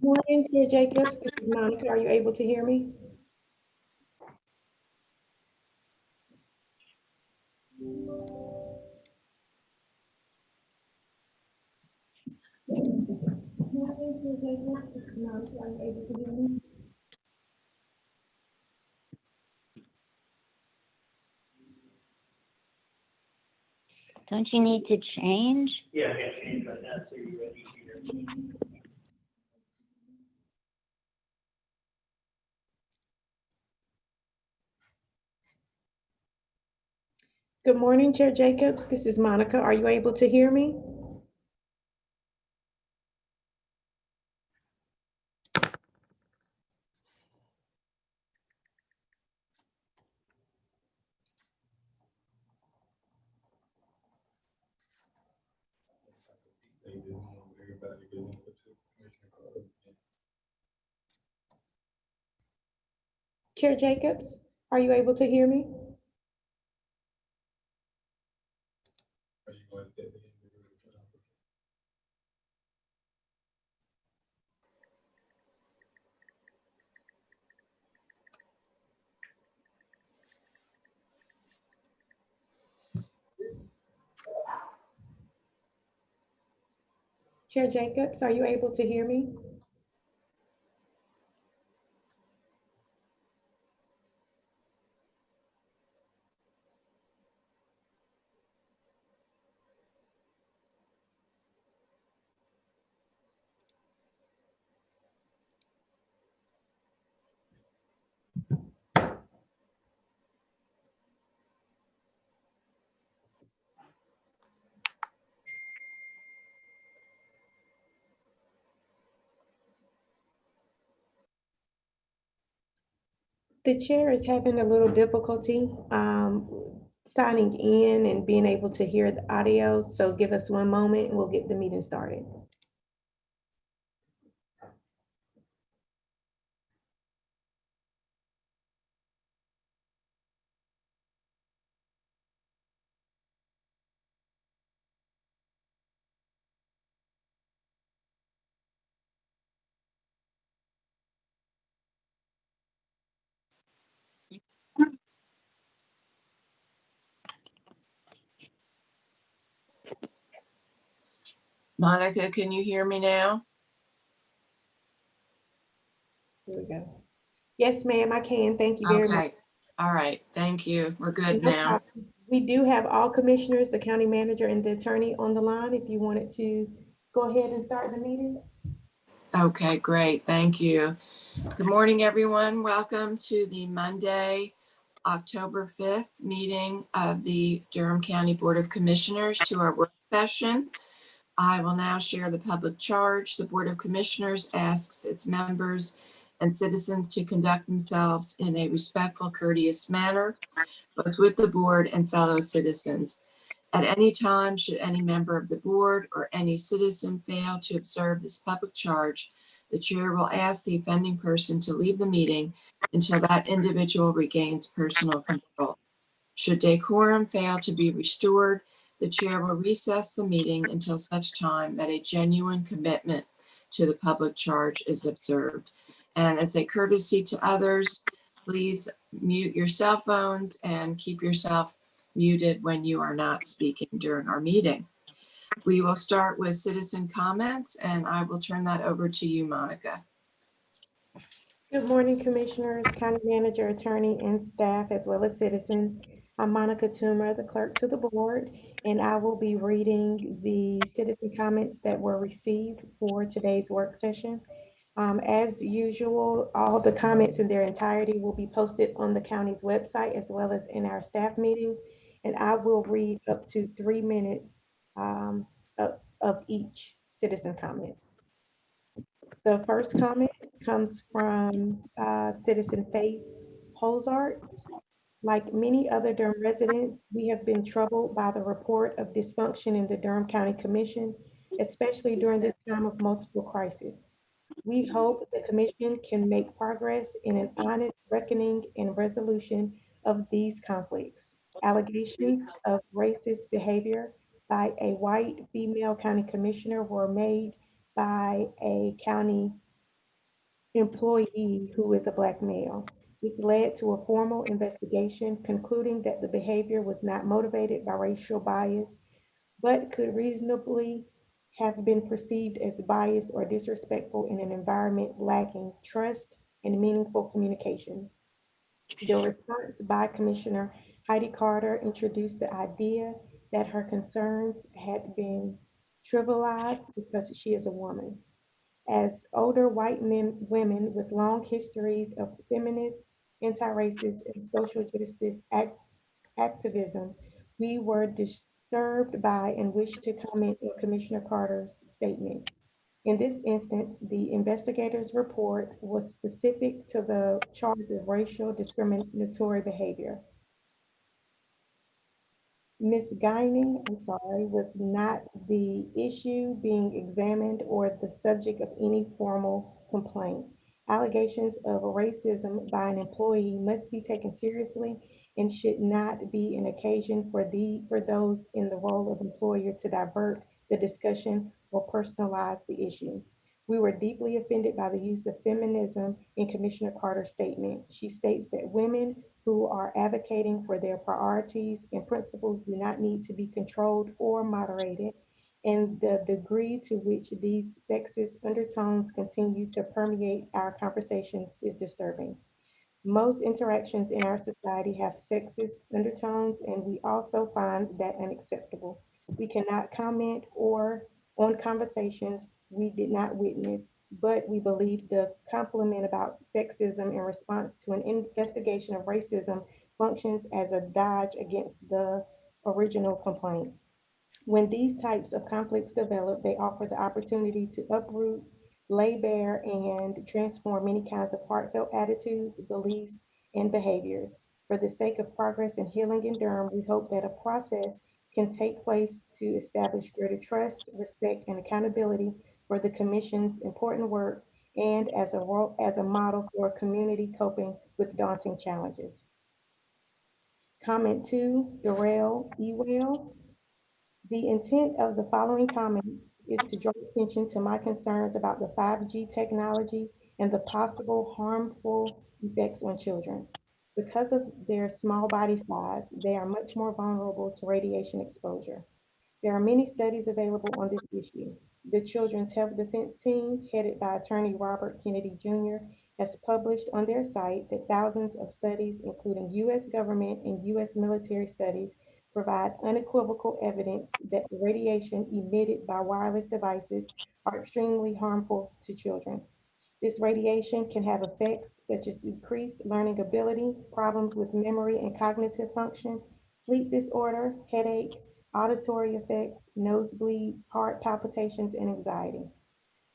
Morning, Chair Jacobs. This is Monica. Are you able to hear me? Morning, Chair Jacobs. This is Monica. Are you able to hear me? Don't you need to change? Yeah, I got changed right now, so you're ready here. Good morning, Chair Jacobs. This is Monica. Are you able to hear me? Chair Jacobs, are you able to hear me? Chair Jacobs, are you able to hear me? The chair is having a little difficulty signing in and being able to hear the audio. So give us one moment and we'll get the meeting started. Monica, can you hear me now? Here we go. Yes, ma'am, I can. Thank you very much. Okay. All right. Thank you. We're good No now. problem. We do have all commissioners, the county manager and the attorney on the line. If you wanted to go ahead and start the meeting. Okay, great. Thank you. Good morning, everyone. Welcome to the Monday, October 5th meeting of the Durham County Board of Commissioners to our work session. I will now share the public charge. The Board of Commissioners asks its members and citizens to conduct themselves in a respectful, courteous manner, both with the board and fellow citizens. At any time, should any member of the board or any citizen fail to observe this public charge, the chair will ask the offending person to leave the meeting until that individual regains personal control. Should decorum fail to be restored, the chair will recess the meeting until such time that a genuine commitment to the public charge is observed. And as a courtesy to others, please mute your cell phones and keep yourself muted when you are not speaking during our meeting. We will start with citizen comments, and I will turn that over to you, Monica. Good morning, commissioners, county manager, attorney, and staff, as well as citizens. I'm Monica Toomer, the clerk to the board, and I will be reading the citizen comments that were received for today's work session. As usual, all the comments in their entirety will be posted on the county's website as well as in our staff meetings. And I will read up to 3 minutes of each citizen comment. The first comment comes from citizen Faith Holzart. Like many other Durham residents, we have been troubled by the report of dysfunction in the Durham County Commission, especially during this time of multiple crises. We hope the commission can make progress in an honest reckoning and resolution of these conflicts. Allegations of racist behavior by a white female county commissioner were made by a county employee who is a Black male. This led to a formal investigation concluding that the behavior was not motivated by racial bias, but could reasonably have been perceived as biased or disrespectful in an environment lacking trust and meaningful communications. The response by Commissioner Heidi Carter introduced the idea that her concerns had been trivialized because she is a woman. As older women with long histories of feminist, anti-racist, and social justice activism, we were disturbed by and wish to comment on Commissioner Carter's statement. In this instance, the investigator's report was specific to the charge of racial discriminatory behavior. Ms. Guiney, I'm sorry, was not the issue being examined or the subject of any formal complaint. Allegations of racism by an employee must be taken seriously and should not be an occasion for those in the role of employer to divert the discussion or personalize the issue. We were deeply offended by the use of feminism in Commissioner Carter's statement. She states that women who are advocating for their priorities and principles do not need to be controlled or moderated, and the degree to which these sexist undertones continue to permeate our conversations is disturbing. Most interactions in our society have sexist undertones, and we also find that unacceptable. We cannot comment or on conversations we did not witness, but we believe the compliment about sexism in response to an investigation of racism functions as a dodge against the original complaint. When these types of conflicts develop, they offer the opportunity to uproot, lay bare, and transform many kinds of heartfelt attitudes, beliefs, and behaviors. For the sake of progress and healing in Durham, we hope that a process can take place to establish greater trust, respect, and accountability for the Commission's important work and as a model for community coping with daunting challenges. Comment two, Darrell Ewell. The intent of the following comments is to draw attention to my concerns about the 5G technology and the possible harmful effects on children. Because of their small body size, they are much more vulnerable to radiation exposure. There are many studies available on this issue. The Children's Health Defense Team, headed by Attorney Robert Kennedy Jr., has published on their site that thousands of studies, including US government and US military studies, provide unequivocal evidence that the radiation emitted by wireless devices are extremely harmful to children. This radiation can have effects such as decreased learning ability, problems with memory and cognitive function, sleep disorder, headache, auditory effects, nosebleeds, heart palpitations, and anxiety.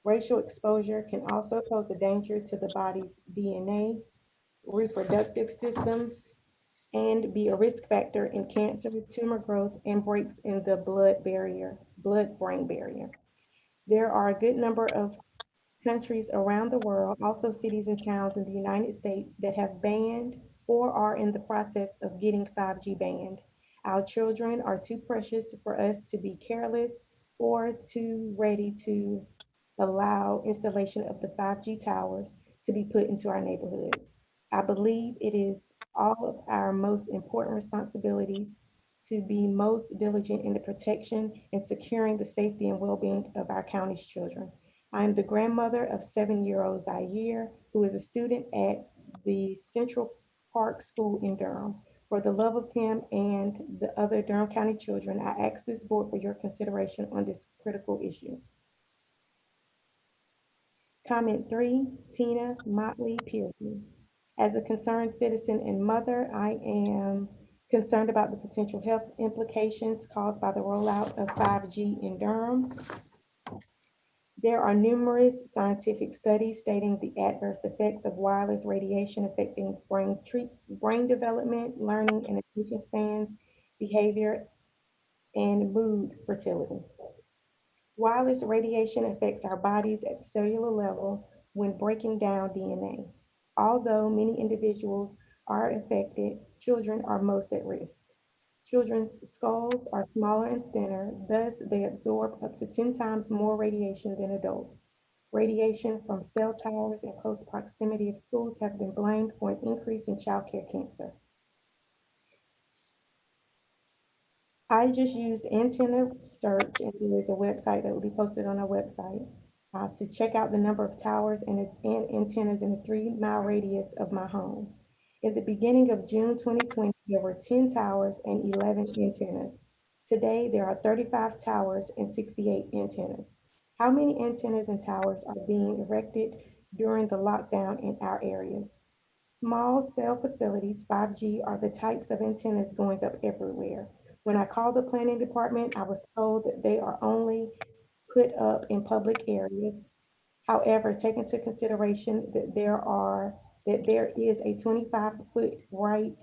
Racial exposure can also pose a danger to the body's DNA, reproductive system, and be a risk factor in cancer, tumor growth, and breaks in the blood-brain barrier. There are a good number of countries around the world, also cities and towns in the United States that have banned or are in the process of getting 5G banned. Our children are too precious for us to be careless or too ready to allow installation of the 5G towers to be put into our neighborhoods. I believe it is all of our most important responsibilities to be most diligent in the protection and securing the safety and well-being of our county's children. I am the grandmother of 7-year-old Zaire, who is a student at the Central Park School in Durham. For the love of him and the other Durham County children, I ask this board for your consideration on this critical issue. Comment three, Tina Motley Pearson. As a concerned citizen and mother, I am concerned about the potential health implications caused by the rollout of 5G in Durham. There are numerous scientific studies stating the adverse effects of wireless radiation affecting brain development, learning and attention spans, behavior, and mood fertility. Wireless radiation affects our bodies at the cellular level, when breaking down DNA. Although many individuals are affected, children are most at risk. Children's skulls are smaller and thinner, thus they absorb up to 10 times more radiation than adults. Radiation from cell towers in close proximity of schools have been blamed for an increase in childcare cancer. I just used antenna search, and there is a website that will be posted on our website to check out the number of towers and antennas in a 3-mile radius of my home. In the beginning of June 2020, there were 10 towers and 11 antennas. Today, there are 35 towers and 68 antennas. How many antennas and towers are being erected during the lockdown in our areas? Small cell facilities, 5G, are the types of antennas going up everywhere. When I called the planning department, I was told that they are only put up in public areas. However, take into consideration that there is a 25-foot right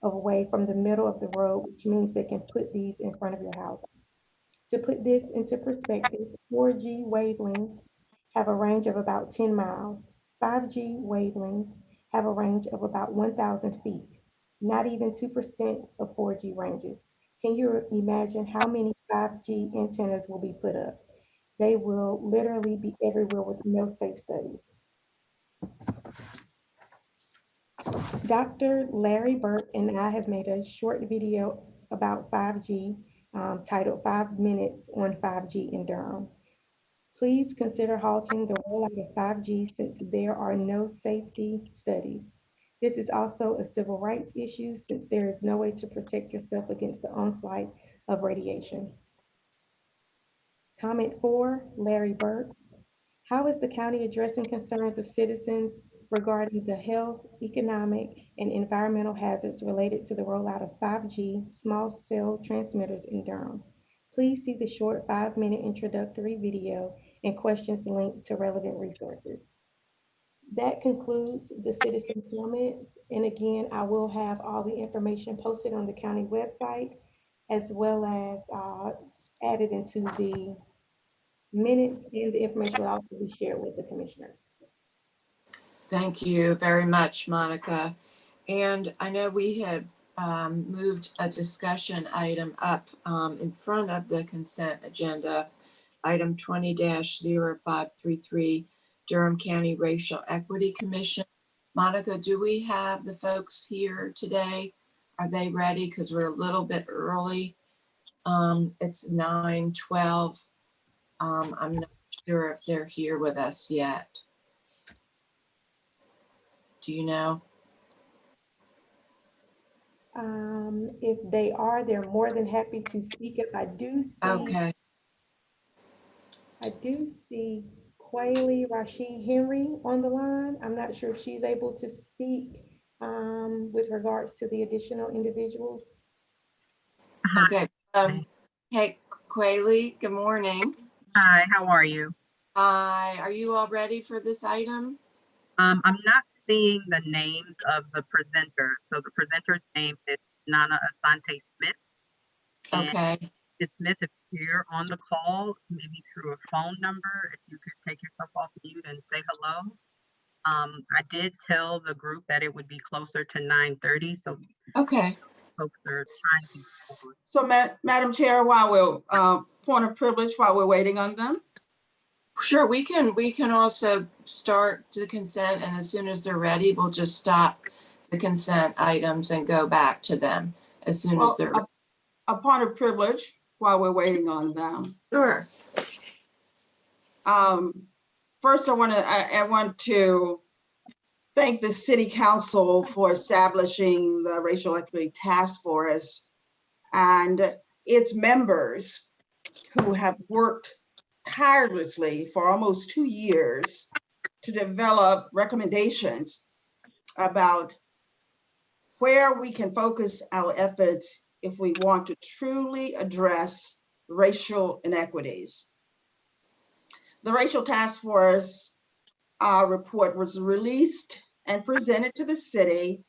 of way from the middle of the road, which means they can put these in front of your houses. To put this into perspective, 4G wavelengths have a range of about 10 miles. 5G wavelengths have a range of about 1,000 feet, not even 2% of 4G ranges. Can you imagine how many 5G antennas will be put up? They will literally be everywhere with no safe studies. Dr. Larry Burke and I have made a short video about 5G titled 5 Minutes on 5G in Durham. Please consider halting the rollout of 5G since there are no safety studies. This is also a civil rights issue since there is no way to protect yourself against the onslaught of radiation. Comment 4, Larry Burke. How is the county addressing concerns of citizens regarding the health, economic, and environmental hazards related to the rollout of 5G small cell transmitters in Durham? Please see the short 5-minute introductory video and questions linked to relevant resources. That concludes the citizen comments. And again, I will have all the information posted on the county website as well as added into the minutes, and the information will also be shared with the commissioners. Thank you very much, Monica. And I know we had moved a discussion item up in front of the consent agenda, item 20-0533, Durham County Racial Equity Commission. Monica, do we have the folks here today? Are they ready? Because we're a little bit early. It's 9:12. I'm not sure if they're here with us yet. Do you know? If they are, they're more than happy to speak up. I do Okay. see Quayle Rashid Henry on the line. I'm not sure if she's able to speak with regards to the additional individuals. Okay. Hey, Quayle, good morning. Hi, how are you? Hi, are you all ready for this item? I'm not seeing the names of the presenters. So the presenter's name is Nana Asante Smith. And Okay. Ms. Smith, if you're on the call, maybe through a phone number, if you could take yourself off mute and say hello. I did tell the group that it would be closer to 9:30, so Okay. folks are trying to. So, Madam Chair, while we're point of privilege, while we're waiting on them. Sure, we can also start the consent, and as soon as they're ready, we'll just stop the consent items and go back to them as soon as they're ready. A point of privilege while we're waiting on them. Sure. First, I want to thank the City Council for establishing the Racial Equity Task Force and its members who have worked tirelessly for almost 2 years to develop recommendations about where we can focus our efforts if we want to truly address racial inequities. The Racial Task Force report was released and presented to the city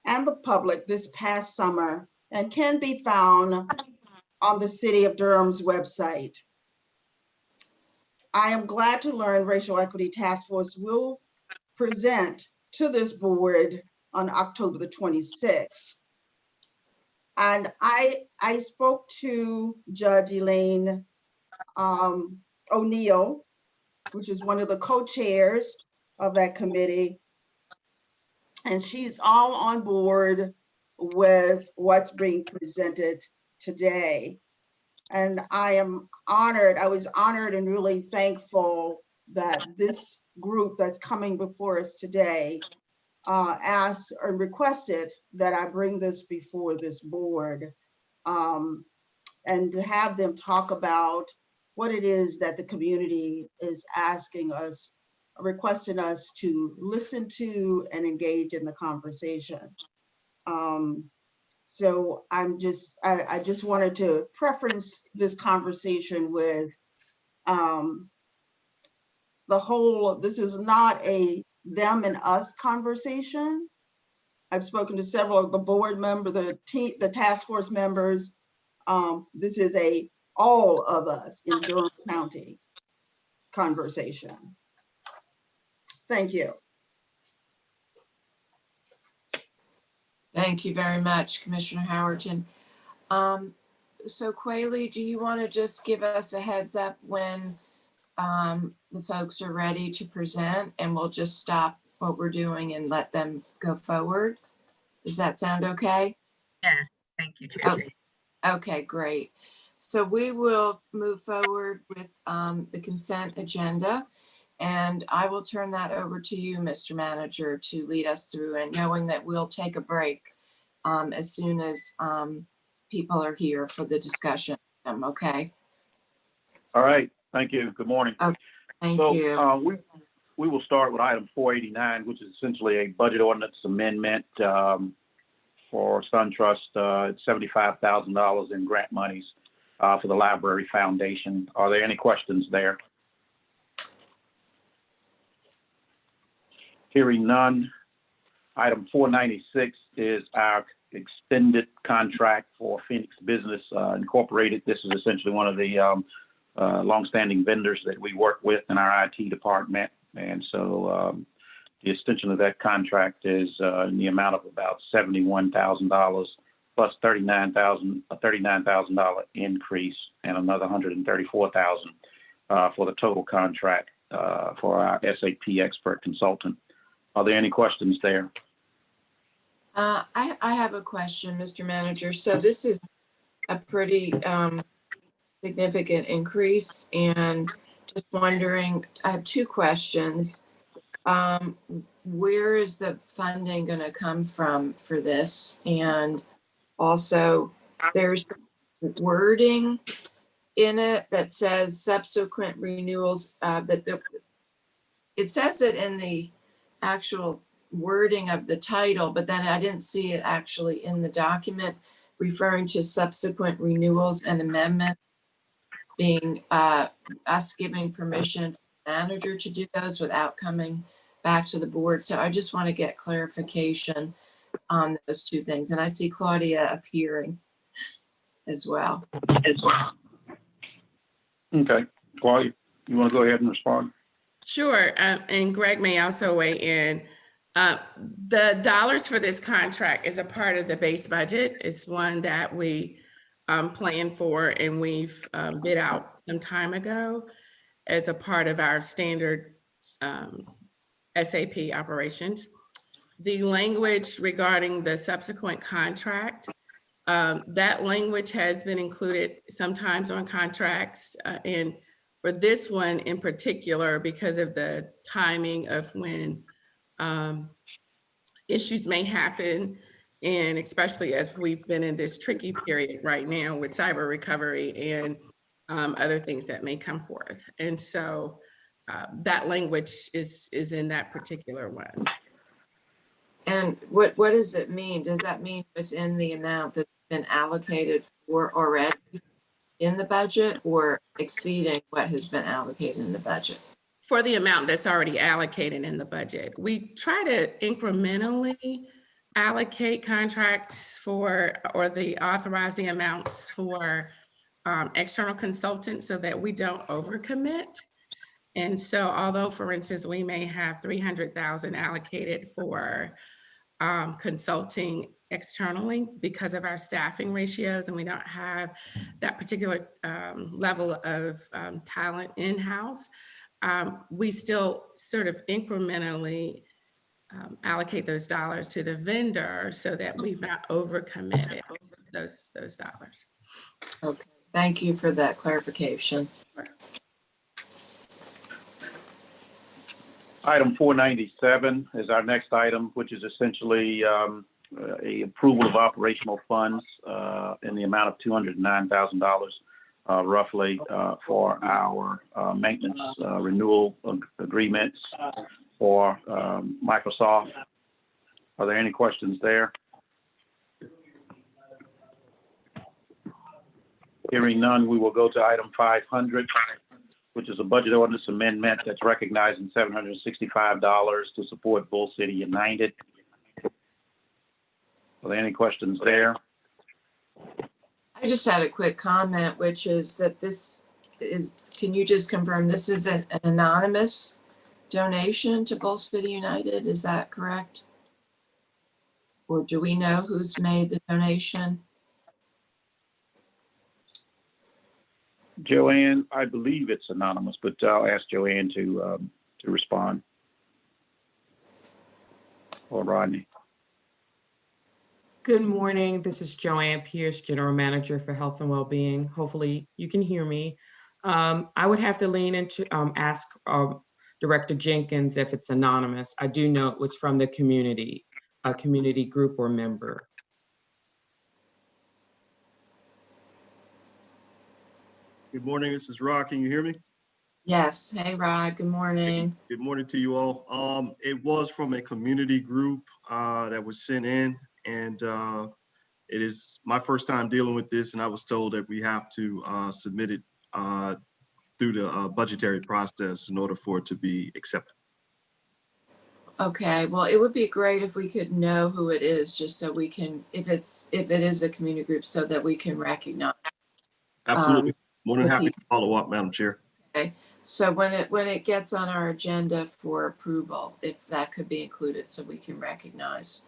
and the public this past summer and can be found on the City of Durham's website. I am glad to learn Racial Equity Task Force will present to this board on October the 26th. And I spoke to Judge Elaine O'Neill, which is one of the co-chairs of that committee. And she's all on board with what's being presented today. And I was honored and really thankful that this group that's coming before us today asked or requested that I bring this before this board and to have them talk about what it is that the community is asking us, requesting us to listen to and engage in the conversation. So I just wanted to preference this conversation with this is not a them and us conversation. I've spoken to several of the board members, the task force members. This is a all of us in Durham County conversation. Thank you. Thank you very much, Commissioner Howerton. So Quayle, do you want to just give us a heads up when the folks are ready to present, and we'll just stop what we're doing and let them go forward? Does that sound okay? Yeah, thank you, Chair. Okay, great. So we will move forward with the consent agenda, and I will turn that over to you, Mr. Manager, to lead us through, and knowing that we'll take a break as soon as people are here for the discussion. Okay. All right, thank you. Good morning. Thank you. We will start with item 489, which is essentially a budget ordinance amendment for SunTrust. It's $75,000 in grant monies for the Library Foundation. Are there any questions there? Hearing none. Item 496 is our extended contract for Phoenix Business Incorporated. This is essentially one of the longstanding vendors that we work with in our IT department. And so the extension of that contract is in the amount of about $71,000 plus a $39,000 increase and another $134,000 for the total contract for our SAP expert consultant. Are there any questions there? I have a question, Mr. Manager. So this is a pretty significant increase, and just wondering, I have two questions. Where is the funding going to come from for this? And also, there's wording in it that says subsequent renewals, it says it in the actual wording of the title, but then I didn't see it actually in the document referring to subsequent renewals and amendments being us giving permission for the manager to do those without coming back to the board. So I just want to get clarification on those two things. And I see Claudia appearing as well. Okay, Claudia, you want to go ahead and respond? Sure, and Greg may also weigh in. The dollars for this contract is a part of the base budget. It's one that we planned for, and we've bid out some time ago as a part of our standard SAP operations. The language regarding the subsequent contract, that language has been included sometimes on contracts, and for this one in particular, because of the timing of when issues may happen, and especially as we've been in this tricky period right now with cyber recovery and other things that may come forth. And so that language is in that particular one. And what does it mean? Does that mean within the amount that's been allocated for already in the budget, or exceeding what has been allocated in the budget? For the amount that's already allocated in the budget. We try to incrementally allocate contracts for, or authorize the amounts for external consultants so that we don't overcommit. And so although, for instance, we may have 300,000 allocated for consulting externally because of our staffing ratios, and we don't have that particular level of talent in-house, we still sort of incrementally allocate those dollars to the vendor so that we've not overcommitted those dollars. Okay, thank you for that clarification. Item 497 is our next item, which is essentially a approval of operational funds in the amount of $209,000 roughly for our maintenance renewal agreements for Microsoft. Are there any questions there? Hearing none, we will go to item 500, which is a budget ordinance amendment that's recognizing $765 to support Bull City United. Are there any questions there? I just had a quick comment, which is that this is, can you just confirm this is an anonymous donation to Bull City United? Is that correct? Or do we know who's made the donation? Joanne, I believe it's anonymous, but I'll ask Joanne to respond. Or Rodney. Good morning. This is Joanne Pierce, General Manager for Health and Wellbeing. Hopefully you can hear me. I would have to lean into ask Director Jenkins if it's anonymous. I do know it was from the community, a community group or member. Good morning, this is Rod. Can you hear me? Yes. Hey, Rod. Good morning. Good morning to you all. It was from a community group that was sent in, and it is my first time dealing with this, and I was told that we have to submit it through the budgetary process in order for it to be accepted. Okay, well, it would be great if we could know who it is, just so we can, if it is a community group, so that we can recognize. Absolutely. More than the happy to people. follow up, Madam Chair. Okay, so when it gets on our agenda for approval, if that could be included, so we can recognize.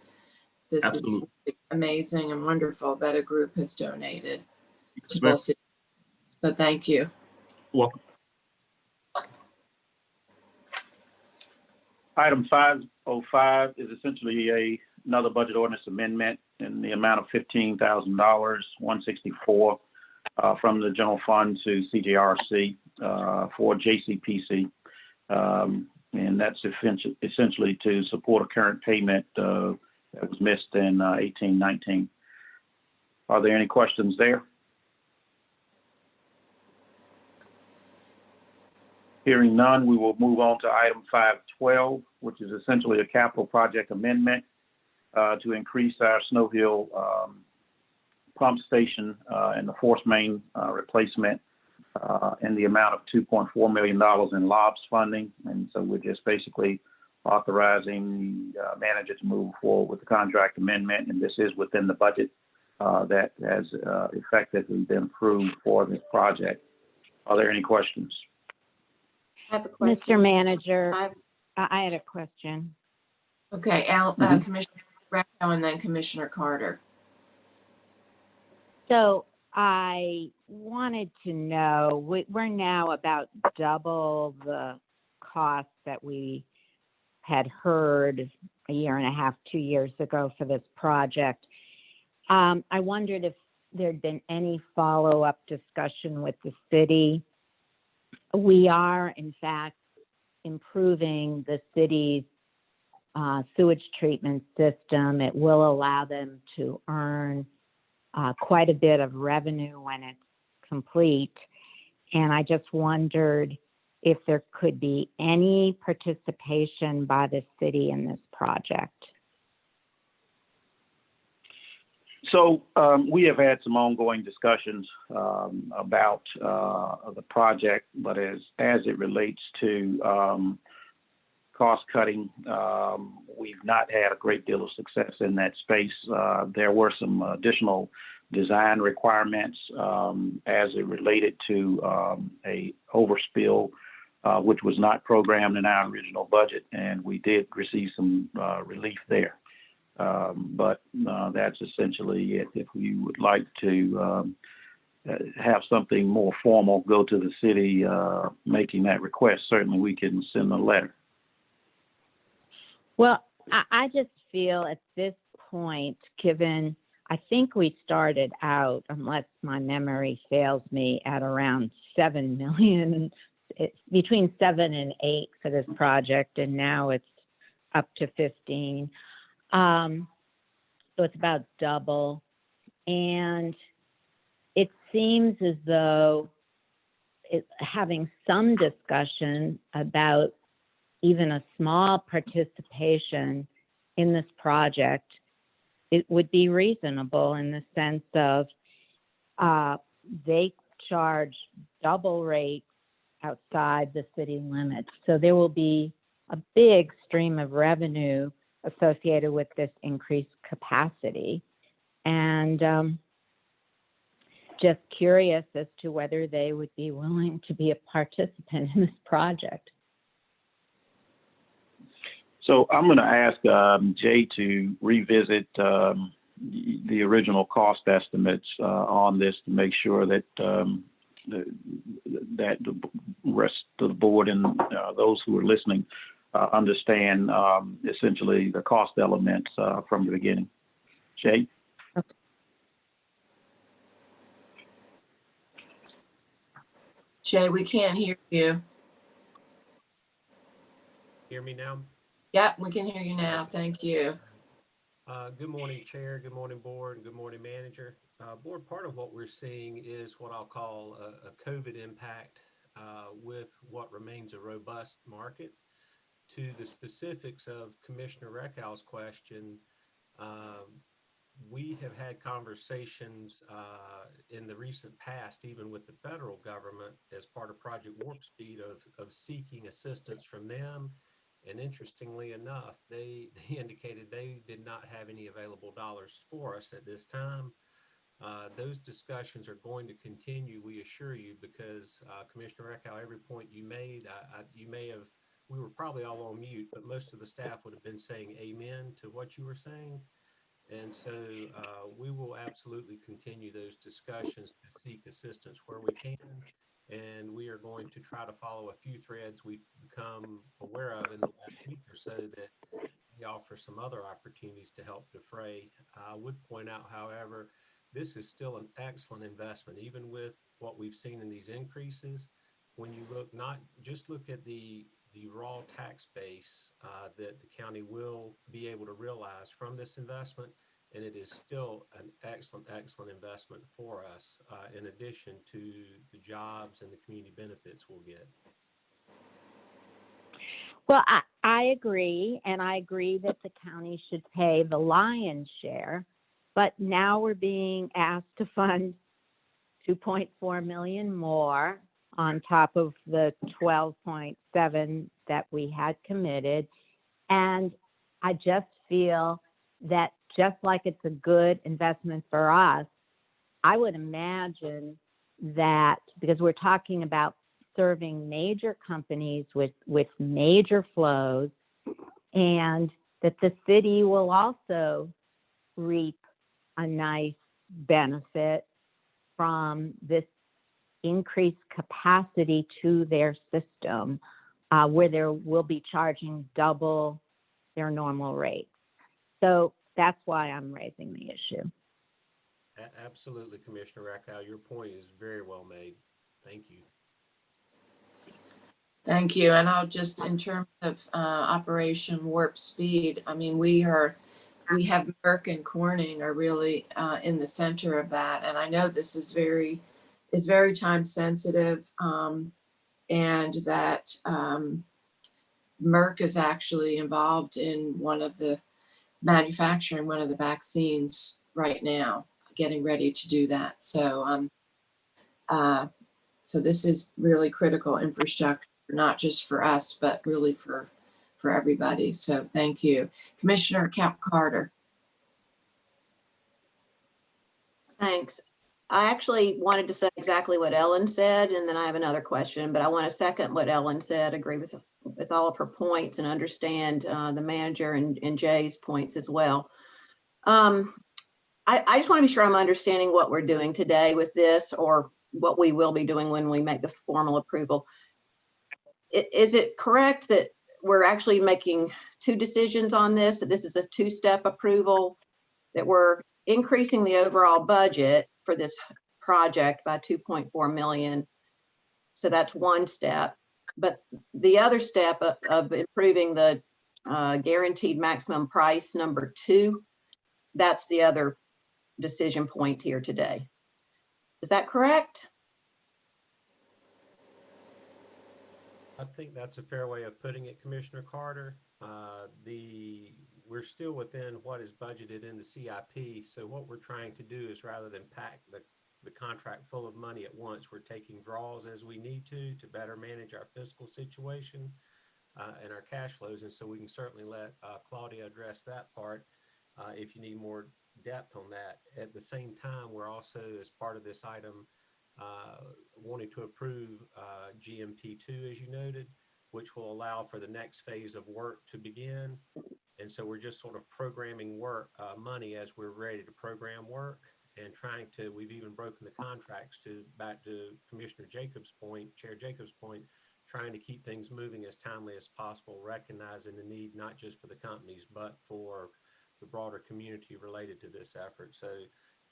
This Absolutely. is amazing and wonderful that a group has donated Yes, to ma'am. Bull City. So thank you. Welcome. Item 505 is essentially another budget ordinance amendment in the amount of $15,000, 164 from the general fund to CJRC for JCPC. And that's essentially to support a current payment that was missed in 18-19. Are there any questions there? Hearing none, we will move on to item 512, which is essentially a capital project amendment to increase our Snow Hill pump station and the force main replacement in the amount of $2.4 million in LOBS funding. And so we're just basically authorizing the manager to move forward with the contract amendment. And this is within the budget that has effectively been approved for this project. Are there any questions? I have a question. Mr. Manager, I've- I had a question. Okay, Commissioner Greco and then Commissioner Carter. So I wanted to know, we're now about double the cost that we had heard a year and a half, 2 years ago for this project. I wondered if there'd been any follow-up discussion with the city. We are, in fact, improving the city's sewage treatment system. It will allow them to earn quite a bit of revenue when it's complete. And I just wondered if there could be any participation by the city in this project. So we have had some ongoing discussions about the project, but as it relates to cost cutting, we've not had a great deal of success in that space. There were some additional design requirements as it related to a overspill which was not programmed in our original budget, and we did receive some relief there. But that's essentially it. If you would like to have something more formal, go to the city making that request, certainly we can send a letter. Well, I just feel at this point, given, I think we started out, unless my memory fails me, at around 7 million, between 7 and 8 for this project, and now it's up to 15. So it's about double. And it seems as though having some discussion about even a small participation in this project, it would be reasonable in the sense of they charge double rate outside the city limits. So there will be a big stream of revenue associated with this increased capacity. And just curious as to whether they would be willing to be a participant in this project. So I'm going to ask Jay to revisit the original cost estimates on this to make sure that that the rest of the board and those who are listening understand essentially the cost elements from the beginning. Jay? Jay, we can't hear you. Hear me now? Yep, we can hear you now. Thank you. Good morning, Chair. Good morning, Board. And good morning, Manager. Board, part of what we're seeing is what I'll call a COVID impact with what remains a robust market. To the specifics of Commissioner Reckal's question, we have had conversations in the recent past, even with the federal government as part of Project Warp Speed, of seeking assistance from them. And interestingly enough, they indicated they did not have any available dollars for us at this time. Those discussions are going to continue, we assure you, because Commissioner Reckhow, every point you made, we were probably all on mute, but most of the staff would have been saying amen to what you were saying. And so we will absolutely continue those discussions to seek assistance where we can. And we are going to try to follow a few threads we've become aware of in the last week or so that we offer some other opportunities to help defray. I would point out, however, this is still an excellent investment, even with what we've seen in these increases. When you look, not just look at the raw tax base that the county will be able to realize from this investment, and it is still an excellent, excellent investment for us, in addition to the jobs and the community benefits we'll get. Well, I agree, and I agree that the county should pay the lion's share, but now we're being asked to fund 2.4 million more on top of the 12.7 that we had committed. And I just feel that just like it's a good investment for us, I would imagine that because we're talking about serving major companies with major flows, and that the city will also reap a nice benefit from this increased capacity to their system, where they will be charging double their normal rates. So that's why I'm raising the issue. Absolutely, Commissioner Reckhow. Your point is very well made. Thank you. Thank you. And I'll just, in terms of Operation Warp Speed, I mean, we have Merck and Corning are really in the center of that. And I know this is very time sensitive, and that Merck is actually involved in manufacturing one of the vaccines right now, getting ready to do that. So, so this is really critical infrastructure, not just for us, but really for everybody. So thank you. Commissioner Cap Carter. Thanks. I actually wanted to say exactly what Ellen said, and then I have another question, but I want to second what Ellen said, agree with all of her points and understand the manager and Jay's points as well. I just want to be sure I'm understanding what we're doing today with this, or what we will be doing when we make the formal approval. Is it correct that we're actually making two decisions on this? That this is a two-step approval, that we're increasing the overall budget for this project by 2.4 million. So that's one step. But the other step of improving the guaranteed maximum price number 2, that's the other decision point here today. Is that correct? I think that's a fair way of putting it, Commissioner Carter. We're still within what is budgeted in the CIP. So what we're trying to do is, rather than pack the contract full of money at once, we're taking draws as we need to better manage our fiscal situation and our cash flows. And so we can certainly let Claudia address that part if you need more depth on that. At the same time, we're also, as part of this item, wanting to approve GMP2, as you noted, which will allow for the next phase of work to begin. And so we're just sort of programming work, money as we're ready to program work, and trying to, we've even broken the contracts back to Commissioner Jacobs' point, Chair Jacobs' point, trying to keep things moving as timely as possible, recognizing the need not just for the companies, but for the broader community related to this effort. So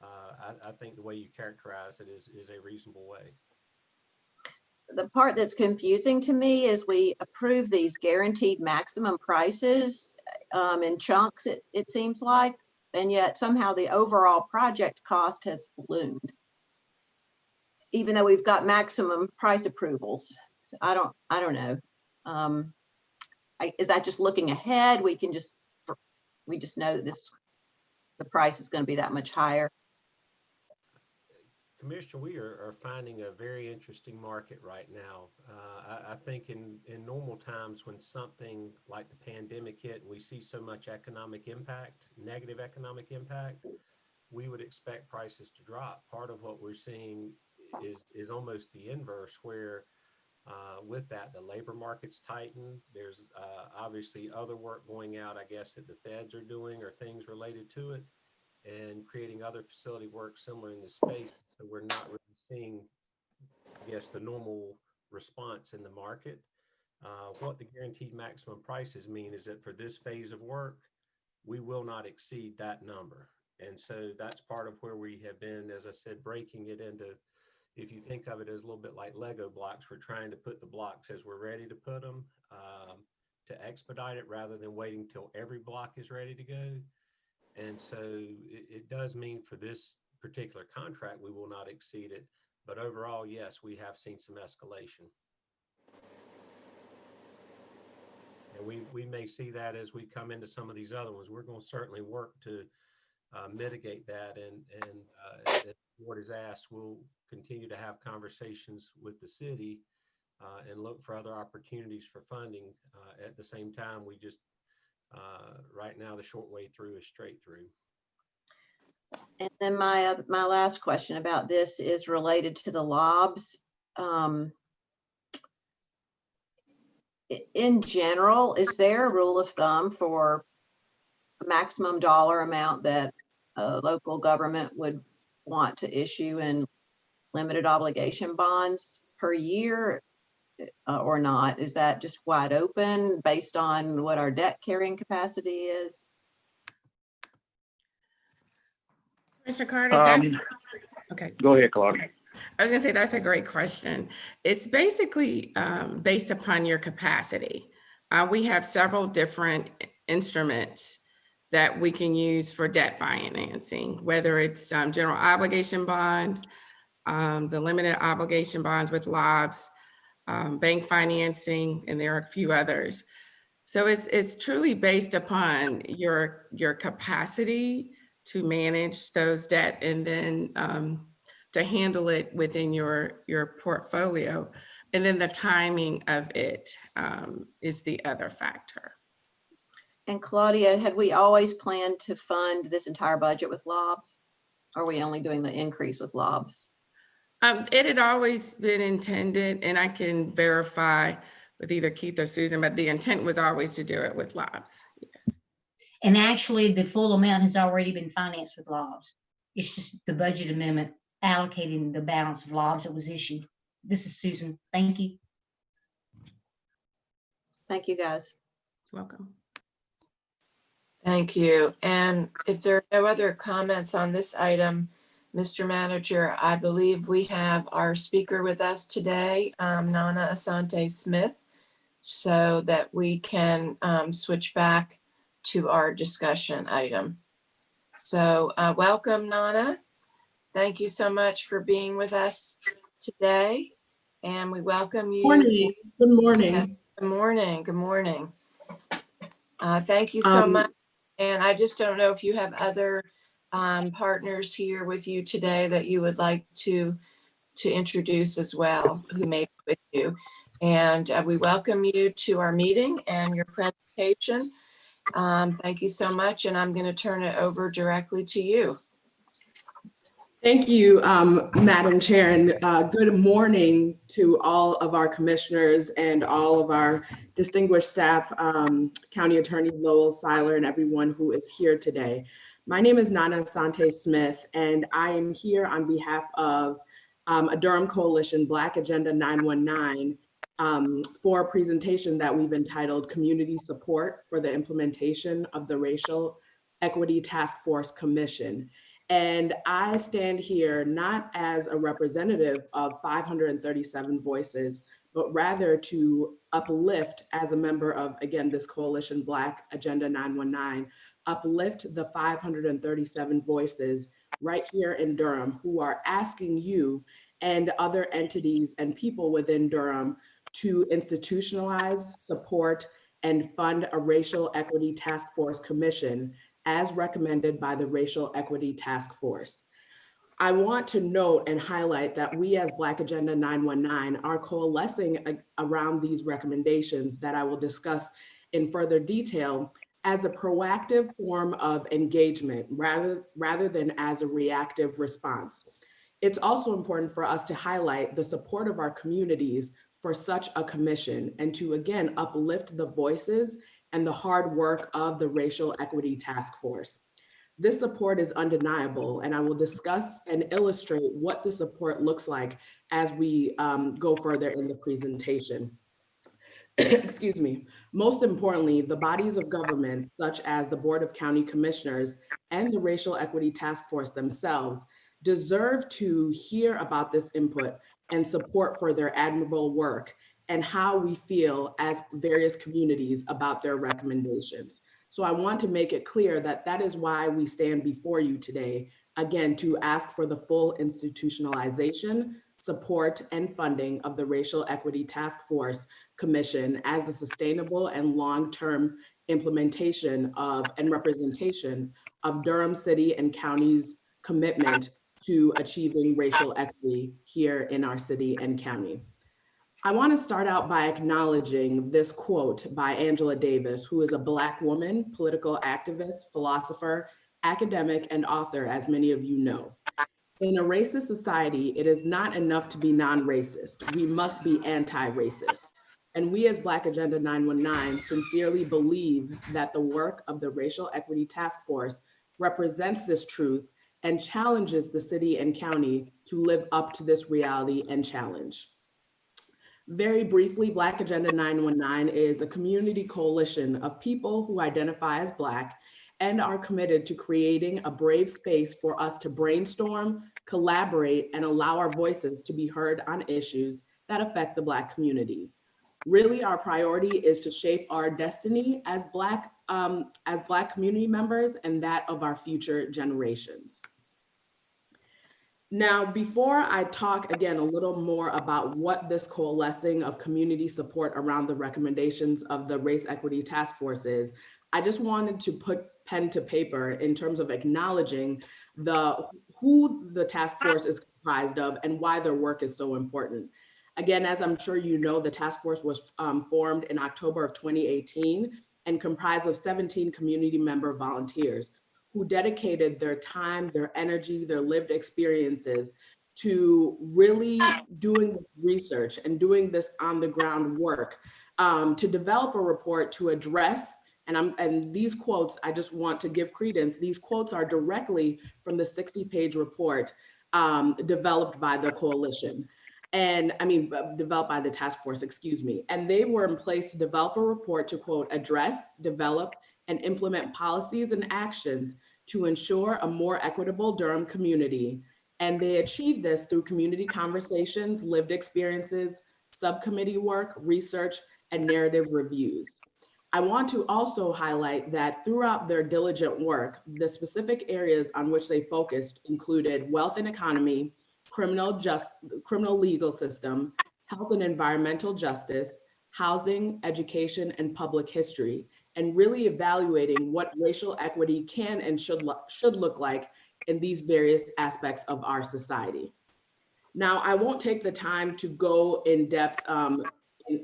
I think the way you characterize it is a reasonable way. The part that's confusing to me is we approve these guaranteed maximum prices in chunks, it seems like, and yet somehow the overall project cost has ballooned, even though we've got maximum price approvals. So I don't know. Is that just looking ahead? We just know that the price is going to be that much higher. Commissioner, we are finding a very interesting market right now. I think in normal times, when something like the pandemic hit and we see so much economic impact, negative economic impact, we would expect prices to drop. Part of what we're seeing is almost the inverse, where with that, the labor market's tightened. There's obviously other work going out, I guess, that the feds are doing, or things related to it, and creating other facility work similar in the space. So we're not really seeing, I guess, the normal response in the market. What the guaranteed maximum prices mean is that for this phase of work, we will not exceed that number. And so that's part of where we have been, as I said, breaking it into, if you think of it as a little bit like Lego blocks, we're trying to put the blocks as we're ready to put them to expedite it, rather than waiting till every block is ready to go. And so it does mean for this particular contract, we will not exceed it. But overall, yes, we have seen some escalation. And we may see that as we come into some of these other ones. We're going to certainly work to mitigate that. And as the board is asked, we'll continue to have conversations with the city and look for other opportunities for funding. At the same time, we just, right now, the short way through is straight through. And then my last question about this is related to the lobs. In general, is there a rule of thumb for a maximum dollar amount that a local government would want to issue in limited obligation bonds per year or not? Is that just wide open based on what our debt carrying capacity is? Mr. Carter, okay. Go ahead, Claudia. I was gonna say, that's a great question. It's basically based upon your capacity. We have several different instruments that we can use for debt financing, whether it's general obligation bonds, the limited obligation bonds with LOBs, bank financing, and there are a few others. So it's truly based upon your capacity to manage those debt, and then to handle it within your portfolio. And then the timing of it is the other factor. And Claudia, had we always planned to fund this entire budget with LOBs? Are we only doing the increase with lobs? It had always been intended, and I can verify with either Keith or Susan, but the intent was always to do it with lobs. Yes. And actually, the full amount has already been financed with lobs. It's just the budget amendment allocating the balance of lobs that was issued. This is Susan. Thank you. Thank you, guys. Welcome. Thank you. And if there are no other comments on this item, Mr. Manager, I believe we have our speaker with us today, Nana Asante Smith, so that we can switch back to our discussion item. So welcome, Nana. Thank you so much for being with us today. And we welcome you. Morning. Good morning. Yes, good morning. Good morning. Thank you so much. And I just don't know if you have other partners here with you today that you would like to introduce as well, who may be with you. And we welcome you to our meeting and your presentation. Thank you so much. And I'm going to turn it over directly to you. Thank you, Madam Chair, and good morning to all of our commissioners and all of our distinguished staff, County Attorney Lowell Seiler, and everyone who is here today. My name is Nana Asante Smith, and I am here on behalf of a Durham Coalition Black Agenda 919 for a presentation that we've entitled Community Support for the Implementation of the Racial Equity Task Force Commission. And I stand here not as a representative of 537 voices, but rather to uplift as a member of, again, this coalition Black Agenda 919, uplift the 537 voices right here in Durham who are asking you and other entities and people within Durham to institutionalize, support, and fund a racial equity task force commission as recommended by the Racial Equity Task Force. I want to note and highlight that we as Black Agenda 919 are coalescing around these recommendations that I will discuss in further detail as a proactive form of engagement rather than as a reactive response. It's also important for us to highlight the support of our communities for such a commission and to again uplift the voices and the hard work of the Racial Equity Task Force. This support is undeniable, and I will discuss and illustrate what the support looks like as we go further in the presentation. Excuse me. Most importantly, the bodies of government, such as the Board of County Commissioners and the Racial Equity Task Force themselves, deserve to hear about this input and support for their admirable work and how we feel as various communities about their recommendations. So I want to make it clear that that is why we stand before you today, again, to ask for the full institutionalization, support, and funding of the Racial Equity Task Force Commission as a sustainable and long-term implementation of and representation of Durham City and County's commitment to achieving racial equity here in our city and county. I want to start out by acknowledging this quote by Angela Davis, who is a Black woman, political activist, philosopher, academic, and author, as many of you know. In a racist society, it is not enough to be non-racist. We must be anti-racist. And we as Black Agenda 919 sincerely believe that the work of the Racial Equity Task Force represents this truth and challenges the city and county to live up to this reality and challenge. Very briefly, Black Agenda 919 is a community coalition of people who identify as Black and are committed to creating a brave space for us to brainstorm, collaborate, and allow our voices to be heard on issues that affect the Black community. Really, our priority is to shape our destiny as Black community members and that of our future generations. Now, before I talk again a little more about what this coalescing of community support around the recommendations of the Race Equity Task Force is, I just wanted to put pen to paper in terms of acknowledging who the task force is comprised of and why their work is so important. Again, as I'm sure you know, the task force was formed in October of 2018 and comprised of 17 community member volunteers who dedicated their time, their energy, their lived experiences to really doing research and doing this on the ground work to develop a report to address, and these quotes, I just want to give credence, these quotes are directly from the 60-page report developed by the coalition. And developed by the task force, excuse me. And they were in place to develop a report to, quote, address, develop, and implement policies and actions to ensure a more equitable Durham community. And they achieved this through community conversations, lived experiences, subcommittee work, research, and narrative reviews. I want to also highlight that throughout their diligent work, the specific areas on which they focused included wealth and economy, criminal legal system, health and environmental justice, housing, education, and public history, and really evaluating what racial equity can and should look like in these various aspects of our society. Now, I won't take the time to go in depth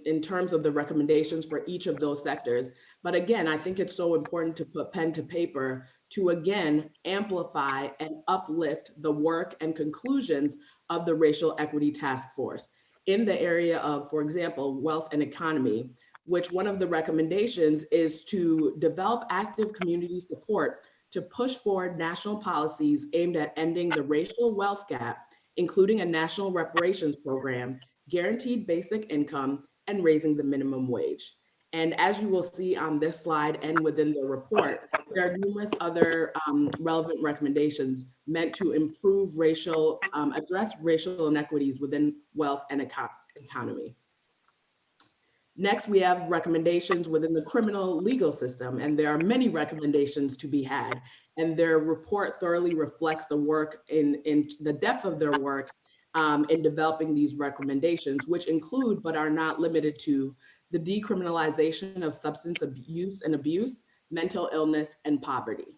in terms of the recommendations for each of those sectors. But again, I think it's so important to put pen to paper to again amplify and uplift the work and conclusions of the Racial Equity Task Force in the area of, for example, wealth and economy, which one of the recommendations is to develop active community support to push forward national policies aimed at ending the racial wealth gap, including a national reparations program, guaranteed basic income, and raising the minimum wage. And as you will see on this slide and within the report, there are numerous other relevant recommendations meant to improve address racial inequities within wealth and economy. Next, we have recommendations within the criminal legal system, and there are many recommendations to be had. And their report thoroughly reflects the work in the depth of their work in developing these recommendations, which include, but are not limited to, the decriminalization of substance abuse and abuse, mental illness, and poverty.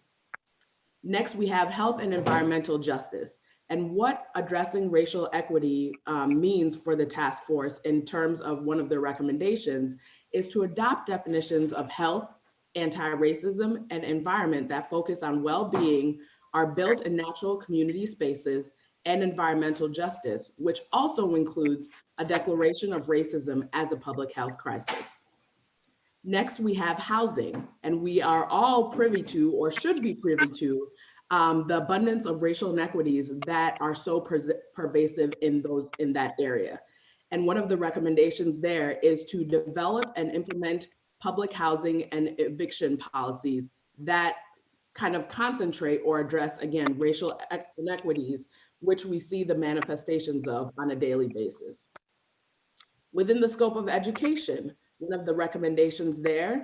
Next, we have health and environmental justice, and what addressing racial equity means for the task force in terms of one of their recommendations is to adopt definitions of health, anti-racism, and environment that focus on well-being, are built in natural community spaces, and environmental justice, which also includes a declaration of racism as a public health crisis. Next, we have housing, and we are all privy to, or should be privy to, the abundance of racial inequities that are so pervasive in that area. And one of the recommendations there is to develop and implement public housing and eviction policies that kind of concentrate or address, again, racial inequities, which we see the manifestations of on a daily basis. Within the scope of education, one of the recommendations there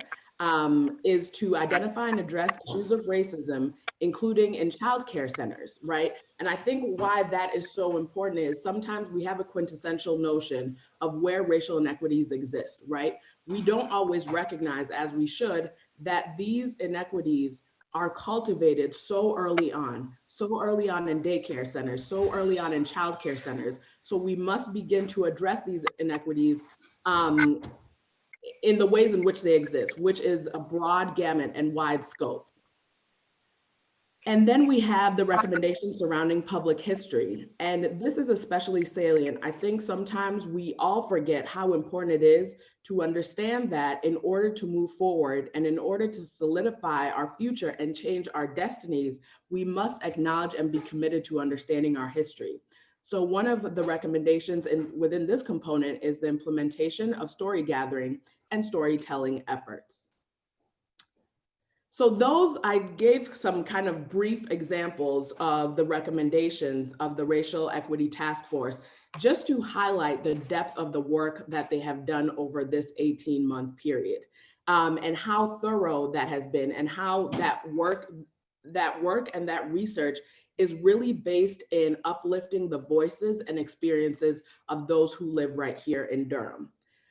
is to identify and address issues of racism, including in childcare centers, right? And I think why that is so important is sometimes we have a quintessential notion of where racial inequities exist, right? We don't always recognize, as we should, that these inequities are cultivated so early on in daycare centers, so early on in childcare centers. So we must begin to address these inequities in the ways in which they exist, which is a broad gamut and wide scope. And then we have the recommendations surrounding public history. And this is especially salient. I think sometimes we all forget how important it is to understand that in order to move forward and in order to solidify our future and change our destinies, we must acknowledge and be committed to understanding our history. So one of the recommendations within this component is the implementation of story gathering and storytelling efforts. So those, I gave some kind of brief examples of the recommendations of the Racial Equity Task Force, just to highlight the depth of the work that they have done over this 18-month period, and how thorough that has been, and how that work and that research is really based in uplifting the voices and experiences of those who live right here in Durham.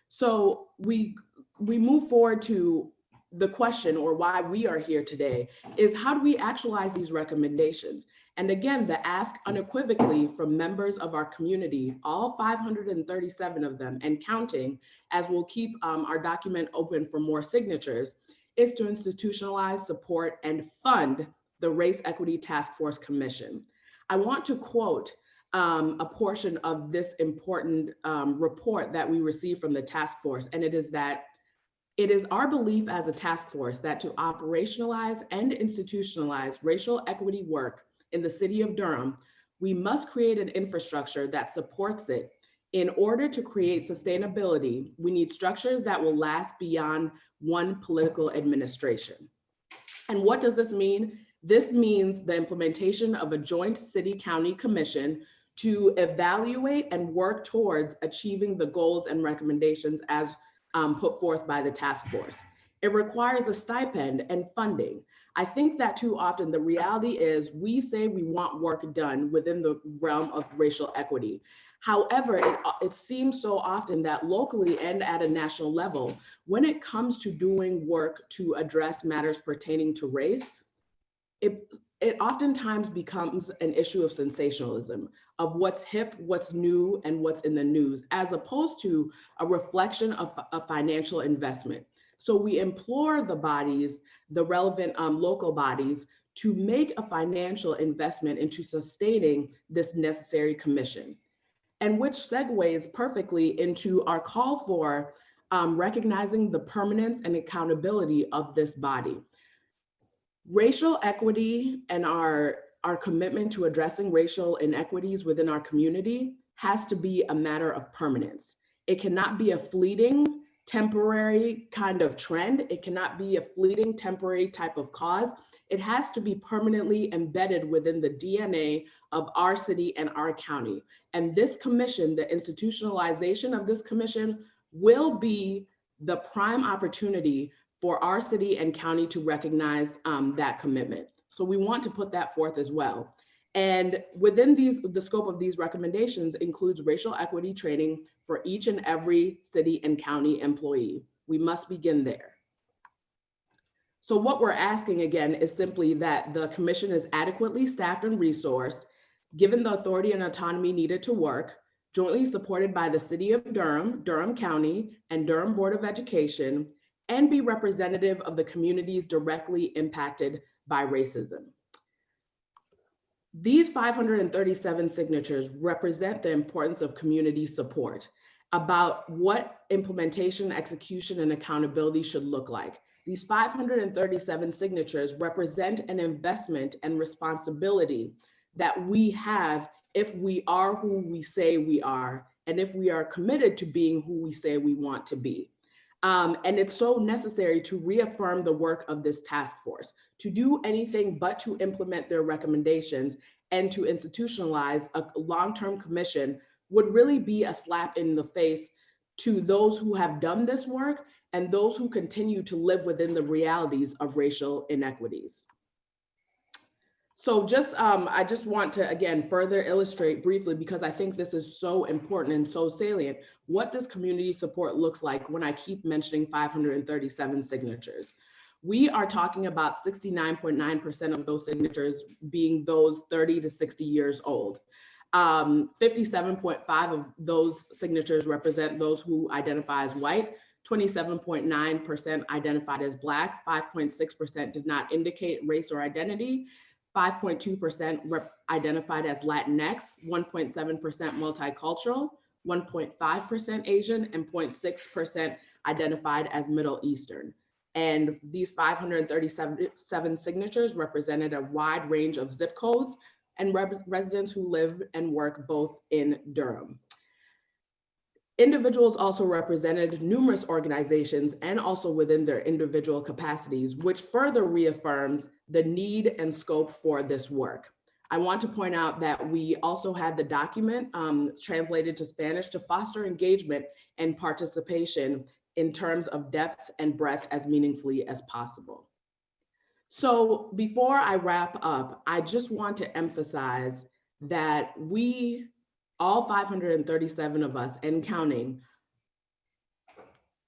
So we move forward to the question, or why we are here today, is how do we actualize these recommendations? And again, the ask unequivocally from members of our community, all 537 of them and counting, as we'll keep our document open for more signatures, is to institutionalize, support, and fund the Race Equity Task Force Commission. I want to quote a portion of this important report that we received from the task force, and it is that it is our belief as a task force that to operationalize and institutionalize racial equity work in the city of Durham, we must create an infrastructure that supports it. In order to create sustainability, we need structures that will last beyond one political administration. And what does this mean? This means the implementation of a joint city-county commission to evaluate and work towards achieving the goals and recommendations as put forth by the task force. It requires a stipend and funding. I think that too often the reality is we say we want work done within the realm of racial equity. However, it seems so often that locally and at a national level, when it comes to doing work to address matters pertaining to race, it oftentimes becomes an issue of sensationalism, of what's hip, what's new, and what's in the news, as opposed to a reflection of a financial investment. So we implore the bodies, the relevant local bodies, to make a financial investment into sustaining this necessary commission. And which segues perfectly into our call for recognizing the permanence and accountability of this body. Racial equity and our commitment to addressing racial inequities within our community has to be a matter of permanence. It cannot be a fleeting, temporary kind of trend. It cannot be a fleeting, temporary type of cause. It has to be permanently embedded within the DNA of our city and our county. And this commission, the institutionalization of this commission, will be the prime opportunity for our city and county to recognize that commitment. So we want to put that forth as well. And within the scope of these recommendations includes racial equity training for each and every city and county employee. We must begin there. So what we're asking again is simply that the commission is adequately staffed and resourced, given the authority and autonomy needed to work, jointly supported by the City of Durham, Durham County, and Durham Board of Education, and be representative of the communities directly impacted by racism. These 537 signatures represent the importance of community support about what implementation, execution, and accountability should look like. These 537 signatures represent an investment and responsibility that we have if we are who we say we are, and if we are committed to being who we say we want to be. And it's so necessary to reaffirm the work of this task force. To do anything but to implement their recommendations and to institutionalize a long-term commission would really be a slap in the face to those who have done this work and those who continue to live within the realities of racial inequities. So I just want to, again, further illustrate briefly, because I think this is so important and so salient, what this community support looks like when I keep mentioning 537 signatures. We are talking about 69.9% of those signatures being those 30 to 60 years old. 57.5 of those signatures represent those who identify as white, 27.9% identified as Black, 5.6% did not indicate race or identity, 5.2% identified as Latinx, 1.7% multicultural, 1.5% Asian, and 0.6% identified as Middle Eastern. And these 537 signatures represented a wide range of zip codes and residents who live and work both in Durham. Individuals also represented numerous organizations and also within their individual capacities, which further reaffirms the need and scope for this work. I want to point out that we also had the document translated to Spanish to foster engagement and participation in terms of depth and breadth as meaningfully as possible. So before I wrap up, I just want to emphasize that we, all 537 of us and counting,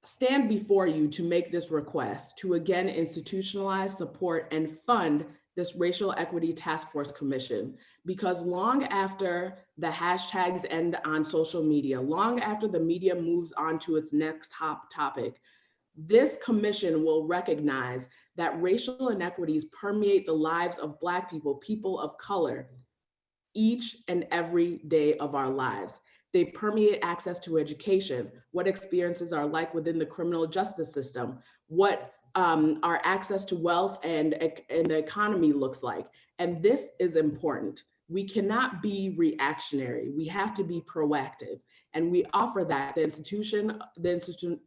stand before you to make this request to again institutionalize, support, and fund this Racial Equity Task Force Commission, because long after the hashtags end on social media, long after the media moves on to its next hot topic, This commission will recognize that racial inequities permeate the lives of Black people, people of color, each and every day of our lives. They permeate access to education, what experiences are like within the criminal justice system, what our access to wealth and the economy looks like. And this is important. We cannot be reactionary. We have to be proactive. And we offer that the institutionalization,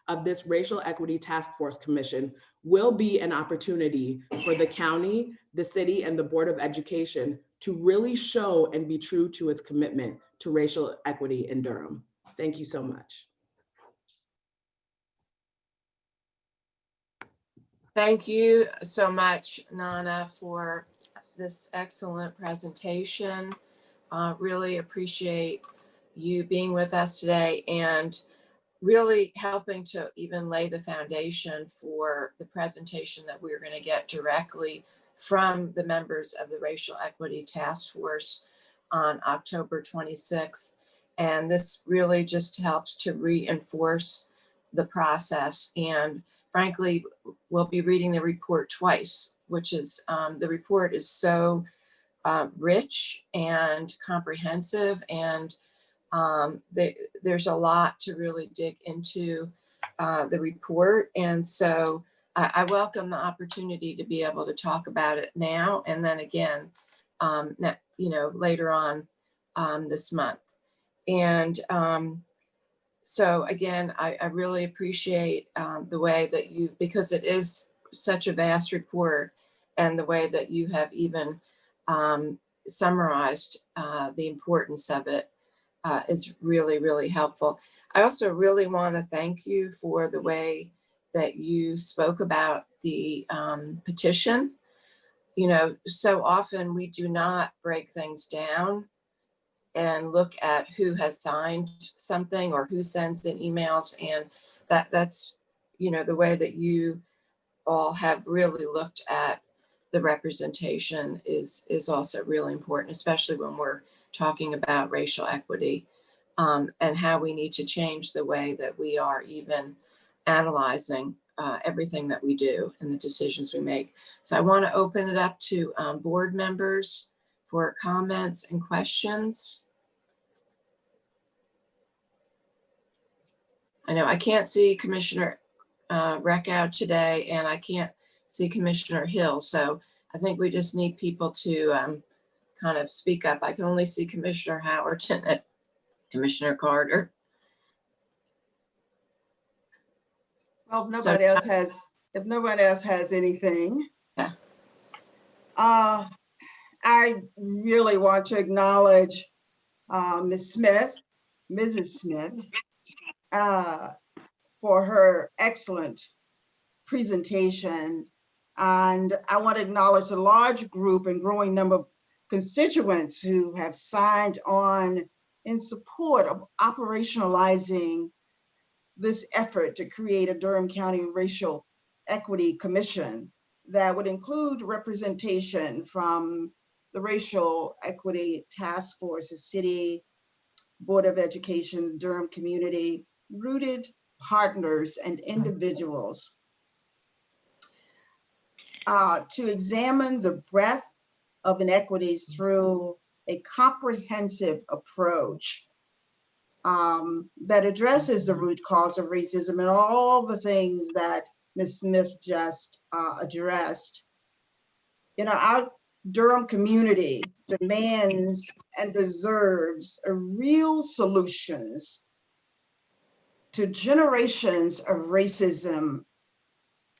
of this Racial Equity Task Force Commission will be an opportunity for the county, the city, and the Board of Education to really show and be true to its commitment to racial equity in Durham. Thank you so much. Thank you so much, Nana, for this excellent presentation. Really appreciate you being with us today and really helping to even lay the foundation for the presentation that we're going to get directly from the members of the Racial Equity Task Force on October 26th. And this really just helps to reinforce the process. And frankly, we'll be reading the report twice, which is, the report is so rich and comprehensive, and there's a lot to really dig into the report. And so I welcome the opportunity to be able to talk about it now and then again, later on this month. And so again, I really appreciate the way that you, because it is such a vast report, and the way that you have even summarized the importance of it is really, really helpful. I also really want to thank you for the way that you spoke about the petition. You know, so often we do not break things down and look at who has signed something or who sends in emails, and that's, you know, the way that you all have really looked at the representation is also really important, especially when we're talking about racial equity, and how we need to change the way that we are even analyzing everything that we do and the decisions we make. So I want to open it up to board members for comments and questions. I know I can't see Commissioner Reckow today, and I can't see Commissioner Hill. So I think we just need people to kind of speak up. I can only see Commissioner Howard and Commissioner Carter. Well, if nobody else has anything. Yeah. I really want to acknowledge Mrs. Smith, for her excellent presentation. And I want to acknowledge the large group and growing number of constituents who have signed on in support of operationalizing this effort to create a Durham County Racial Equity Commission that would include representation from the Racial Equity Task Force, the City Board of Education, Durham community, rooted partners and individuals to examine the breadth of inequities through a comprehensive approach that addresses the root cause of racism and all the things that Ms. Smith just addressed. You know, our Durham community demands and deserves real solutions to generations of racism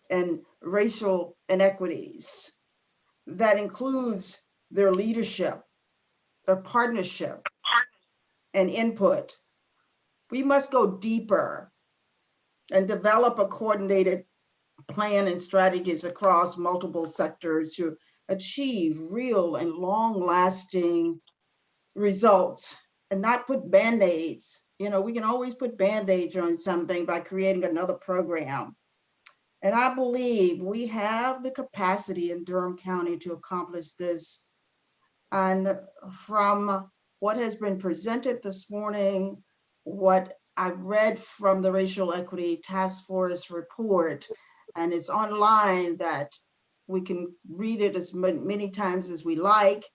and racial inequities. That includes their leadership, their partnership, and input. We must go deeper and develop a coordinated plan and strategies across multiple sectors to achieve real and long-lasting results and not put Band-Aids. You know, we can always put Band-Aids on something by creating another program. And I believe we have the capacity in Durham County to accomplish this. And from what has been presented this morning, what I read from the Racial Equity Task Force report, and it's online that we can read it as many times as we like.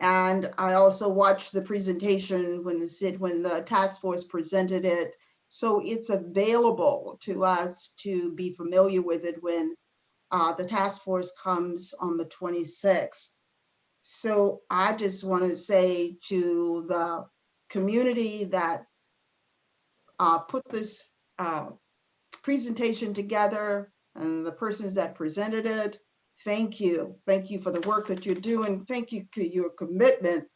And I also watched the presentation when the task force presented it. So it's available to us to be familiar with it when the task force comes on the 26th. So I just want to say to the community that put this presentation together and the persons that presented it, thank you. Thank you for the work that you're doing. Thank you for your commitment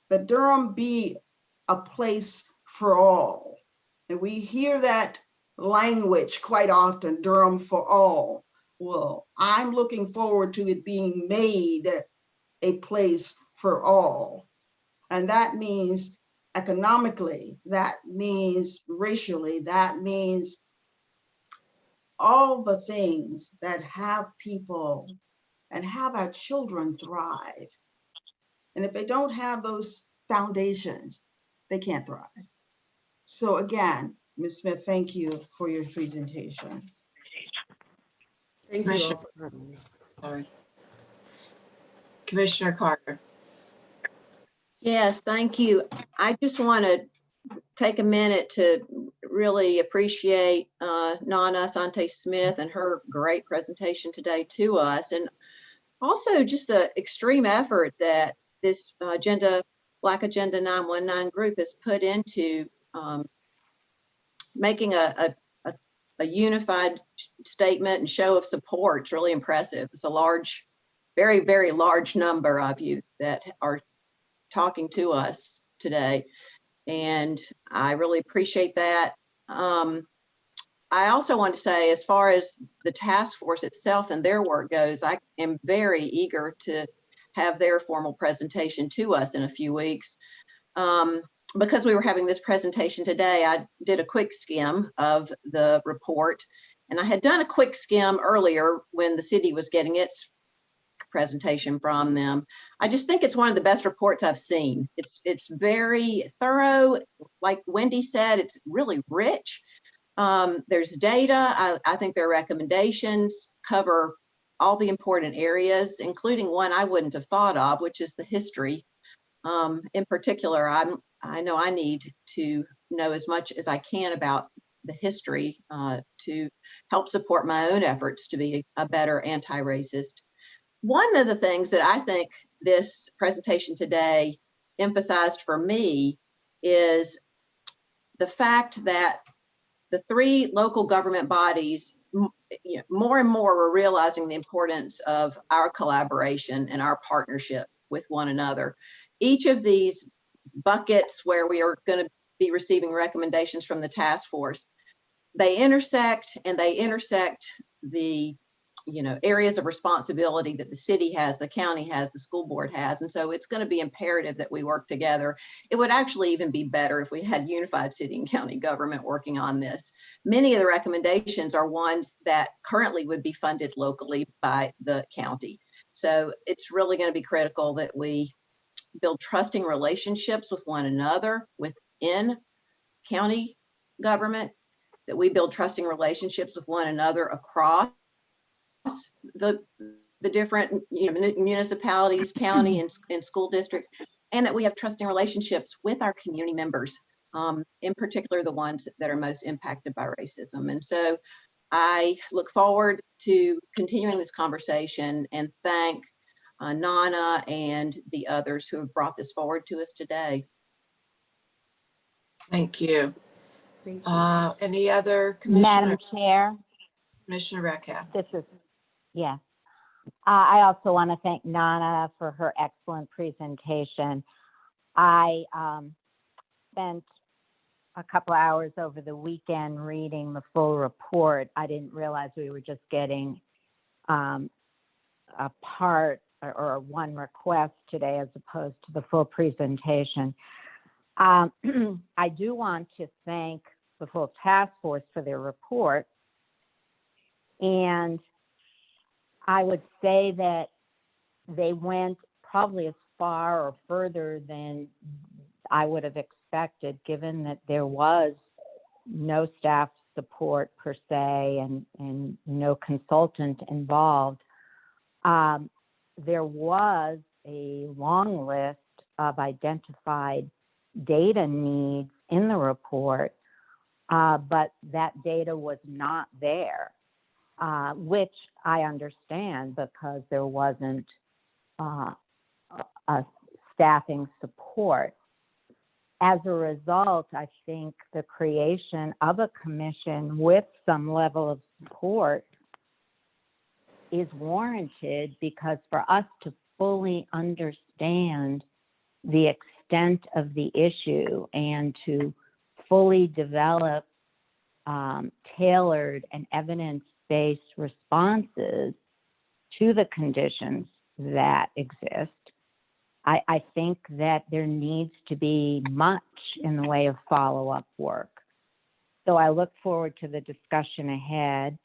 that Durham be a place for all. And we hear that language quite often, Durham for all. Well, I'm looking forward to it being made a place for all. And that means economically, that means racially, that means all the things that have people and have our children thrive. And if they don't have those foundations, they can't thrive. So again, Ms. Smith, thank you for your presentation. Thank you Commissioner, all. sorry. Commissioner Carter. Yes, thank you. I just want to take a minute to really appreciate Nana Sante Smith and her great presentation today to us, and also just the extreme effort that this Black Agenda 919 group has put into making a unified statement and show of support. It's really impressive. It's a large, very, very large number of you that are talking to us today. And I really appreciate that. I also want to say, as far as the task force itself and their work goes, I am very eager to have their formal presentation to us in a few weeks. Because we were having this presentation today, I did a quick skim of the report, and I had done a quick skim earlier when the city was getting its presentation from them. I just think it's one of the best reports I've seen. It's very thorough. Like Wendy said, it's really rich. There's data. I think their recommendations cover all the important areas, including one I wouldn't have thought of, which is the history. In particular, I know I need to know as much as I can about the history to help support my own efforts to be a better anti-racist. One of the things that I think this presentation today emphasized for me is the fact that the three local government bodies, more and more, were realizing the importance of our collaboration and our partnership with one another. Each of these buckets where we are going to be receiving recommendations from the task force, they intersect, and they intersect the areas of responsibility that the city has, the county has, the school board has. And so it's going to be imperative that we work together. It would actually even be better if we had unified city and county government working on this. Many of the recommendations are ones that currently would be funded locally by the county. So it's really going to be critical that we build trusting relationships with one another within county government, that we build trusting relationships with one another across the different municipalities, county, and school district, and that we have trusting relationships with our community members, in particular the ones that are most impacted by racism. And so I look forward to continuing this conversation and thank Nana and the others who have brought this forward to us today. Thank you. Any other commissioner? Madam Chair, Commissioner Redcap. yes. I also want to thank Nana for her excellent presentation. I spent a couple hours over the weekend reading the full report. I didn't realize we were just getting a part or one request today as opposed to the full presentation. I do want to thank the full task force for their report. And I would say that they went probably as far or further than I would have expected, given that there was no staff support per se and no consultant involved. There was a long list of identified data needs in the report, but that data was not there, which I understand because there wasn't a staffing support. As a result, I think the creation of a commission with some level of support is warranted, because for us to fully understand the extent of the issue and to fully develop tailored and evidence-based responses to the conditions that exist, I think that there needs to be much in the way of follow-up work. So I look forward to the discussion ahead.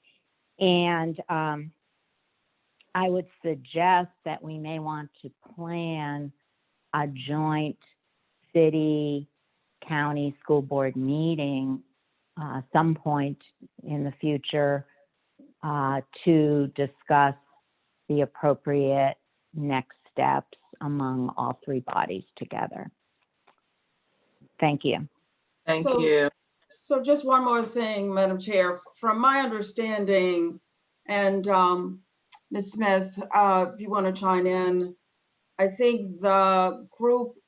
And I would suggest that we may want to plan a joint city, county, school board meeting some point in the future to discuss the appropriate next steps among all three bodies together. Thank you. Thank So- you. So just one more thing, Madam Chair. From my understanding, and Ms. Smith, if you want to chime in, I think the group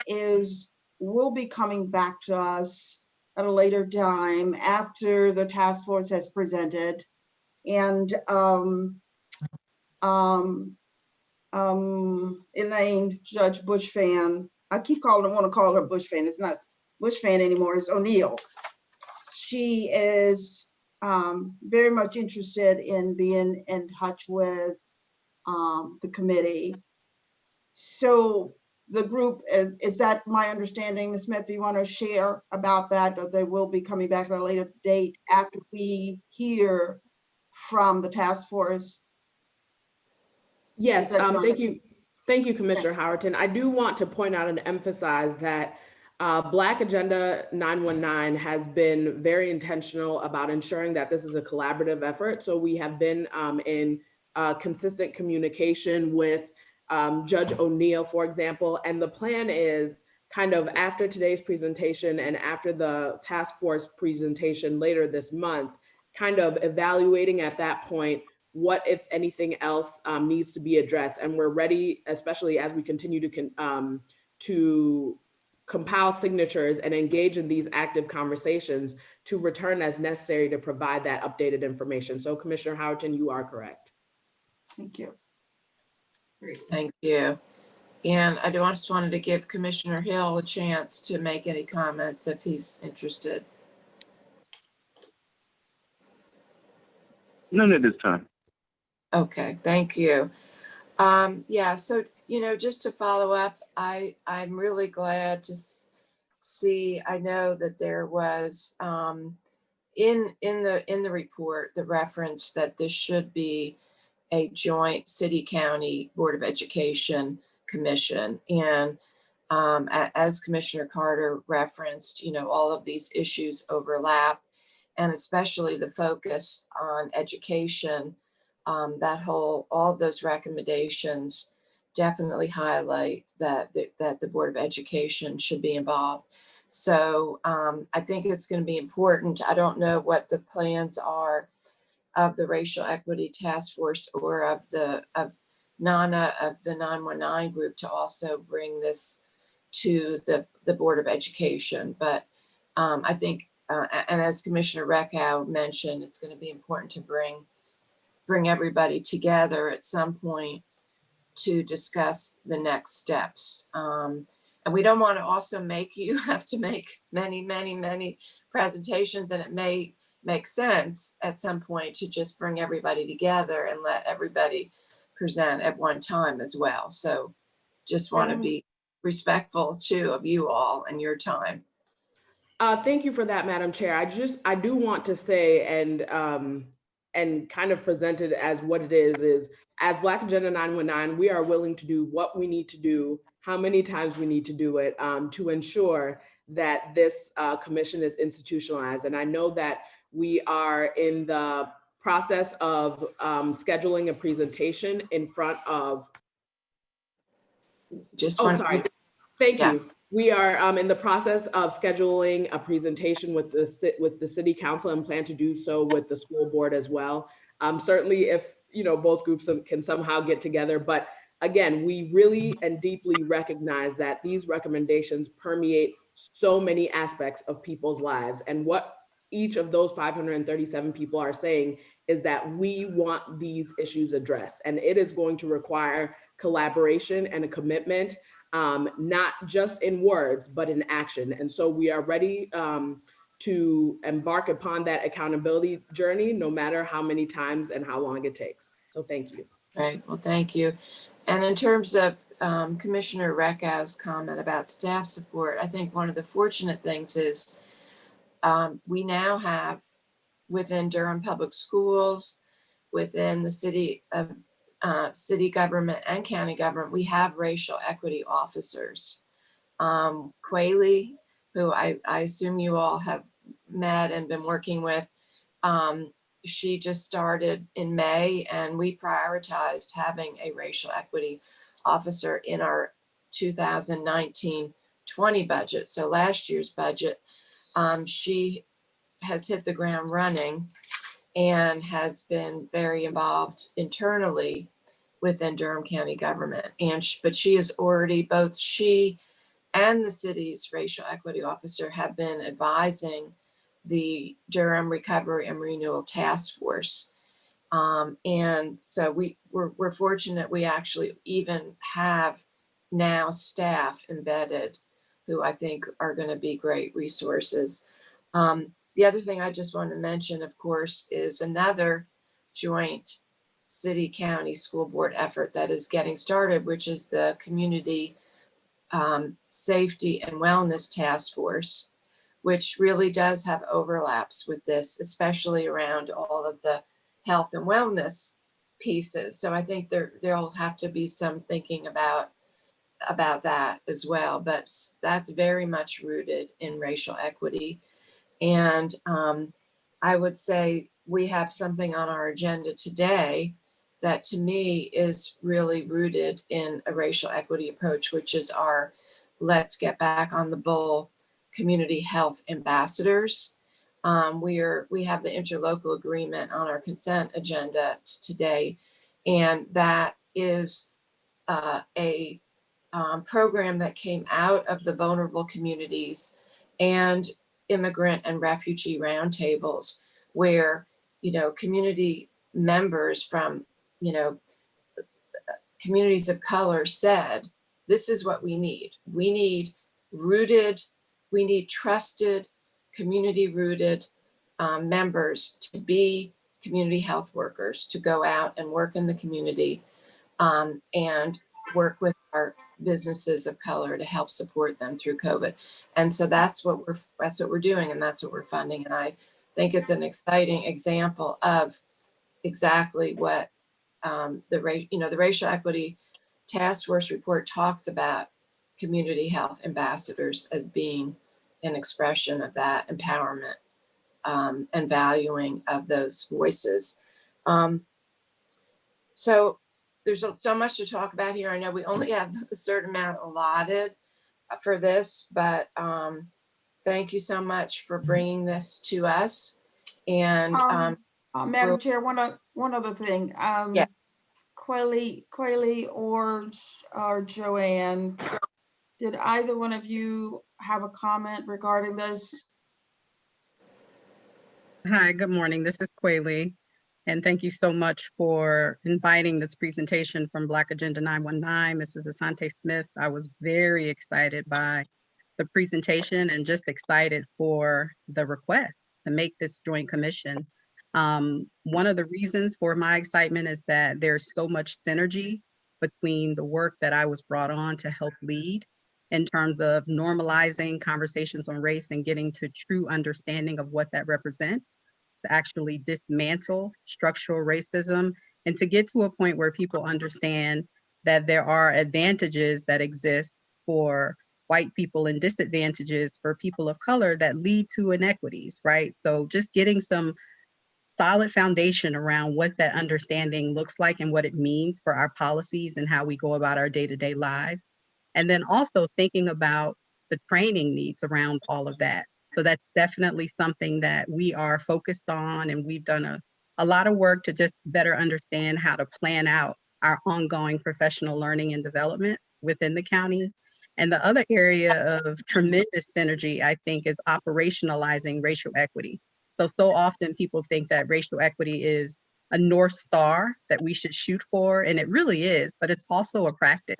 will be coming back to us at a later time after the task force has presented. And Elaine, Judge Bushfan, I want to call her Bushfan. It's not Bushfan anymore, it's O'Neill. She is very much interested in being in touch with the committee. So the group, is that my understanding, Ms. Smith? Do you want to share about that, or they will be coming back at a later date after we hear from the task force? Yes, Is that your thank you. Thank you, Commissioner Howerton. I do want to point out and emphasize that Black Agenda 919 has been very intentional about ensuring that this is a collaborative effort. So we have been in consistent communication with Judge O'Neill, for example, and the plan is kind of after today's presentation and after the task force presentation later this month, kind of evaluating at that point what, if anything else, needs to be addressed. And we're ready, especially as we continue to compile signatures and engage in these active conversations, to return as necessary to provide that updated information. So Commissioner Howerton, you are correct. Thank you. Great. Thank you. And I just wanted to give Commissioner Hill a chance to make any comments if he's interested. None at this time. Okay, thank you. Yeah, so, just to follow up, I'm really glad to see, I know that there was in the report, the reference that this should be a joint city-county Board of Education commission. And as Commissioner Carter referenced, all of these issues overlap, and especially the focus on education. All of those recommendations definitely highlight that the Board of Education should be involved. So I think it's going to be important. I don't know what the plans are of the Racial Equity Task Force or of NANA of the 919 group to also bring this to the Board of Education. But I think, and as Commissioner Reckow mentioned, it's going to be important to bring everybody together at some point to discuss the next steps. And we don't want to also make you have to make many presentations, and it may make sense at some point to just bring everybody together and let everybody present at one time as well. So just want to be respectful too of you all and your time. Thank you for that, Madam Chair. I do want to say and kind of present it as what it is as Black Agenda 919, we are willing to do what we need to do, how many times we need to do it, to ensure that this commission is institutionalized. And I know that we are in the process of scheduling a presentation in front of, Thank Yeah. you. We are in the process of scheduling a presentation with the city council and plan to do so with the school board as well. Certainly if, both groups can somehow get together, but again, we really and deeply recognize that these recommendations permeate so many aspects of people's lives. And what each of those 537 people are saying is that we want these issues addressed. And it is going to require collaboration and a commitment, not just in words, but in action. And so we are ready to embark upon that accountability journey, no matter how many times and how long it takes. So thank you. Right, well, thank you. And in terms of Commissioner Reckow's comment about staff support, I think one of the fortunate things is we now have within Durham Public Schools, within the city government and county government, we have racial equity officers. Quayle, who I assume you all have met and been working with, she just started in May, and we prioritized having a racial equity officer in our 2019-20 budget. So last year's budget, she has hit the ground running and has been very involved internally within Durham County government. But she is already, both she and the city's racial equity officer have been advising the Durham Recovery and Renewal Task Force. And so we're fortunate we actually even have now staff embedded who I think are going to be great resources. The other thing I just want to mention, of course, is another joint city county school board effort that is getting started, which is the Community Safety and Wellness Task Force, which really does have overlaps with this, especially around all of the health and wellness pieces. So I think there'll have to be some thinking about that as well, but that's very much rooted in racial equity. And I would say we have something on our agenda today that to me is really rooted in a racial equity approach, which is our Let's Get Back on the Bull community health ambassadors. We have the interlocal agreement on our consent agenda today, and that is a program that came out of the vulnerable communities and immigrant and refugee roundtables, where community members from communities of color said, this is what we need. We need trusted, community-rooted members to be community health workers, to go out and work in the community and work with our businesses of color to help support them through COVID. And so that's what we're doing, and that's what we're funding. And I think it's an exciting example of exactly what the Racial Equity Task Force report talks about community health ambassadors as being an expression of that empowerment and valuing of those voices. So there's so much to talk about here. I know we only have a certain amount allotted for this, but thank you so much for bringing this to us. And Madam Chair, one other thing. Yeah. Quayle or Joanne, did either one of you have a comment regarding this? Hi, good morning. This is Quayle. And thank you so much for inviting this presentation from Black Agenda 919, Mrs. Asante Smith. I was very excited by the presentation and just excited for the request to make this joint commission. One of the reasons for my excitement is that there's so much synergy between the work that I was brought on to help lead in terms of normalizing conversations on race and getting to true understanding of what that represents, to actually dismantle structural racism, and to get to a point where people understand that there are advantages that exist for white people and disadvantages for people of color that lead to inequities, right? So just getting some solid foundation around what that understanding looks like and what it means for our policies and how we go about our day-to-day lives. And then also thinking about the training needs around all of that. So that's definitely something that we are focused on, and we've done a lot of work to just better understand how to plan out our ongoing professional learning and development within the county. And the other area of tremendous synergy, I think, is operationalizing racial equity. So often people think that racial equity is a North Star that we should shoot for, and it really is, but it's also a practice.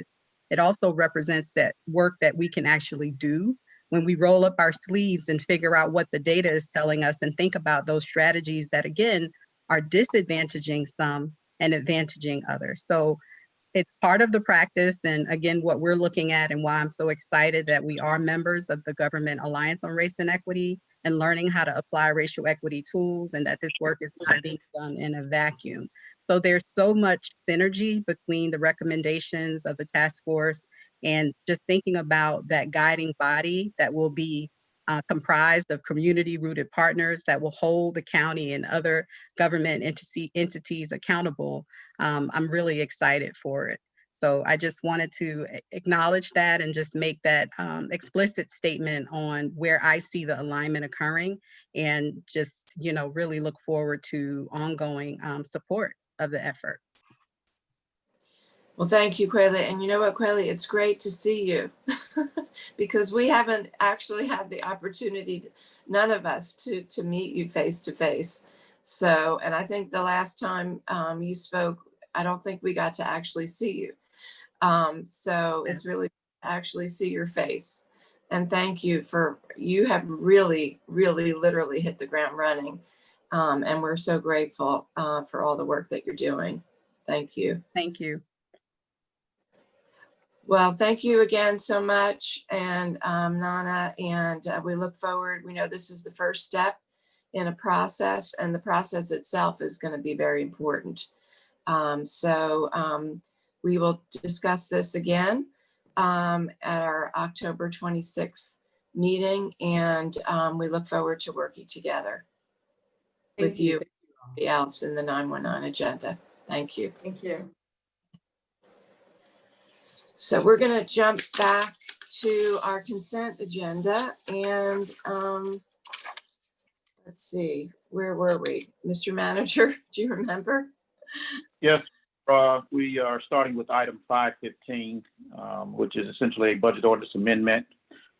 It also represents that work that we can actually do when we roll up our sleeves and figure out what the data is telling us and think about those strategies that, again, are disadvantaging some and advantaging others. So it's part of the practice. And again, what we're looking at and why I'm so excited that we are members of the Government Alliance on Race and Equity and learning how to apply racial equity tools, and that this work is not being done in a vacuum. So there's so much synergy between the recommendations of the task force and just thinking about that guiding body that will be comprised of community-rooted partners that will hold the county and other government entities accountable. I'm really excited for it. So I just wanted to acknowledge that and just make that explicit statement on where I see the alignment occurring, and just, you know, really look forward to ongoing support of the effort. Well, thank you, Quaylee. And you know what, Quaylee, it's great to see you because we haven't actually had the opportunity, none of us, to meet you face to face. So, and I think the last time you spoke, I don't think we got to actually see you. So it's really actually see your face. And thank you you have really, really, literally hit the ground running. And we're so grateful for all the work that you're doing. Thank you. Thank you. Well, thank you again so much, and Nana, and we look forward. We know this is the first step in a process, and the process itself is going to be very important. We will discuss this again at our October 26th meeting, and we look forward to working together with you else in the 919 agenda. Thank you. Thank you. So we're going to jump back to our consent agenda, and let's see, where were we? Mr. Manager, do you remember? Yes, we are starting with item 515, which is essentially a budget ordinance amendment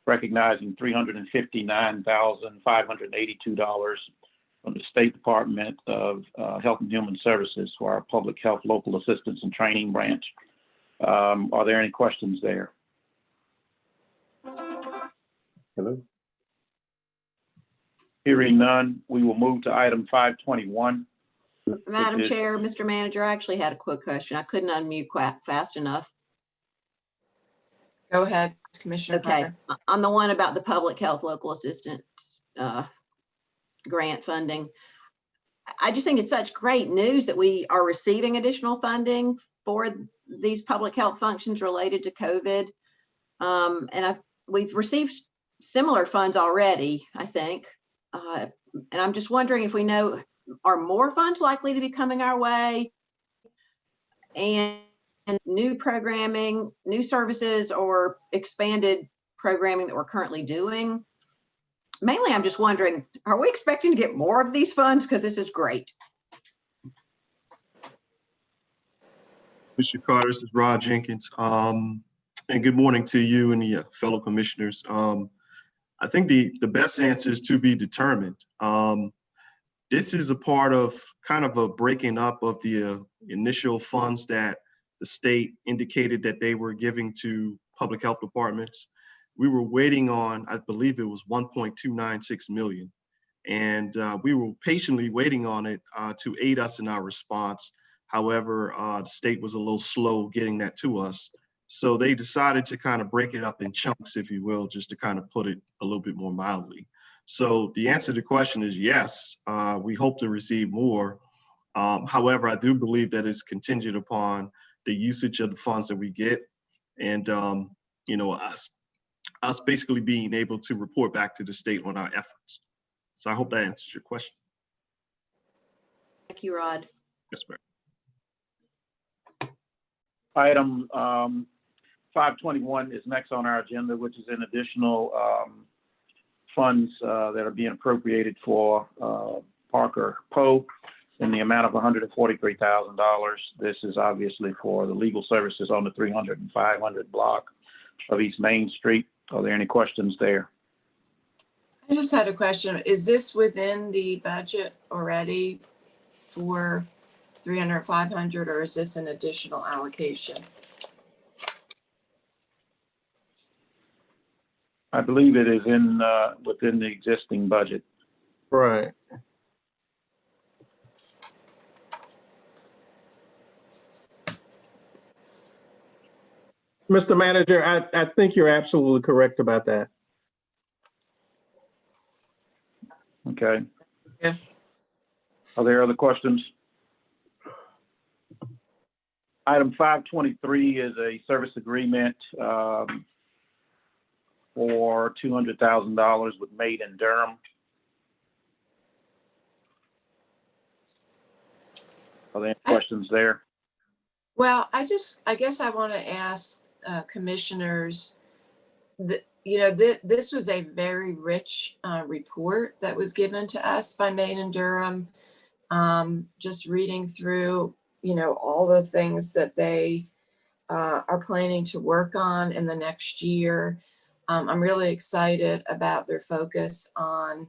recognizing $359,582 from the State Department of Health and Human Services for our Public Health Local Assistance and Training Branch. Are there any questions there? Hello? Hearing none, we will move to item 521. Madam Chair, Mr. Manager, I actually had a quick question. I couldn't unmute quite fast enough. Go ahead, Commissioner Okay, Parker. on the one about the Public Health Local Assistance grant funding, I just think it's such great news that we are receiving additional funding for these public health functions related to COVID. We've received similar funds already, I think. And I'm just wondering if we know, are more funds likely to be coming our way? And new programming, new services, or expanded programming that we're currently doing? Mainly, I'm just wondering, are we expecting to get more of these funds? Because this is great. Mr. Carter, this is Rod Jenkins. And good morning to you and the fellow commissioners. I think the best answer is to be determined. This is a part of kind of a breaking up of the initial funds that the state indicated that they were giving to public health departments. We were waiting on, I believe it was 1.296 million. And we were patiently waiting on it to aid us in our response. However, the state was a little slow getting that to us. So they decided to kind of break it up in chunks, if you will, just to kind of put it a little bit more mildly. So the answer to the question is yes, we hope to receive more. However, I do believe that it's contingent upon the usage of the funds that we get. And, you know, us basically being able to report back to the state on our efforts. So I hope that answers your question. Thank you, Rod. Yes, ma'am. Item 521 is next on our agenda, which is an additional funds that are being appropriated for Parker Poe in the amount of $143,000. This is obviously for the legal services on the 300 and 500 block of East Main Street. Are there any questions there? I just had a question. Is this within the budget already for 300, 500, or is this an additional allocation? I believe it is in within the existing budget. Right. Mr. Manager, I think you're absolutely correct about that. Okay. Yeah. Are there other questions? Item 523 is a service agreement for $200,000 with Made in Durham. Are there any questions there? Well, I guess I want to ask commissioners that, this was a very rich report that was given to us by Made in Durham. Just reading through, all the things that they are planning to work on in the next year. I'm really excited about their focus on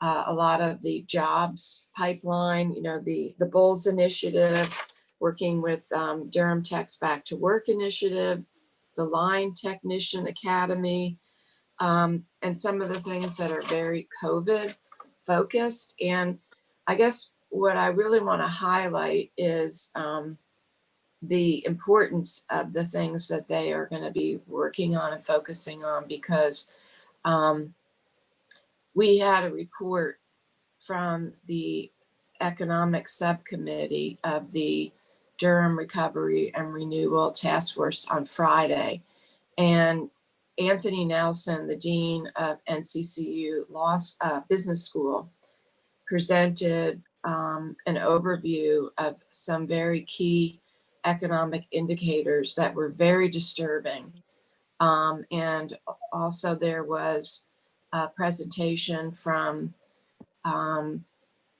a lot of the jobs pipeline, the Bulls Initiative, working with Durham Tech's Back to Work Initiative, the Line Technician Academy, and some of the things that are very COVID focused. And I guess what I really want to highlight is the importance of the things that they are going to be working on and focusing on, because we had a report from the Economic Subcommittee of the Durham Recovery and Renewal Task Force on Friday. And Anthony Nelson, the Dean of NCCU Business School, presented an overview of some very key economic indicators that were very disturbing. And also there was a presentation from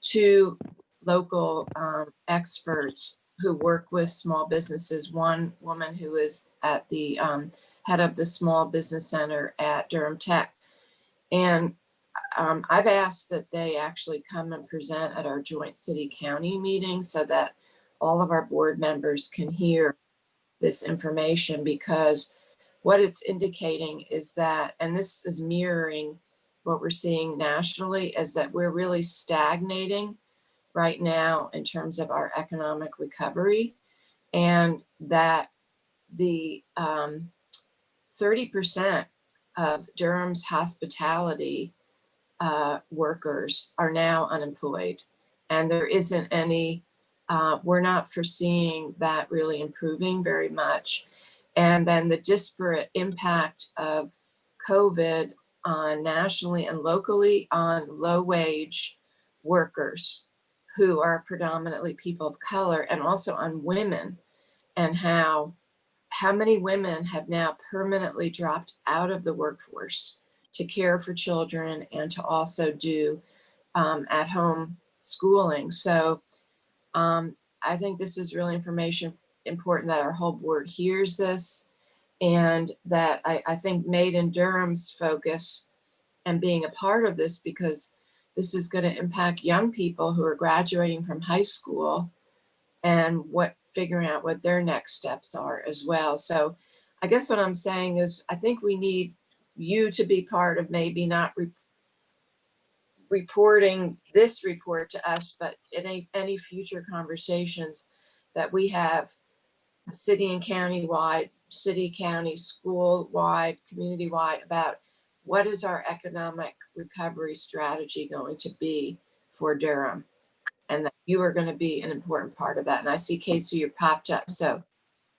two local experts who work with small businesses. One woman who is at the head of the Small Business Center at Durham Tech. And I've asked that they actually come and present at our joint city-county meeting so that all of our board members can hear this information, because what it's indicating is that, and this is mirroring what we're seeing nationally, is that we're really stagnating right now in terms of our economic recovery, and that the 30% of Durham's hospitality workers are now unemployed, and there isn't any, we're not foreseeing that really improving very much. And then the disparate impact of COVID nationally and locally on low wage workers who are predominantly people of color, and also on women, and how many women have now permanently dropped out of the workforce to care for children and to also do at-home schooling. So I think this is really important that our whole board hears this, and that I think Made in Durham's focus and being a part of this, because this is going to impact young people who are graduating from high school and figuring out what their next steps are as well. So I guess what I'm saying is, I think we need you to be part of, maybe not reporting this report to us, but in any future conversations that we have city and county-wide, city, county, school-wide, community-wide, about what is our economic recovery strategy going to be for Durham, and that you are going to be an important part of that. And I see, Casey, you popped up, so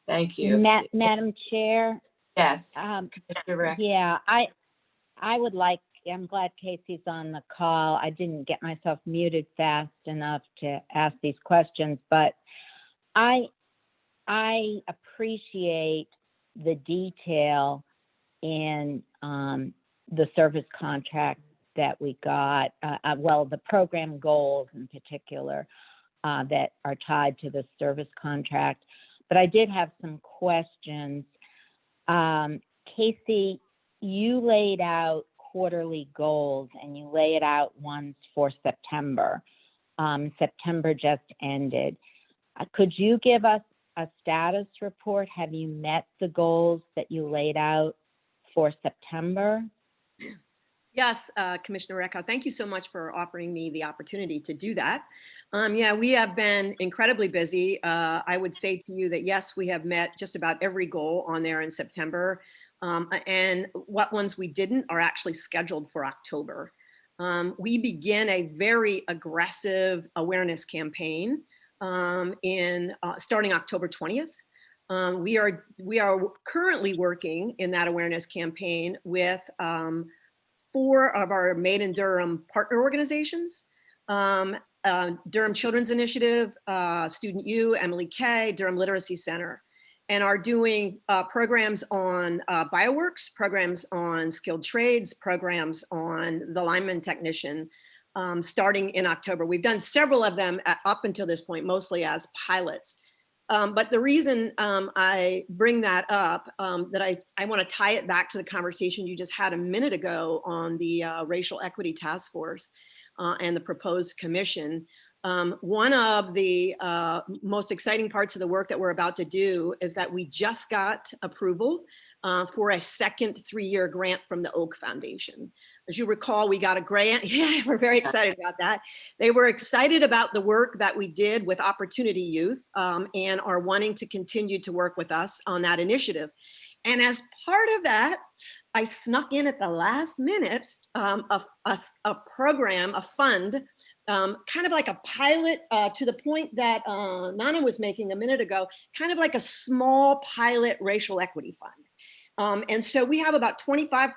thank you. Madam Chair, Yes, Commissioner Reck. Yeah, I would like, I'm glad Casey's on the call. I didn't get myself muted fast enough to ask these questions, but I appreciate the detail in the service contract that we got, well, the program goals in particular that are tied to the service contract. But I did have some questions. Casey, you laid out quarterly goals and you lay it out once for September. September just ended. Could you give us a status report? Have you met the goals that you laid out for September? Yes, Commissioner Reckow, thank you so much for offering me the opportunity to do that. Yeah, we have been incredibly busy. I would say to you that yes, we have met just about every goal on there in September. And what ones we didn't are actually scheduled for October. We begin a very aggressive awareness campaign starting October 20th. We are currently working in that awareness campaign with 4 of our Made in Durham partner organizations, Durham Children's Initiative, Student U, Emily K, Durham Literacy Center, and are doing programs on bioworks, programs on skilled trades, programs on the lineman technician, starting in October. We've done several of them up until this point, mostly as pilots. But the reason I bring that up, that I want to tie it back to the conversation you just had a minute ago on the Racial Equity Task Force and the proposed commission. One of the most exciting parts of the work that we're about to do is that we just got approval for a second 3-year grant from the Oak Foundation. As you recall, we got a grant. Yeah, we're very excited about that. They were excited about the work that we did with Opportunity Youth and are wanting to continue to work with us on that initiative. And as part of that, I snuck in at the last minute a program, a fund, kind of like a pilot to the point that Nana was making a minute ago, kind of like a small pilot racial equity fund. And so we have about $25,000,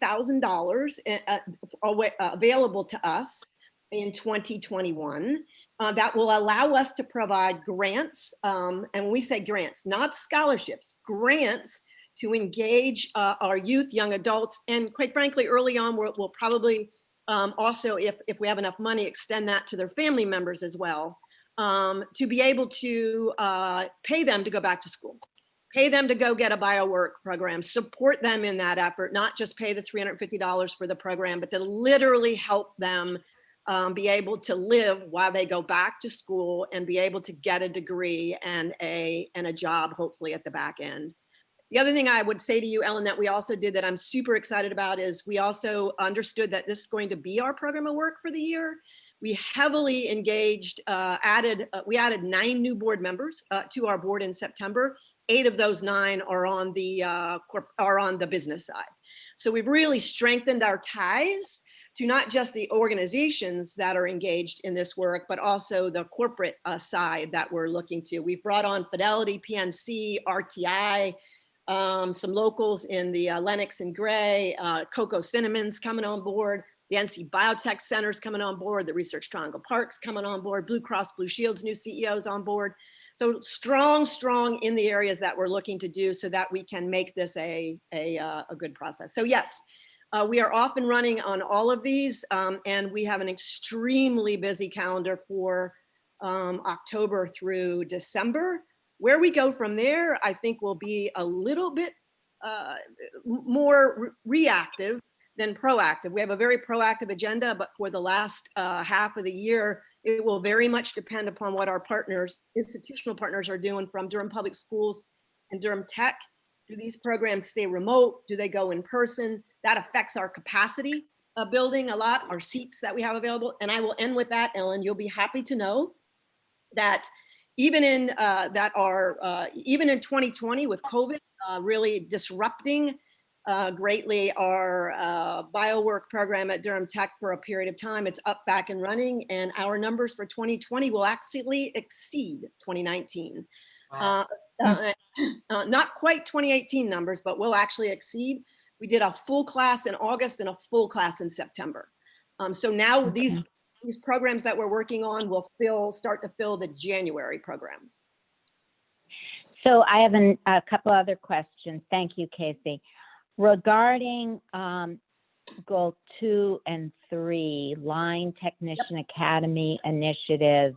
$35,000 available to us in 2021 that will allow us to provide grants. And when we say grants, not scholarships, grants to engage our youth, young adults, and quite frankly, early on, we'll probably also, if we have enough money, extend that to their family members as well, to be able to pay them to go back to school. Pay them to go get a biowork program, support them in that effort, not just pay the $350 for the program, but to literally help them be able to live while they go back to school and be able to get a degree and a job, hopefully at the back end. The other thing I would say to you, Ellen, that we also did that I'm super excited about is we also understood that this is going to be our program of work for the year. We heavily engaged, we added 9 new board members to our board in September. 8 of those 9 are on the business side. So we've really strengthened our ties to not just the organizations that are engaged in this work, but also the corporate side that we're looking to. We've brought on Fidelity, PNC, RTI, some locals in the Lenox and Gray, Cocoa Cinnamon's coming on board, the NC Biotech Center's coming on board, the Research Triangle Park's coming on board, Blue Cross Blue Shield's new CEO's on board. So strong in the areas that we're looking to do so that we can make this a good process. So yes, we are off and running on all of these, and we have an extremely busy calendar for October through December. Where we go from there, I think will be a little bit more reactive than proactive. We have a very proactive agenda, but for the last half of the year, it will very much depend upon what our partners, institutional partners, are doing from Durham Public Schools and Durham Tech. Do these programs stay remote? Do they go in person? That affects our capacity building a lot, our seats that we have available. And I will end with that, Ellen. You'll be happy to know that even in 2020 with COVID really disrupting greatly our biowork program at Durham Tech for a period of time, it's up, back and running, and our numbers for 2020 will actually exceed 2019. Uh, Not quite 2018 numbers, but we'll actually exceed. We did a full class in August and a full class in September. So now these programs that we're working on will start to fill the January programs. So I have a couple other questions. Thank you, Casey. Regarding goal 2 and 3, Line Technician Academy Initiative,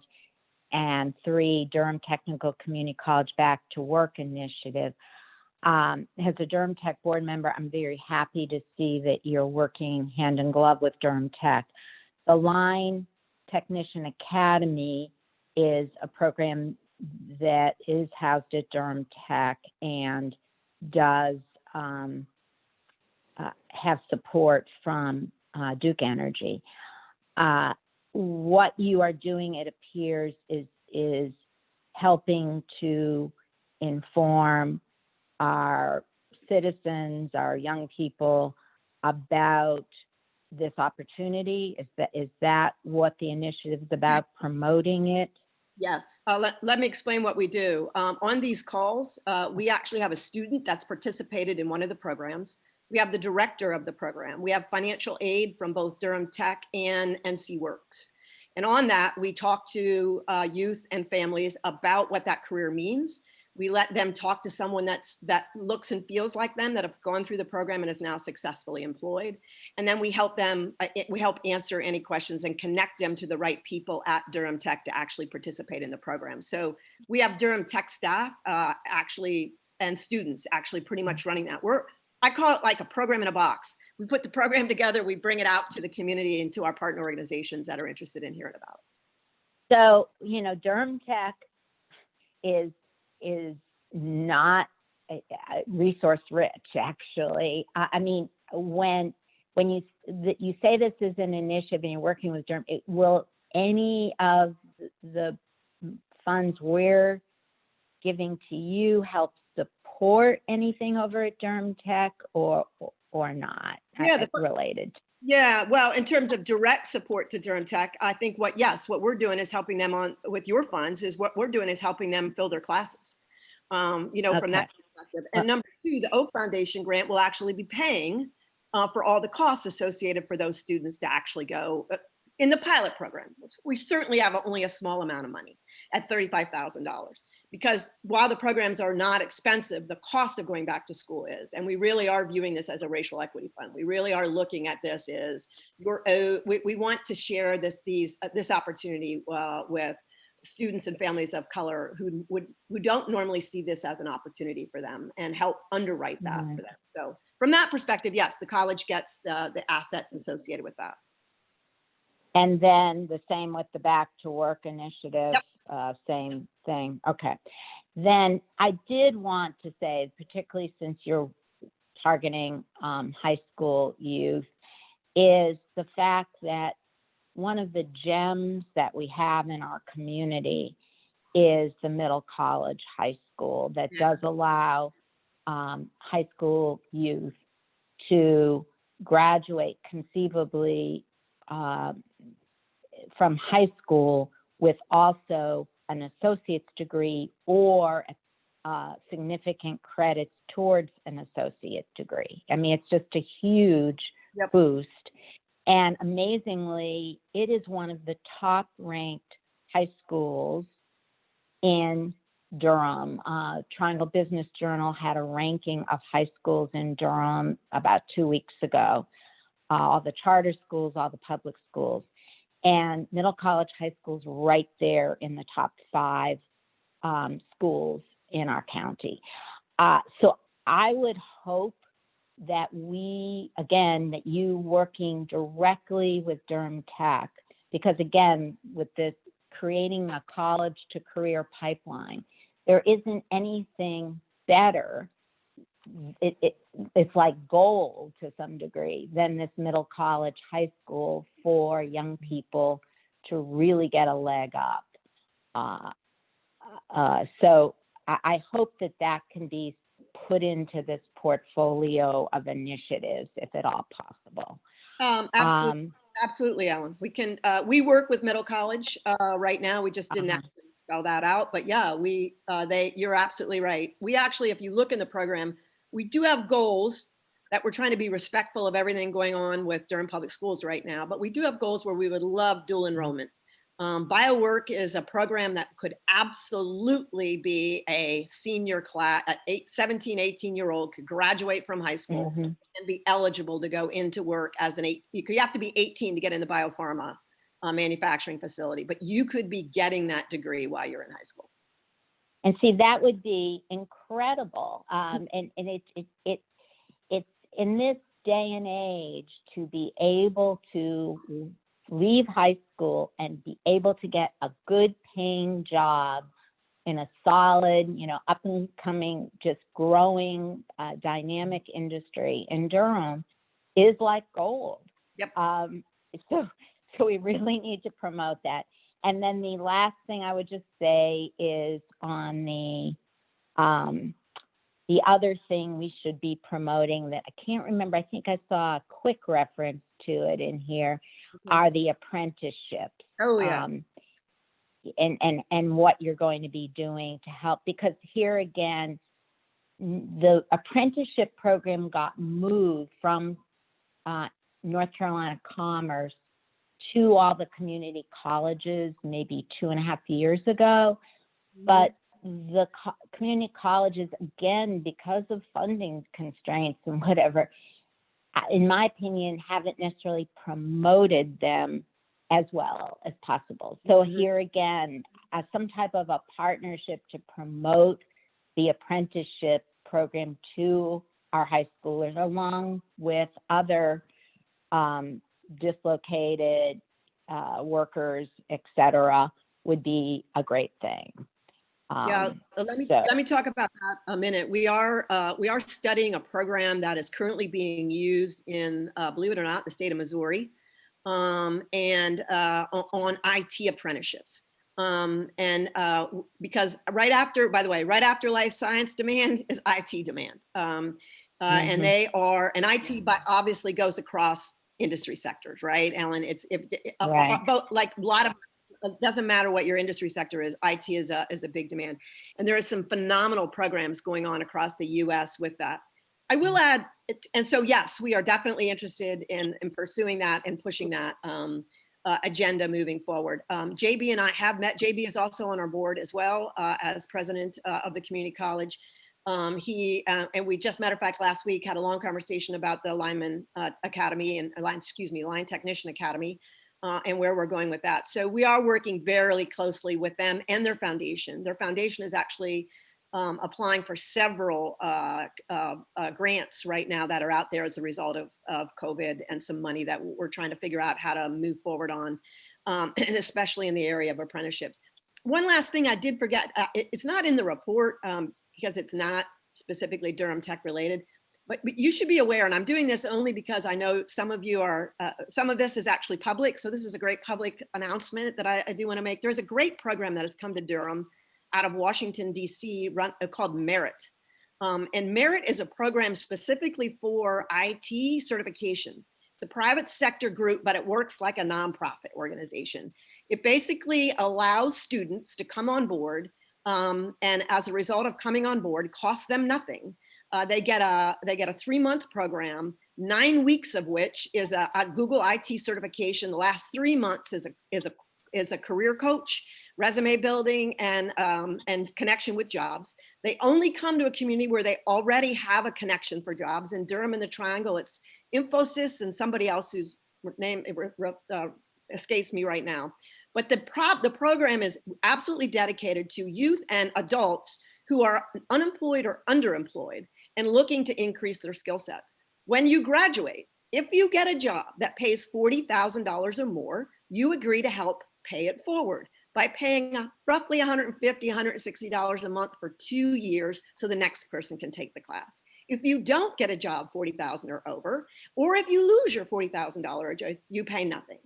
and 3, Durham Technical Community College Back to Work Initiative. As a Durham Tech board member, I'm very happy to see that you're working hand in glove with Durham Tech. The Line Technician Academy is a program that is housed at Durham Tech and does have support from Duke Energy. What you are doing, it appears, is helping to inform our citizens, our young people, about this opportunity. Is that what the initiative is about, promoting it? Yes, let me explain what we do. On these calls, we actually have a student that's participated in one of the programs. We have the director of the program. We have financial aid from both Durham Tech and NC Works. And on that, we talk to youth and families about what that career means. We let them talk to someone that looks and feels like them, that have gone through the program and is now successfully employed. And then we help them, we help answer any questions and connect them to the right people at Durham Tech to actually participate in the program. So we have Durham Tech staff actually, and students actually pretty much running that. I call it like a program in a box. We put the program together, we bring it out to the community and to our partner organizations that are interested in hearing about it. So, you know, Durham Tech is not resource rich, actually. I mean, when you say this is an initiative and you're working with Durham, will any of the funds we're giving to you help support anything over at Durham Tech or not? Yeah, related. Yeah, well, in terms of direct support to Durham Tech, I think what we're doing is helping them with your funds is what we're doing is helping them fill their classes, from that perspective. And number 2, the Oak Foundation grant will actually be paying for all the costs associated for those students to actually go in the pilot program. We certainly have only a small amount of money at $35,000 because while the programs are not expensive, the cost of going back to school is, and we really are viewing this as a racial equity fund. We really are looking at this as we want to share this opportunity with students and families of color who don't normally see this as an opportunity for them and help underwrite that for them. So from that perspective, yes, the college gets the assets associated with that. And then the same with the Back to Work initiative, same thing. Okay. Then I did want to say, particularly since you're targeting high school youth, is the fact that one of the gems that we have in our community is the Middle College High School that does allow high school youth to graduate conceivably from high school with also an associate's degree or significant credits towards an associate degree. I mean, it's just a huge boost. And amazingly, it is one of the top ranked high schools in Durham. Triangle Business Journal had a ranking of high schools in Durham about 2 weeks ago. All the charter schools, all the public schools. And Middle College High School is right there in the top 5 schools in our county. So I would hope that that you working directly with Durham Tech, because again, with this creating a college to career pipeline, there isn't anything better. It's like gold to some degree than this Middle College High School for young people to really get a leg up. So I hope that can be put into this portfolio of initiatives, if at all possible. Absolutely, Ellen. We work with Middle College right now. We just didn't actually spell that out. But yeah, you're absolutely right. We actually, if you look in the program, we do have goals that we're trying to be respectful of everything going on with Durham Public Schools right now. But we do have goals where we would love dual enrollment. BioWork is a program that could absolutely be a senior class, 17, 18-year-old could graduate from high school and be eligible to go into work as you have to be 18 to get in the biopharma manufacturing facility, but you could be getting that degree while you're in high school. And see, that would be incredible. And it's in this day and age to be able to leave high school and be able to get a good paying job in a solid, up and coming, just growing, dynamic industry in Durham is like gold. Yep. So we really need to promote that. And then the last thing I would just say is on the other thing we should be promoting that I can't remember, I think I saw a quick reference to it in here, are the apprenticeships. Oh, yeah. And what you're going to be doing to help, because here again, the apprenticeship program got moved from North Carolina Commerce to all the community colleges maybe 2.5 years ago. But the community colleges, again, because of funding constraints and whatever, in my opinion, haven't necessarily promoted them as well as possible. So here again, some type of a partnership to promote the apprenticeship program to our high schoolers, along with other dislocated workers, et cetera, would be a great thing. Let me talk about that a minute. We are studying a program that is currently being used in, believe it or not, the state of Missouri, and on IT apprenticeships. Because right after life science demand is IT demand, and IT obviously goes across industry sectors, right, Ellen? About like a lot of. It doesn't matter what your industry sector is, IT is a big demand. And there are some phenomenal programs going on across the US with that. I will add, and so yes, we are definitely interested in pursuing that and pushing that agenda moving forward. JB and I have met. JB is also on our board as well as president of the community college. And we just, matter of fact, last week had a long conversation about the Lineman Academy and Line Technician Academy. And where we're going with that. So we are working very closely with them and their foundation. Their foundation is actually applying for several grants right now that are out there as a result of COVID, and some money that we're trying to figure out how to move forward on, and especially in the area of apprenticeships. One last thing I did forget, it's not in the report because it's not specifically Durham Tech related, but you should be aware, and I'm doing this only because I know some of you are, some of this is actually public. So this is a great public announcement that I do want to make. There's a great program that has come to Durham out of Washington, DC, called Merit. And Merit is a program specifically for IT certification. It's a private sector group, but it works like a nonprofit organization. It basically allows students to come on board, and as a result of coming on board, costs them nothing. They get a 3-month program, 9 weeks of which is a Google IT certification. The last 3 months is a career coach, resume building, and connection with jobs. They only come to a community where they already have a connection for jobs. In Durham in the Triangle, it's Infosys and somebody else whose name escapes me right now. But the program is absolutely dedicated to youth and adults who are unemployed or underemployed and looking to increase their skill sets. When you graduate, if you get a job that pays $40,000 or more, you agree to help pay it forward by paying roughly $150, $160 a month for 2 years so the next person can take the class. If you don't get a job $40,000 or over, or if you lose your $40,000 job, you pay nothing.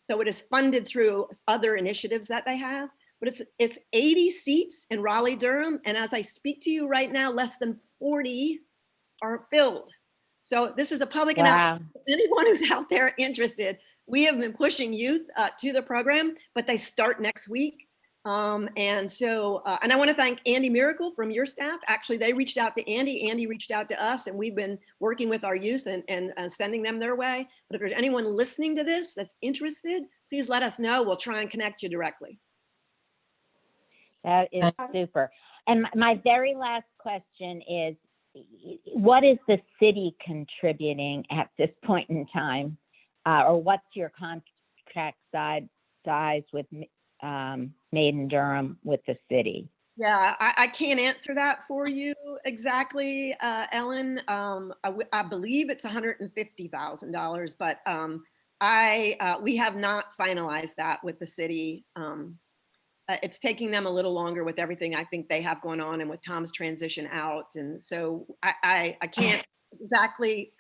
So it is funded through other initiatives that they have. But it's 80 seats in Raleigh-Durham, and as I speak to you right now, less than 40 are filled. So this is a public announcement. Anyone who's out there interested, we have been pushing youth to the program, but they start next week. And so, and I want to thank Andy Miracle from your staff. Actually, they reached out to Andy. Andy reached out to us, and we've been working with our youth and sending them their way. But if there's anyone listening to this that's interested, please let us know. We'll try and connect you directly. That is super. And my very last question is, what is the city contributing at this point in time? Or what's your contract size with Made in Durham with the city? Yeah, I can't answer that for you exactly, Ellen. I believe it's $150,000, but we have not finalized that with the city. It's taking them a little longer with everything I think they have going on and with Tom's transition out. And so I can't exactly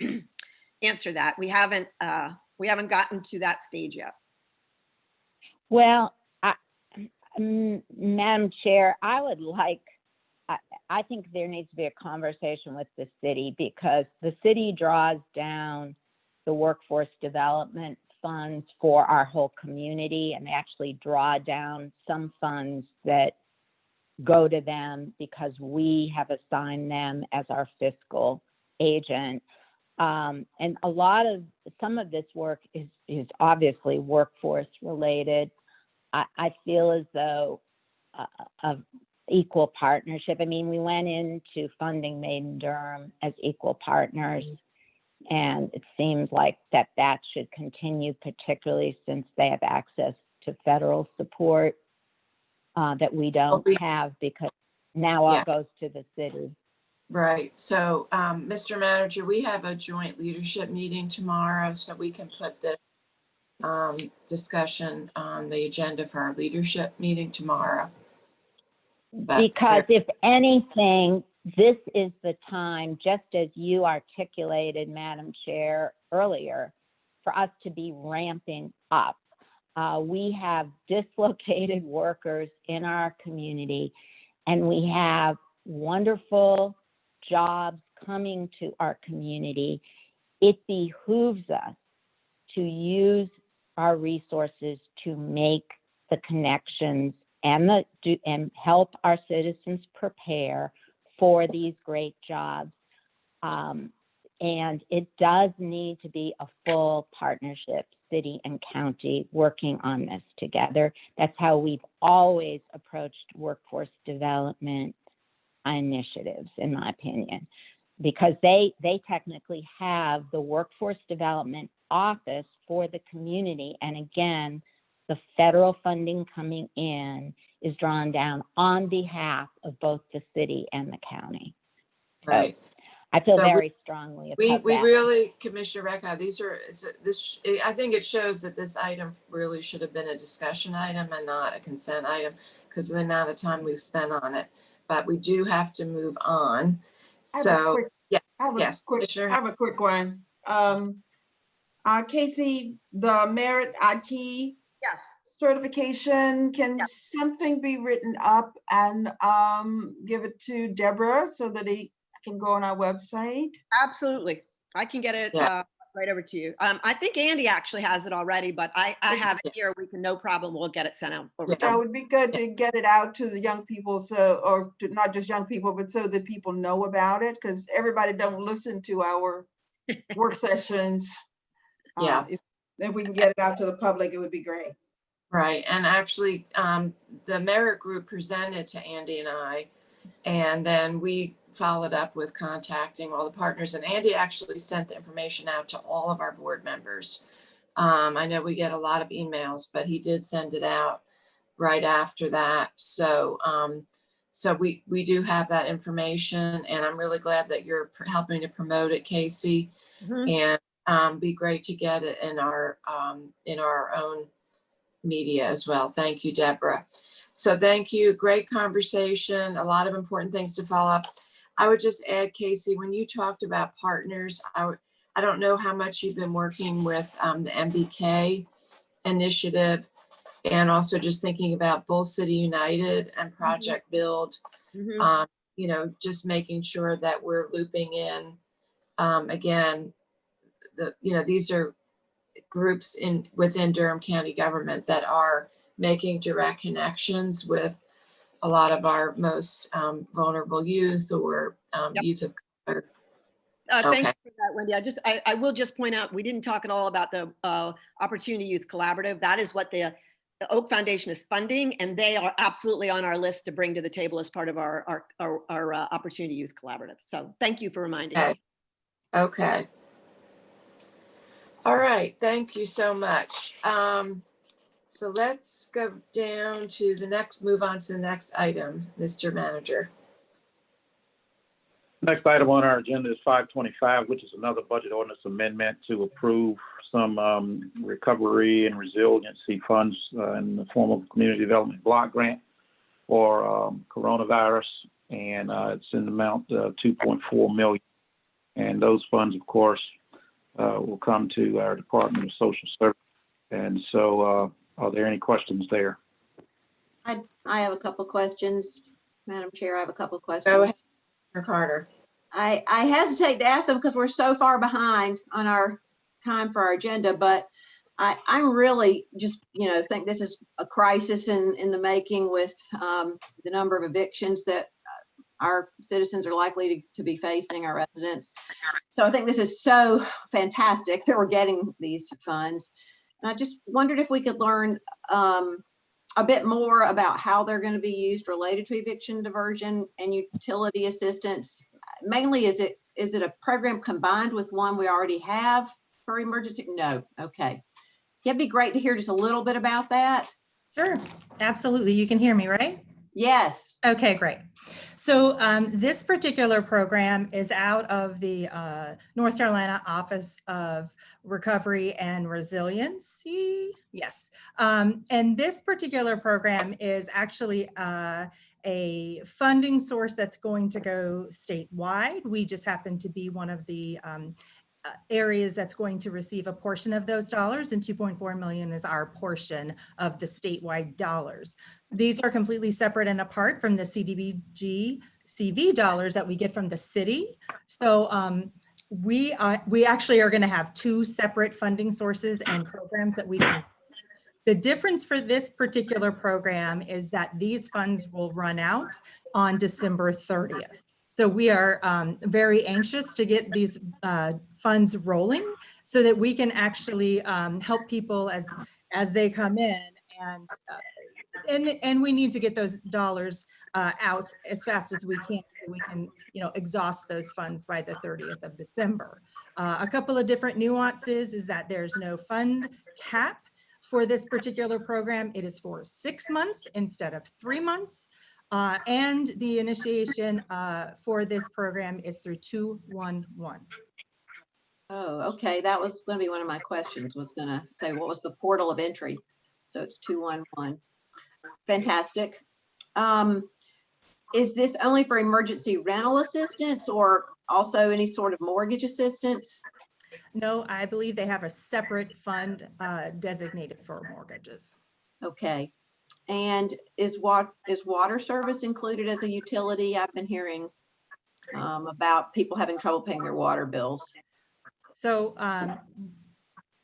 answer that. We haven't gotten to that stage yet. Well, Madam Chair, I think there needs to be a conversation with the city, because the city draws down the workforce development funds for our whole community, and they actually draw down some funds that go to them because we have assigned them as our fiscal agent. And some of this work is obviously workforce related. I feel as though of equal partnership. I mean, we went into funding Made in Durham as equal partners, and it seems like that should continue, particularly since they have access to federal support that we don't have, because now all goes to the city. Right. So, Mr. Manager, we have a joint leadership meeting tomorrow, so we can put this discussion on the agenda for our leadership meeting tomorrow. Because if anything, this is the time, just as you articulated, Madam Chair, earlier, for us to be ramping up. We have dislocated workers in our community, and we have wonderful jobs coming to our community. It behooves us to use our resources to make the connections and help our citizens prepare for these great jobs. And it does need to be a full partnership, city and county, working on this together. That's how we've always approached workforce development initiatives, in my opinion, because they technically have the workforce development office for the community. And again, the federal funding coming in is drawn down on behalf of both the city and the county. Right. So I feel So very strongly about we that. really, Commissioner Recca, I think it shows that this item really should have been a discussion item and not a consent item because of the amount of time we've spent on it. But we do have to move on. So, yeah, yes, Commissioner. I have a quick one. Casey, the merit IT certification, can something be written up and give it to Deborah so that he can go on our website? Absolutely. I can get it right over to you. I think Andy actually has it already, but I have it here. We can, no problem. We'll get it sent out over to That you. would be good to get it out to the young people, or to not just young people, but so that people know about it, because everybody don't listen to our work sessions. Yeah. If we can get it out to the public, it would be great. Right. And actually, the merit group presented to Andy and I, and then we followed up with contacting all the partners. And Andy actually sent the information out to all of our board members. I know we get a lot of emails, but he did send it out right after that. So, so we do have that information, and I'm really glad that you're helping to promote it, Casey. Mhm. And be great to get it in our own media as well. Thank you, Deborah. So thank you. Great conversation. A lot of important things to follow up. I would just add, Casey, when you talked about partners, I don't know how much you've been working with the MBK initiative, and also just thinking about Bull City United and Project Build. You know, just making sure that we're looping in again. These are groups within Durham County government that are making direct connections with a lot of our most vulnerable youth or Yep. youth of color. Thank Okay. you for that, Wendy. I will just point out, we didn't talk at all about the Opportunity Youth Collaborative. That is what the Oak Foundation is funding, and they are absolutely on our list to bring to the table as part of our Opportunity Youth Collaborative. So thank you for reminding me. Okay. All right, thank you so much. So let's go down to the next, move on to the next item, Mr. Manager. Next item on our agenda is 525, which is another budget ordinance amendment to approve some recovery and resiliency funds in the form of a community development block grant for coronavirus, and it's in the amount of 2.4 million. And those funds, of course, will come to our Department of Social Services. And so, are there any questions there? I have a couple questions, Madam Chair. I have a couple questions. Go ahead, Mr. Carter. I hesitate to ask them because we're so far behind on our time for our agenda, but I'm really just, think this is a crisis in the making with the number of evictions that our citizens are likely to be facing, our residents. So I think this is so fantastic that we're getting these funds. And I just wondered if we could learn a bit more about how they're going to be used related to eviction diversion and utility assistance. Mainly, is it a program combined with one we already have for emergency? No. Okay. It'd be great to hear just a little bit about that. Sure, absolutely. You can hear me, right? Yes. Okay, great. So this particular program is out of the North Carolina Office of Recovery and Resiliency. Yes. And this particular program is actually a funding source that's going to go statewide. We just happen to be one of the areas that's going to receive a portion of those dollars, and 2.4 million is our portion of the statewide dollars. These are completely separate and apart from the CDBG CV dollars that we get from the city. So we actually are going to have two separate funding sources and programs that we can. The difference for this particular program is that these funds will run out on December 30th. So we are very anxious to get these funds rolling so that we can actually help people as they come in, and we need to get those dollars out as fast as we can so we can exhaust those funds by the 30th of December. A couple of different nuances is that there's no fund cap for this particular program. It is for 6 months instead of 3 months. And the initiation for this program is through 211. Oh, okay. That was going to be one of my questions, was going to say, what was the portal of entry? So it's 211. Fantastic. Is this only for emergency rental assistance or also any sort of mortgage assistance? No, I believe they have a separate fund designated for mortgages. Okay. And is water service included as a utility? I've been hearing about people having trouble paying their water bills. So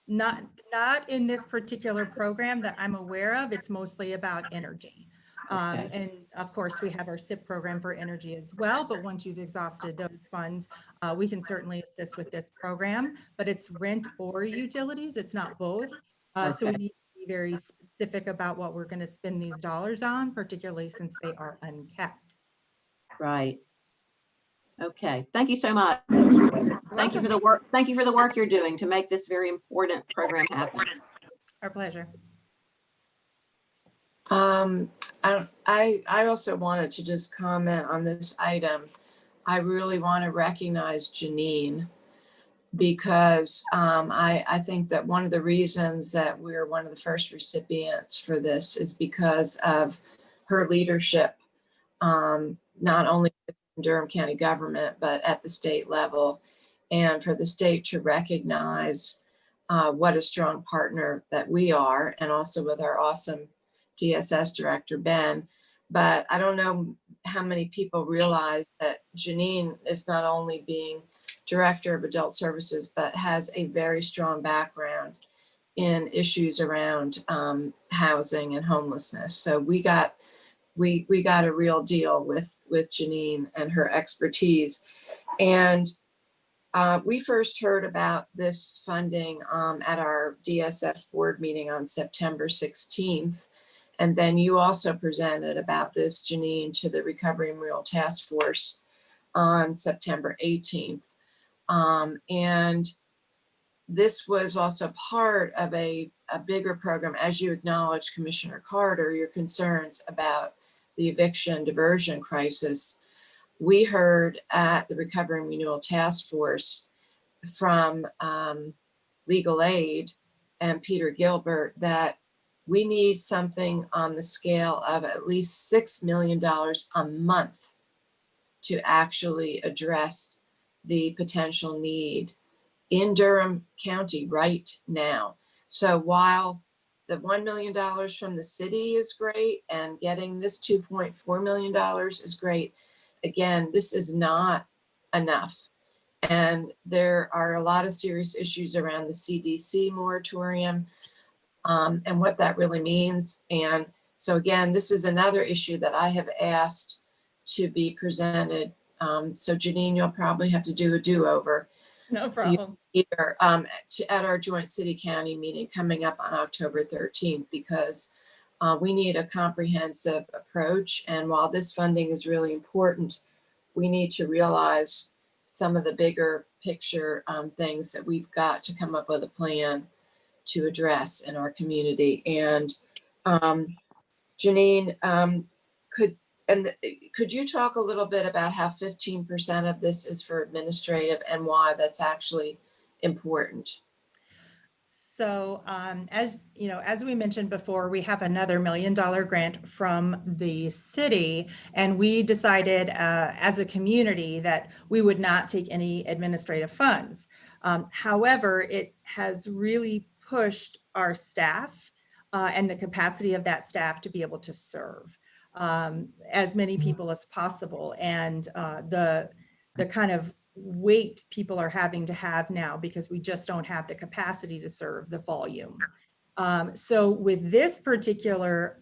not in this particular program that I'm aware of. It's mostly about energy. Okay. And of course, we have our SIP program for energy as well. But once you've exhausted those funds, we can certainly assist with this program. But it's rent or utilities. It's not both. Okay. So we need to be very specific about what we're going to spend these dollars on, particularly since they are uncapped. Right. Okay. Thank you so much. Thank you for the work. Thank you for the work you're doing to make this very important program happen. Our pleasure. I also wanted to just comment on this item. I really want to recognize Janine because I think that one of the reasons that we're one of the first recipients for this is because of her leadership, not only in Durham County government, but at the state level, and for the state to recognize what a strong partner that we are, and also with our awesome DSS director, Ben. But I don't know how many people realize that Janine is not only being director of adult services, but has a very strong background in issues around housing and homelessness. So we got a real deal with Janine and her expertise. And we first heard about this funding at our DSS board meeting on September 16th. And then you also presented about this, Janine, to the Recovery and Renewal Task Force on September 18th. And this was also part of a bigger program, as you acknowledged, Commissioner Carter, your concerns about the eviction diversion crisis. We heard at the Recovery and Renewal Task Force from Legal Aid and Peter Gilbert that we need something on the scale of at least $6 million a month to actually address the potential need in Durham County right now. So while the $1 million from the city is great and getting this $2.4 million is great, again, this is not enough. And there are a lot of serious issues around the CDC moratorium and what that really means. And so again, this is another issue that I have asked to be presented. So Janine, you'll probably have to do a do-over. No problem. Here at our joint city county meeting coming up on October 13th, because we need a comprehensive approach. And while this funding is really important, we need to realize some of the bigger picture things that we've got to come up with a plan to address in our community. And Janine, could you talk a little bit about how 15% of this is for administrative and why that's actually important? So as you know, as we mentioned before, we have another $1 million grant from the city, and we decided as a community that we would not take any administrative funds. However, it has really pushed our staff and the capacity of that staff to be able to serve as many people as possible. And the kind of weight people are having to have now because we just don't have the capacity to serve the volume. So with this particular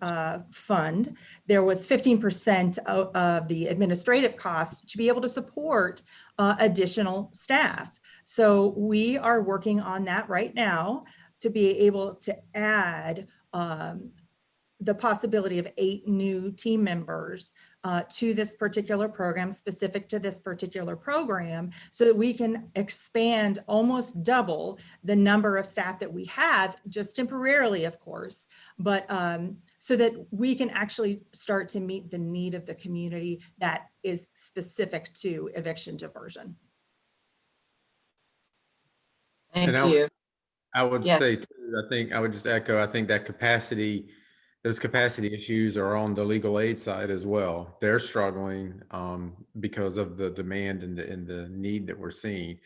fund, there was 15% of the administrative cost to be able to support additional staff. So we are working on that right now to be able to add the possibility of 8 new team members to this particular program, specific to this particular program, so that we can expand, almost double the number of staff that we have, just temporarily, of course, but so that we can actually start to meet the need of the community that is specific to eviction diversion. Thank you. I would Yes. say too, I think I would just echo, I think that those capacity issues are on the legal aid side as well. They're struggling because of the demand and the need that we're seeing.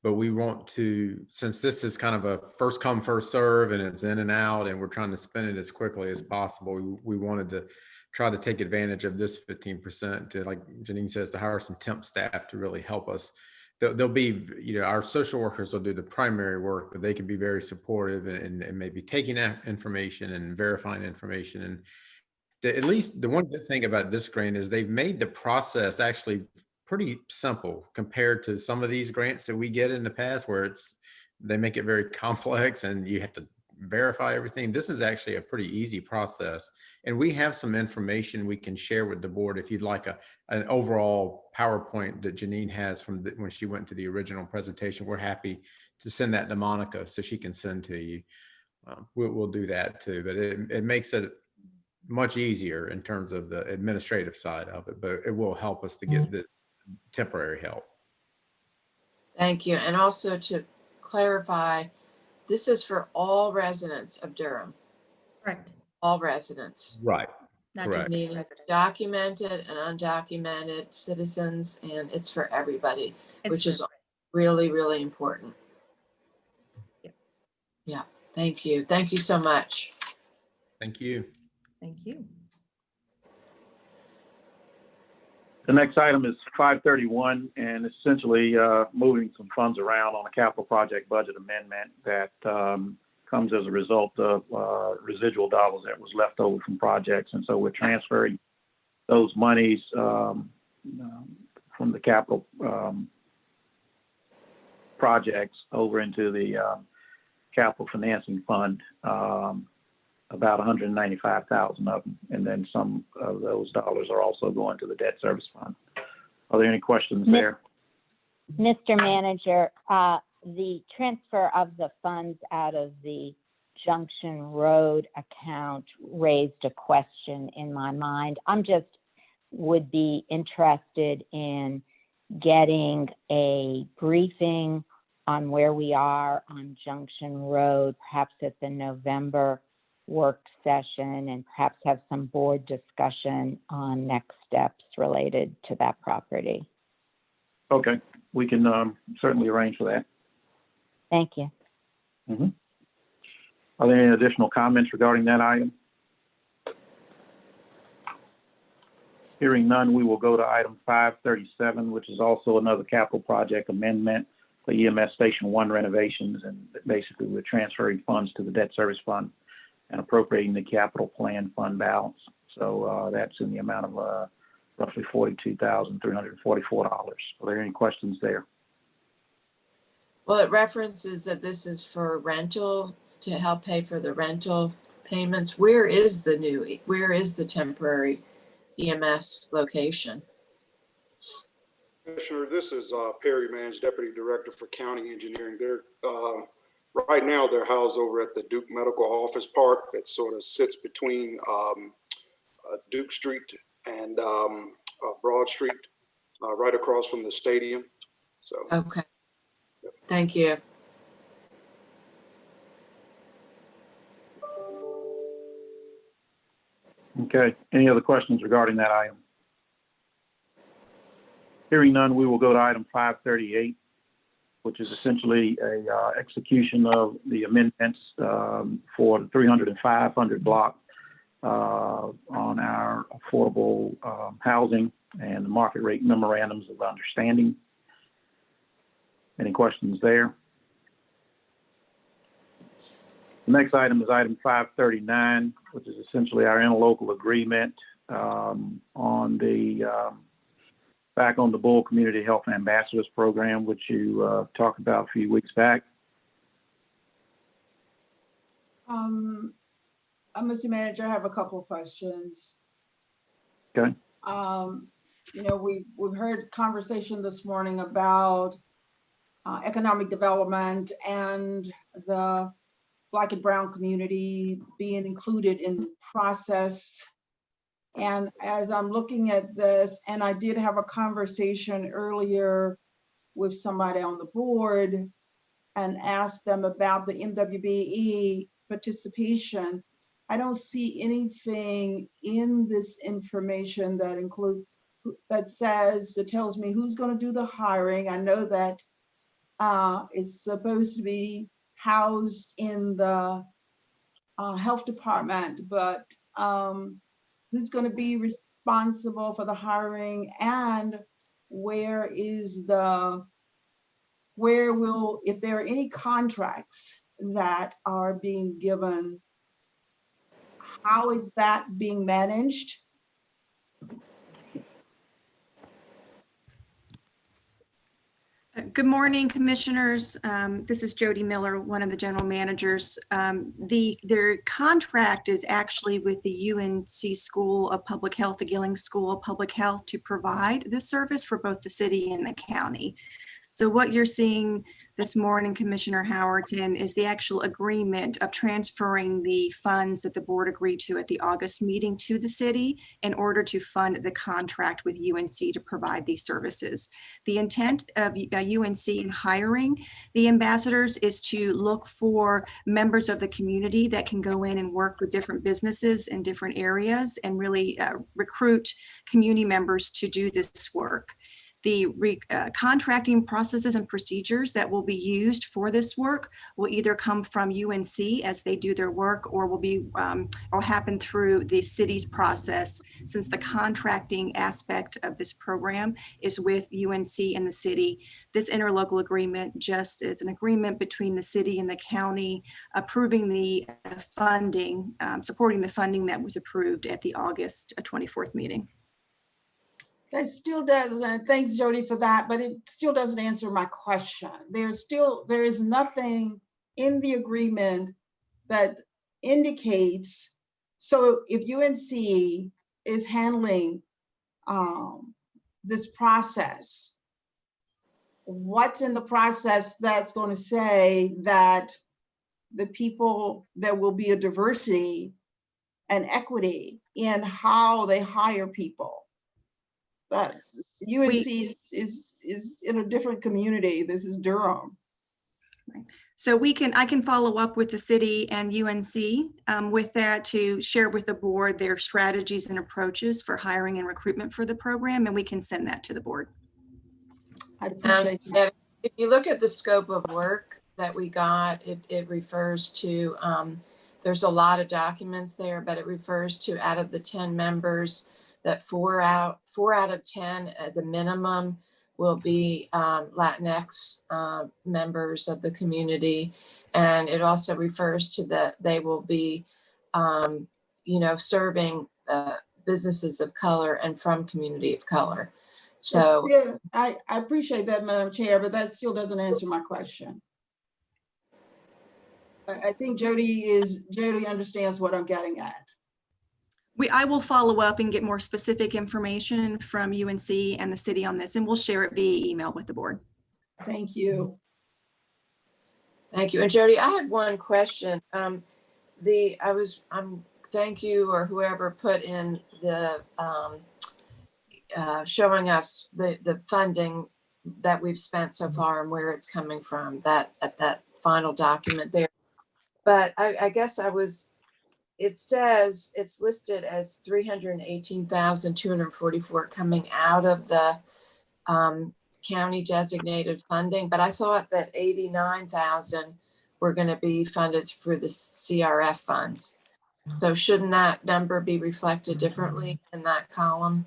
But we want to, since this is kind of a first come, first serve, and it's in and out, and we're trying to spend it as quickly as possible, we wanted to try to take advantage of this 15% to, like Janine says, to hire some temp staff to really help us. They'll be, our social workers will do the primary work, but they can be very supportive and maybe taking that information and verifying information. And at least the one good thing about this grant is they've made the process actually pretty simple compared to some of these grants that we get in the past where they make it very complex and you have to verify everything. This is actually a pretty easy process. And we have some information we can share with the board if you'd like an overall PowerPoint that Janine has from when she went to the original presentation. We're happy to send that to Monica so she can send to you. We'll do that too, but it makes it much easier in terms of the administrative side of it, but it will help us to get the temporary help. Thank you. And also to clarify, this is for all residents of Durham. Correct. All residents. Right. Not just Meaning residents. documented and undocumented citizens, and it's for everybody, which is really, really important. Yep. Yeah. Thank you. Thank you so much. Thank you. Thank you. The next item is 531, and essentially moving some funds around on a capital project budget amendment that comes as a result of residual dollars that was left over from projects. And so we're transferring those monies from the capital projects over into the capital financing fund, about 195,000 of them. And then some of those dollars are also going to the debt service fund. Are there any questions there? Mr. Manager, the transfer of the funds out of the Junction Road account raised a question in my mind. I'm just would be interested in getting a briefing on where we are on Junction Road, perhaps at the November work session, and perhaps have some board discussion on next steps related to that property. Okay, we can certainly arrange for that. Thank you. Are there any additional comments regarding that item? Hearing none, we will go to item 537, which is also another capital project amendment for EMS Station 1 renovations. And basically, we're transferring funds to the debt service fund and appropriating the capital plan fund balance. So that's in the amount of roughly $42,344. Are there any questions there? Well, it references that this is for rental, to help pay for the rental payments. Where is the temporary EMS location? Commissioner, this is Perry Mans, Deputy Director for County Engineering. They're right now they're housed over at the Duke Medical Office Park that sort of sits between Duke Street and Broad Street, right across from the stadium. So okay, thank you. Okay, any other questions regarding that item? Hearing none, we will go to item 538, which is essentially a execution of the amendments for the 300 and 500 block on our affordable housing and the market rate memorandums of understanding. Any questions there? The next item is item 539, which is essentially our interlocal agreement on the Back on the Bull Community Health Ambassadors Program, which you talked about a few weeks back. Mr. Manager, I have a couple of questions. Okay. You know, we've heard conversation this morning about economic development and the Black and Brown community being included in the process. And as I'm looking at this, and I did have a conversation earlier with somebody on the board and asked them about the MWBE participation, I don't see anything in this information that includes, that tells me who's going to do the hiring. I know that it's supposed to be housed in the health department, but who's going to be responsible for the hiring, and if there are any contracts that are being given, how is that being managed? Good morning, commissioners. This is Jody Miller, one of the general managers. Their contract is actually with the UNC School of Public Health, the Gillings School of Public Health, to provide this service for both the city and the county. So what you're seeing this morning, Commissioner Howerton, is the actual agreement of transferring the funds that the board agreed to at the August meeting to the city in order to fund the contract with UNC to provide these services. The intent of UNC in hiring the ambassadors is to look for members of the community that can go in and work with different businesses in different areas and really recruit community members to do this work. The contracting processes and procedures that will be used for this work will either come from UNC as they do their work, or will be or happen through the city's process, since the contracting aspect of this program is with UNC and the city. This interlocal agreement just is an agreement between the city and the county approving the funding, supporting the funding that was approved at the August 24th meeting. That still doesn't, thanks Jody for that, but it still doesn't answer my question. There is nothing in the agreement that indicates, so if UNC is handling this process, what's in the process that's going to say that the people, there will be a diversity and equity in how they hire people? But UNC is in a different community. This is Durham. Right. So I can follow up with the city and UNC with that to share with the board their strategies and approaches for hiring and recruitment for the program, and we can send that to the board. I'd appreciate that. If you look at the scope of work that we got, it refers to, there's a lot of documents there, but it refers to out of the 10 members, that four out of 10 at the minimum will be Latinx members of the community. And it also refers to that they will be, serving businesses of color and from community of color. So still, I appreciate that, Madam Chair, but that still doesn't answer my question. I think Jody understands what I'm getting at. I will follow up and get more specific information from UNC and the city on this, and we'll share it via email with the board. Thank you. Thank you. And Jody, I had one question. Thank you, or whoever put in the showing us the funding that we've spent so far and where it's coming from, that final document there. But I guess it says it's listed as 318,244 coming out of the county designated funding, but I thought that 89,000 were going to be funded through the CRF funds. So shouldn't that number be reflected differently in that column?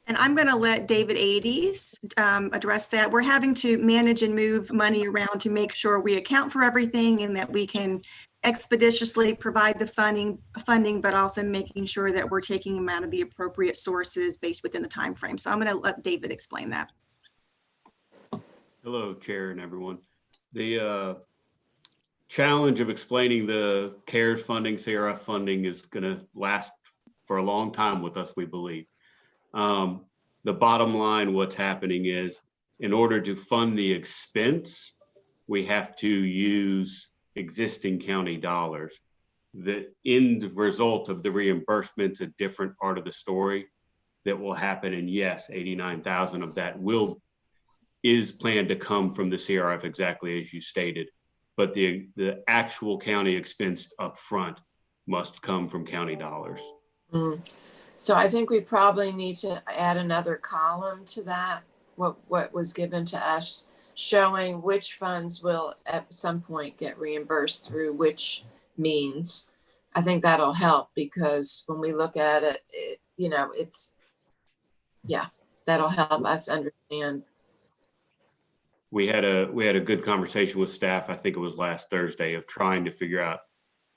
And I'm going to let David Ades address that. We're having to manage and move money around to make sure we account for everything and that we can expeditiously provide the funding, but also making sure that we're taking them out of the appropriate sources based within the time frame. So I'm going to let David explain that. Hello, Chair and everyone. The challenge of explaining the CARES funding, CRF funding is going to last for a long time with us, we believe. The bottom line, what's happening is, in order to fund the expense, we have to use existing county dollars. The end result of the reimbursement's a different part of the story that will happen. And yes, 89,000 of that is planned to come from the CRF, exactly as you stated. But the actual county expense up front must come from county dollars. So I think we probably need to add another column to that, what was given to us, showing which funds will at some point get reimbursed through which means. I think that'll help, because when we look at it, that'll help us understand. We had a good conversation with staff, I think it was last Thursday, of trying to figure out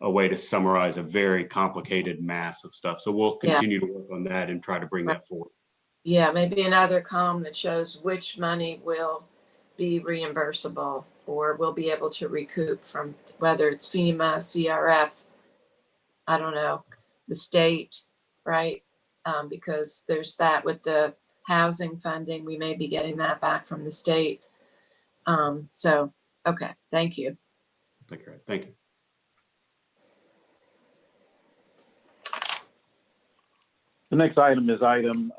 a way to summarize a very complicated mass of stuff. So we'll continue to work on that and try to bring that forward. Yeah, maybe another column that shows which money will be reimbursable or will be able to recoup from, whether it's FEMA, CRF, I don't know, the state, right? Because there's that with the housing funding, we may be getting that back from the state. Okay, thank you. Thank you. The next item is item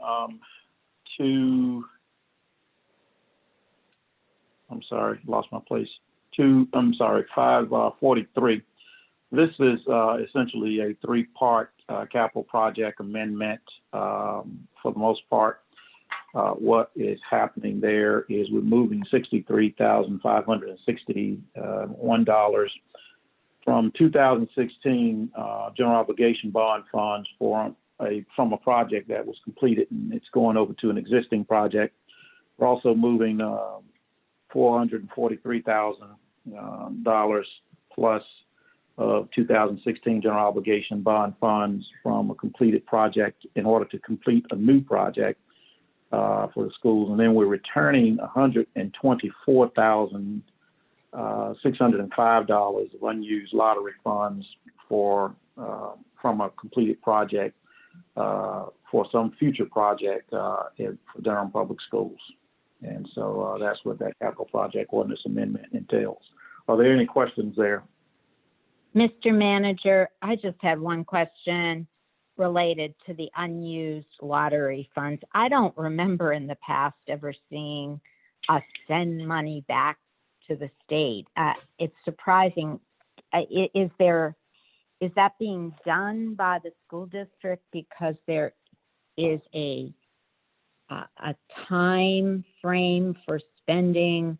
543. This is essentially a three-part capital project amendment for the most part. What is happening there is we're moving $63,561 from 2016 general obligation bond funds from a project that was completed, and it's going over to an existing project. We're also moving $443,000 plus of 2016 general obligation bond funds from a completed project in order to complete a new project for the schools. And then we're returning $124,605 of unused lottery funds from a completed project for some future project for Durham Public Schools. And so that's what that capital project ordinance amendment entails. Are there any questions there? Mr. Manager, I just had one question related to the unused lottery funds. I don't remember in the past ever seeing us send money back to the state. It's surprising. Is that being done by the school district because there is a time frame for spending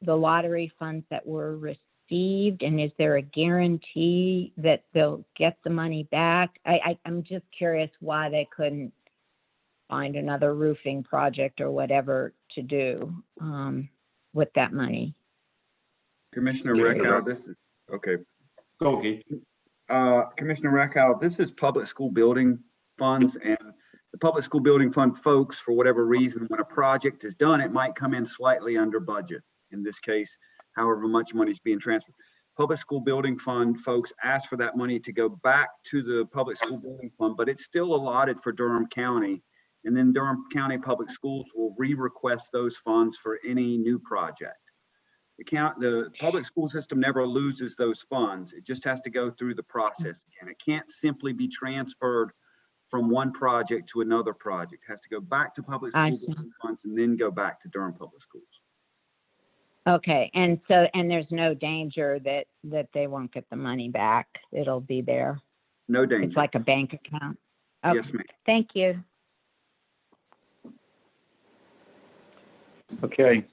the lottery funds that were received, and is there a guarantee that they'll get the money back? I'm just curious why they couldn't find another roofing project or whatever to do with that money. Commissioner Reckow, this is okay. Go, Keith. Commissioner Reckow, this is public school building funds, and the public school building fund folks, for whatever reason, when a project is done, it might come in slightly under budget. In this case, however much money is being transferred. Public school building fund folks ask for that money to go back to the public school building fund, but it's still allotted for Durham County. And then Durham County Public Schools will re-request those funds for any new project. The public school system never loses those funds. It just has to go through the process again. It can't simply be transferred from one project to another project. It has to go back to public school building funds and then go back to Durham Public Schools. Okay, and there's no danger that they won't get the money back. It'll be there. No danger. It's like a bank account. Okay. Yes, ma'am. Thank you. Okay.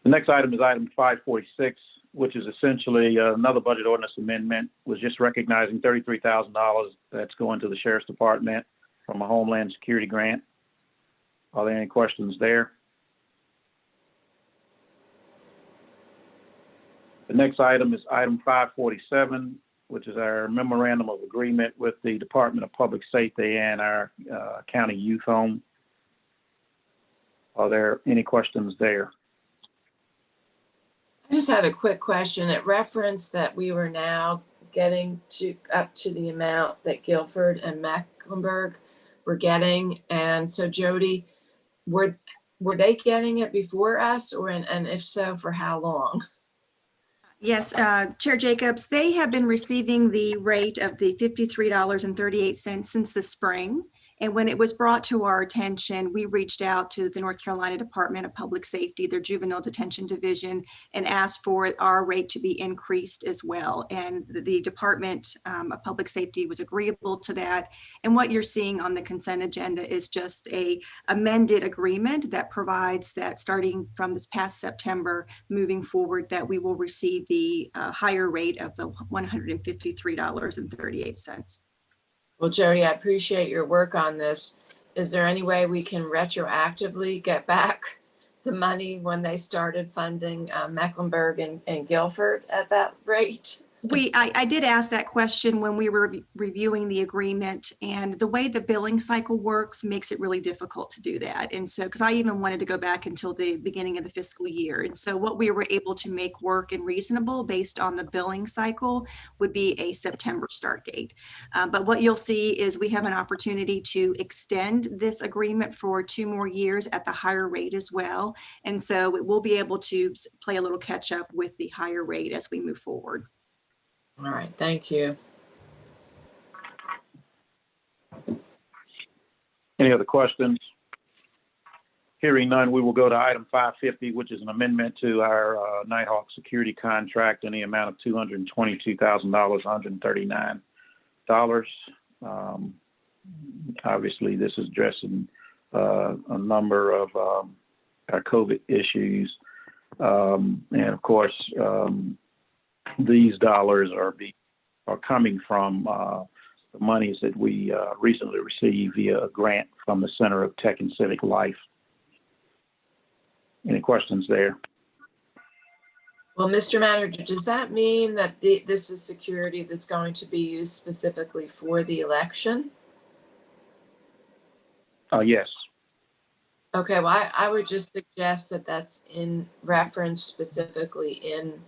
The next item is item 546, which is essentially another budget ordinance amendment, was just recognizing $33,000 that's going to the Sheriff's Department from a Homeland Security grant. Are there any questions there? The next item is item 547, which is our memorandum of agreement with the Department of Public Safety and our county youth home. Are there any questions there? I just had a quick question. It referenced that we were now getting up to the amount that Guilford and Mecklenburg were getting. And so Jody, were they getting it before us, and if so, for how long? Yes, Chair Jacobs, they have been receiving the rate of the $53.38 since the spring. And when it was brought to our attention, we reached out to the North Carolina Department of Public Safety, their Juvenile Detention Division, and asked for our rate to be increased as well. And the Department of Public Safety was agreeable to that. And what you're seeing on the consent agenda is just an amended agreement that provides that starting from this past September, moving forward, that we will receive the higher rate of the $153.38. Well, Jody, I appreciate your work on this. Is there any way we can retroactively get back the money when they started funding Mecklenburg and Guilford at that rate? I did ask that question when we were reviewing the agreement, and the way the billing cycle works makes it really difficult to do that. And so, because I even wanted to go back until the beginning of the fiscal year. And so what we were able to make work and reasonable based on the billing cycle would be a September start date. But what you'll see is we have an opportunity to extend this agreement for 2 more years at the higher rate as well. And so we'll be able to play a little catch up with the higher rate as we move forward. All right, thank you. Any other questions? Hearing none, we will go to item 550, which is an amendment to our Nighthawk security contract in the amount of $222,139. Obviously, this is addressing a number of our COVID issues. And of course, these dollars are coming from the monies that we recently received via a grant from the Center of Tech and Civic Life. Any questions there? Well, Mr. Manager, does that mean that this is security that's going to be used specifically for the election? Yes. Okay, well, I would just suggest that that's in reference specifically in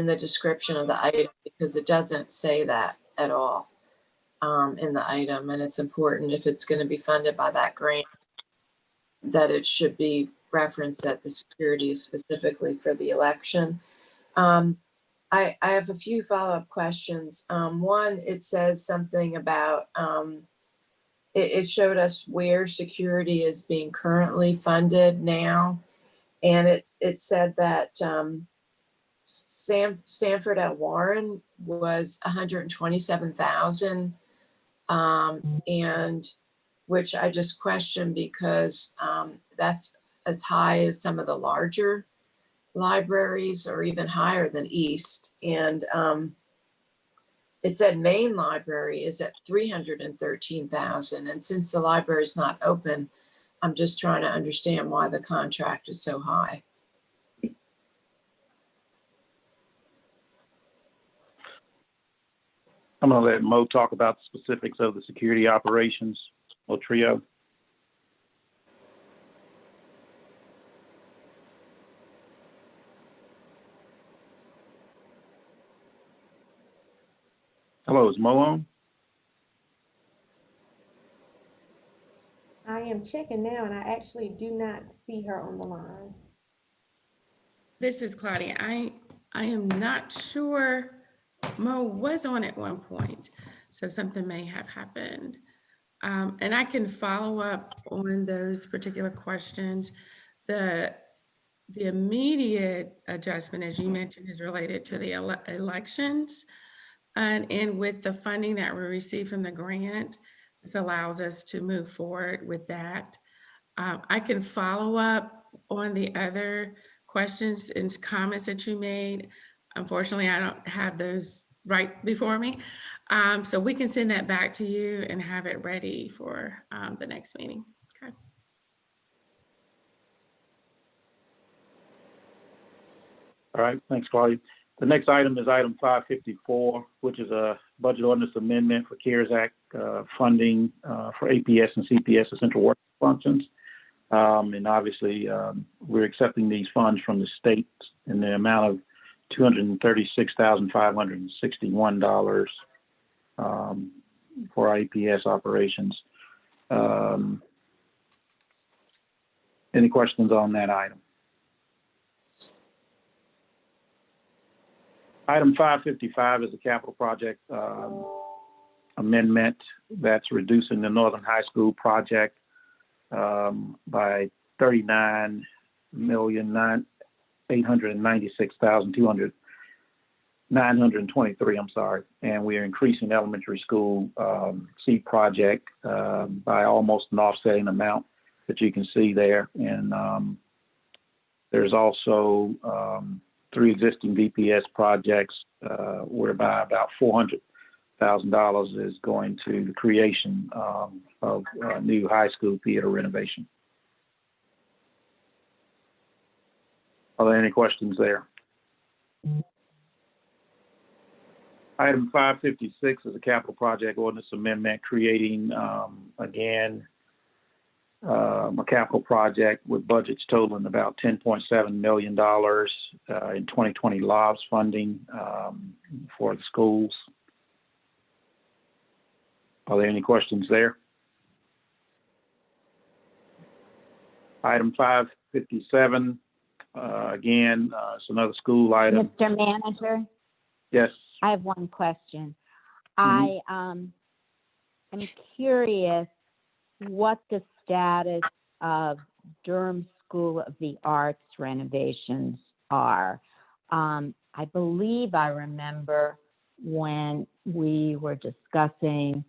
the description of the item, because it doesn't say that at all in the item. And it's important, if it's going to be funded by that grant, that it should be referenced that the security is specifically for the election. I have a few follow-up questions. One, it says something about, it showed us where security is being currently funded now. And it said that Sanford at Warren was 127,000, and which I just questioned because that's as high as some of the larger libraries, or even higher than East. And it said Main Library is at 313,000. And since the library is not open, I'm just trying to understand why the contract is so high. I'm going to let Mo talk about the specifics of the security operations, or trio. Hello, is Mo on? I am checking now, and I actually do not see her on the line. This is Claudia. I am not sure. Mo was on at one point, so something may have happened. And I can follow up on those particular questions. The immediate adjustment, as you mentioned, is related to the elections. And with the funding that we received from the grant, this allows us to move forward with that. I can follow up on the other questions and comments that you made. Unfortunately, I don't have those right before me. So we can send that back to you and have it ready for the next meeting. Okay. All right, thanks, Claudia. The next item is item 554, which is a budget ordinance amendment for CARES Act funding for APS and CPS essential work functions. And obviously, we're accepting these funds from the state in the amount of $236,561 for our APS operations. Any questions on that item? Item 555 is a capital project amendment that's reducing the Northern High School project by $39,896,923. I'm sorry, and we are increasing elementary school C project by almost an offsetting amount that you can see there. And there's also 3 existing VPS projects whereby about $400,000 is going to the creation of a new high school theater renovation. Are there any questions there? Item 556 is a capital project ordinance amendment creating, again, a capital project with budgets totaling about $10.7 million in 2020 LOBS funding for the schools. Are there any questions there? Item 557, again, it's another school item. Mr. Manager? Yes. I have one question. I am curious what the status of Durham School of the Arts renovations are. I believe I remember when we were discussing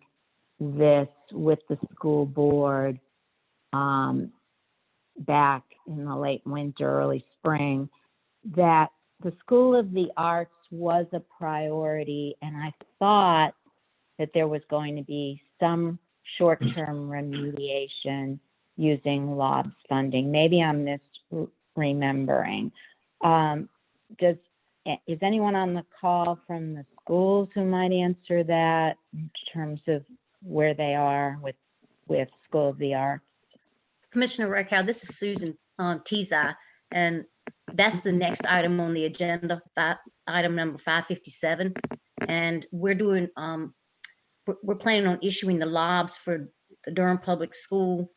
this with the school board back in the late winter, early spring, that the School of the Arts was a priority, and I thought that there was going to be some short-term remediation using LOBS funding. Maybe I'm misremembering. Is anyone on the call from the schools who might answer that in terms of where they are with School of the Arts? Commissioner Raquel, this is Susan Tezai, and that's the next item on the agenda, item number 557. And we're doing, we're planning on issuing the LOBS for the Durham Public School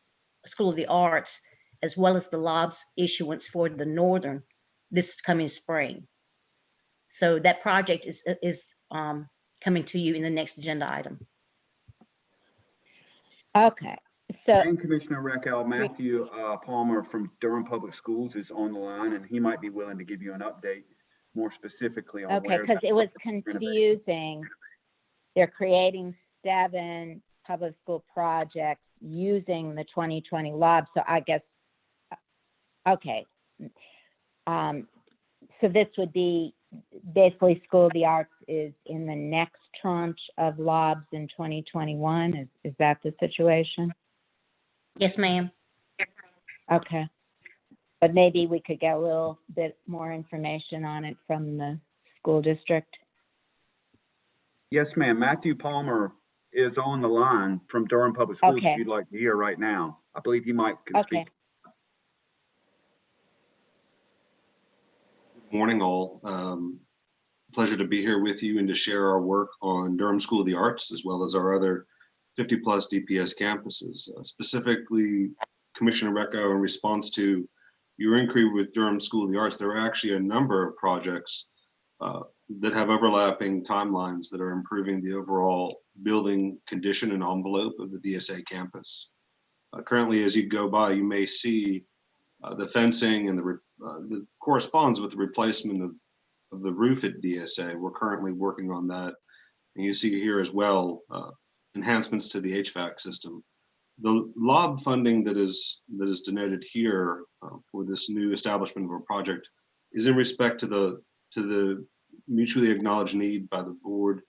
of the Arts, as well as the LOBS issuance for the Northern this coming spring. So that project is coming to you in the next agenda item. Okay. So, and Commissioner Raquel, Matthew Palmer from Durham Public Schools is on the line, and he might be willing to give you an update more specifically on okay, because it was confusing. They're creating 7 public school projects using the 2020 LOB. So I guess, okay. So this would be basically School of the Arts is in the next tranche of LOBs in 2021. Is that the situation? Yes, ma'am. Okay. But maybe we could get a little bit more information on it from the school district. Yes, ma'am. Matthew Palmer is on the line from Durham Public Schools. Okay. If you'd like to hear right now, I believe you might can speak. Good morning, all. Pleasure to be here with you and to share our work on Durham School of the Arts, as well as our other 50+ DPS campuses. Specifically, Commissioner Recco, in response to your inquiry with Durham School of the Arts, there are actually a number of projects that have overlapping timelines that are improving the overall building condition and envelope of the DSA campus. Currently, as you go by, you may see the fencing and that corresponds with the replacement of the roof at DSA. We're currently working on that. And you see here as well, enhancements to the HVAC system. The LOB funding that is denoted here for this new establishment of a project is in respect to the mutually acknowledged need by the Board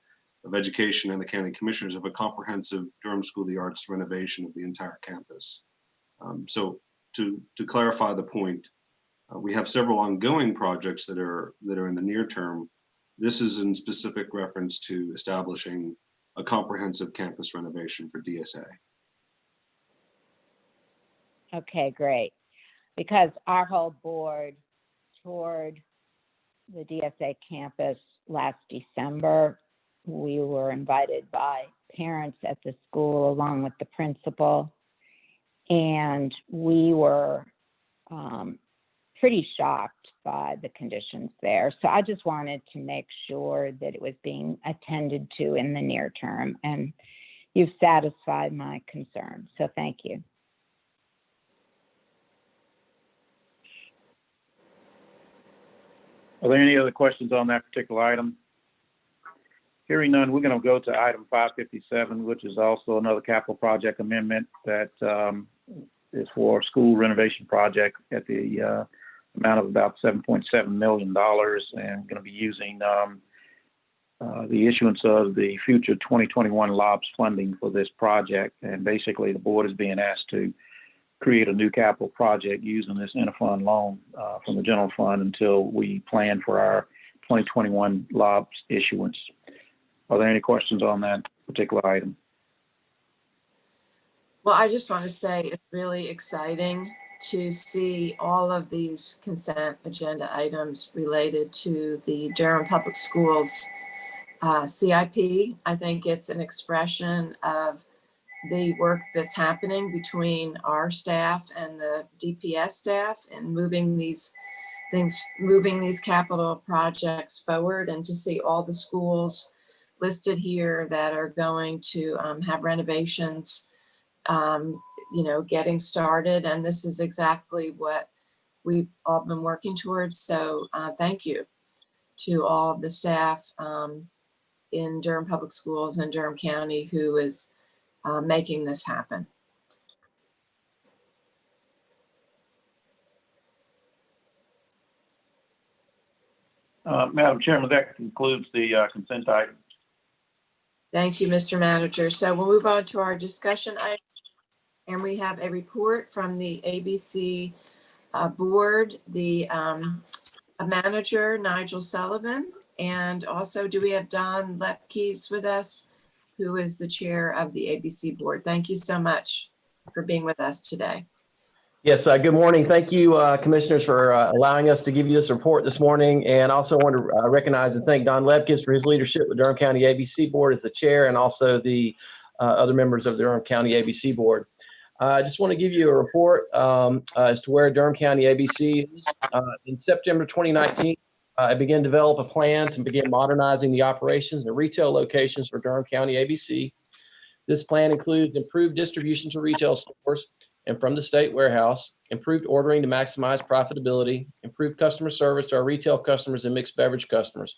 of Education and the County Commissioners of a comprehensive Durham School of the Arts renovation of the entire campus. So to clarify the point, we have several ongoing projects that are in the near term. This is in specific reference to establishing a comprehensive campus renovation for DSA. Okay, great. Because our whole board toured the DSA campus last December. We were invited by parents at the school along with the principal, and we were pretty shocked by the conditions there. So I just wanted to make sure that it was being attended to in the near term, and you've satisfied my concerns. So thank you. Are there any other questions on that particular item? Hearing none, we're going to go to item 557, which is also another capital project amendment that is for a school renovation project at the amount of about $7.7 million, and going to be using the issuance of the future 2021 LOBS funding for this project. And basically, the board is being asked to create a new capital project using this interfund loan from the general fund until we plan for our 2021 LOBS issuance. Are there any questions on that particular item? Well, I just want to say it's really exciting to see all of these consent agenda items related to the Durham Public Schools CIP. I think it's an expression of the work that's happening between our staff and the DPS staff and moving these capital projects forward, and to see all the schools listed here that are going to have renovations getting started. And this is exactly what we've all been working towards. So thank you to all of the staff in Durham Public Schools and Durham County who is making this happen. Madam Chairman, that concludes the consent item. Thank you, Mr. Manager. So we'll move on to our discussion item. And we have a report from the ABC board, the manager, Nigel Sullivan. And also, do we have Don Lepkes with us, who is the chair of the ABC board? Thank you so much for being with us today. Yes, good morning. Thank you, commissioners, for allowing us to give you this report this morning. And also want to recognize and thank Don Lepkes for his leadership with Durham County ABC Board as the chair, and also the other members of the Durham County ABC Board. I just want to give you a report as to where Durham County ABC is. In September 2019, I began to develop a plan to begin modernizing the operations and retail locations for Durham County ABC. This plan includes improved distribution to retail stores and from the state warehouse, improved ordering to maximize profitability, improved customer service to our retail customers and mixed beverage customers,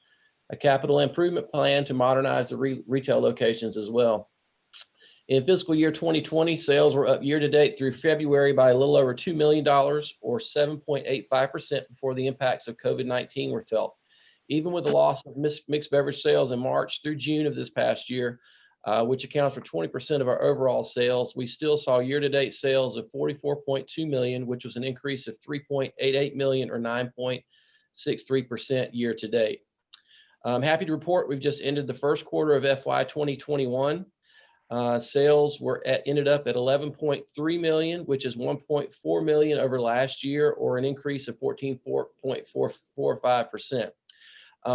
a capital improvement plan to modernize the retail locations as well. In fiscal year 2020, sales were up year to date through February by a little over $2 million, or 7.85% before the impacts of COVID-19 were felt. Even with the loss of mixed beverage sales in March through June of this past year, which accounts for 20% of our overall sales, we still saw year-to-date sales of $44.2 million, which was an increase of $3.88 million, or 9.63% year-to-date. I'm happy to report we've just ended the first quarter of FY 2021. Sales ended up at $11.3 million, which is $1.4 million over last year, or an increase of 14.45%.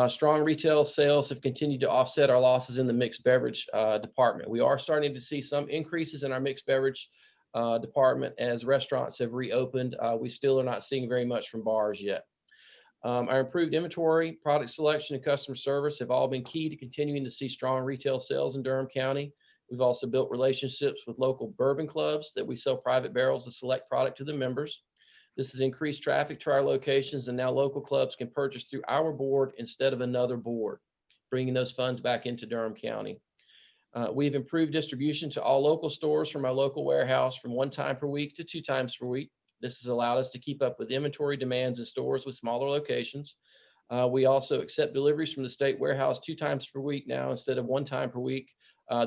Strong retail sales have continued to offset our losses in the mixed beverage department. We are starting to see some increases in our mixed beverage department as restaurants have reopened. We still are not seeing very much from bars yet. Our improved inventory, product selection, and customer service have all been key to continuing to see strong retail sales in Durham County. We've also built relationships with local bourbon clubs that we sell private barrels of select product to the members. This has increased traffic to our locations, and now local clubs can purchase through our board instead of another board, bringing those funds back into Durham County. We've improved distribution to all local stores from our local warehouse from 1 time per week to 2 times per week. This has allowed us to keep up with inventory demands in stores with smaller locations. We also accept deliveries from the state warehouse 2 times per week now instead of 1 time per week.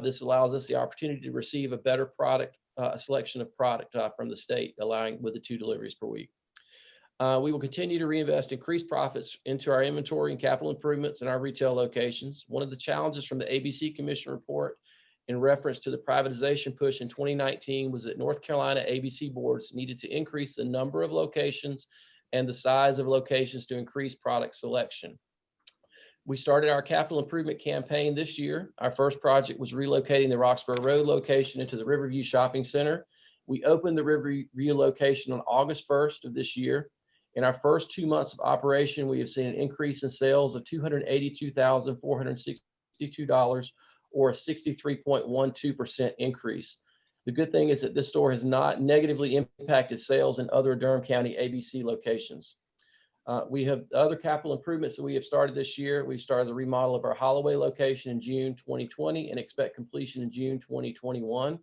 This allows us the opportunity to receive a better product, a selection of product from the state, allowing with the 2 deliveries per week. We will continue to reinvest increased profits into our inventory and capital improvements in our retail locations. One of the challenges from the ABC Commission report in reference to the privatization push in 2019 was that North Carolina ABC boards needed to increase the number of locations and the size of locations to increase product selection. We started our capital improvement campaign this year. Our first project was relocating the Roxborough Road location into the Riverview Shopping Center. We opened the Riverview location on August 1st of this year. In our first 2 months of operation, we have seen an increase in sales of $282,462, or a 63.12% increase. The good thing is that this store has not negatively impacted sales in other Durham County ABC locations. We have other capital improvements that we have started this year. We started the remodel of our Holloway location in June 2020 and expect completion in June 2021.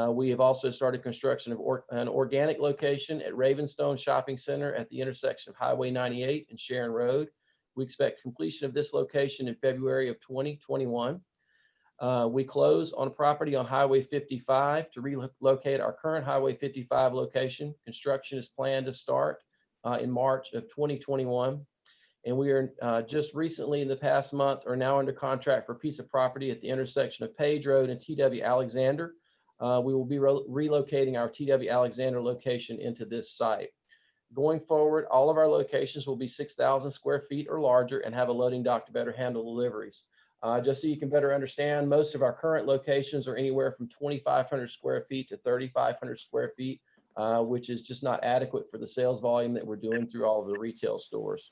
We have also started construction of an organic location at Ravenstone Shopping Center at the intersection of Highway 98 and Sharon Road. We expect completion of this location in February of 2021. We close on a property on Highway 55 to relocate our current Highway 55 location. Construction is planned to start in March of 2021. And we are just recently in the past month are now under contract for a piece of property at the intersection of Page Road and T.W. Alexander. We will be relocating our T.W. Alexander location into this site. Going forward, all of our locations will be 6,000 square feet or larger and have a loading dock to better handle deliveries. Just so you can better understand, most of our current locations are anywhere from 2,500 square feet to 3,500 square feet, which is just not adequate for the sales volume that we're doing through all of the retail stores.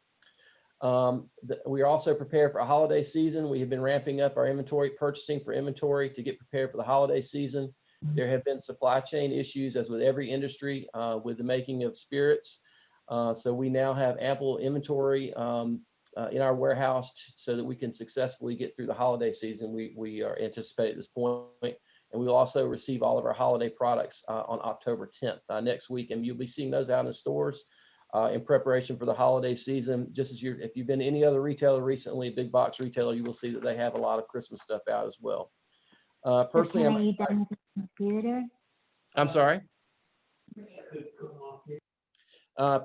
We are also prepared for a holiday season. We have been ramping up our purchasing for inventory to get prepared for the holiday season. There have been supply chain issues, as with every industry, with the making of spirits. So we now have ample inventory in our warehouse so that we can successfully get through the holiday season. We are anticipating at this point. And we will also receive all of our holiday products on October 10th next week. And you'll be seeing those out in stores. in preparation for the holiday season. Just as if you've been to any other retailer recently, big box retailer, you will see that they have a lot of Christmas stuff out as well. Personally, Are you done with the computer? I'm sorry.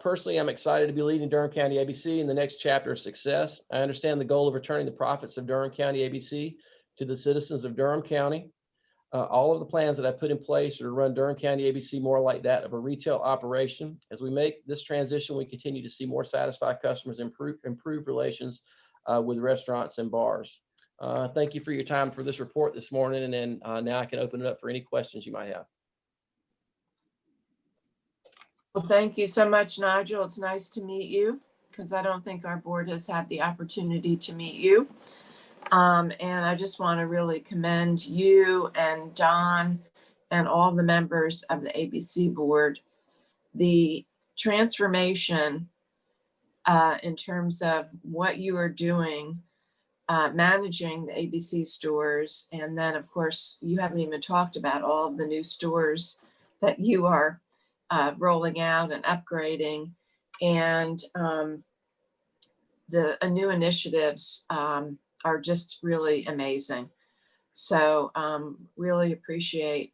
Personally, I'm excited to be leading Durham County ABC in the next chapter of success. I understand the goal of returning the profits of Durham County ABC to the citizens of Durham County. All of the plans that I put in place are to run Durham County ABC more like that of a retail operation. As we make this transition, we continue to see more satisfied customers, improve relations with restaurants and bars. Thank you for your time for this report this morning. And then now I can open it up for any questions you might have. Well, thank you so much, Nigel. It's nice to meet you because I don't think our board has had the opportunity to meet you. And I just want to really commend you and Don and all the members of the ABC board. The transformation in terms of what you are doing, managing the ABC stores. And then, of course, you haven't even talked about all of the new stores that you are rolling out and upgrading, and the new initiatives are just really amazing. So really appreciate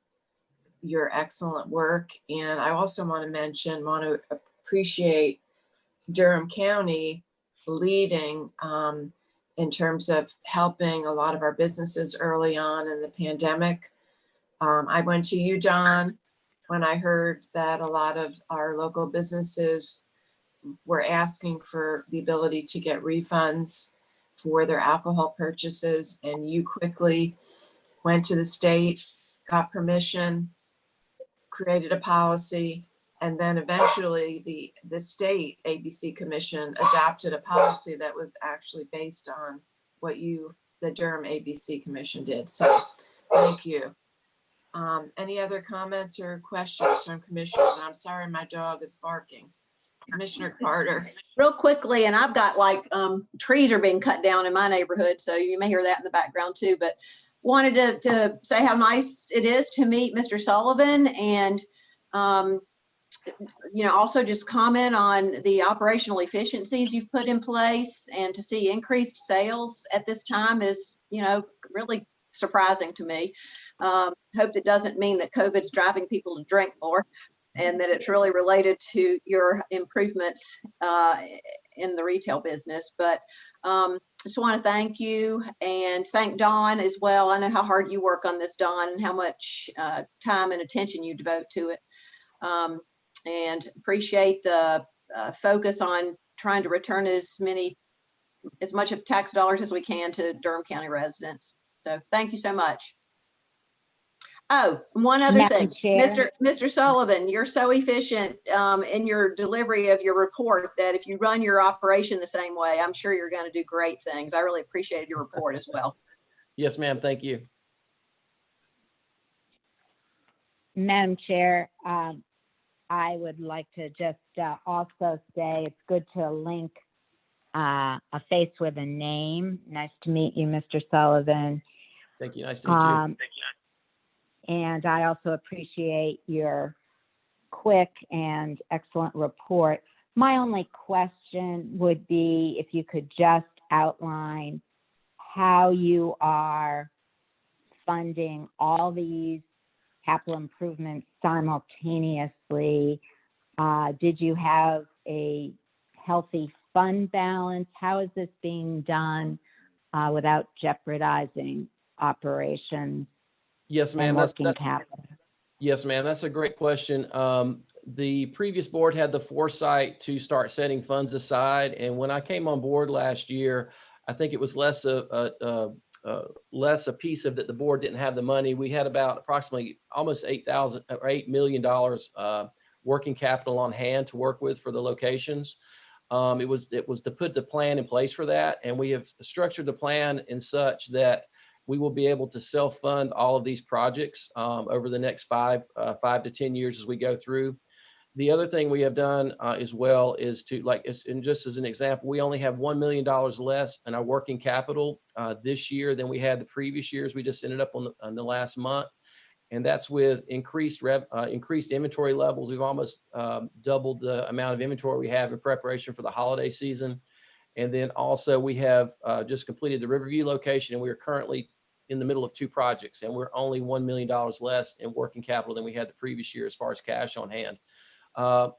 your excellent work. And I also want to appreciate Durham County leading in terms of helping a lot of our businesses early on in the pandemic. I went to you, John, when I heard that a lot of our local businesses were asking for the ability to get refunds for their alcohol purchases, and you quickly went to the state, got permission, created a policy, and then eventually the state ABC Commission adopted a policy that was actually based on what the Durham ABC Commission did. So thank you. Any other comments or questions from commissioners? And I'm sorry, my dog is barking. Commissioner Carter. Real quickly, and I've got like trees are being cut down in my neighborhood, so you may hear that in the background too, but wanted to say how nice it is to meet Mr. Sullivan, and also just comment on the operational efficiencies you've put in place, and to see increased sales at this time is, really surprising to me. Hope it doesn't mean that COVID's driving people to drink more, and that it's really related to your improvements in the retail business. But just want to thank you and thank Dawn as well. I know how hard you work on this, Dawn, and how much time and attention you devote to it. And appreciate the focus on trying to return as much of tax dollars as we can to Durham County residents. So thank you so much. Oh, one other thing, Mr. Sullivan, you're so efficient in your delivery of your report that if you run your operation the same way, I'm sure you're going to do great things. I really appreciated your report as well. Yes, ma'am. Thank you. Madam Chair, I would like to just also say it's good to link a face with a name. Nice to meet you, Mr. Sullivan. Thank you. Nice to meet you. Thank you. And I also appreciate your quick and excellent report. My only question would be if you could just outline how you are funding all these capital improvements simultaneously. Did you have a healthy fund balance? How is this being done without jeopardizing operations? Yes, ma'am. Yes, ma'am. That's a great question. The previous board had the foresight to start setting funds aside, and when I came on board last year, I think it was less a piece of that the board didn't have the money. We had about approximately almost $8 million working capital on hand to work with for the locations. It was to put the plan in place for that, and we have structured the plan in such that we will be able to self-fund all of these projects over the next 5 to 10 years as we go through. The other thing we have done as well is and just as an example, we only have $1 million less in our working capital this year than we had the previous years. We just ended up on the last month. And that's with increased inventory levels. We've almost doubled the amount of inventory we have in preparation for the holiday season. And then also we have just completed the Riverview location, and we are currently in the middle of 2 projects, and we're only $1 million less in working capital than we had the previous year as far as cash on hand.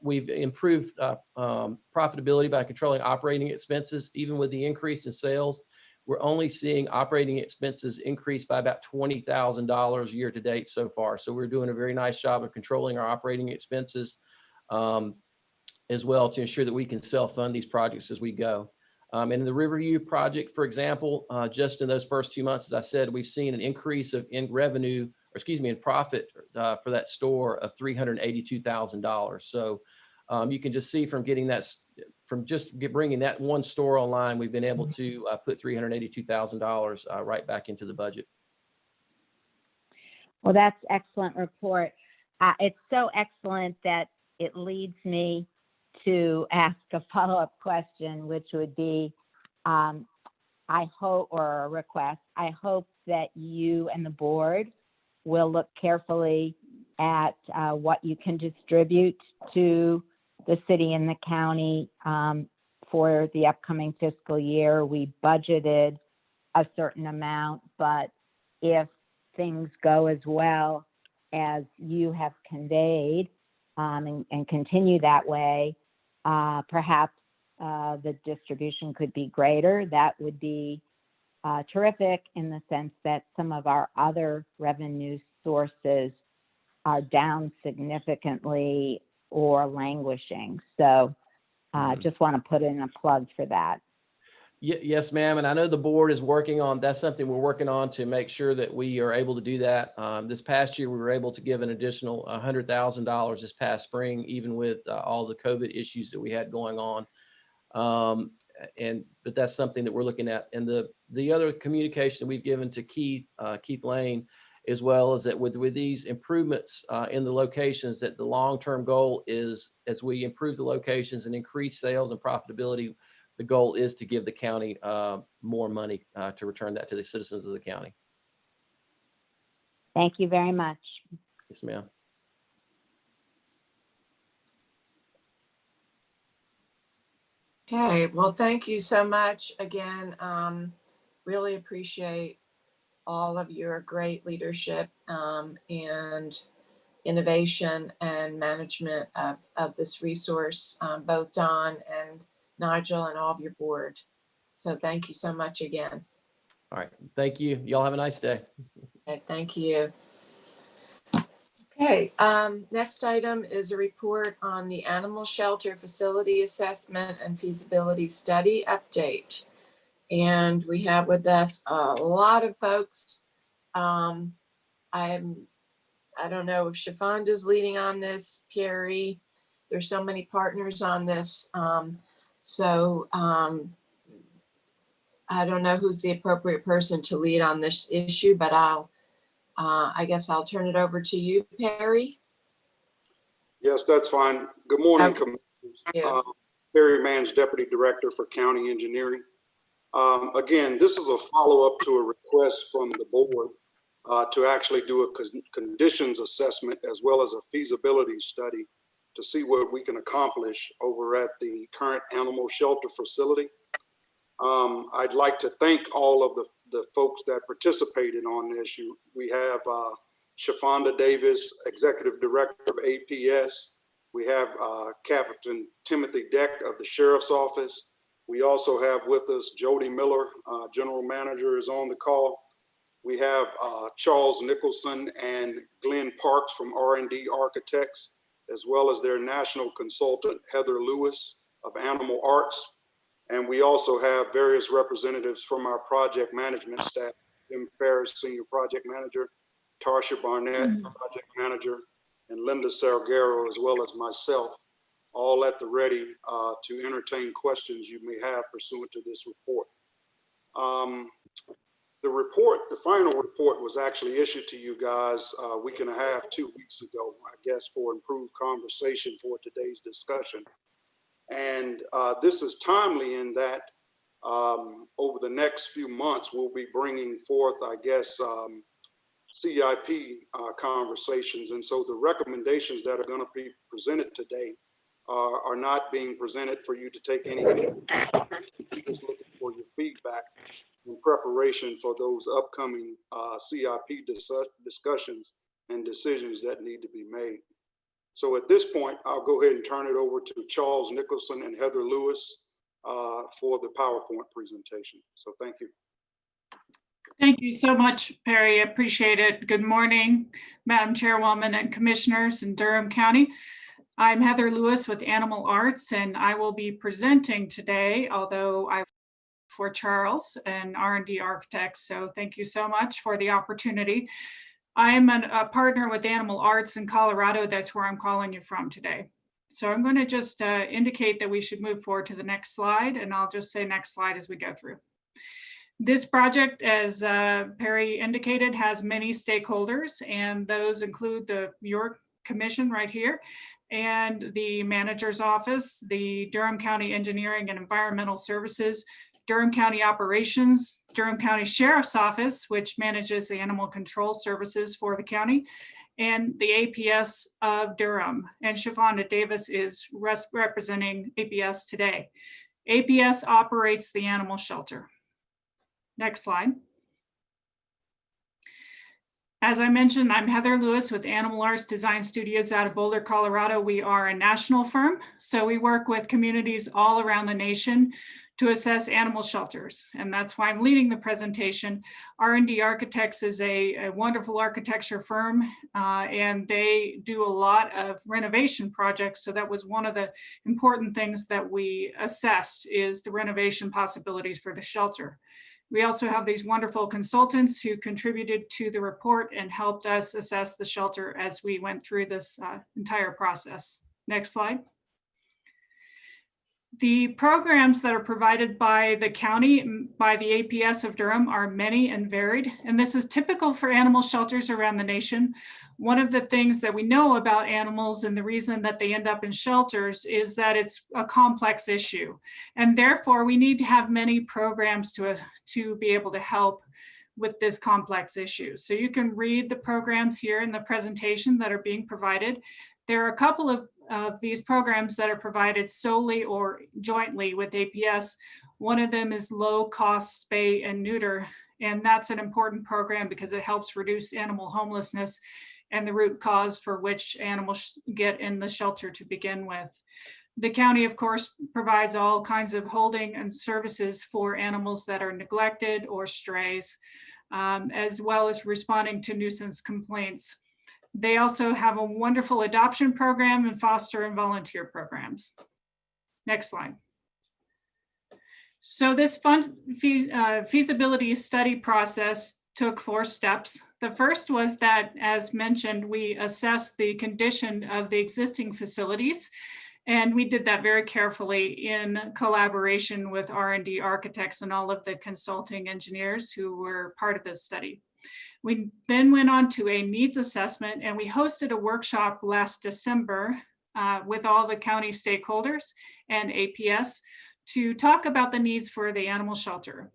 We've improved profitability by controlling operating expenses. Even with the increase in sales, we're only seeing operating expenses increase by about $20,000 year to date so far. So we're doing a very nice job of controlling our operating expenses as well, to ensure that we can self-fund these projects as we go. And in the Riverview project, for example, just in those first 2 months, as I said, we've seen an increase in revenue, or excuse me, in profit for that store of $382,000. So you can just see from getting that, bringing that one store online, we've been able to put $382,000 right back into the budget. Well, that's excellent report. It's so excellent that it leads me to ask a follow-up question, which would be, I hope, or a request, I hope that you and the board will look carefully at what you can distribute to the city and the county for the upcoming fiscal year. We budgeted a certain amount, but if things go as well as you have conveyed and continue that way, perhaps the distribution could be greater. That would be terrific, in the sense that some of our other revenue sources are down significantly or languishing. So just want to put in a plug for that. Yes, ma'am. And I know the board is working on, that's something we're working on to make sure that we are able to do that. This past year, we were able to give an additional $100,000 this past spring, even with all the COVID issues that we had going on. But that's something that we're looking at. And the other communication we've given to Keith Lane, as well, is that with these improvements in the locations, that the long-term goal is, as we improve the locations and increase sales and profitability, the goal is to give the county more money to return that to the citizens of the county. Thank you very much. Yes, ma'am. Okay, well, thank you so much again. Really appreciate all of your great leadership and innovation and management of this resource, both Don and Nigel and all of your board. So thank you so much again. All right. Thank you. Y'all have a nice day. Okay, thank you. Okay, next item is a report on the animal shelter facility assessment and feasibility study update. And we have with us a lot of folks. I don't know if Shafonda's leading on this, Carrie. There's so many partners on this. I don't know who's the appropriate person to lead on this issue, but I guess I'll turn it over to you, Perry. Yes, that's fine. Good morning, Okay. Commissioners. Perry Manns, Deputy Director for County Engineering. Again, this is a follow-up to a request from the board to actually do a conditions assessment as well as a feasibility study to see what we can accomplish over at the current animal shelter facility. I'd like to thank all of the folks that participated on this. We have Shafonda Davis, Executive Director of APS. We have Captain Timothy Deck of the Sheriff's Office. We also have with us Jody Miller, General Manager, is on the call. We have Charles Nicholson and Glenn Parks from R&D Architects, as well as their national consultant, Heather Lewis of Animal Arts. And we also have various representatives from our project management staff, Jim Ferris, Senior Project Manager, Tarsha Barnett, Project Manager, and Linda Salguero, as well as myself, all at the ready to entertain questions you may have pursuant to this report. The final report was actually issued to you guys a week and a half, 2 weeks ago, I guess, for improved conversation for today's discussion. And this is timely in that over the next few months, we'll be bringing forth, I guess, CIP conversations. And so the recommendations that are going to be presented today are not being presented for you to take any. Just looking for your feedback in preparation for those upcoming CIP discussions and decisions that need to be made. So at this point, I'll go ahead and turn it over to Charles Nicholson and Heather Lewis for the PowerPoint presentation. So thank you. Thank you so much, Perry. I appreciate it. Good morning, Madam Chairwoman and Commissioners in Durham County. I'm Heather Lewis with Animal Arts, and I will be presenting today, although I'm for Charles and R&D Architects. So thank you so much for the opportunity. I'm a partner with Animal Arts in Colorado. That's where I'm calling you from today. So I'm going to just indicate that we should move forward to the next slide, and I'll just say next slide as we go through. This project, as Perry indicated, has many stakeholders, and those include your commission right here, and the manager's office, the Durham County Engineering and Environmental Services, Durham County Operations, Durham County Sheriff's Office, which manages the animal control services for the county, and the APS of Durham. And Shafanda Davis is representing APS today. APS operates the animal shelter. Next slide. As I mentioned, I'm Heather Lewis with Animal Arts Design Studios out of Boulder, Colorado. We are a national firm, so we work with communities all around the nation to assess animal shelters, and that's why I'm leading the presentation. R&D Architects is a wonderful architecture firm, and they do a lot of renovation projects, so that was one of the important things that we assessed is the renovation possibilities for the shelter. We also have these wonderful consultants who contributed to the report and helped us assess the shelter as we went through this entire process. Next slide. The programs that are provided by the county, by the APS of Durham, are many and varied, and this is typical for animal shelters around the nation. One of the things that we know about animals and the reason that they end up in shelters is that it's a complex issue, and therefore we need to have many programs to be able to help with this complex issue. So you can read the programs here in the presentation that are being provided. There are a couple of these programs that are provided solely or jointly with APS. One of them is low cost spay and neuter, and that's an important program because it helps reduce animal homelessness and the root cause for which animals get in the shelter to begin with. The county, of course, provides all kinds of holding and services for animals that are neglected or strays, as well as responding to nuisance complaints. They also have a wonderful adoption program and foster and volunteer programs. Next slide. So this feasibility study process took 4 steps. The first was that, as mentioned, we assessed the condition of the existing facilities, and we did that very carefully in collaboration with R&D Architects and all of the consulting engineers who were part of this study. We then went on to a needs assessment, and we hosted a workshop last December with all the county stakeholders and APS to talk about the needs for the animal shelter.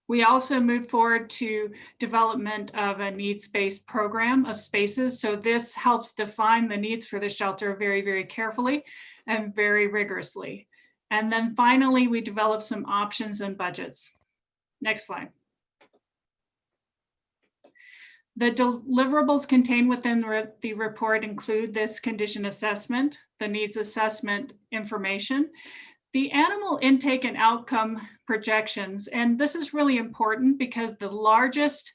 We also moved forward to development of a needs-based program of spaces. So this helps define the needs for the shelter very, very carefully and very rigorously. And then finally, we developed some options and budgets. Next slide. The deliverables contained within the report include this condition assessment, the needs assessment information, the animal intake and outcome projections. And this is really important because the largest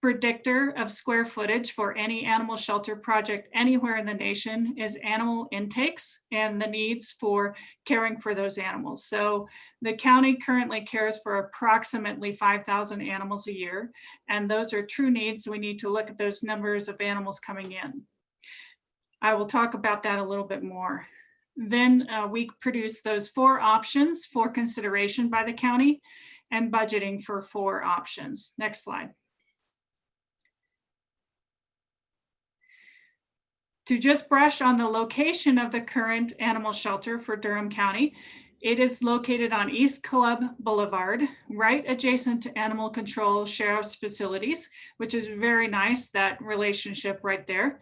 predictor of square footage for any animal shelter project anywhere in the nation is animal intakes and the needs for caring for those animals. So the county currently cares for approximately 5,000 animals a year, and those are true needs. So we need to look at those numbers of animals coming in. I will talk about that a little bit more. Then we produce those 4 options for consideration by the county and budgeting for 4 options. Next slide. To just brush on the location of the current animal shelter for Durham County, It is located on East Club Boulevard, right adjacent to Animal Control Sheriff's facilities, which is very nice, that relationship right there.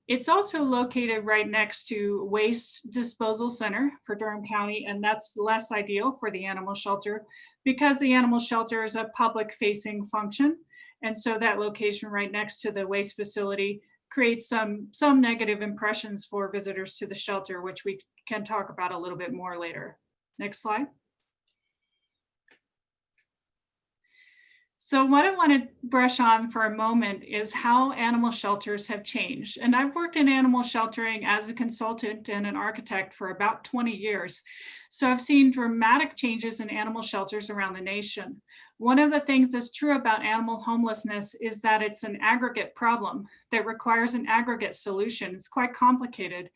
It's also located right next to Waste Disposal Center for Durham County, and that's less ideal for the animal shelter because the animal shelter is a public facing function. And so that location right next to the waste facility creates some negative impressions for visitors to the shelter, which we can talk about a little bit more later. Next slide. So what I want to brush on for a moment is how animal shelters have changed. And I've worked in animal sheltering as a consultant and an architect for about 20 years. So I've seen dramatic changes in animal shelters around the nation. One of the things that's true about animal homelessness is that it's an aggregate problem that requires an aggregate solution. It's quite complicated.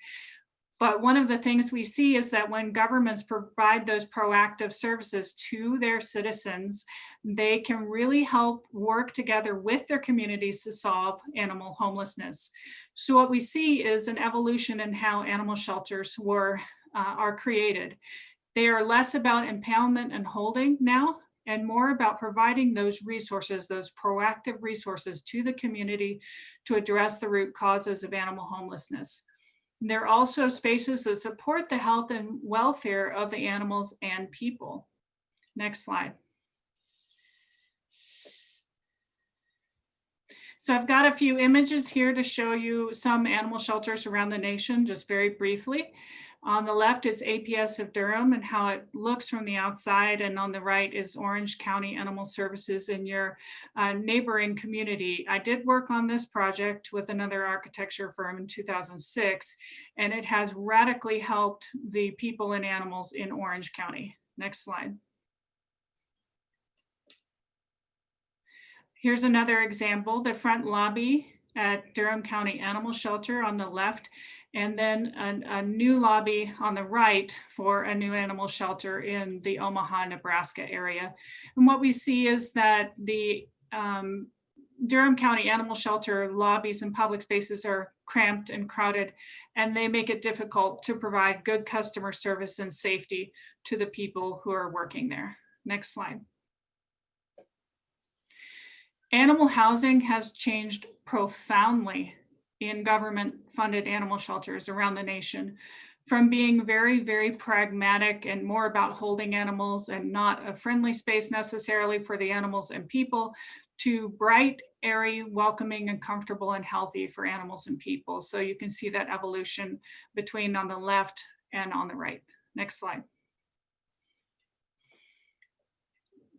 But one of the things we see is that when governments provide those proactive services to their citizens, they can really help work together with their communities to solve animal homelessness. So what we see is an evolution in how animal shelters are created. They are less about impoundment and holding now, and more about providing those resources, those proactive resources to the community to address the root causes of animal homelessness. They're also spaces that support the health and welfare of the animals and people. Next slide. So I've got a few images here to show you some animal shelters around the nation, just very briefly. On the left is APS of Durham and how it looks from the outside, and on the right is Orange County Animal Services in your neighboring community. I did work on this project with another architecture firm in 2006, and it has radically helped the people and animals in Orange County. Next slide. Here's another example, the front lobby at Durham County Animal Shelter on the left, and then a new lobby on the right for a new animal shelter in the Omaha, Nebraska area. And what we see is that the Durham County Animal Shelter lobbies and public spaces are cramped and crowded, and they make it difficult to provide good customer service and safety to the people who are working there. Next slide. Animal housing has changed profoundly in government-funded animal shelters around the nation, from being very, very pragmatic and more about holding animals and not a friendly space necessarily for the animals and people, to bright, airy, welcoming, and comfortable and healthy for animals and people. So you can see that evolution between on the left and on the right. Next slide.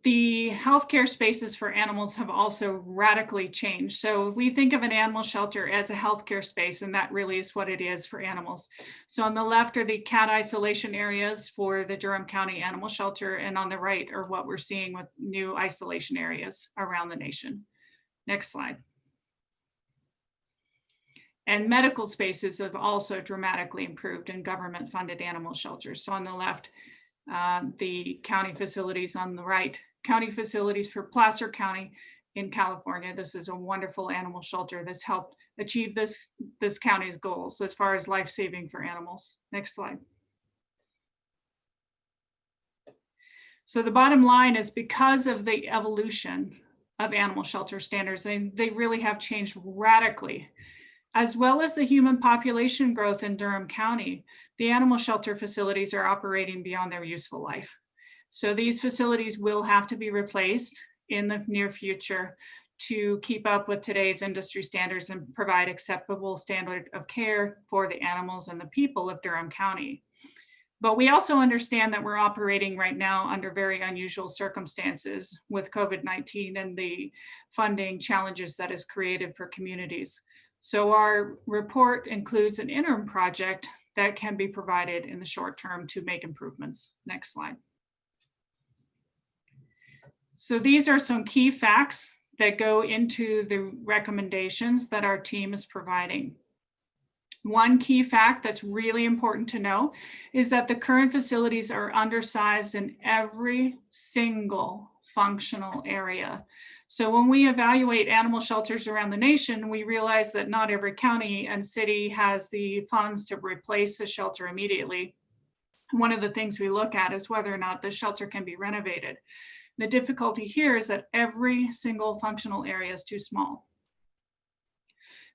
The healthcare spaces for animals have also radically changed. So we think of an animal shelter as a healthcare space, and that really is what it is for animals. So on the left are the cat isolation areas for the Durham County Animal Shelter, and on the right are what we're seeing with new isolation areas around the nation. Next slide. And medical spaces have also dramatically improved in government-funded animal shelters. So on the left, the county facilities, on the right, county facilities for Placer County in California. This is a wonderful animal shelter that's helped achieve this county's goals as far as life-saving for animals. Next slide. So the bottom line is, because of the evolution of animal shelter standards, they really have changed radically. As well as the human population growth in Durham County, the animal shelter facilities are operating beyond their useful life. So these facilities will have to be replaced in the near future to keep up with today's industry standards and provide acceptable standard of care for the animals and the people of Durham County. But we also understand that we're operating right now under very unusual circumstances with COVID-19 and the funding challenges that is created for communities. So our report includes an interim project that can be provided in the short term to make improvements. Next slide. So these are some key facts that go into the recommendations that our team is providing. One key fact that's really important to know is that the current facilities are undersized in every single functional area. So when we evaluate animal shelters around the nation, we realize that not every county and city has the funds to replace a shelter immediately. one of the things we look at is whether or not the shelter can be renovated. The difficulty here is that every single functional area is too small.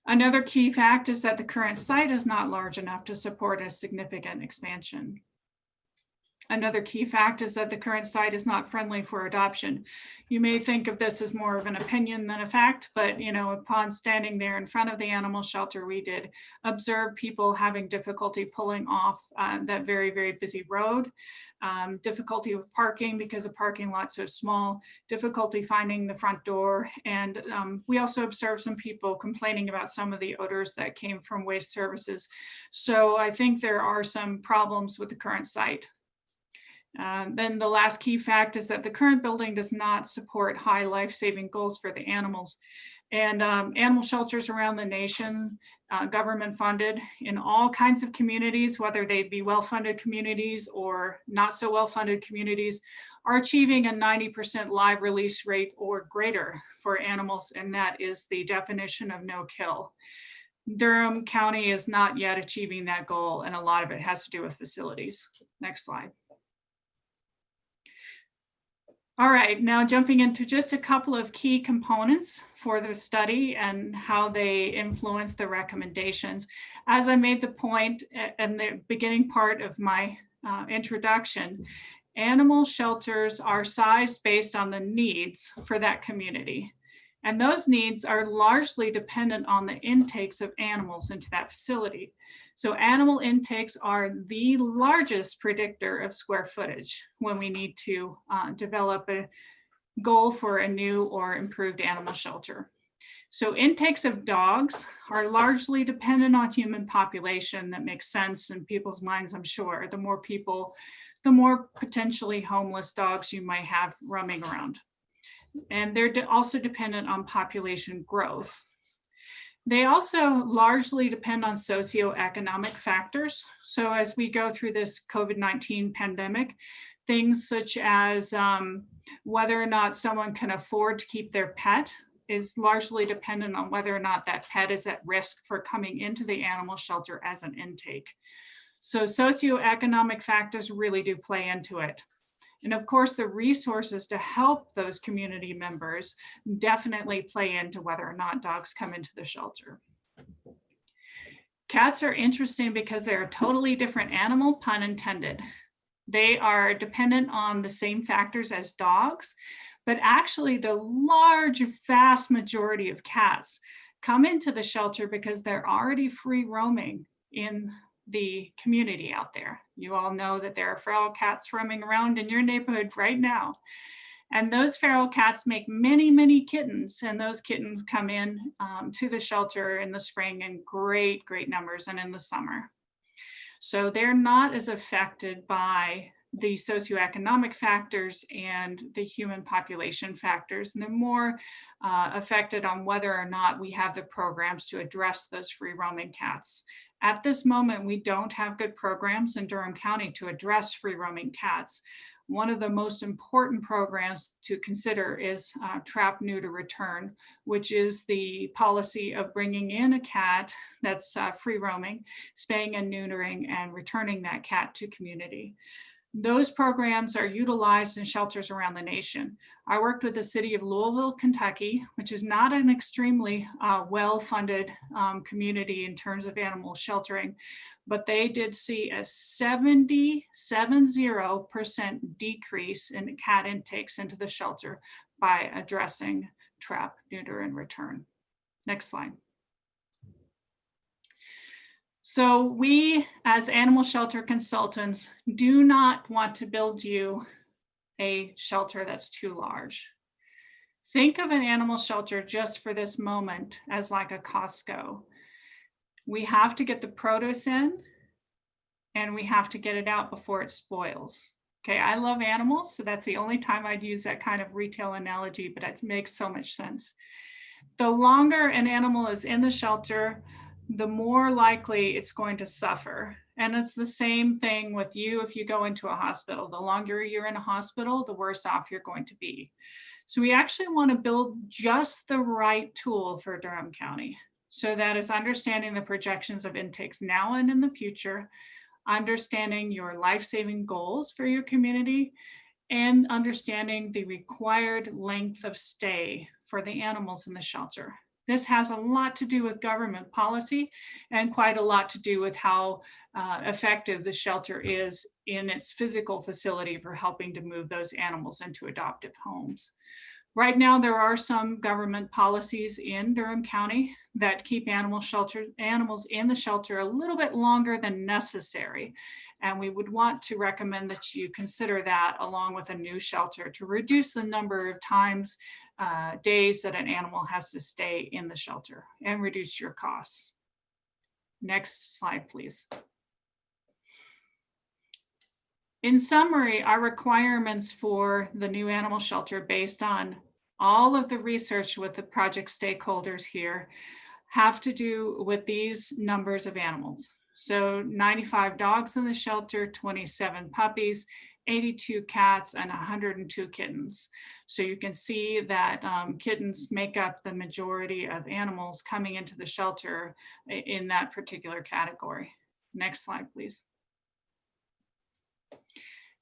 Another key fact is that the current site is not large enough to support a significant expansion. Another key fact is that the current site is not friendly for adoption. You may think of this as more of an opinion than a fact, but upon standing there in front of the animal shelter, we did observe people having difficulty pulling off that very, very busy road, difficulty with parking because the parking lot's so small, difficulty finding the front door. And we also observed some people complaining about some of the odors that came from waste services. So I think there are some problems with the current site. Then the last key fact is that the current building does not support high life-saving goals for the animals. And animal shelters around the nation, government funded in all kinds of communities, whether they be well-funded communities or not so well-funded communities, are achieving a 90% live release rate or greater for animals. And that is the definition of no kill. Durham County is not yet achieving that goal, and a lot of it has to do with facilities. Next slide. All right, now jumping into just a couple of key components for the study and how they influence the recommendations. As I made the point in the beginning part of my introduction, animal shelters are sized based on the needs for that community. And those needs are largely dependent on the intakes of animals into that facility. So animal intakes are the largest predictor of square footage when we need to develop a goal for a new or improved animal shelter. So intakes of dogs are largely dependent on human population. That makes sense in people's minds, I'm sure. The more people, the more potentially homeless dogs you might have roaming around. And they're also dependent on population growth. They also largely depend on socioeconomic factors. So as we go through this COVID-19 pandemic, things such as whether or not someone can afford to keep their pet is largely dependent on whether or not that pet is at risk for coming into the animal shelter as an intake. So socioeconomic factors really do play into it. And of course, the resources to help those community members definitely play into whether or not dogs come into the shelter. Cats are interesting because they're a totally different animal, pun intended. They are dependent on the same factors as dogs, but actually the large, vast majority of cats come into the shelter because they're already free roaming in the community out there. You all know that there are feral cats roaming around in your neighborhood right now. And those feral cats make many, many kittens, and those kittens come in to the shelter in the spring in great, great numbers and in the summer. So they're not as affected by the socioeconomic factors and the human population factors, and they're more affected on whether or not we have the programs to address those free roaming cats. At this moment, we don't have good programs in Durham County to address free roaming cats. One of the most important programs to consider is trap, neuter, return, which is the policy of bringing in a cat that's free roaming, spaying and neutering, and returning that cat to community. Those programs are utilized in shelters around the nation. I worked with the city of Louisville, Kentucky, which is not an extremely well-funded community in terms of animal sheltering, but they did see a 70% decrease in cat intakes into the shelter by addressing trap, neuter, and return. Next slide. So we, as animal shelter consultants, do not want to build you a shelter that's too large. Think of an animal shelter just for this moment as like a Costco. We have to get the produce in and we have to get it out before it spoils. Okay, I love animals, so that's the only time I'd use that kind of retail analogy, but it makes so much sense. The longer an animal is in the shelter, the more likely it's going to suffer. And it's the same thing with you if you go into a hospital. The longer you're in a hospital, the worse off you're going to be. So we actually want to build just the right tool for Durham County. So that is understanding the projections of intakes now and in the future, understanding your life-saving goals for your community, and understanding the required length of stay for the animals in the shelter. This has a lot to do with government policy and quite a lot to do with how effective the shelter is in its physical facility for helping to move those animals into adoptive homes. Right now, there are some government policies in Durham County that keep animals in the shelter a little bit longer than necessary. And we would want to recommend that you consider that along with a new shelter to reduce the number of times, days that an animal has to stay in the shelter and reduce your costs. Next slide, please. In summary, our requirements for the new animal shelter, based on all of the research with the project stakeholders here, have to do with these numbers of animals. So 95 dogs in the shelter, 27 puppies, 82 cats, and 102 kittens. So you can see that kittens make up the majority of animals coming into the shelter in that particular category. Next slide, please.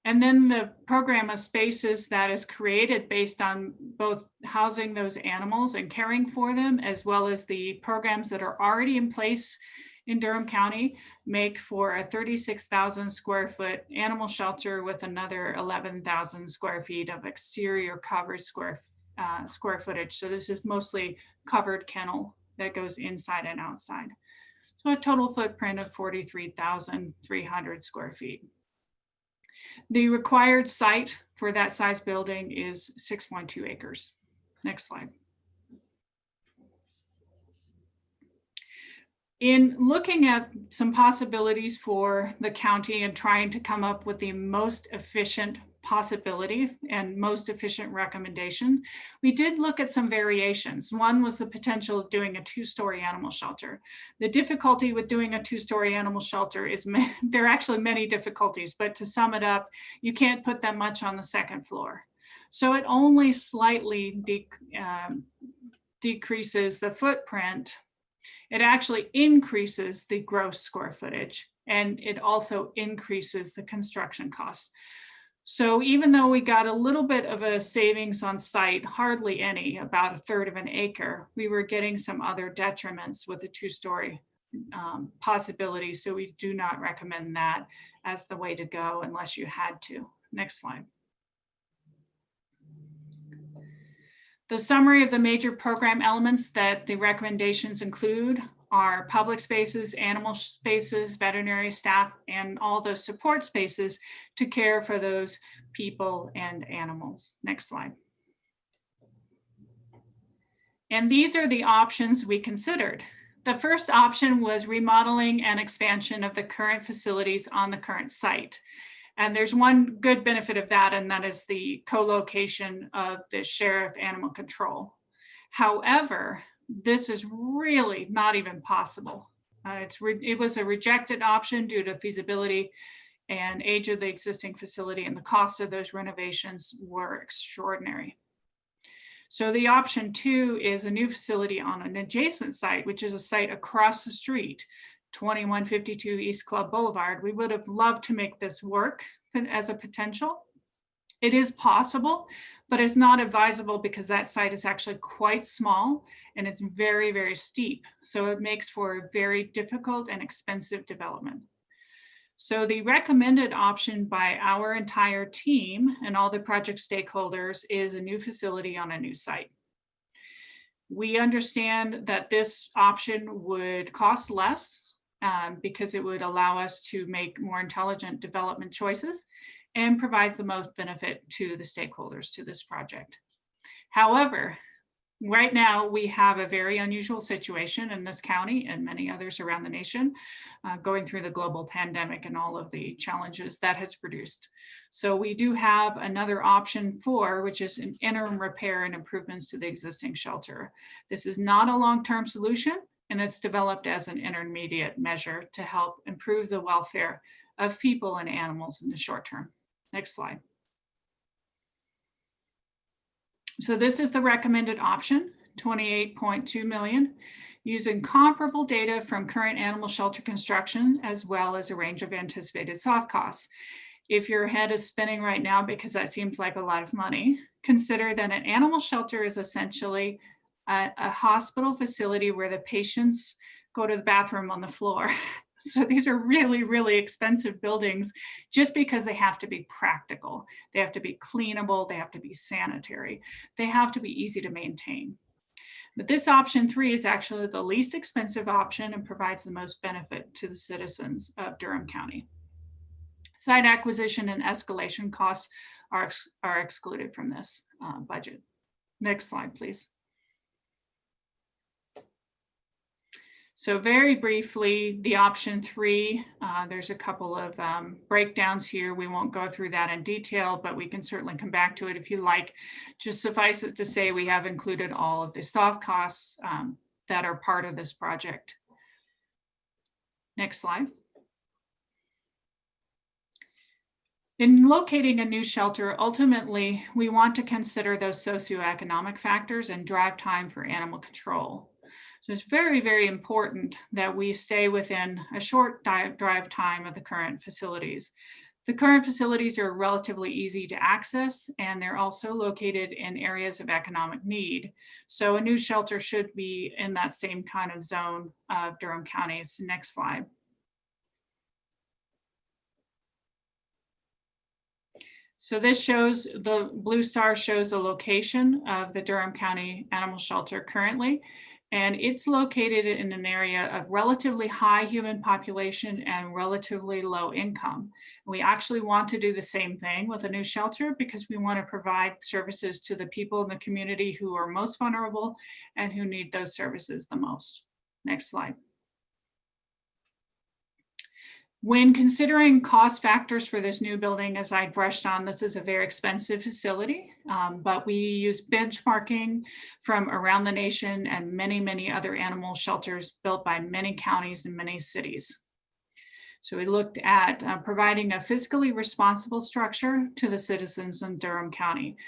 And then the program of spaces that is created based on both housing those animals and caring for them, as well as the programs that are already in place in Durham County, make for a 36,000 square foot animal shelter with another 11,000 square feet of exterior covered square footage. So this is mostly covered kennel that goes inside and outside. So a total footprint of 43,300 square feet. The required site for that size building is 6.2 acres. Next slide. In looking at some possibilities for the county and trying to come up with the most efficient possibility and most efficient recommendation, we did look at some variations. One was the potential of doing a 2-story animal shelter. The difficulty with doing a 2-story animal shelter is there are actually many difficulties, but to sum it up, you can't put that much on the second floor. So it only slightly decreases the footprint. It actually increases the gross square footage, and it also increases the construction costs. So even though we got a little bit of a savings on site, hardly any, about 1/3 of an acre, we were getting some other detriments with the 2-story possibility. So we do not recommend that as the way to go unless you had to. Next slide. The summary of the major program elements that the recommendations include are public spaces, animal spaces, veterinary staff, and all those support spaces to care for those people and animals. Next slide. And these are the options we considered. The first option was remodeling and expansion of the current facilities on the current site. And there's one good benefit of that, and that is the co-location of the sheriff animal control. However, this is really not even possible. It was a rejected option due to feasibility and age of the existing facility, and the cost of those renovations were extraordinary. So the option 2 is a new facility on an adjacent site, which is a site across the street, 2152 East Club Boulevard. We would have loved to make this work as a potential. It is possible, but it's not advisable because that site is actually quite small and it's very, very steep. So it makes for a very difficult and expensive development. So the recommended option by our entire team and all the project stakeholders is a new facility on a new site. We understand that this option would cost less because it would allow us to make more intelligent development choices and provides the most benefit to the stakeholders to this project. However, right now we have a very unusual situation in this county and many others around the nation going through the global pandemic and all of the challenges that has produced. So we do have another option 4, which is an interim repair and improvements to the existing shelter. This is not a long-term solution, and it's developed as an intermediate measure to help improve the welfare of people and animals in the short term. Next slide. So this is the recommended option, $28.2 million. using comparable data from current animal shelter construction, as well as a range of anticipated soft costs. If your head is spinning right now because that seems like a lot of money, consider that an animal shelter is essentially a hospital facility where the patients go to the bathroom on the floor. So these are really, really expensive buildings just because they have to be practical. They have to be cleanable. They have to be sanitary. They have to be easy to maintain. But this option 3 is actually the least expensive option and provides the most benefit to the citizens of Durham County. Site acquisition and escalation costs are excluded from this budget. Next slide, please. So very briefly, the option 3, there's a couple of breakdowns here. We won't go through that in detail, but we can certainly come back to it if you like. Just suffice it to say, we have included all of the soft costs that are part of this project. Next slide. In locating a new shelter, ultimately, we want to consider those socioeconomic factors and drive time for animal control. So it's very, very important that we stay within a short drive time of the current facilities. The current facilities are relatively easy to access, and they're also located in areas of economic need. So a new shelter should be in that same kind of zone of Durham County's. Next slide. So this shows, the blue star shows the location of the Durham County Animal Shelter currently. And it's located in an area of relatively high human population and relatively low income. We actually want to do the same thing with a new shelter because we want to provide services to the people in the community who are most vulnerable and who need those services the most. Next slide. When considering cost factors for this new building, as I brushed on, this is a very expensive facility, but we use benchmarking from around the nation and many, many other animal shelters built by many counties and many cities. So we looked at providing a fiscally responsible structure to the citizens in Durham County.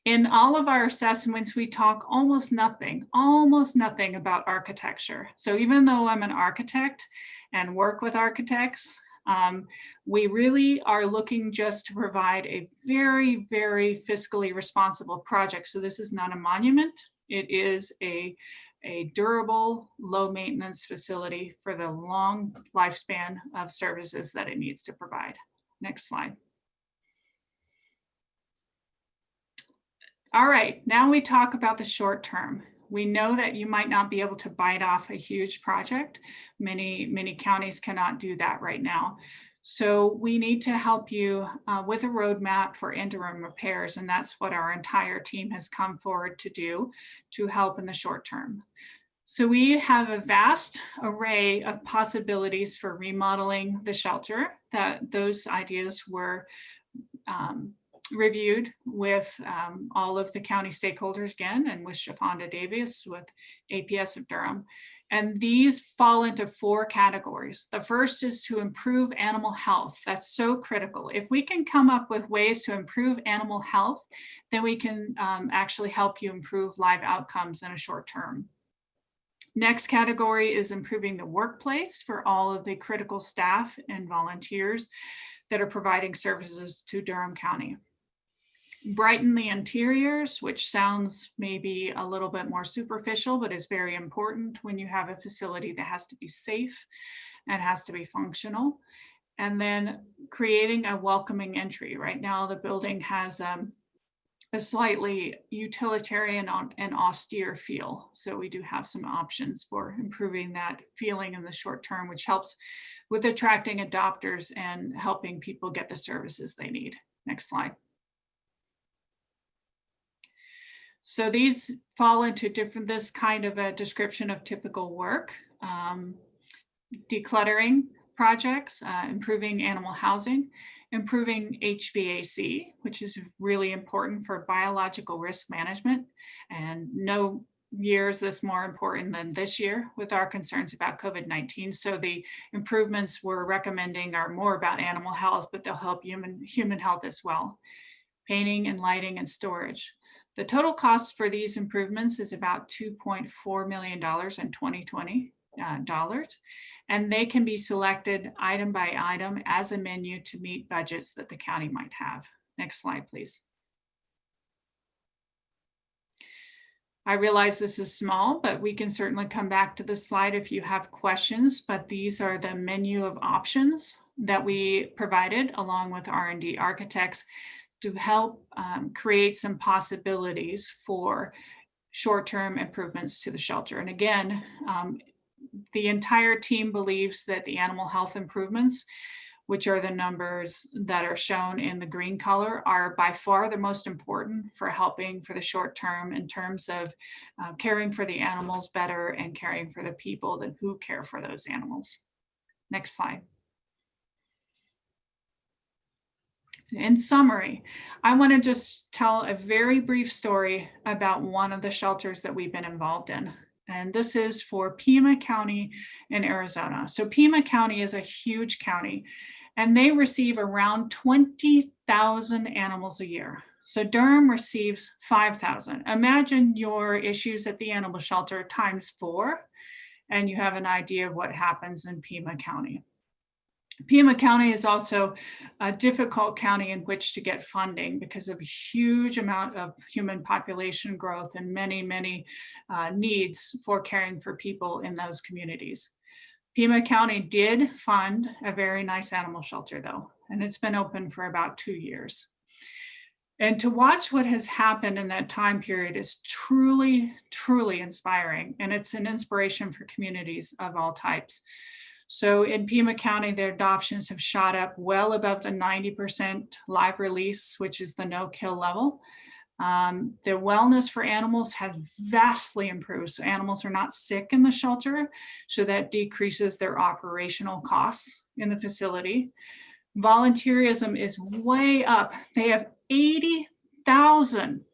In all of our assessments, we talk almost nothing about architecture. So even though I'm an architect and work with architects, we really are looking just to provide a very, very fiscally responsible project. So this is not a monument. It is a durable, low maintenance facility for the long lifespan of services that it needs to provide. Next slide. All right, now we talk about the short term. We know that you might not be able to bite off a huge project. Many counties cannot do that right now. So we need to help you with a roadmap for interim repairs, and that's what our entire team has come forward to do to help in the short term. So we have a vast array of possibilities for remodeling the shelter. That those ideas were reviewed with all of the county stakeholders again, and with Shafonda Davis with APS of Durham. And these fall into 4 categories. The first is to improve animal health. That's so critical. If we can come up with ways to improve animal health, then we can actually help you improve live outcomes in a short term. Next category is improving the workplace for all of the critical staff and volunteers that are providing services to Durham County. Brighten the interiors, which sounds maybe a little bit more superficial, but is very important when you have a facility that has to be safe and has to be functional. And then creating a welcoming entry. Right now, the building has a slightly utilitarian and austere feel. So we do have some options for improving that feeling in the short term, which helps with attracting adopters and helping people get the services they need. Next slide. So these fall into this kind of a description of typical work, decluttering projects, improving animal housing, improving HVAC, which is really important for biological risk management. And no year is this more important than this year with our concerns about COVID-19. So the improvements we're recommending are more about animal health, but they'll help human health as well. Painting and lighting and storage. The total cost for these improvements is about $2.4 million in 2020 dollars, and they can be selected item by item as a menu to meet budgets that the county might have. Next slide, please. I realize this is small, but we can certainly come back to this slide if you have questions, but these are the menu of options that we provided along with R&D architects to help create some possibilities for short-term improvements to the shelter. And again, the entire team believes that the animal health improvements, which are the numbers that are shown in the green color, are by far the most important for helping for the short term in terms of caring for the animals better and caring for the people who care for those animals. Next slide. In summary, I want to just tell a very brief story about one of the shelters that we've been involved in. And this is for Pima County in Arizona. So Pima County is a huge county, and they receive around 20,000 animals a year. So Durham receives 5,000. Imagine your issues at the animal shelter times 4, and you have an idea of what happens in Pima County. Pima County is also a difficult county in which to get funding because of a huge amount of human population growth and many needs for caring for people in those communities. Pima County did fund a very nice animal shelter though, and it's been open for about 2 years. And to watch what has happened in that time period is truly inspiring, and it's an inspiration for communities of all types. So in Pima County, their adoptions have shot up well above the 90% live release, which is the no-kill level. Their wellness for animals has vastly improved. So animals are not sick in the shelter, so that decreases their operational costs in the facility. Volunteerism is way up. They have 80,000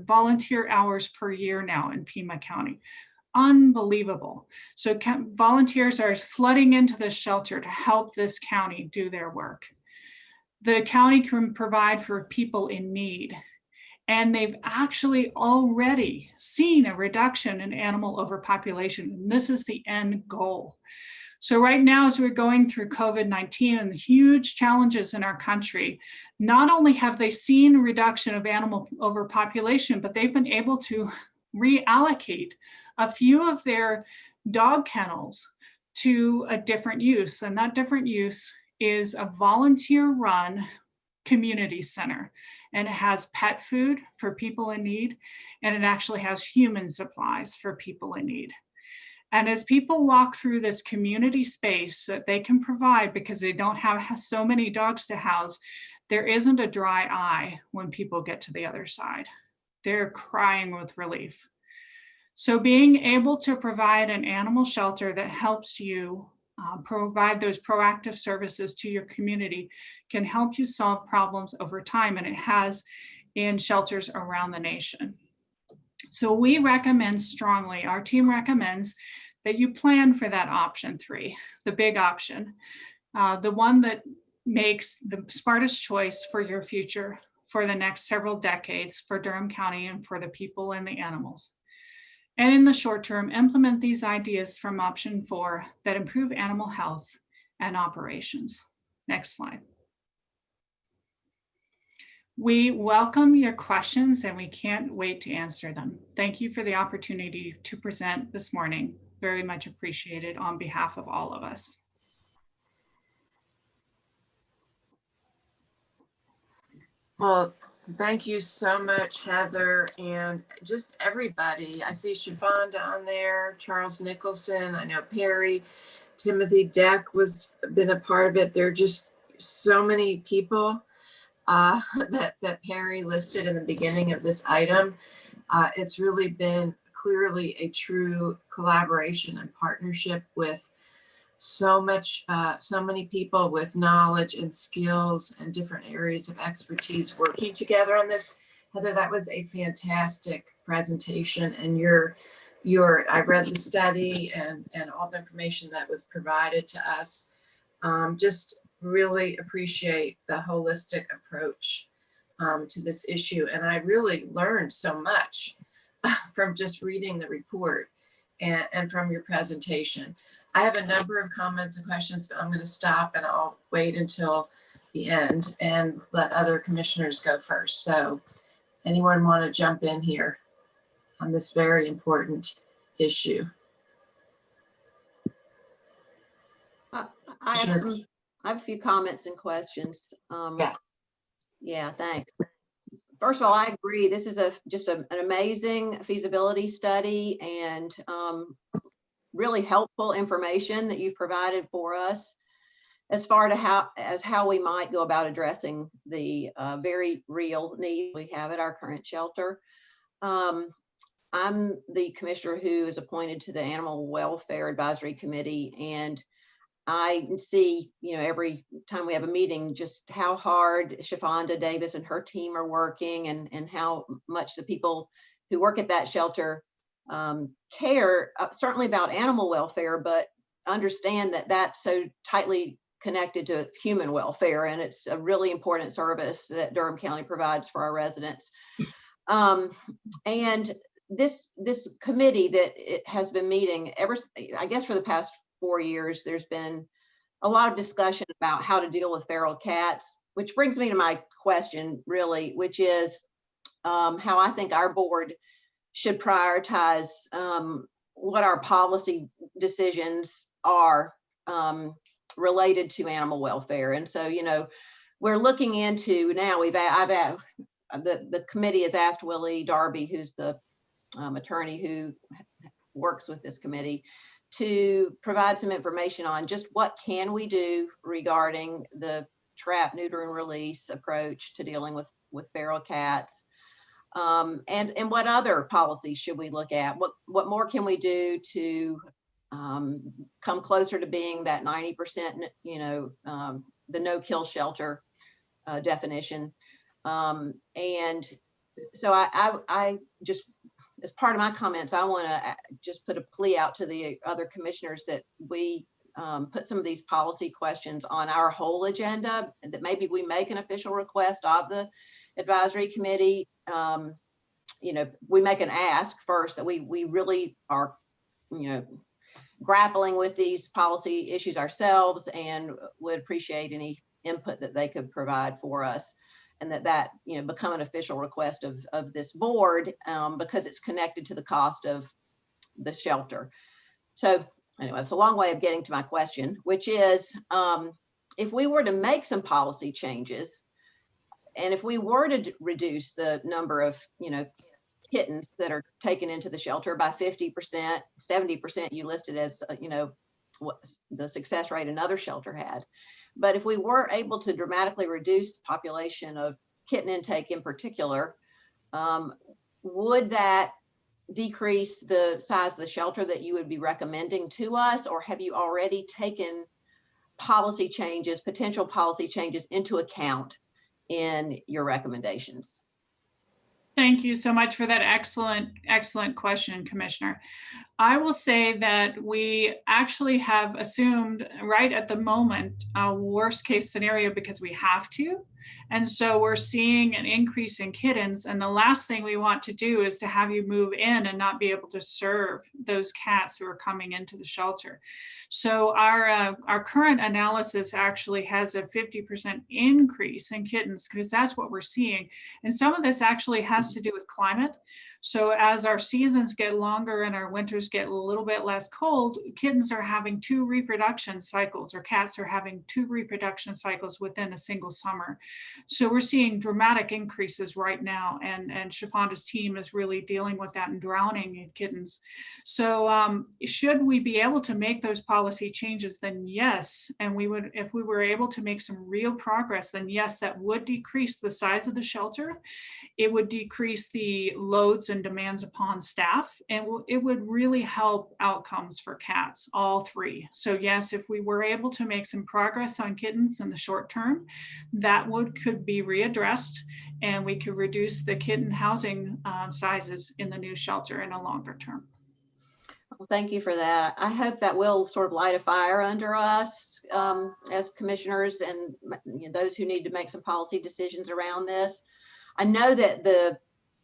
volunteer hours per year now in Pima County. Unbelievable. So volunteers are flooding into the shelter to help this county do their work. The county can provide for people in need, and they've actually already seen a reduction in animal overpopulation, and this is the end goal. So right now, as we're going through COVID-19 and the huge challenges in our country, not only have they seen a reduction of animal overpopulation, but they've been able to reallocate a few of their dog kennels to a different use. And that different use is a volunteer-run community center. And it has pet food for people in need, and it actually has human supplies for people in need. And as people walk through this community space that they can provide, because they don't have so many dogs to house, there isn't a dry eye when people get to the other side. They're crying with relief. So being able to provide an animal shelter that helps you provide those proactive services to your community can help you solve problems over time, and it has in shelters around the nation. So we recommend strongly, our team recommends that you plan for that option 3, the big option, the one that makes the smartest choice for your future for the next several decades for Durham County and for the people and the animals. And in the short term, implement these ideas from option 4 that improve animal health and operations. Next slide. We welcome your questions and we can't wait to answer them. Thank you for the opportunity to present this morning. Very much appreciated on behalf of all of us. Well, thank you so much, Heather, and just everybody. I see Siobhan down there, Charles Nicholson, I know Perry, Timothy Deck been a part of it. There are just so many people that Perry listed in the beginning of this item. It's really been clearly a true collaboration and partnership with so many people with knowledge and skills and different areas of expertise working together on this. Heather, that was a fantastic presentation, and I read the study and all the information that was provided to us. Just really appreciate the holistic approach to this issue. And I really learned so much from just reading the report and from your presentation. I have a number of comments and questions, but I'm going to stop and I'll wait until the end and let other commissioners go first. So anyone want to jump in here on this very important issue? I have a few comments and questions. Yeah, thanks. First of all, I agree. This is just an amazing feasibility study and really helpful information that you've provided for us as far as how we might go about addressing the very real need we have at our current shelter. I'm the commissioner who is appointed to the Animal Welfare Advisory Committee, and I see, every time we have a meeting, just how hard Shafonda Davis and her team are working and how much the people who work at that shelter care, certainly about animal welfare, but understand that that's so tightly connected to human welfare. And it's a really important service that Durham County provides for our residents. And this committee that it has been meeting I guess for the past 4 years, there's been a lot of discussion about how to deal with feral cats, which brings me to my question, really, which is how I think our board should prioritize what our policy decisions are related to animal welfare. And so, we're looking into now, the committee has asked Willie Darby, who's the attorney who works with this committee, to provide some information on just what can we do regarding the trap, neuter, and release approach to dealing with feral cats, and what other policies should we look at? What more can we do to come closer to being that 90%, the no-kill shelter definition? And so I just, as part of my comments, I want to just put a plea out to the other commissioners that we put some of these policy questions on our whole agenda, and that maybe we make an official request of the advisory committee. We make an ask first that we really are, grappling with these policy issues ourselves and would appreciate any input that they could provide for us. And that become an official request of this board because it's connected to the cost of the shelter. So anyway, it's a long way of getting to my question, which is if we were to make some policy changes, and if we were to reduce the number of kittens that are taken into the shelter by 50%, 70% you listed as what the success rate another shelter had. But if we were able to dramatically reduce the population of kitten intake in particular, would that decrease the size of the shelter that you would be recommending to us? Or have you already taken policy changes, potential policy changes into account in your recommendations? Thank you so much for that excellent question, Commissioner. I will say that we actually have assumed right at the moment a worst case scenario because we have to. And so we're seeing an increase in kittens. And the last thing we want to do is to have you move in and not be able to serve those cats who are coming into the shelter. So our current analysis actually has a 50% increase in kittens because that's what we're seeing. And some of this actually has to do with climate. So as our seasons get longer and our winters get a little bit less cold, kittens are having 2 reproduction cycles, or cats are having 2 reproduction cycles within a single summer. So we're seeing dramatic increases right now, and Shafonda's team is really dealing with that and drowning in kittens. So should we be able to make those policy changes, then yes. And we would, if we were able to make some real progress, then yes, that would decrease the size of the shelter. It would decrease the loads and demands upon staff, and it would really help outcomes for cats, all 3. So yes, if we were able to make some progress on kittens in the short term, that could be readdressed, and we could reduce the kitten housing sizes in the new shelter in a longer term. Well, thank you for that. I hope that will sort of light a fire under us as commissioners and those who need to make some policy decisions around this. I know that the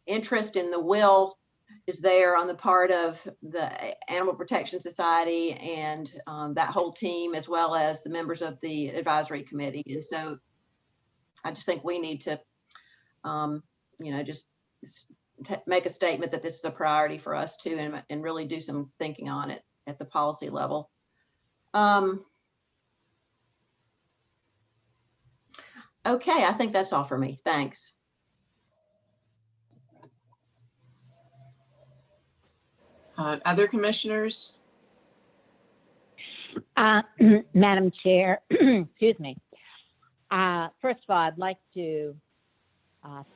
interest in the will is there on the part of the Animal Protection Society and that whole team, as well as the members of the advisory committee. And so I just think we need to, just make a statement that this is a priority for us too, and really do some thinking on it at the policy level. Okay, I think that's all for me. Thanks. Other commissioners? Madam Chair, excuse me. First of all, I'd like to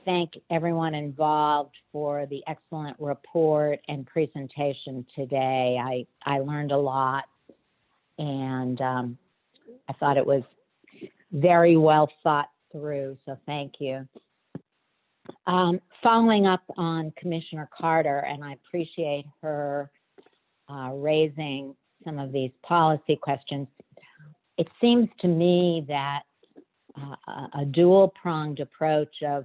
thank everyone involved for the excellent report and presentation today. I learned a lot, and I thought it was very well thought through, so thank you. Following up on Commissioner Carter, and I appreciate her raising some of these policy questions, it seems to me that a dual-pronged approach of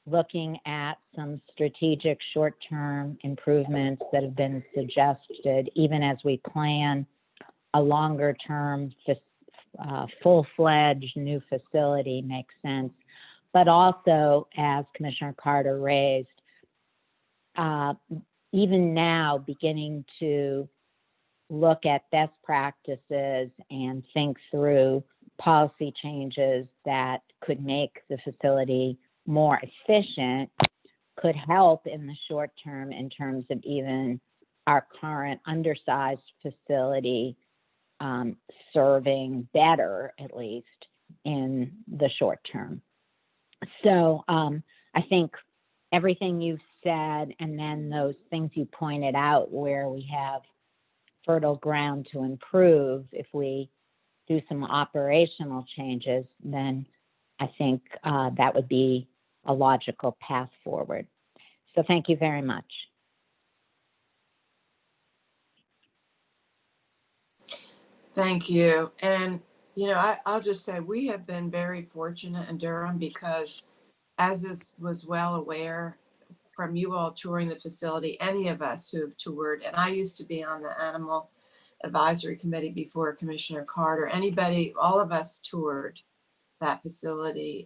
looking at some strategic short-term improvements that have been suggested, even as we plan a longer-term full-fledged new facility, makes sense. But also, as Commissioner Carter raised, even now beginning to look at best practices and think through policy changes that could make the facility more efficient could help in the short term in terms of even our current undersized facility serving better, at least in the short term. So I think everything you've said, and then those things you pointed out where we have fertile ground to improve, if we do some operational changes, then I think that would be a logical path forward. So thank you very much. Thank you. And, I'll just say we have been very fortunate in Durham because, as was well aware from you all touring the facility, any of us who have toured, and I used to be on the Animal Advisory Committee before Commissioner Carter, all of us toured that facility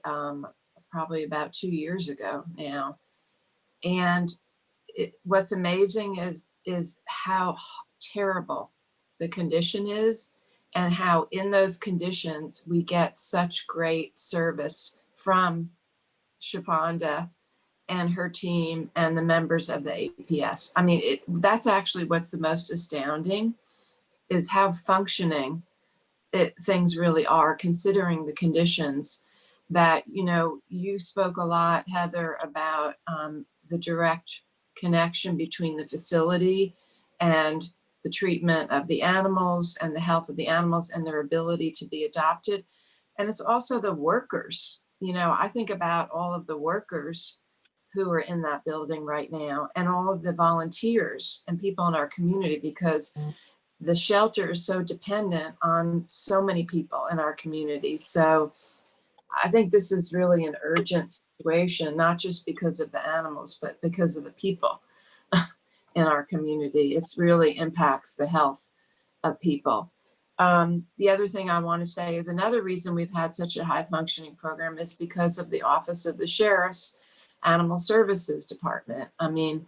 probably about 2 years ago now. And what's amazing is how terrible the condition is, and how in those conditions we get such great service from Shafanda and her team and the members of the APS. I mean, that's actually what's the most astounding, is how functioning things really are, considering the conditions that, you spoke a lot, Heather, about the direct connection between the facility and the treatment of the animals and the health of the animals and their ability to be adopted. And it's also the workers. I think about all of the workers who are in that building right now, and all of the volunteers and people in our community, because the shelter is so dependent on so many people in our community. So I think this is really an urgent situation, not just because of the animals, but because of the people in our community. It really impacts the health of people. The other thing I want to say is another reason we've had such a high functioning program is because of the Office of the Sheriff's Animal Services Department. I mean,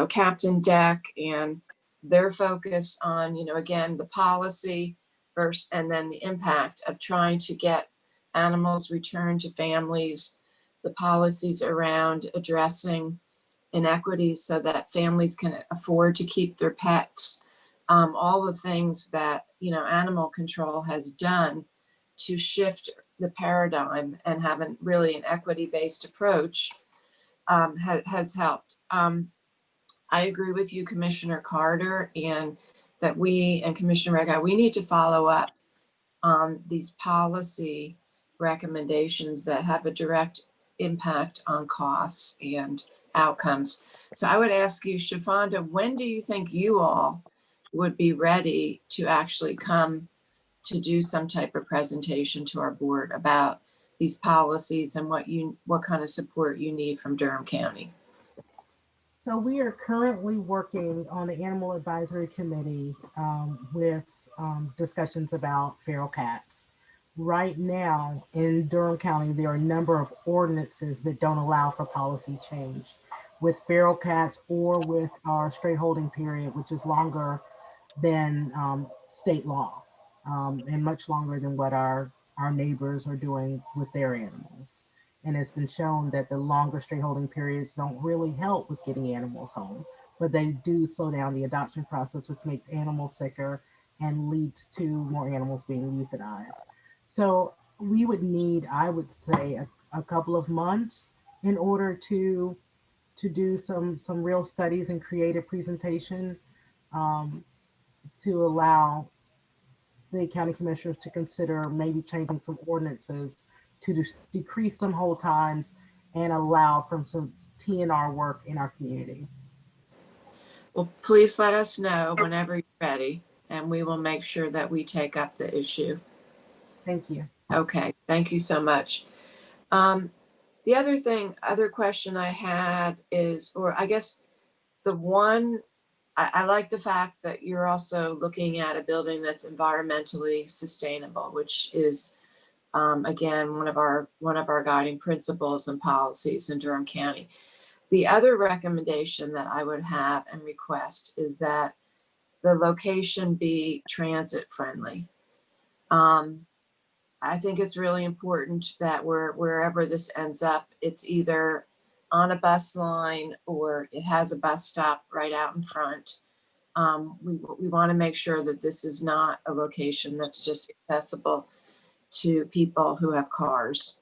Captain Deck and their focus on, again, the policy first, and then the impact of trying to get animals returned to families, the policies around addressing inequities so that families can afford to keep their pets, all the things that, animal control has done to shift the paradigm and have really an equity-based approach has helped. I agree with you, Commissioner Carter, and that we and Commissioner Rega, we need to follow up on these policy recommendations that have a direct impact on costs and outcomes. So I would ask you, Shafanda, when do you think you all would be ready to actually come to do some type of presentation to our board about these policies and what kind of support you need from Durham County. So we are currently working on the Animal Advisory Committee with discussions about feral cats. Right now in Durham County, there are a number of ordinances that don't allow for policy change with feral cats or with our straight holding period, which is longer than state law and much longer than what our neighbors are doing with their animals. And it's been shown that the longer straight holding periods don't really help with getting animals home, but they do slow down the adoption process, which makes animals sicker and leads to more animals being euthanized. So we would need, I would say, a couple of months in order to do some real studies and create a presentation to allow the county commissioners to consider maybe changing some ordinances to decrease some hold times and allow for some TNR work in our community. Well, please let us know whenever you're ready, and we will make sure that we take up the issue. Thank you. Okay, thank you so much. The other question I had is, or I guess the one, I like the fact that you're also looking at a building that's environmentally sustainable, which is, again, one of our guiding principles and policies in Durham County. The other recommendation that I would have and request is that the location be transit friendly. I think it's really important that wherever this ends up, it's either on a bus line or it has a bus stop right out in front. We want to make sure that this is not a location that's just accessible to people who have cars.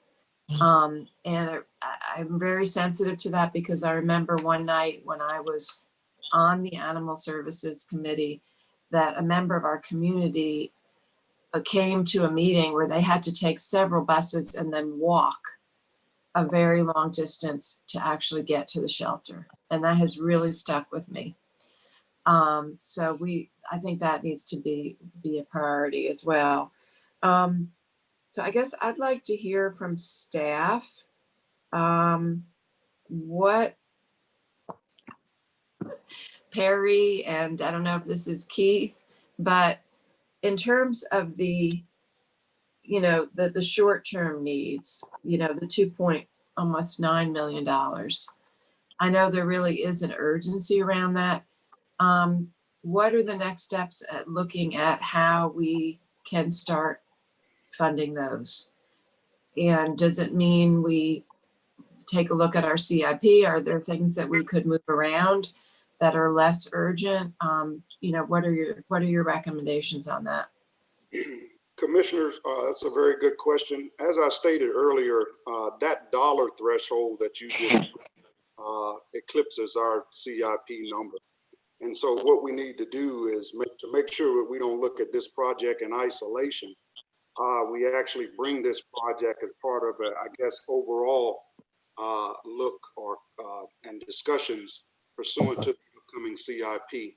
And I'm very sensitive to that because I remember one night when I was on the Animal Services Committee that a member of our community came to a meeting where they had to take several buses and then walk a very long distance to actually get to the shelter. And that has really stuck with me. So I think that needs to be a priority as well. So I guess I'd like to hear from staff. What Perry, and I don't know if this is Keith, but in terms of the short-term needs, the almost $2.9 million. I know there really is an urgency around that. What are the next steps at looking at how we can start funding those? And does it mean we take a look at our CIP? Are there things that we could move around that are less urgent? What are your recommendations on that? Commissioners, that's a very good question. As I stated earlier, that dollar threshold that you just eclipses our CIP number. And so what we need to do is make sure that we don't look at this project in isolation. We actually bring this project as part of I guess, overall look and discussions pursuant to the upcoming CIP.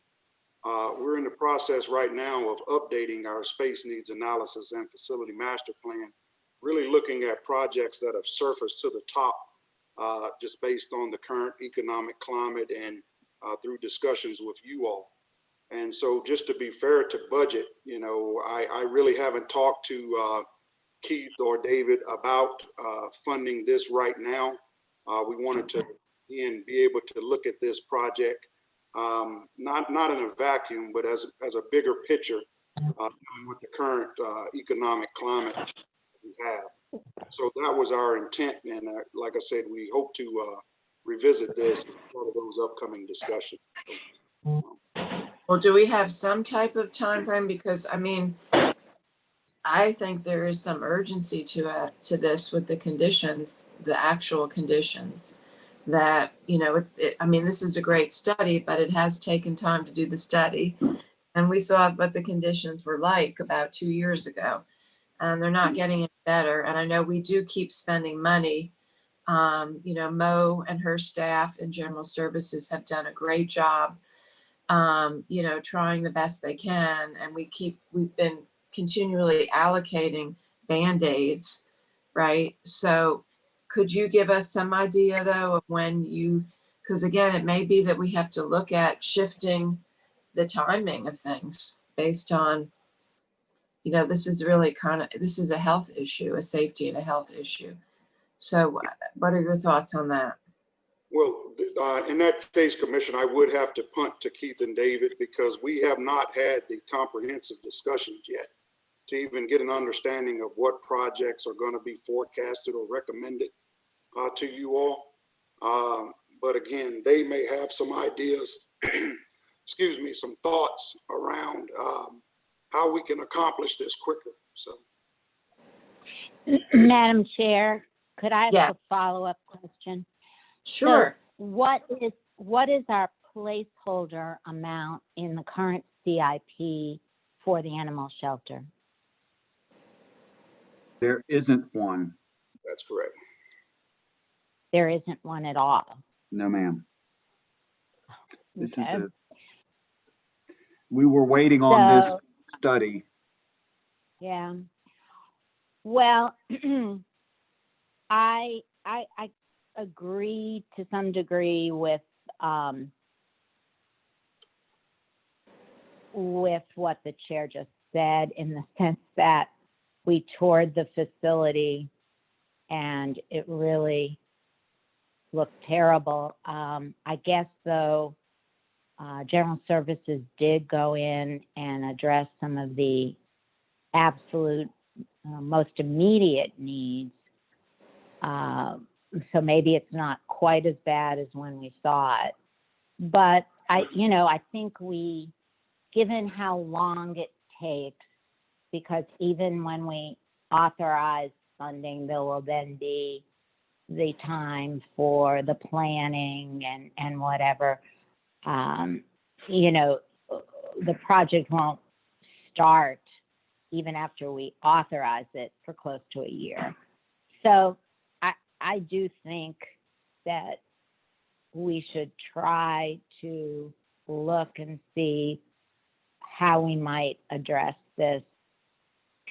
We're in the process right now of updating our space needs analysis and facility master plan, really looking at projects that have surfaced to the top just based on the current economic climate and through discussions with you all. And so just to be fair to budget, I really haven't talked to Keith or David about funding this right now. We wanted to be able to look at this project not in a vacuum, but as a bigger picture with the current economic climate we have. So that was our intent. And like I said, we hope to revisit this as part of those upcoming discussions. Well, do we have some type of time frame? Because I think there is some urgency to this with the conditions, the actual conditions. That this is a great study, but it has taken time to do the study, and we saw what the conditions were like about 2 years ago, and they're not getting any better. And I know we do keep spending money. Mo and her staff in general services have done a great job, trying the best they can, and we've been continually allocating Band-Aids right? So could you give us some idea though of when you, because again, it may be that we have to look at shifting the timing of things based on, you know, this is really this is a health issue, a safety and a health issue. So what are your thoughts on that? Well, in that case, Commissioner, I would have to punt to Keith and David because we have not had the comprehensive discussions yet to even get an understanding of what projects are going to be forecasted or recommended to you all. But again, they may have some ideas, excuse me, some thoughts around how we can accomplish this quicker. So, Madam Chair, could I ask Yeah. a follow-up question? Sure. So what is our placeholder amount in the current CIP for the animal shelter? There isn't one. that's correct. There isn't one at all. No, ma'am. This Okay. is we were waiting on this So- study. Yeah. Well, I agree to some degree with what the chair just said, in the sense that we toured the facility and it really looked terrible. I guess though, General Services did go in and address some of the absolute most immediate needs. So maybe it's not quite as bad as when we saw it. But I think given how long it takes, because even when we authorize funding, there will then be the time for the planning and whatever. The project won't start even after we authorize it for close to a year. So I do think that we should try to look and see how we might address this,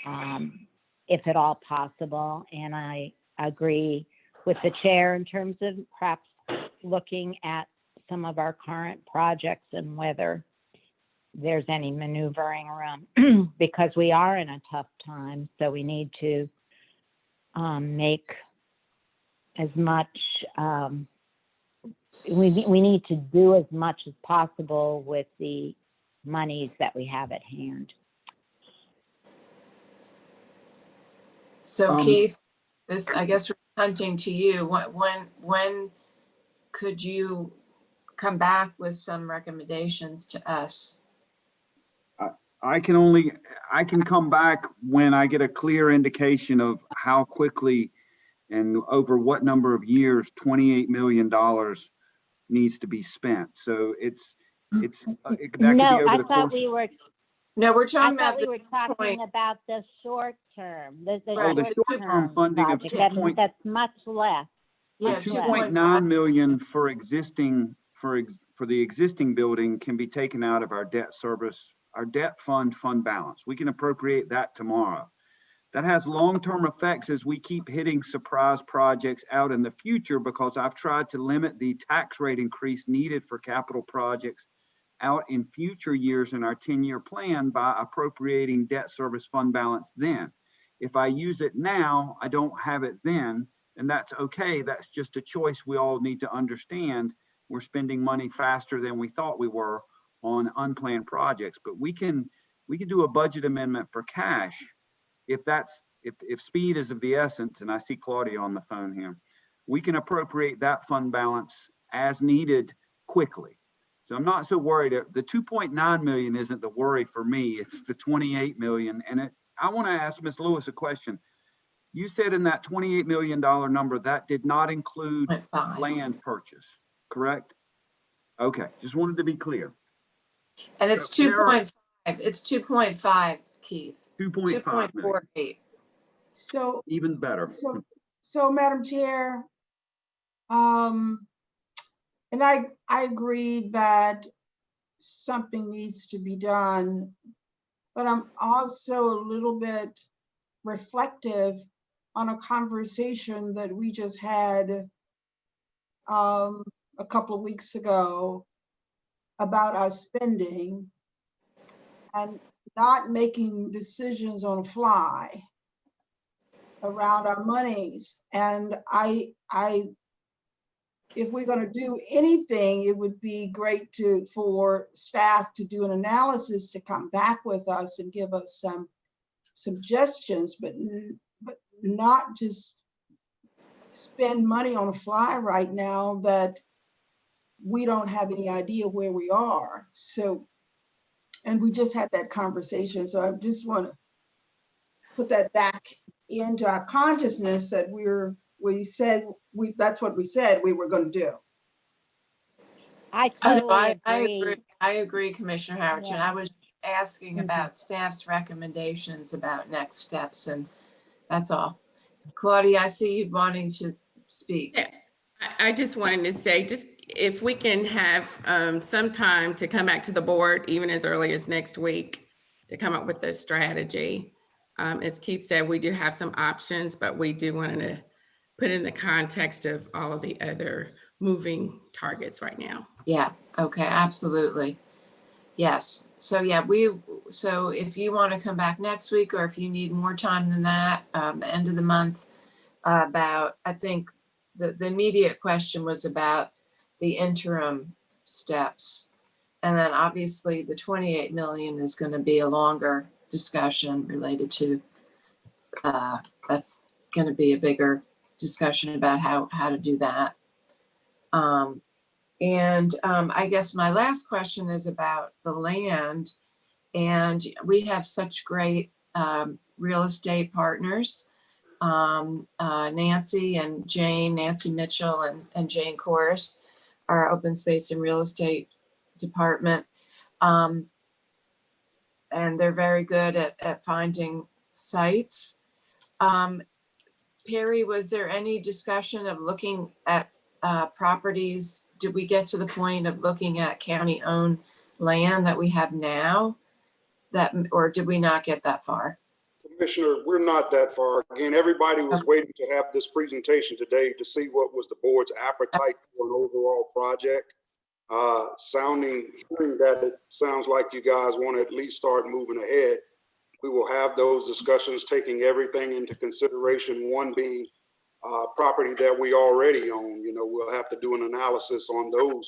if at all possible. And I agree with the chair in terms of perhaps looking at some of our current projects and whether there's any maneuvering room, because we are in a tough time. So we need to make as much, we need to do as much as possible with the monies that we have at hand. So Keith, I guess we're punting to you. When could you come back with some recommendations to us? I can come back when I get a clear indication of how quickly and over what number of years $28 million needs to be spent. So that could be over the course. No, we're talking about we were talking about the short term. The short-term funding of project. That's much less. Yeah, 2.9 million for the existing building can be taken out of our debt service, our debt fund balance. We can appropriate that tomorrow. That has long-term effects as we keep hitting surprise projects out in the future, because I've tried to limit the tax rate increase needed for capital projects out in future years in our 10-year plan by appropriating debt service fund balance then. If I use it now, I don't have it then, and that's okay. That's just a choice we all need to understand. We're spending money faster than we thought we were on unplanned projects, but we can do a budget amendment for cash if speed is of the essence, and I see Claudia on the phone here. We can appropriate that fund balance as needed quickly. So I'm not so worried. The 2.9 million isn't the worry for me. It's the 28 million. And I want to ask Ms. Lewis a question. You said in that $28 million number, that did not include land purchase, correct? Okay, just wanted to be clear. And it's 2.5. It's 2.5, Keith. 2.48. So even better. So Madam Chair, and I agree that something needs to be done, but I'm also a little bit reflective on a conversation that we just had a couple of weeks ago about our spending and not making decisions on the fly around our monies. And if we're going to do anything, it would be great for staff to do an analysis to come back with us and give us some suggestions, but not just spend money on the fly right now that we don't have any idea where we are. So, and we just had that conversation. So I just want to put that back into our consciousness that that's what we said we were going to do. I totally I agree, Commissioner Howard. Yeah. I was asking about staff's recommendations about next steps, and that's all. Claudia, I see you wanting to speak. Yeah, I just wanted to say, just if we can have some time to come back to the board, even as early as next week, to come up with a strategy. As Keith said, we do have some options, but we do want to put in the context of all of the other moving targets right now. Yeah, okay, absolutely. Yes. So yeah, so if you want to come back next week, or if you need more time than that, the end of the month, I think the immediate question was about the interim steps. And then obviously the 28 million is going to be a longer discussion related to, that's going to be a bigger discussion about how to do that. I guess my last question is about the land. And we have such great real estate partners, Nancy and Jane, Nancy Mitchell and Jane Corris, our open space and real estate department. And they're very good at finding sites. Perry, was there any discussion of looking at properties? Did we get to the point of looking at county-owned land that we have now? Or did we not get that far? Commissioner, we're not that far. Again, everybody was waiting to have this presentation today to see what was the board's appetite for an overall project. Hearing that it sounds like you guys want to at least start moving ahead, we will have those discussions, taking everything into consideration, one being property that we already own. You know, we'll have to do an analysis on those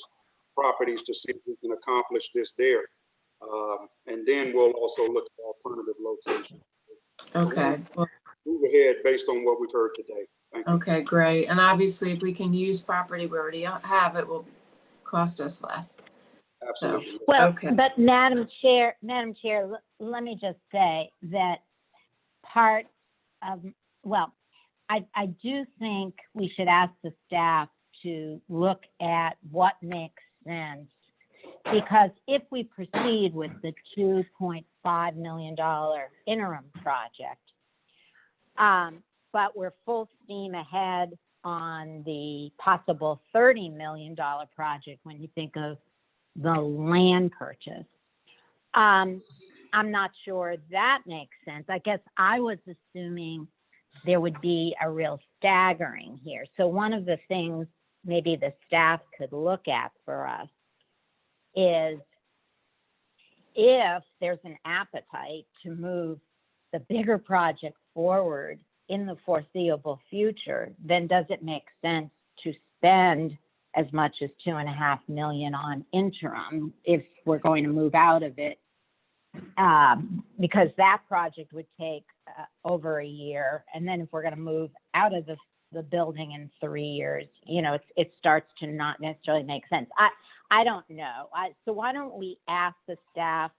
properties to see if we can accomplish this there. And then we'll also look at alternative locations. Okay. So move ahead based on what we've heard today. Thank you. Okay, great. And obviously, if we can use property we already have, it will cost us less. Absolutely. So, Well, okay. but Madam Chair, let me just say that part of, I do think we should ask the staff to look at what makes sense, because if we proceed with the $2.5 million interim project, but we're full steam ahead on the possible $30 million project when you think of the land purchase, I'm not sure that makes sense. I guess I was assuming there would be a real staggering here. So one of the things maybe the staff could look at for us is if there's an appetite to move the bigger project forward in the foreseeable future, then does it make sense to spend as much as $2.5 million on interim if we're going to move out of it? Because that project would take over a year. And then if we're going to move out of the building in 3 years, you know, it starts to not necessarily make sense. I don't know. So why don't we ask the staff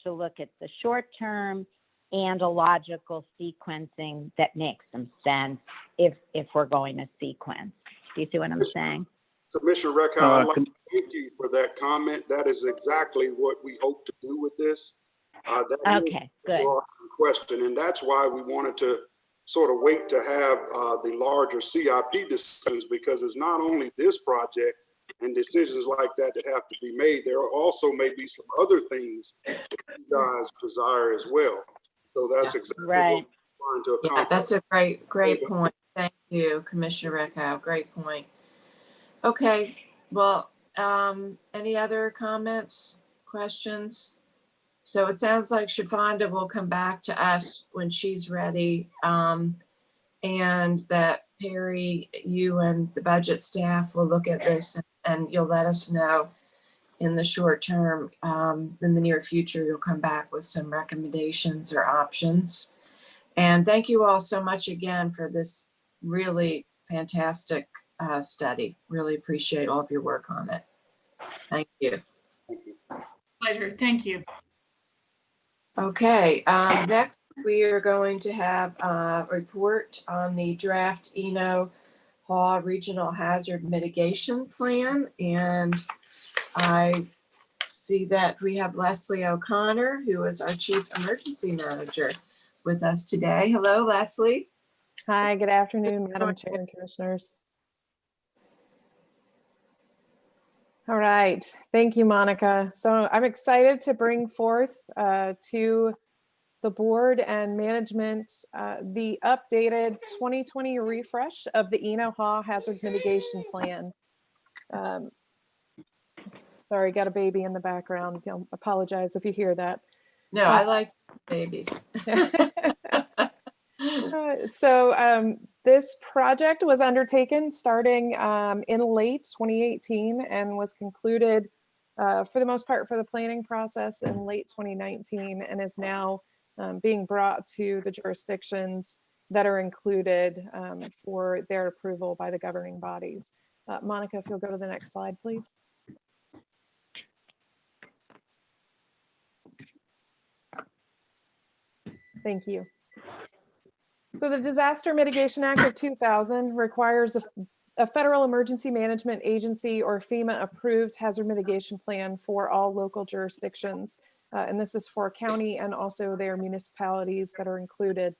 to look at the short term and a logical sequencing that makes some sense if we're going to sequence. Do you see what I'm saying? Commissioner Reckow, I'd like to thank you for that comment. That is exactly what we hope to do with this. Okay, good. Question, and that's why we wanted to sort of wait to have the larger CIP discussions, because it's not only this project and decisions like that that have to be made. There are also may be some other things that you guys desire as well. So that's exactly right. what trying to Yeah, accomplish. that's a great point. Thank you, Commissioner Reckow. Great point. Okay, well, any other comments, questions? So it sounds like Shafanda will come back to us when she's ready. And that Perry, you and the budget staff will look at this and you'll let us know in the short term. In the near future, you'll come back with some recommendations or options. And thank you all so much again for this really fantastic study. Really appreciate all of your work on it. Thank you. Pleasure. Thank you. Okay, next we are going to have a report on the draft Eno Haw Regional Hazard Mitigation Plan. And I see that we have Leslie O'Connor, who is our Chief Emergency Manager, with us today. Hello, Leslie. Hi, good afternoon, Madam Chair and Commissioners. All right, thank you, Monica. So I'm excited to bring forth to the board and management the updated 2020 refresh of the Eno Haw Hazard Mitigation Plan. Sorry, got a baby in the background. I'll apologize if you hear that. No, I like babies. This project was undertaken starting in late 2018 and was concluded for the most part for the planning process in late 2019 and is now being brought to the jurisdictions that are included for their approval by the governing bodies. Monica, if you'll go to the next slide, please. Thank you. So the Disaster Mitigation Act of 2000 requires a federal emergency management agency or FEMA approved hazard mitigation plan for all local jurisdictions. And this is for county and also their municipalities that are included.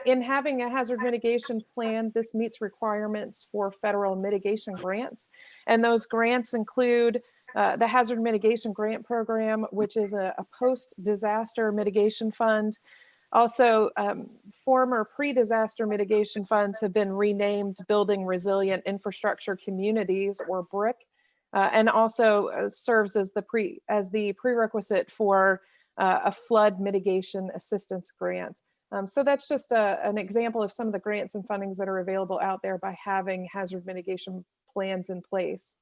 In having a hazard mitigation plan, this meets requirements for federal mitigation grants. And those grants include the Hazard Mitigation Grant Program, which is a post-disaster mitigation fund. Also, former pre-disaster mitigation funds have been renamed Building Resilient Infrastructure Communities, or BRIC, and also serves as the prerequisite for a flood mitigation assistance grant. So that's just an example of some of the grants and fundings that are available out there by having hazard mitigation plans in place.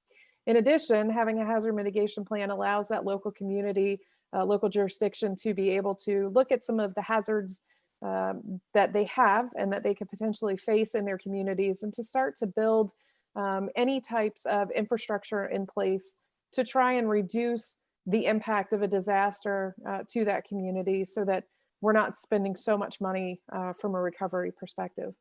In addition, having a hazard mitigation plan allows that local community, local jurisdiction to be able to look at some of the hazards that they have and that they could potentially face in their communities, and to start to build any types of infrastructure in place to try and reduce the impact of a disaster to that community so that we're not spending so much money from a recovery perspective.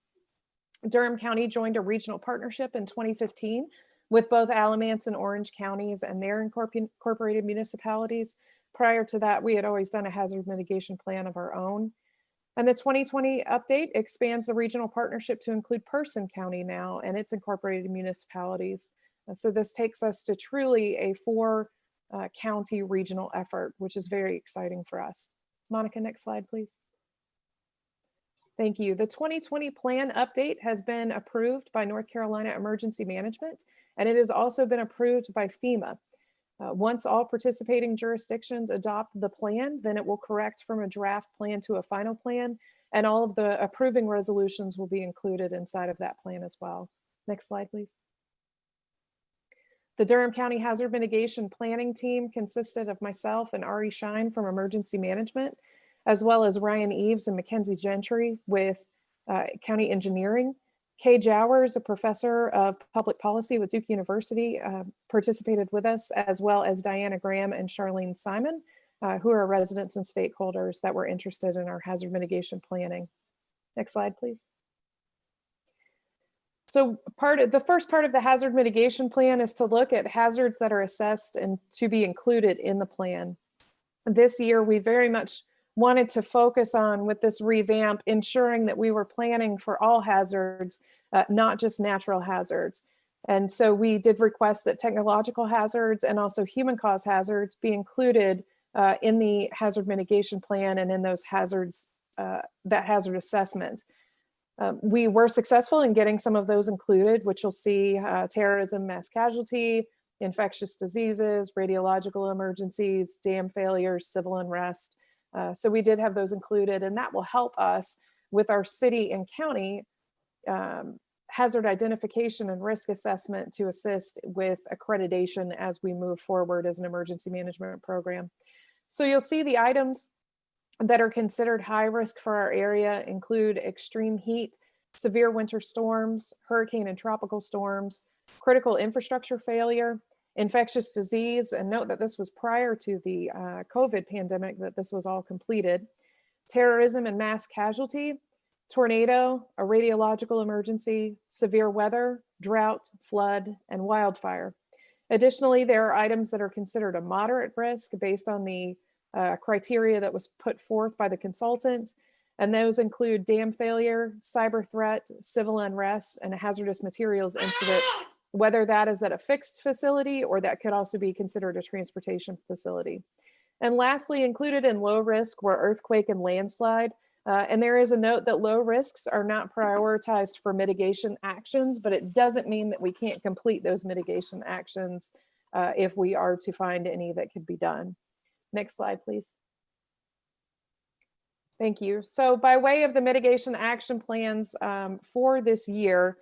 Durham County joined a regional partnership in 2015 with both Alamance and Orange counties and their incorporated municipalities. Prior to that, we had always done a hazard mitigation plan of our own. And the 2020 update expands the regional partnership to include Person County now and its incorporated municipalities. So this takes us to truly a 4-county regional effort, which is very exciting for us. Monica, next slide, please. Thank you. The 2020 plan update has been approved by North Carolina Emergency Management, and it has also been approved by FEMA. Once all participating jurisdictions adopt the plan, then it will correct from a draft plan to a final plan, and all of the approving resolutions will be included inside of that plan as well. Next slide, please. The Durham County Hazard Mitigation Planning Team consisted of myself and Ari Shine from Emergency Management, as well as Ryan Eves and Mackenzie Gentry with County Engineering. Kay Jowers, a professor of public policy with Duke University, participated with us, as well as Diana Graham and Charlene Simon, who are residents and stakeholders that were interested in our hazard mitigation planning. Next slide, please. So the first part of the hazard mitigation plan is to look at hazards that are assessed and to be included in the plan. This year, we very much wanted to focus on, with this revamp, ensuring that we were planning for all hazards, not just natural hazards. And so we did request that technological hazards and also human caused hazards be included in the hazard mitigation plan and in those hazards that hazard assessment. We were successful in getting some of those included, which you'll see terrorism, mass casualty, infectious diseases, radiological emergencies, dam failures, civil unrest. So we did have those included, and that will help us with our city and county hazard identification and risk assessment to assist with accreditation as we move forward as an emergency management program. So you'll see the items that are considered high risk for our area include extreme heat, severe winter storms, hurricane and tropical storms, critical infrastructure failure, infectious disease, and note that this was prior to the COVID pandemic that this was all completed, terrorism and mass casualty, tornado, a radiological emergency, severe weather, drought, flood, and wildfire. Additionally, there are items that are considered a moderate risk based on the criteria that was put forth by the consultant, and those include dam failure, cyber threat, civil unrest, and a hazardous materials incident, whether that is at a fixed facility or that could also be considered a transportation facility. And lastly, included in low risk were earthquake and landslide. And there is a note that low risks are not prioritized for mitigation actions, but it doesn't mean that we can't complete those mitigation actions if we are to find any that could be done. Next slide, please. Thank you. So by way of the mitigation action plans for this year,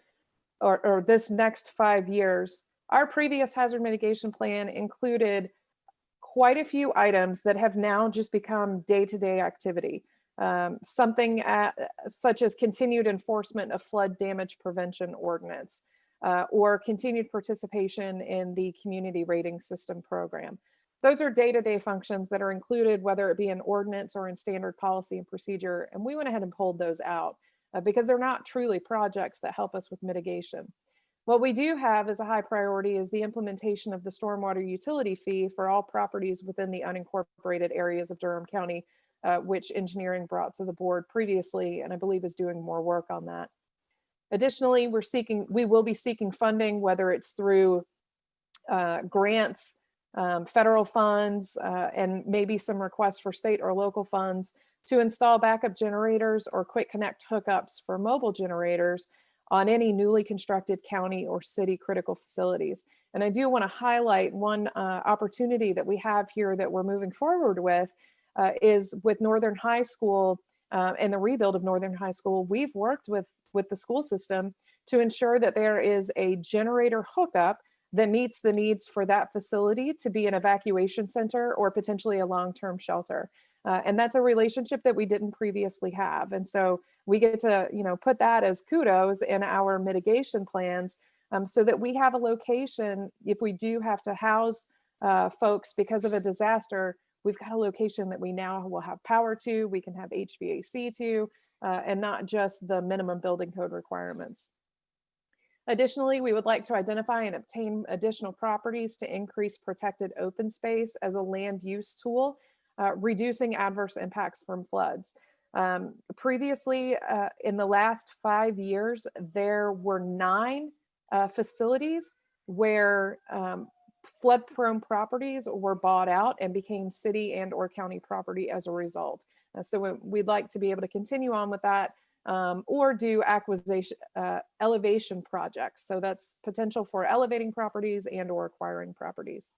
or this next 5 years, our previous hazard mitigation plan included quite a few items that have now just become day-to-day activity. Something such as continued enforcement of flood damage prevention ordinance, or continued participation in the community rating system program. Those are day-to-day functions that are included, whether it be in ordinance or in standard policy and procedure. And we went ahead and pulled those out because they're not truly projects that help us with mitigation. What we do have as a high priority is the implementation of the stormwater utility fee for all properties within the unincorporated areas of Durham County, which engineering brought to the board previously, and I believe is doing more work on that. Additionally, we will be seeking funding, whether it's through grants, federal funds, and maybe some requests for state or local funds to install backup generators or quick connect hookups for mobile generators on any newly constructed county or city critical facilities. And I do want to highlight one opportunity that we have here that we're moving forward with is with Northern High School and the rebuild of Northern High School. We've worked with the school system to ensure that there is a generator hookup that meets the needs for that facility to be an evacuation center or potentially a long-term shelter. And that's a relationship that we didn't previously have. And so we get to, put that as kudos in our mitigation plans so that we have a location, if we do have to house folks because of a disaster, we've got a location that we now will have power to, we can have HVAC to, and not just the minimum building code requirements. Additionally, we would like to identify and obtain additional properties to increase protected open space as a land use tool, reducing adverse impacts from floods. Previously, in the last 5 years, there were 9 facilities where flood-prone properties were bought out and became city and or county property as a result. So we'd like to be able to continue on with that or do acquisition, elevation projects. So that's potential for elevating properties and or acquiring properties.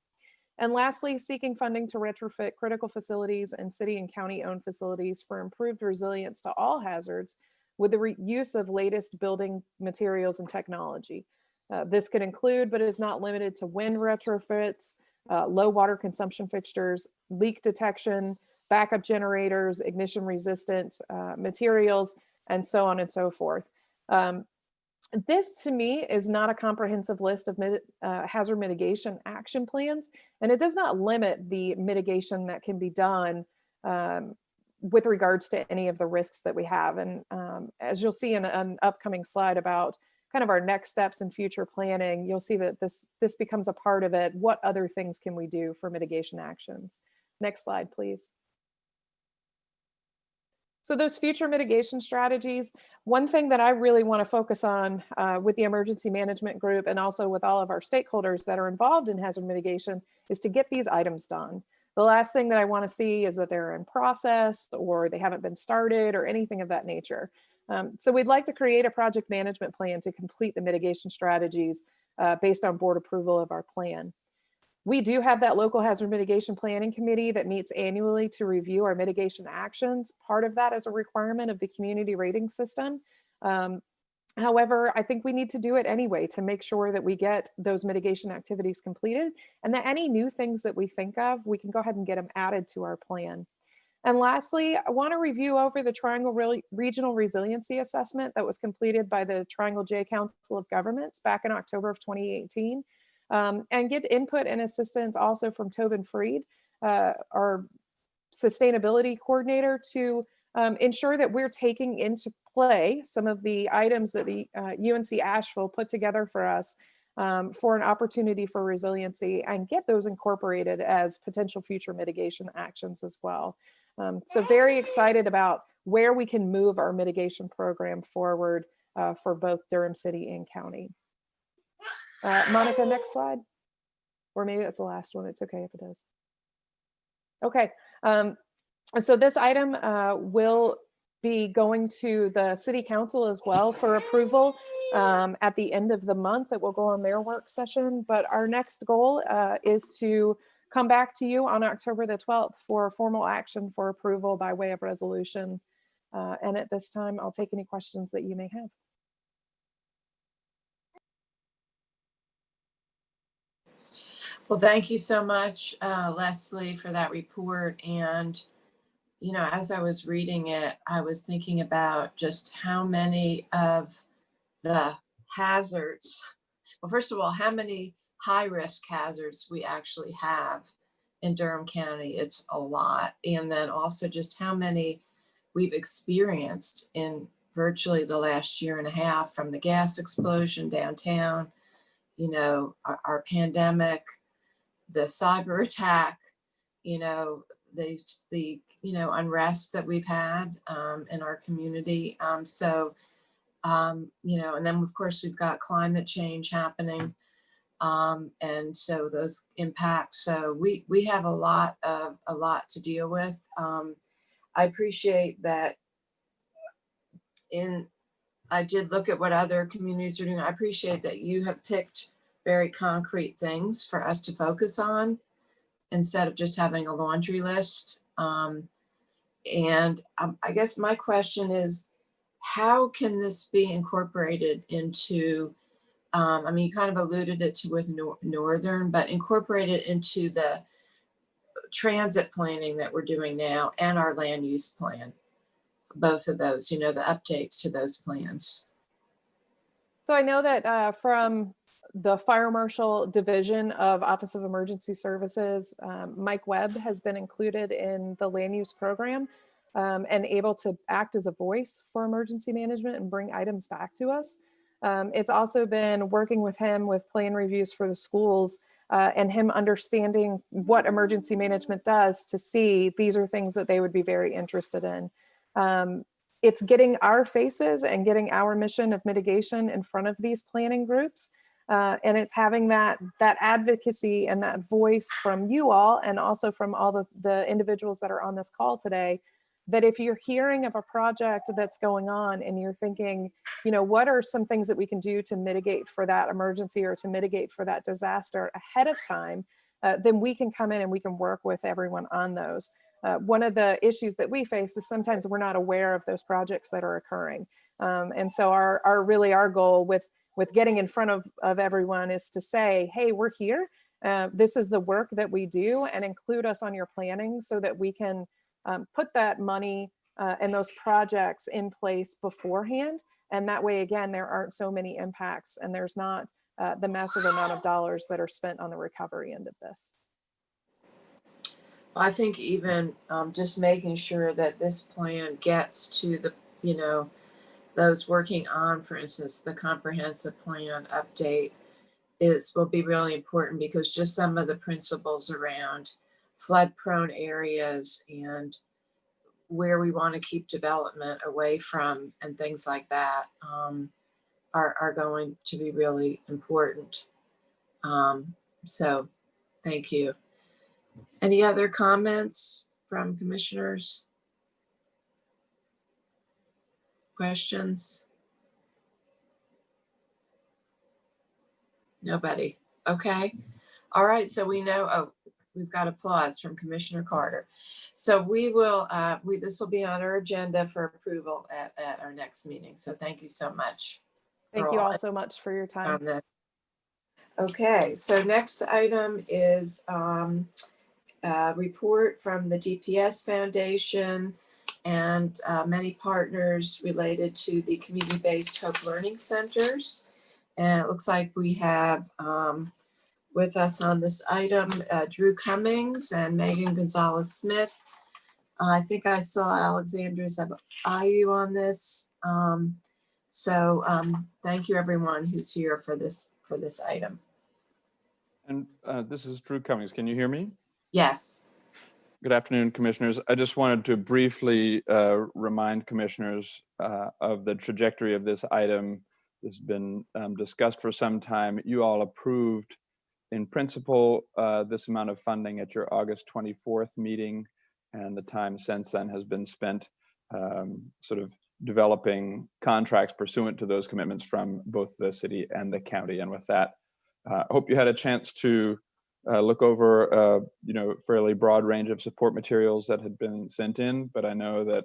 And lastly, seeking funding to retrofit critical facilities and city and county owned facilities for improved resilience to all hazards with the use of latest building materials and technology. This could include, but is not limited to, wind retrofits, low water consumption fixtures, leak detection, backup generators, ignition resistant materials, and so on and so forth. This to me is not a comprehensive list of hazard mitigation action plans, and it does not limit the mitigation that can be done with regards to any of the risks that we have. And as you'll see in an upcoming slide about kind of our next steps in future planning, you'll see that this becomes a part of it. What other things can we do for mitigation actions? Next slide, please. So those future mitigation strategies, one thing that I really want to focus on with the emergency management group and also with all of our stakeholders that are involved in hazard mitigation is to get these items done. The last thing that I want to see is that they're in process or they haven't been started or anything of that nature. So we'd like to create a project management plan to complete the mitigation strategies based on board approval of our plan. We do have that local hazard mitigation planning committee that meets annually to review our mitigation actions. Part of that is a requirement of the community rating system. However, I think we need to do it anyway to make sure that we get those mitigation activities completed and that any new things that we think of, we can go ahead and get them added to our plan. And lastly, I want to review over the Triangle Regional Resiliency Assessment that was completed by the Triangle J Council of Governments back in October of 2018, and get input and assistance also from Tobin Freed, our sustainability coordinator, to ensure that we're taking into play some of the items that the UNC Asheville put together for us for an opportunity for resiliency and get those incorporated as potential future mitigation actions as well. So very excited about where we can move our mitigation program forward for both Durham City and County. Monica, next slide. Or maybe that's the last one. It's okay if it is. Okay. So this item will be going to the City Council as well for approval at the end of the month. It will go on their work session. But our next goal is to come back to you on October the 12th for formal action for approval by way of resolution. And at this time, I'll take any questions that you may have. Well, thank you so much, Leslie, for that report. And, you know, as I was reading it, I was thinking about just how many of the hazards, well, first of all, how many high-risk hazards we actually have in Durham County. It's a lot. And then also just how many we've experienced in virtually the last year and a half, from the gas explosion downtown, you know, our pandemic, the cyber attack, you know, the you know, unrest that we've had in our community. You know, and then of course we've got climate change happening. And so those impacts, so we have a lot to deal with. I appreciate that I did look at what other communities are doing. I appreciate that you have picked very concrete things for us to focus on instead of just having a laundry list. I guess my question is, how can this be incorporated into, I mean, you kind of alluded it to with Northern, but incorporated into the transit planning that we're doing now and our land use plan, both of those, you know, the updates to those plans. So I know that from the Fire Marshal Division of Office of Emergency Services, Mike Webb has been included in the land use program and able to act as a voice for emergency management and bring items back to us. It's also been working with him with plan reviews for the schools and him understanding what emergency management does to see these are things that they would be very interested in. It's getting our faces and getting our mission of mitigation in front of these planning groups. And it's having that advocacy and that voice from you all, and also from all the individuals that are on this call today, that if you're hearing of a project that's going on and you're thinking, you know, what are some things that we can do to mitigate for that emergency or to mitigate for that disaster ahead of time, then we can come in and we can work with everyone on those. One of the issues that we face is sometimes we're not aware of those projects that are occurring. And so our goal with getting in front of everyone is to say, hey, we're here. This is the work that we do, and include us on your planning so that we can put that money and those projects in place beforehand. And that way, again, there aren't so many impacts and there's not the massive amount of dollars that are spent on the recovery end of this. I think even just making sure that this plan gets to the, you know, those working on, for instance, the comprehensive plan update will be really important, because just some of the principles around flood prone areas and where we want to keep development away from and things like that are going to be really important. So thank you. Any other comments from commissioners? Questions? Nobody. Okay. All right. So we know, oh, we've got applause from Commissioner Carter. So we will, this will be on our agenda for approval at our next meeting. So thank you so much. Thank you all so much for your time. On this. Okay. So next item is report from the DPS Foundation and many partners related to the community-based Hope Learning Centers. And it looks like we have with us on this item, Drew Cummings and Megan Gonzalez-Smith. I think I saw Alexandra's IU on this. Thank you everyone who's here for this item. And this is Drew Cummings. Can you hear me? Yes. Good afternoon, commissioners. I just wanted to briefly remind commissioners of the trajectory of this item. It's been discussed for some time. You all approved in principle this amount of funding at your August 24th meeting, and the time since then has been spent sort of developing contracts pursuant to those commitments from both the city and the county. And with that, I hope you had a chance to look over fairly broad range of support materials that had been sent in, but I know that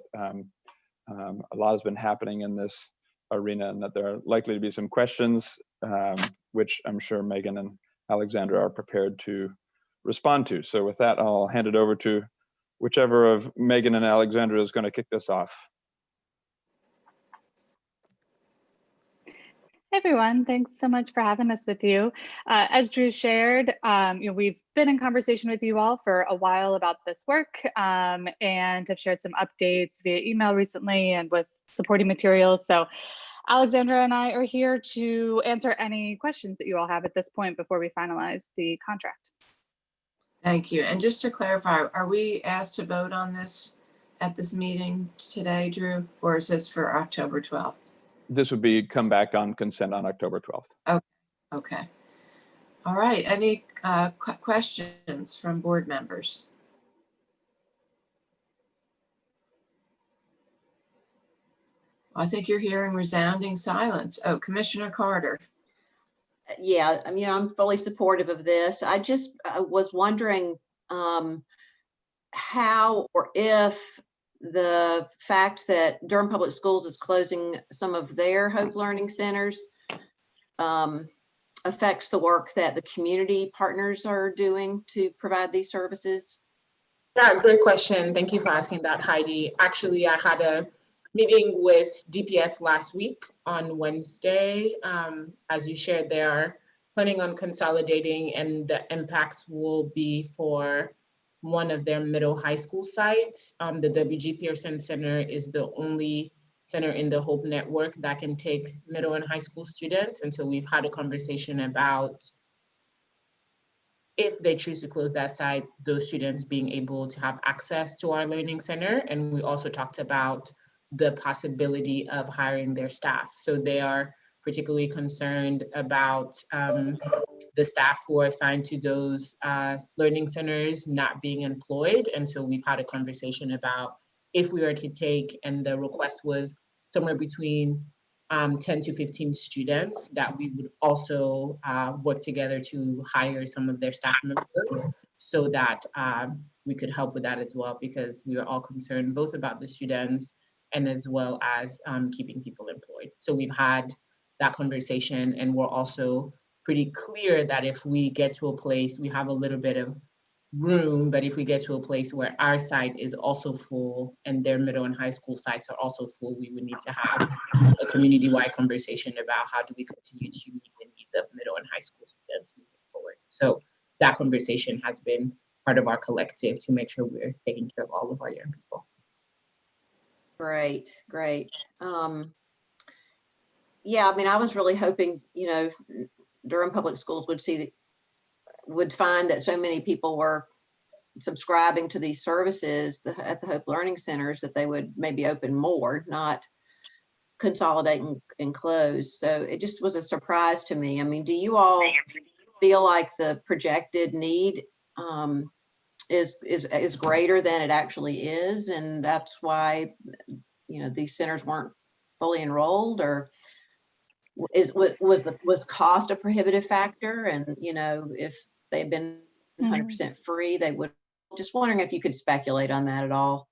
a lot has been happening in this arena and that there are likely to be some questions, which I'm sure Megan and Alexandra are prepared to respond to. So with that, I'll hand it over to whichever of Megan and Alexandra is going to kick this off. Hey everyone, thanks so much for having us with you. As Drew shared, we've been in conversation with you all for a while about this work and have shared some updates via email recently and with supporting materials. So Alexandra and I are here to answer any questions that you all have at this point before we finalize the contract. Thank you. And just to clarify, are we asked to vote on this at this meeting today, Drew, or is this for October 12th? This would be come back on consent on October 12th. Okay. All right. Any questions from board members? I think you're hearing resounding silence. Oh, Commissioner Carter. Yeah, I mean, I'm fully supportive of this. I just was wondering how or if the fact that Durham Public Schools is closing some of their Hope Learning Centers affects the work that the community partners are doing to provide these services. Yeah, great question. Thank you for asking that, Heidi. Actually, I had a meeting with DPS last week on Wednesday. As you shared, they are planning on consolidating, and the impacts will be for one of their middle high school sites. The W.G. Pearson Center is the only center in the Hope Network that can take middle and high school students. And so we've had a conversation about if they choose to close that site, those students being able to have access to our learning center. And we also talked about the possibility of hiring their staff. So they are particularly concerned about the staff who are assigned to those learning centers not being employed. And so we've had a conversation about if we were to take, and the request was somewhere between 10 to 15 students, that we would also work together to hire some of their staff members so that we could help with that as well, because we are all concerned both about the students and as well as keeping people employed. So we've had that conversation, and we're also pretty clear that if we get to a place, we have a little bit of room, but if we get to a place where our site is also full and their middle and high school sites are also full, we would need to have a community-wide conversation about how do we continue to meet the needs of middle and high school students moving forward. So that conversation has been part of our collective to make sure we're taking care of all of our young people. Great, great. Yeah, I mean, I was really hoping, Durham Public Schools would find that so many people were subscribing to these services at the Hope Learning Centers that they would maybe open more, not consolidate and close. So it just was a surprise to me. I mean, do you all feel like the projected need is greater than it actually is, and that's why, you know, these centers weren't fully enrolled? Or was cost a prohibitive factor? And, you know, if they've been 100% free, they would. Just wondering if you could speculate on that at all.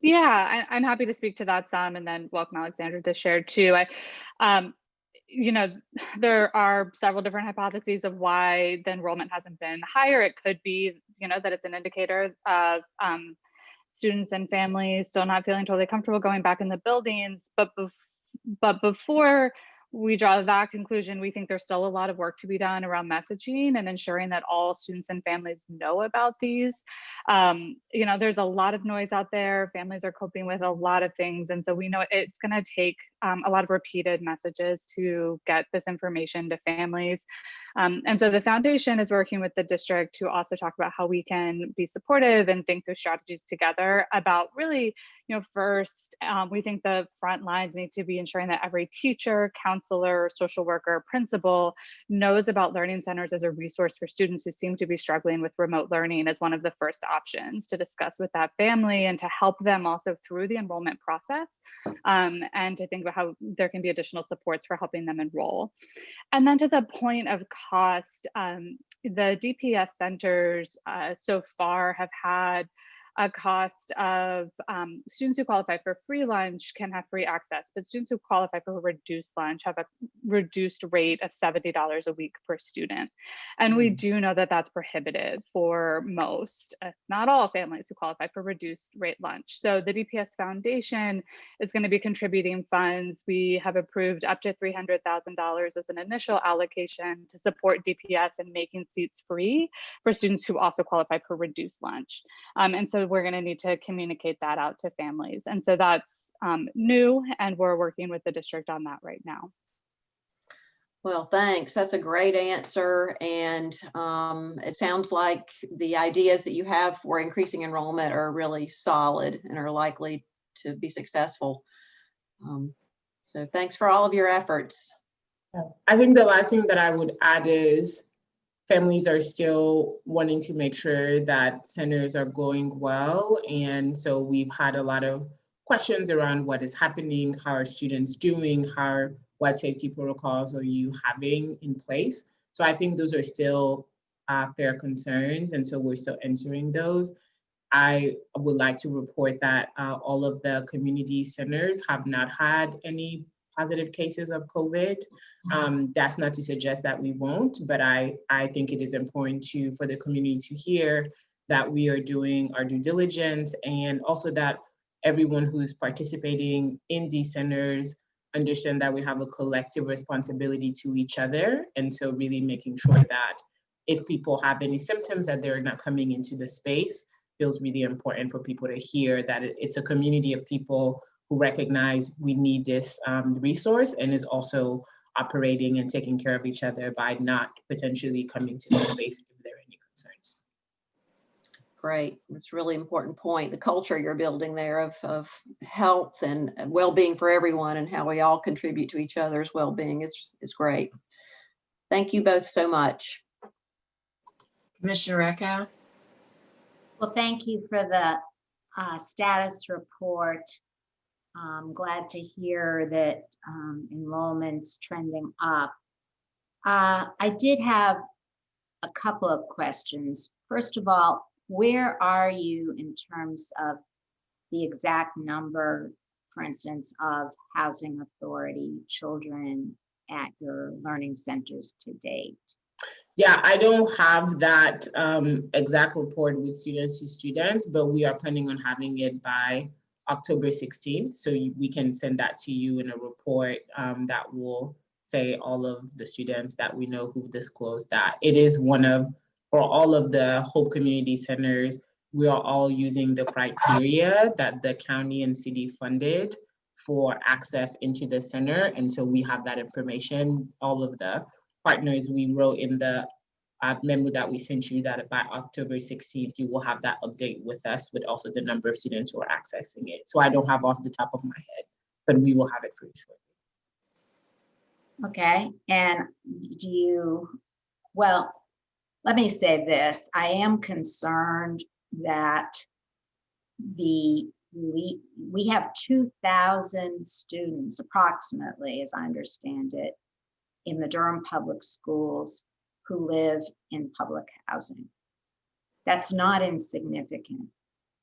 Yeah, I'm happy to speak to that some, and then welcome Alexandra to share too. You know, there are several different hypotheses of why the enrollment hasn't been higher. It could be, you know, that it's an indicator of students and families still not feeling totally comfortable going back in the buildings. But before we draw that conclusion, we think there's still a lot of work to be done around messaging and ensuring that all students and families know about these. You know, there's a lot of noise out there. Families are coping with a lot of things. And so we know it's going to take a lot of repeated messages to get this information to families. And so the foundation is working with the district to also talk about how we can be supportive and think through strategies together about really, you know, first, we think the front lines need to be ensuring that every teacher, counselor, social worker, principal knows about learning centers as a resource for students who seem to be struggling with remote learning as one of the first options to discuss with that family and to help them also through the enrollment process, and to think about how there can be additional supports for helping them enroll. And then to the point of cost, the DPS centers so far have had a cost of students who qualify for free lunch can have free access, but students who qualify for reduced lunch have a reduced rate of $70 a week per student. And we do know that that's prohibitive for most, if not all, families who qualify for reduced rate lunch. So the DPS Foundation is going to be contributing funds. We have approved up to $300,000 as an initial allocation to support DPS in making seats free for students who also qualify for reduced lunch. And so we're going to need to communicate that out to families. And so that's new, and we're working with the district on that right now. Well, thanks. That's a great answer. And it sounds like the ideas that you have for increasing enrollment are really solid and are likely to be successful. So thanks for all of your efforts. I think the last thing that I would add is families are still wanting to make sure that centers are going well. And so we've had a lot of questions around what is happening, how are students doing, what safety protocols are you having in place? So I think those are still fair concerns. And so we're still answering those. I would like to report that all of the community centers have not had any positive cases of COVID. That's not to suggest that we won't, but I think it is important for the community to hear that we are doing our due diligence, and also that everyone who is participating in these centers understand that we have a collective responsibility to each other. And so really making sure that if people have any symptoms that they're not coming into the space, feels really important for people to hear that it's a community of people who recognize we need this resource, and is also operating and taking care of each other by not potentially coming to the space if there are any concerns. Great. It's a really important point. The culture you're building there of health and well-being for everyone, and how we all contribute to each other's well-being is great. Thank you both so much. Commissioner Reckow. Well, thank you for the status report. I'm glad to hear that enrollment's trending up. I did have a couple of questions. First of all, where are you in terms of the exact number, for instance, of housing authority children at your learning centers to date? Yeah, I don't have that exact report with students to students, but we are planning on having it by October 16th. So we can send that to you in a report that will say all of the students that we know who've disclosed that. It is for all of the Hope Community Centers, we are all using the criteria that the county and city funded for access into the center. And so we have that information. All of the partners we wrote in the memo that we sent you, that by October 16th, you will have that update with us, with also the number of students who are accessing it. So I don't have off the top of my head, but we will have it for you shortly. Okay, and well, let me say this. I am concerned that we have 2,000 students approximately, as I understand it, in the Durham public schools who live in public housing. That's not insignificant.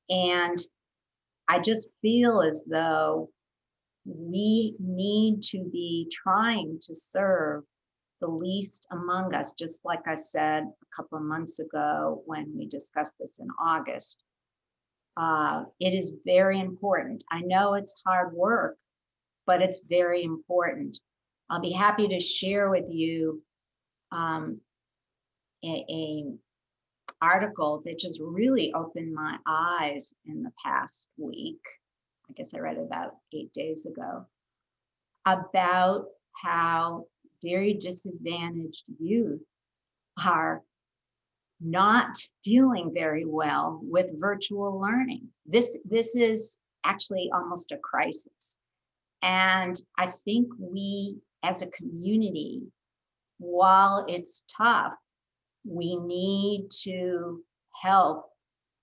And I just feel as though we need to be trying to serve the least among us, just like I said a couple of months ago when we discussed this in August. It is very important. I know it's hard work, but it's very important. I'll be happy to share with you a article that just really opened my eyes in the past week. I guess I read it about 8 days ago, about how very disadvantaged youth are not dealing very well with virtual learning. This is actually almost a crisis. And I think we as a community, while it's tough, we need to help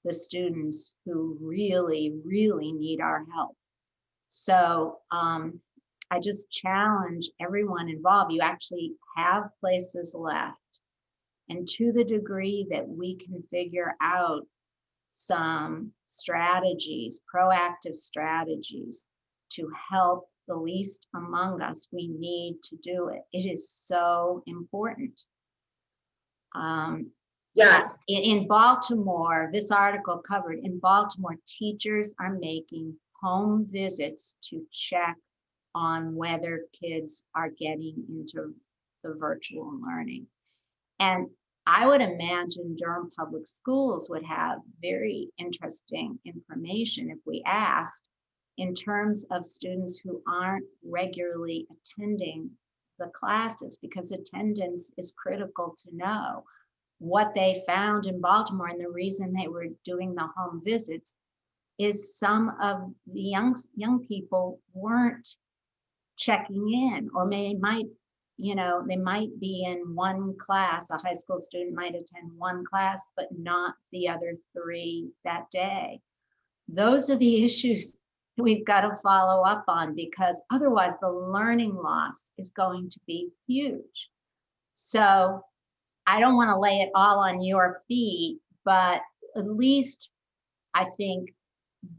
the students who really, really need our help. So I just challenge everyone involved. You actually have places left. And to the degree that we can figure out some strategies, proactive strategies to help the least among us, we need to do it. It is so important. In Baltimore, this article covered, in Baltimore, teachers are making home visits to check on whether kids are getting into the virtual learning. And I would imagine Durham Public Schools would have very interesting information if we asked in terms of students who aren't regularly attending the classes, because attendance is critical to know. What they found in Baltimore, and the reason they were doing the home visits, is some of the young people weren't checking in, or they might be in one class. A high school student might attend one class, but not the other 3 that day. Those are the issues we've got to follow up on, because otherwise the learning loss is going to be huge. So I don't want to lay it all on your feet, but at least I think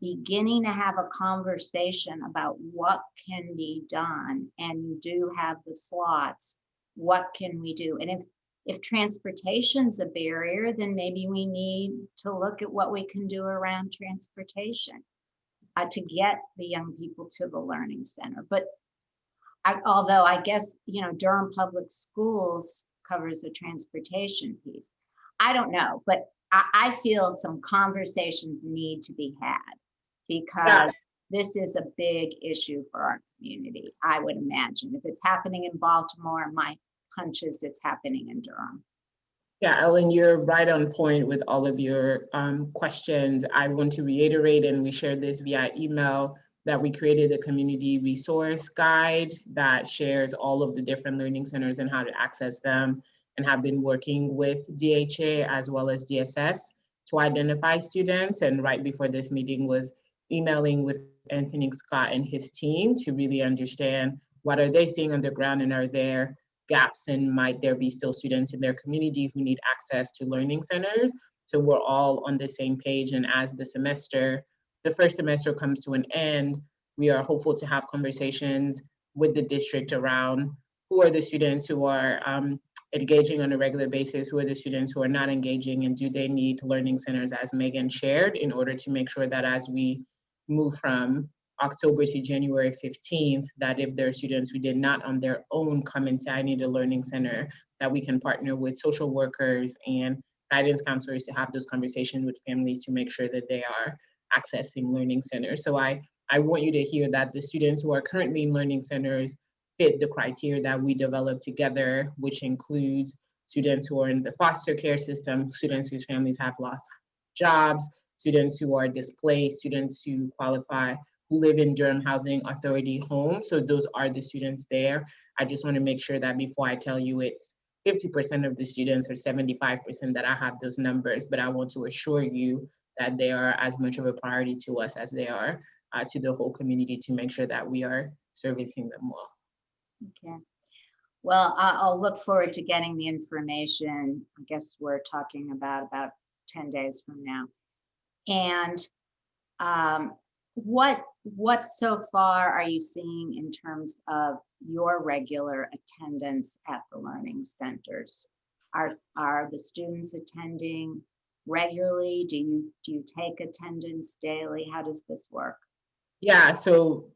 beginning to have a conversation about what can be done, and you do have the slots, what can we do? And if transportation's a barrier, then maybe we need to look at what we can do around transportation to get the young people to the Learning Center. But although I guess, Durham Public Schools covers the transportation piece. I don't know, but I feel some conversations need to be had, because this is a big issue for our community, I would imagine. If it's happening in Baltimore, my hunch is it's happening in Durham. Yeah, Ellen, you're right on point with all of your questions. I want to reiterate, and we shared this via email, that we created a community resource guide that shares all of the different learning centers and how to access them, and have been working with DHA as well as DSS to identify students. And right before this meeting was emailing with Anthony Scott and his team to really understand what are they seeing on the ground, and are there gaps, and might there be still students in their community who need access to learning centers. So we're all on the same page. And as the first semester comes to an end, we are hopeful to have conversations with the district around who are the students who are engaging on a regular basis, who are the students who are not engaging, and do they need learning centers, as Megan shared, in order to make sure that as we move from October to January 15th, that if there are students who did not on their own come and say, I need a learning center, that we can partner with social workers and guidance counselors to have those conversations with families to make sure that they are accessing learning centers. So I want you to hear that the students who are currently in learning centers fit the criteria that we developed together, which includes students who are in the foster care system, students whose families have lost jobs, students who are displaced, students who qualify, who live in Durham Housing Authority homes. So those are the students there. I just want to make sure that before I tell you it's 50% of the students or 75% that I have those numbers, but I want to assure you that they are as much of a priority to us as they are to the whole community, to make sure that we are servicing them well. Okay. Well, I'll look forward to getting the information. I guess we're talking about 10 days from now. And what so far are you seeing in terms of your regular attendance at the learning centers? Are the students attending regularly? Do you take attendance daily? How does this work? Yeah, so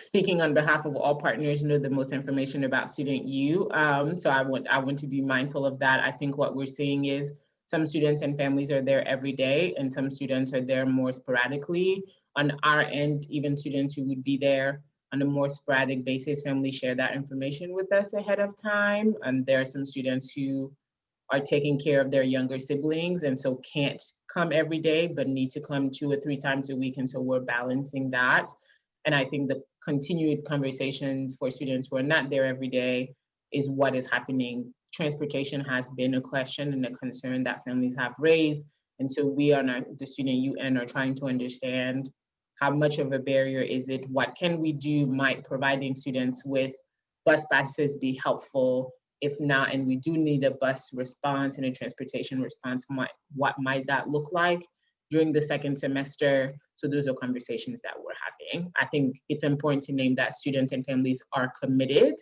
speaking on behalf of all partners, know the most information about Student U. So I want to be mindful of that. I think what we're seeing is some students and families are there every day, and some students are there more sporadically. On our end, even students who would be there on a more sporadic basis, families share that information with us ahead of time. And there are some students who are taking care of their younger siblings and so can't come every day, but need to come 2 or 3 times a week. And so we're balancing that. And I think the continued conversations for students who are not there every day is what is happening. Transportation has been a question and a concern that families have raised. And so we on the Student UN are trying to understand how much of a barrier is it? What can we do? Might providing students with bus passes be helpful? If not, and we do need a bus response and a transportation response, what might that look like during the second semester? So those are conversations that we're having. I think it's important to name that students and families are committed,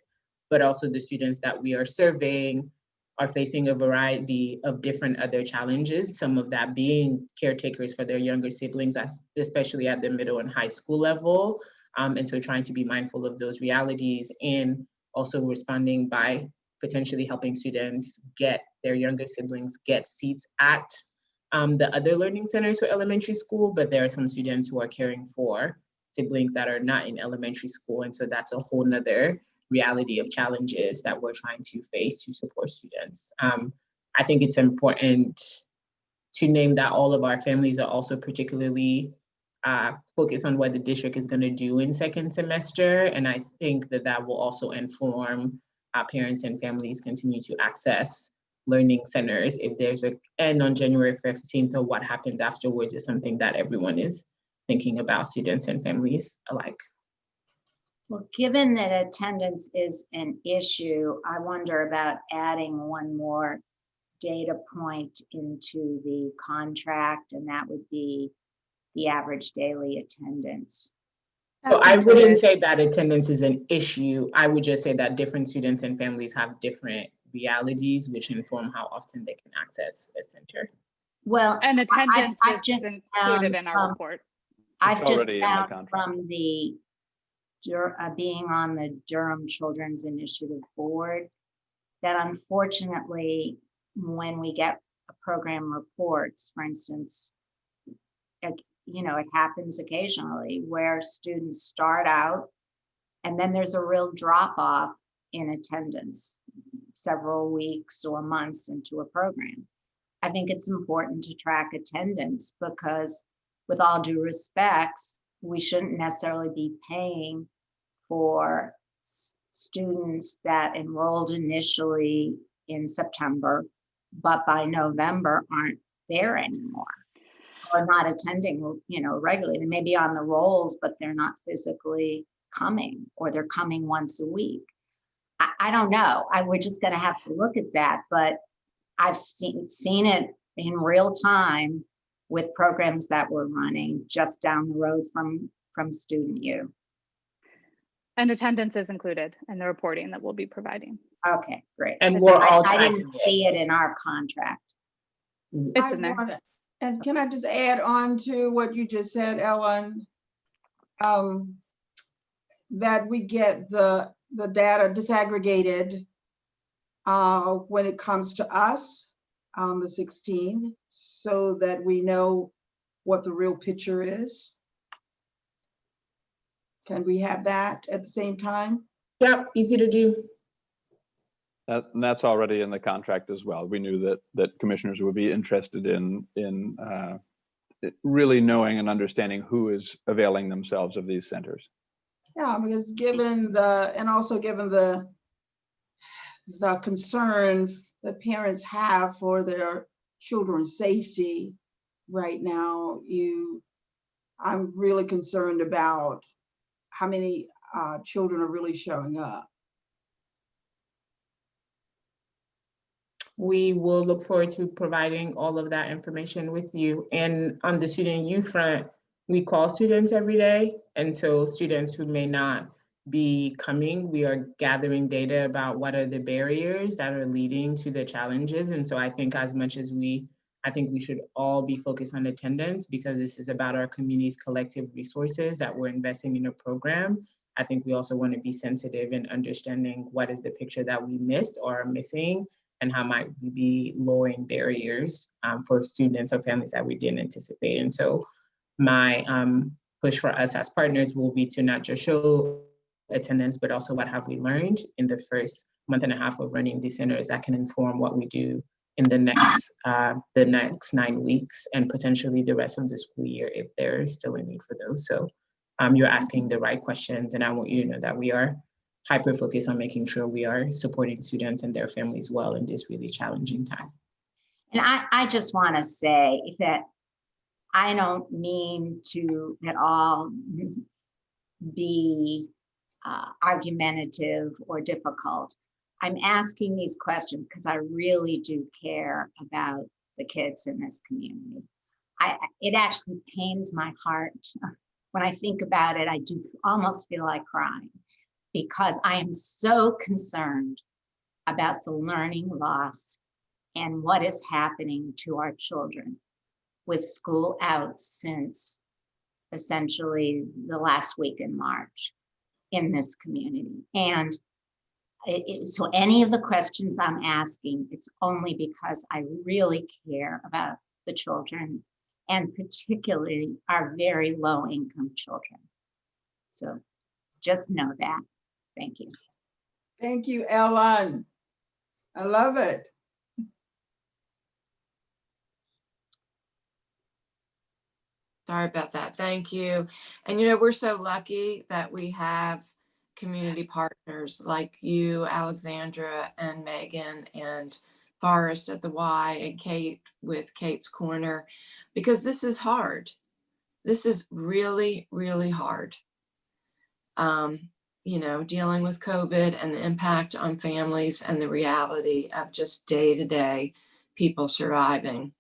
but also the students that we are surveying are facing a variety of different other challenges, some of that being caretakers for their younger siblings, especially at the middle and high school level. And so trying to be mindful of those realities and also responding by potentially helping students get their younger siblings get seats at the other learning centers for elementary school, but there are some students who are caring for siblings that are not in elementary school. And so that's a whole nother reality of challenges that we're trying to face to support students. I think it's important to name that all of our families are also particularly focused on what the district is going to do in second semester. And I think that will also inform how parents and families continue to access learning centers. If there's an end on January 15th, or what happens afterwards is something that everyone is thinking about, students and families alike. Well, given that attendance is an issue, I wonder about adding one more data point into the contract, and that would be the average daily attendance. So I wouldn't say that attendance is an issue. I would just say that different students and families have different realities, which inform how often they can access a center. Well, and attendance I've is just included in our report. I've just found from the being on the Durham Children's Initiative Board that unfortunately, when we get program reports, for instance, it happens occasionally where students start out and then there's a real drop off in attendance several weeks or months into a program. I think it's important to track attendance because, with all due respects, we shouldn't necessarily be paying for students that enrolled initially in September, but by November aren't there anymore or not attending, regularly. They may be on the rolls, but they're not physically coming, or they're coming once a week. I don't know. We're just going to have to look at that, but I've seen it in real time with programs that we're running just down the road from Student U. And attendance is included in the reporting that we'll be providing. Okay, great. And we're all I tracking didn't see it in our contract. It's in there. And can I just add on to what you just said, Ellen? That we get the data disaggregated when it comes to us on the 16th, so that we know what the real picture is. Can we have that at the same time? Yep, easy to do. And that's already in the contract as well. We knew that commissioners would be interested in really knowing and understanding who is availing themselves of these centers. Yeah, because given the concern that parents have for their children's safety right now, I'm really concerned about how many children are really showing up. We will look forward to providing all of that information with you. And on the student youth front, we call students every day. And so students who may not be coming, we are gathering data about what are the barriers that are leading to the challenges. And so I think as much as I think we should all be focused on attendance, because this is about our community's collective resources that we're investing in a program. I think we also want to be sensitive in understanding what is the picture that we missed or are missing, and how might we be lowering barriers for students or families that we didn't anticipate. And so my push for us as partners will be to not just show attendance, but also what have we learned in the first month and a half of running these centers that can inform what we do in the next 9 weeks and potentially the rest of the school year if there is still a need for those. So you're asking the right questions, and I want you to know that we are hyper focused on making sure we are supporting students and their families well in this really challenging time. And I just want to say that I don't mean to at all be argumentative or difficult. I'm asking these questions because I really do care about the kids in this community. It actually pains my heart. When I think about it, I do almost feel like crying, because I am so concerned about the learning loss and what is happening to our children with school out since essentially the last week in March in this community. And so any of the questions I'm asking, it's only because I really care about the children, and particularly our very low income children. So just know that. Thank you. Thank you, Ellen. I love it. Sorry about that. Thank you. And we're so lucky that we have community partners like you, Alexandra and Megan and Forrest at the Y and Kate with Kate's Corner, because this is hard. This is really, really hard. Dealing with COVID and the impact on families and the reality of just day-to-day people surviving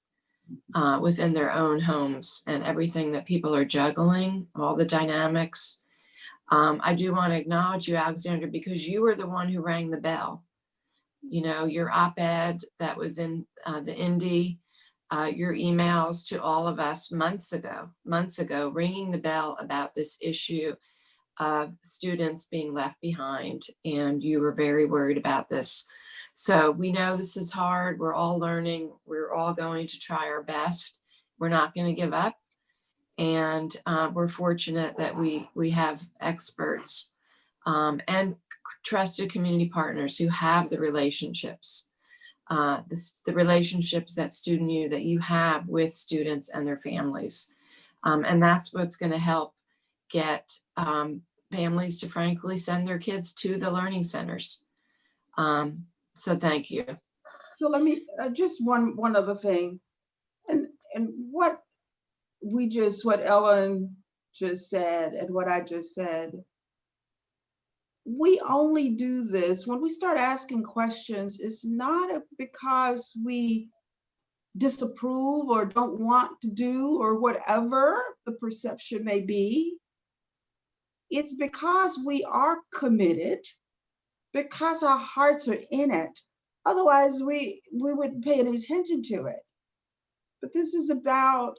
within their own homes and everything that people are juggling, all the dynamics. I do want to acknowledge you, Alexandra, because you were the one who rang the bell. Your op-ed that was in the Indy, your emails to all of us months ago, ringing the bell about this issue of students being left behind, and you were very worried about this. So we know this is hard. We're all learning. We're all going to try our best. We're not going to give up. And we're fortunate that we have experts and trusted community partners who have the relationships, the relationships that you have with students and their families. And that's what's going to help get families to frankly send their kids to the learning centers. So thank you. So let me just one other thing, and what Ellen just said and what I just said. We only do this when we start asking questions. It's not because we disapprove or don't want to do or whatever the perception may be. It's because we are committed, because our hearts are in it. Otherwise, we wouldn't pay any attention to it. But this is about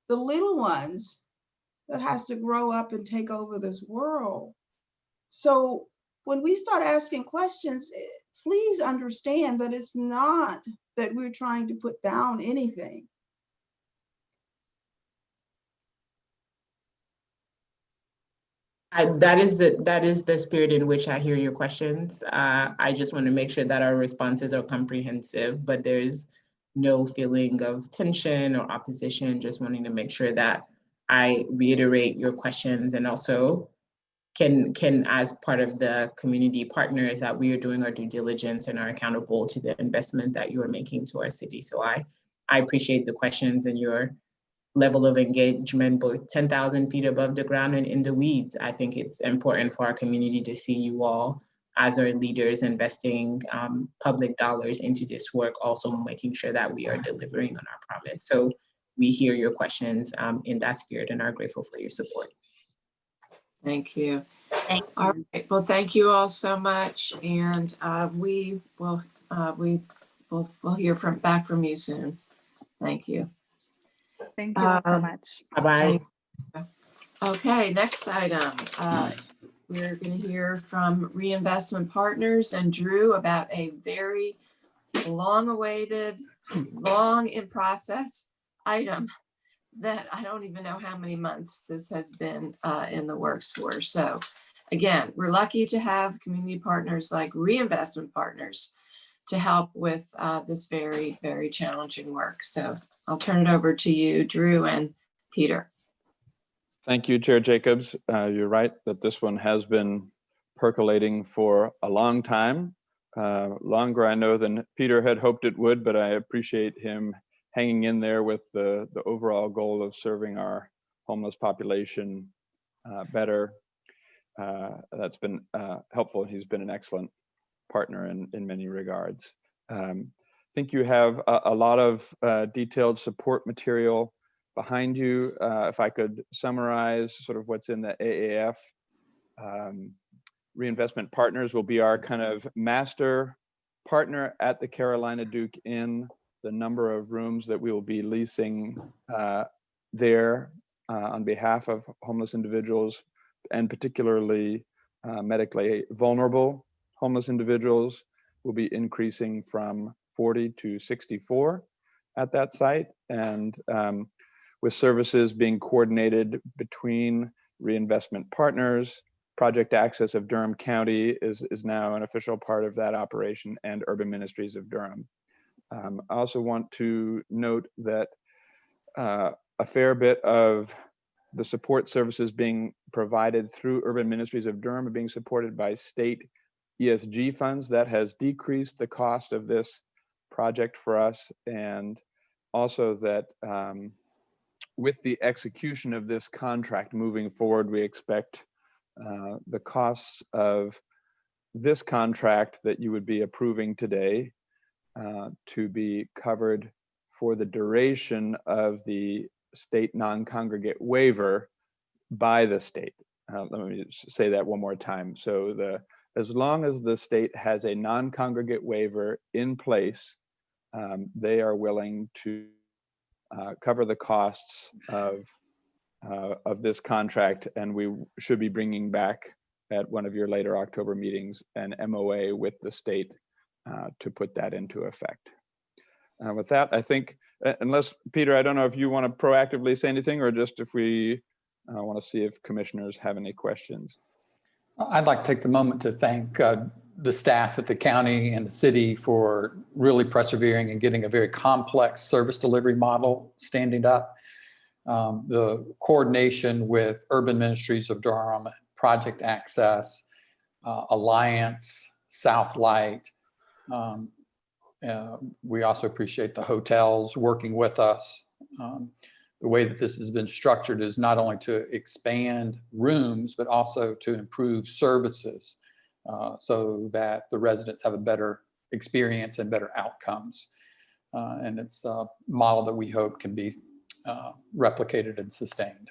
the little ones that has to grow up and take over this world. So when we start asking questions, please understand that it's not that we're trying to put down anything. That is the spirit in which I hear your questions. I just want to make sure that our responses are comprehensive, but there's no feeling of tension or opposition, just wanting to make sure that I reiterate your questions and also can as part of the community partners that we are doing our due diligence and are accountable to the investment that you are making to our city. So I appreciate the questions and your level of engagement, both 10,000 feet above the ground and in the weeds. I think it's important for our community to see you all as our leaders investing public dollars into this work, also making sure that we are delivering on our promise. So we hear your questions in that spirit and are grateful for your support. Thank you. Thank you. All right. Well, thank you all so much. And we'll hear back from you soon. Thank you. Thank you all so much. Bye-bye. Okay, next item. We're going to hear from Reinvestment Partners and Drew about a very long-awaited, long in process item that I don't even know how many months this has been in the works for. So again, we're lucky to have community partners like Reinvestment Partners to help with this very, very challenging work. So I'll turn it over to you, Drew and Peter. Thank you, Chair Jacobs. You're right that this one has been percolating for a long time, longer I know than Peter had hoped it would, but I appreciate him hanging in there with the overall goal of serving our homeless population better. That's been helpful. He's been an excellent partner in many regards. I think you have a lot of detailed support material behind you. If I could summarize sort of what's in the AAF, Reinvestment Partners will be our kind of master partner at the Carolina Duke Inn. The number of rooms that we will be leasing there on behalf of homeless individuals, and particularly medically vulnerable homeless individuals, will be increasing from 40 to 64 at that site. And with services being coordinated between Reinvestment Partners, Project Access of Durham County is now an official part of that operation, and Urban Ministries of Durham. I also want to note that a fair bit of the support services being provided through Urban Ministries of Durham are being supported by state ESG funds. That has decreased the cost of this project for us, and also that with the execution of this contract moving forward, we expect the costs of this contract that you would be approving today to be covered for the duration of the state non-congregate waiver by the state. Let me say that one more time. So as long as the state has a non-congregate waiver in place, they are willing to cover the costs of this contract, and we should be bringing back at one of your later October meetings an MOA with the state to put that into effect. With that, I think, unless, Peter, I don't know if you want to proactively say anything, or just if we want to see if commissioners have any questions. I'd like to take the moment to thank the staff at the county and the city for really persevering and getting a very complex service delivery model standing up. The coordination with Urban Ministries of Durham, Project Access, Alliance, Southlight. We also appreciate the hotels working with us. The way that this has been structured is not only to expand rooms, but also to improve services so that the residents have a better experience and better outcomes. And it's a model that we hope can be replicated and sustained.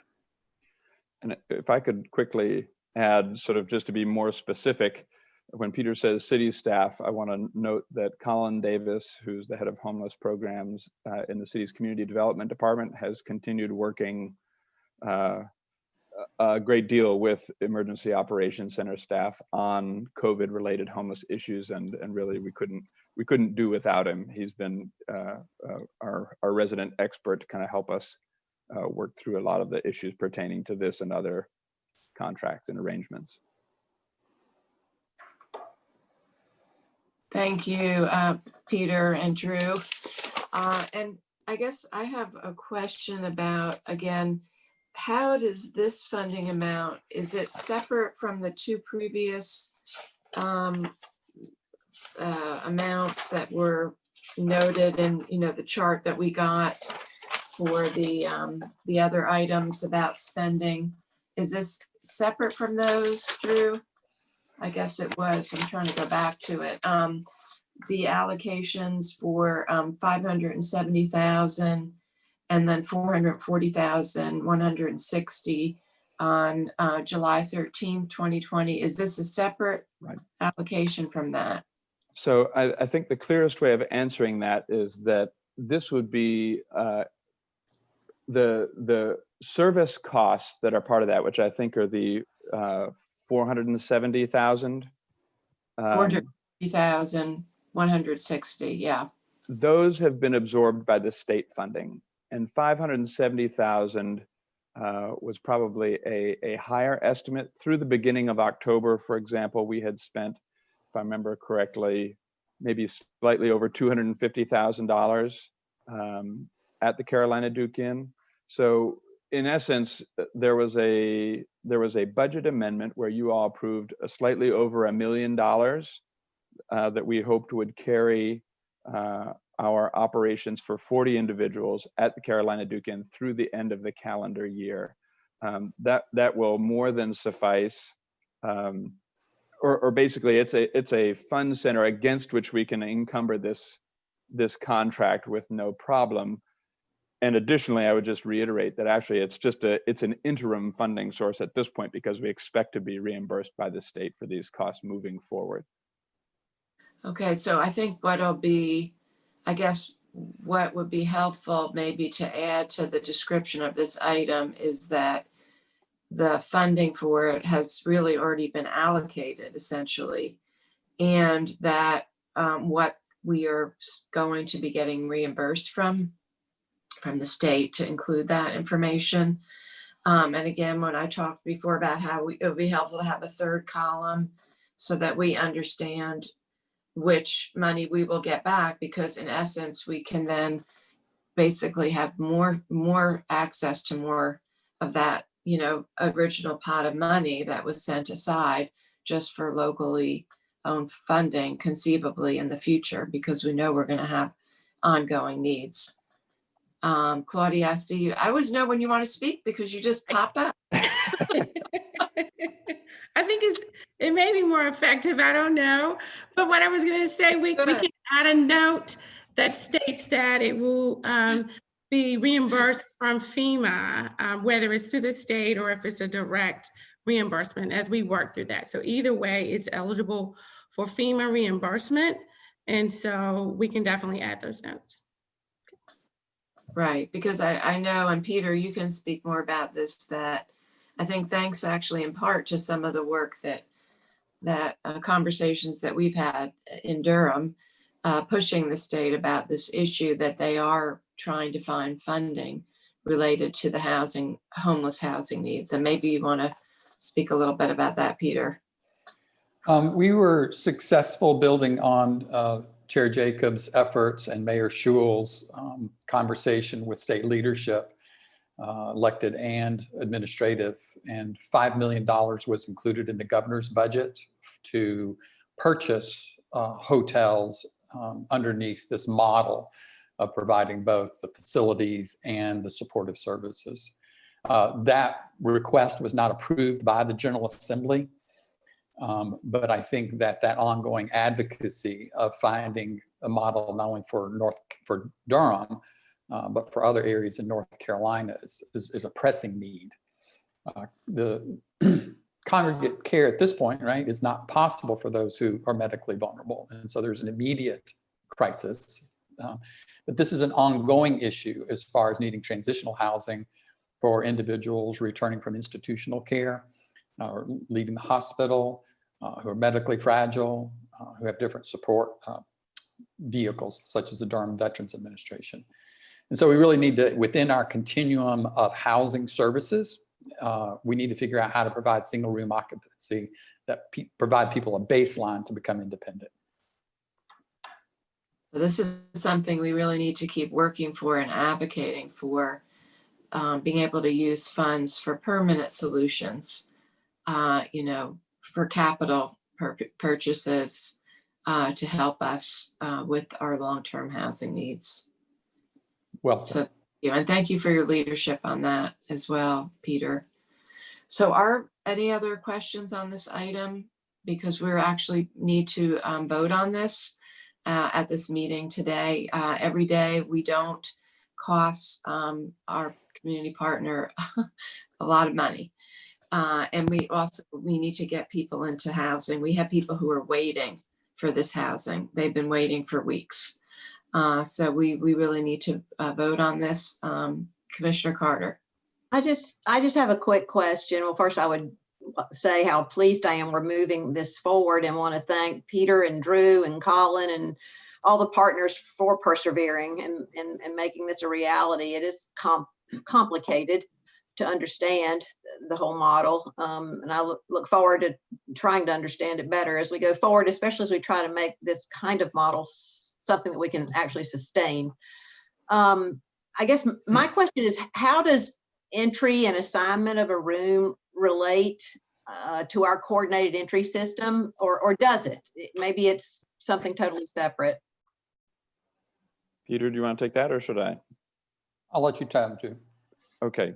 And if I could quickly add, sort of just to be more specific, when Peter says city staff, I want to note that Colin Davis, who's the head of homeless programs in the city's community development department, has continued working a great deal with emergency operations center staff on COVID related homeless issues, and really we couldn't do without him. He's been our resident expert to kind of help us work through a lot of the issues pertaining to this and other contracts and arrangements. Thank you, Peter and Drew. And I guess I have a question about, again, how does this funding amount, is it separate from the two previous amounts that were noted in, the chart that we got for the other items about spending? Is this separate from those, Drew? I guess it was. I'm trying to go back to it. The allocations for 570,000 and then 440,160 on July 13th, 2020. Is this a separate application from that? So I think the clearest way of answering that is that this would be the service costs that are part of that, which I think are the 470,000. 440,160, yeah. Those have been absorbed by the state funding, and 570,000 was probably a higher estimate. Through the beginning of October, for example, we had spent, if I remember correctly, maybe slightly over $250,000 at the Carolina Duke Inn. So in essence, there was a budget amendment where you all approved a slightly over $1 million that we hoped would carry our operations for 40 individuals at the Carolina Duke Inn through the end of the calendar year. That will more than suffice. Or basically, it's a fund center against which we can encumber this contract with no problem. And additionally, I would just reiterate that actually it's an interim funding source at this point because we expect to be reimbursed by the state for these costs moving forward. Okay, so I think what'll be, I guess, what would be helpful maybe to add to the description of this item is that the funding for it has really already been allocated essentially, and that what we are going to be getting reimbursed from the state to include that information. And again, when I talked before about how it would be helpful to have a third column so that we understand which money we will get back, because in essence, we can then basically have more access to more of that, original pot of money that was set aside just for locally owned funding conceivably in the future, because we know we're going to have ongoing needs. Claudia, I see you. I always know when you want to speak because you just pop up. I think it may be more effective. I don't know. But what I was going to say, we can add a note that states that it will be reimbursed from FEMA, whether it's through the state or if it's a direct reimbursement as we work through that. So either way, it's eligible for FEMA reimbursement. And so we can definitely add those notes. Right, because I know, and Peter, you can speak more about this, that I think thanks actually in part to some of the work that conversations that we've had in Durham, pushing the state about this issue, that they are trying to find funding related to the homeless housing needs. And maybe you want to speak a little bit about that, Peter. We were successful building on Chair Jacobs' efforts and Mayor Schul's conversation with state leadership, elected and administrative, and $5 million was included in the governor's budget to purchase hotels underneath this model of providing both the facilities and the supportive services. That request was not approved by the General Assembly. But I think that ongoing advocacy of finding a model not only for Durham, but for other areas in North Carolina is a pressing need. The congregate care at this point, right, is not possible for those who are medically vulnerable. And so there's an immediate crisis. But this is an ongoing issue as far as needing transitional housing for individuals returning from institutional care, or leaving the hospital, who are medically fragile, who have different support vehicles, such as the Durham Veterans Administration. And so we really need to, within our continuum of housing services, we need to figure out how to provide single room occupancy that provide people a baseline to become independent. So this is something we really need to keep working for and advocating for, being able to use funds for permanent solutions, for capital purchases to help us with our long-term housing needs. Well said. So, and thank you for your leadership on that as well, Peter. So are any other questions on this item? Because we're actually need to vote on this at this meeting today. Every day we don't cost our community partner a lot of money. And we need to get people into housing. We have people who are waiting for this housing. They've been waiting for weeks. So we really need to vote on this. Commissioner Carter. I just have a quick question. Well, first I would say how pleased I am we're moving this forward, and want to thank Peter and Drew and Colin and all the partners for persevering and making this a reality. It is complicated to understand the whole model. And I look forward to trying to understand it better as we go forward, especially as we try to make this kind of model something that we can actually sustain. I guess my question is, how does entry and assignment of a room relate to our coordinated entry system, or does it? Maybe it's something totally separate. Peter, do you want to take that, or should I? I'll let you time to. Okay.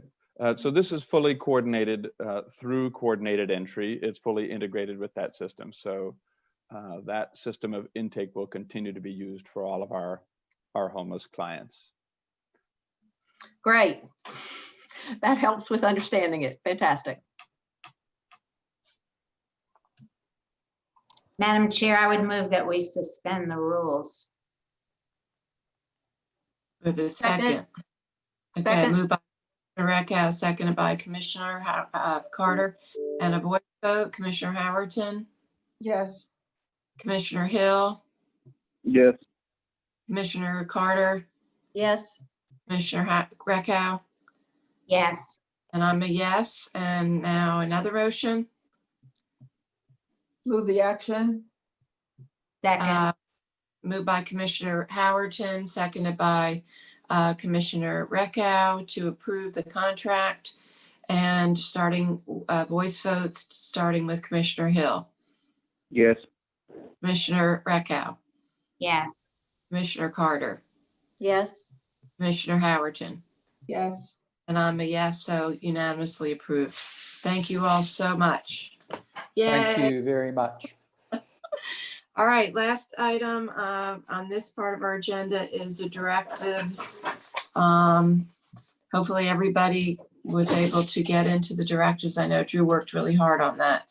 So this is fully coordinated through coordinated entry. It's fully integrated with that system. So that system of intake will continue to be used for all of our homeless clients. Great. That helps with understanding it. Fantastic. Madam Chair, I would move that we suspend the rules. Move a second. Okay, moved by Commissioner Reckow, seconded by Commissioner Carter, and a voice vote. Commissioner Howerton. Yes. Commissioner Hill. Yes. Commissioner Carter. Yes. Commissioner Reckow. Yes. And I'm a yes. And now another motion. Move the action. Second. Moved by Commissioner Howerton, seconded by Commissioner Reckow to approve the contract, and starting voice votes, starting with Commissioner Hill. Yes. Commissioner Reckow. Yes. Commissioner Carter. Yes. Commissioner Howerton. Yes. And I'm a yes, so unanimously approved. Thank you all so much. Yay. Thank you very much. All right, last item on this part of our agenda is the directives. Hopefully everybody was able to get into the directives. I know Drew worked really hard on that.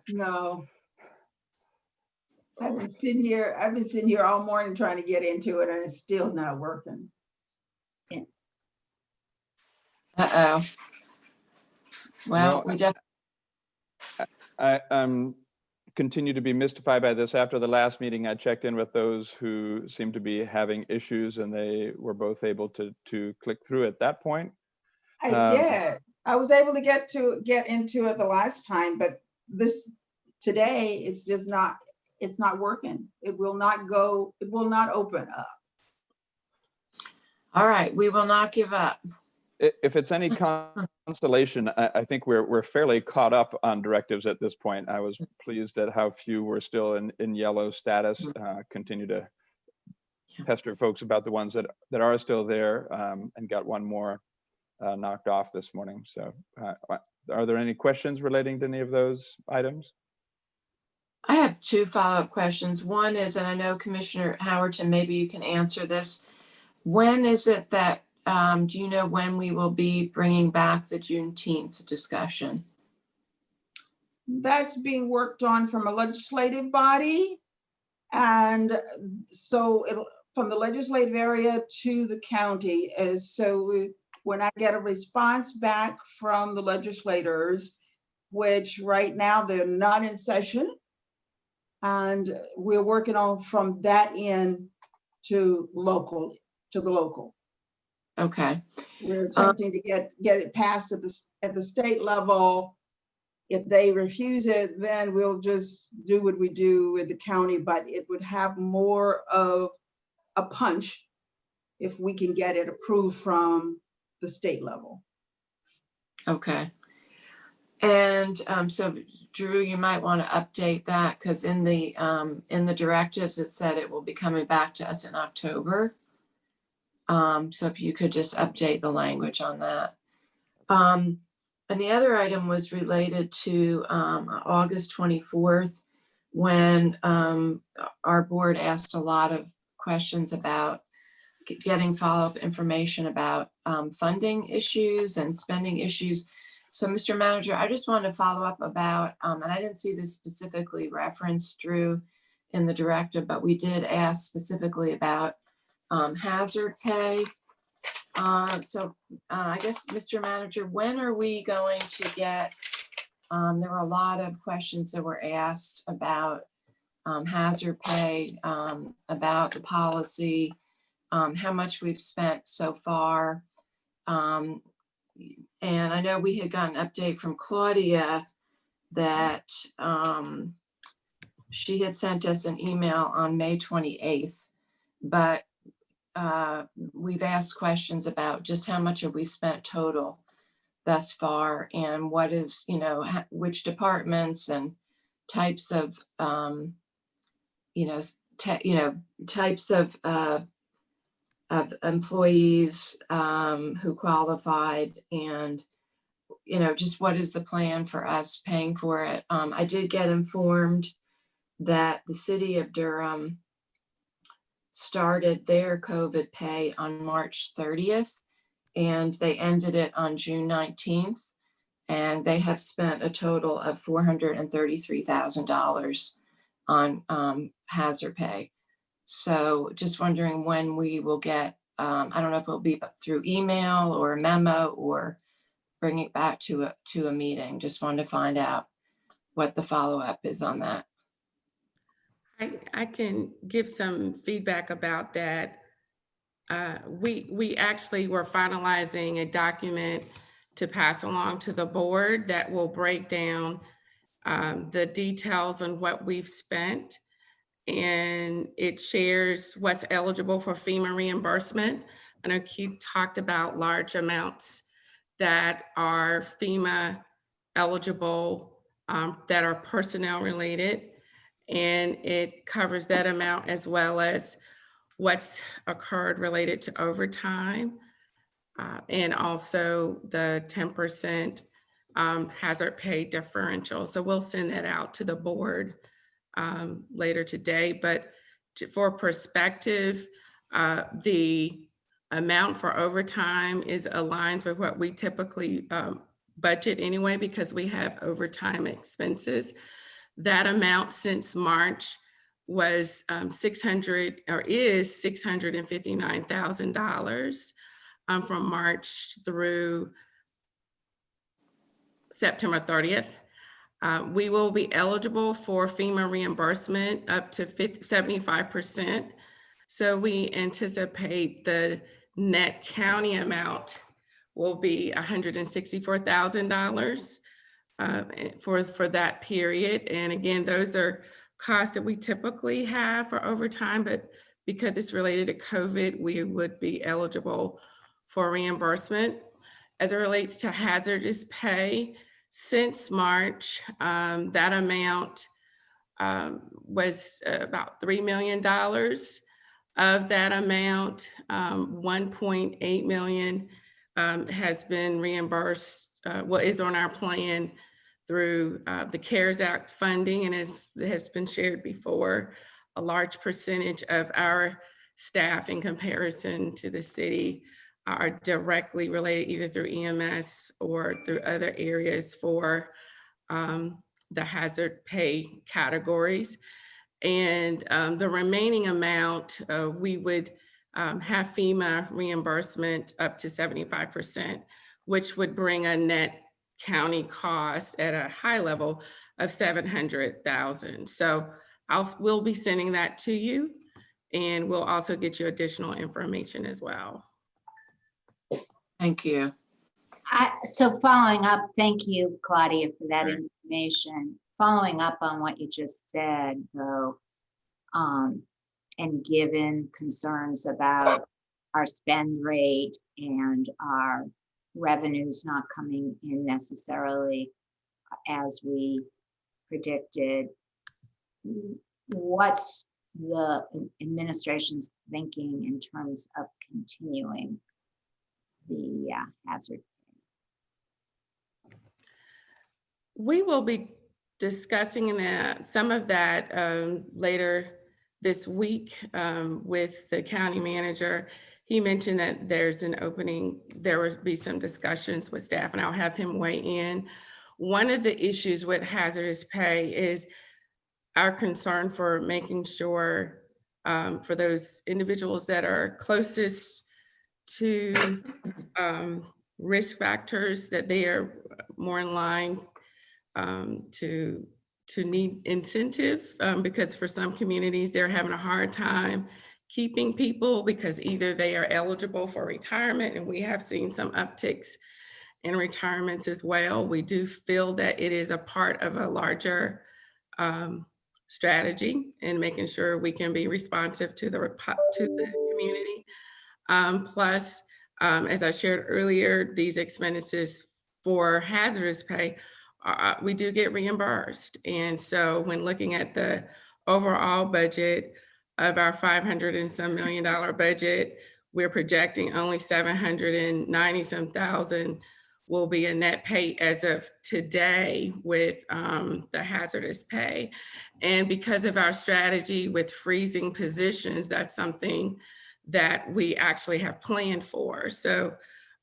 No. I've been sitting here all morning trying to get into it, and it's still not working. Uh-oh. Well, we definitely. I'm continue to be mystified by this. After the last meeting, I checked in with those who seemed to be having issues, and they were both able to click through at that point. I did. I was able to get into it the last time, but today it's just not, it's not working. It will not go, it will not open up. All right, we will not give up. If it's any consolation, I think we're fairly caught up on directives at this point. I was pleased at how few were still in yellow status. Continue to pester folks about the ones that are still there, and got one more knocked off this morning. So are there any questions relating to any of those items? I have two follow-up questions. One is, and I know Commissioner Howerton, maybe you can answer this. When is it that, do you know when we will be bringing back the Juneteenth discussion? That's being worked on from a legislative body. And so from the legislative area to the county is, so when I get a response back from the legislators, which right now they're not in session, and we're working on from that end to the local. Okay. We're attempting to get it passed at the state level. If they refuse it, then we'll just do what we do with the county, but it would have more of a punch if we can get it approved from the state level. Okay. And so Drew, you might want to update that because in the directives, it said it will be coming back to us in October. So if you could just update the language on that. And the other item was related to August 24th, when our board asked a lot of questions about getting follow-up information about funding issues and spending issues. So Mr. Manager, I just wanted to follow up about, and I didn't see this specifically referenced, Drew, in the directive, but we did ask specifically about hazard pay. So I guess, Mr. Manager, when are we going to get, there were a lot of questions that were asked about hazard pay, about the policy, how much we've spent so far. And I know we had gotten an update from Claudia that she had sent us an email on May 28th, but we've asked questions about just how much have we spent total thus far, and what is, which departments and types of, types of employees who qualified, and just what is the plan for us paying for it. I did get informed that the city of Durham started their COVID pay on March 30th, and they ended it on June 19th. And they have spent a total of $433,000 on hazard pay. So just wondering when we will get, I don't know if it'll be through email or a memo or bring it back to a meeting. Just wanted to find out what the follow-up is on that. I can give some feedback about that. We actually were finalizing a document to pass along to the board that will break down the details on what we've spent. And it shares what's eligible for FEMA reimbursement. I know Keith talked about large amounts that are FEMA eligible, that are personnel related. And it covers that amount as well as what's occurred related to overtime, and also the 10% hazard pay differential. So we'll send that out to the board later today. But for perspective, the amount for overtime is aligned with what we typically budget anyway, because we have overtime expenses. That amount since March was $659,000 from March through September 30th. We will be eligible for FEMA reimbursement up to 75%. So we anticipate the net county amount will be $164,000 for that period. And again, those are costs that we typically have for overtime, but because it's related to COVID, we would be eligible for reimbursement. As it relates to hazardous pay, since March, that amount was about $3 million. Of that amount, 1.8 million has been reimbursed, is on our plan through the CARES Act funding, and as has been shared before, a large percentage of our staff in comparison to the city are directly related either through EMS or through other areas for the hazard pay categories. And the remaining amount, we would have FEMA reimbursement up to 75%, which would bring a net county cost at a high level of $700,000. So we'll be sending that to you, and we'll also get you additional information as well. Thank you. So following up, thank you, Claudia, for that information. Following up on what you just said, though, and given concerns about our spend rate and our revenues not coming in necessarily as we predicted, what's the administration's thinking in terms of continuing the hazard? We will be discussing some of that later this week with the county manager. He mentioned that there's an opening, there will be some discussions with staff, and I'll have him weigh in. One of the issues with hazardous pay is our concern for making sure for those individuals that are closest to risk factors, that they are more in line to need incentive, because for some communities, they're having a hard time keeping people because either they are eligible for retirement, and we have seen some upticks in retirements as well. We do feel that it is a part of a larger strategy in making sure we can be responsive to the community. Plus, as I shared earlier, these expenses for hazardous pay, we do get reimbursed. And so when looking at the overall budget of our $500 and some million budget, we're projecting only 790 some thousand will be a net pay as of today with the hazardous pay. And because of our strategy with freezing positions, that's something that we actually have planned for. So,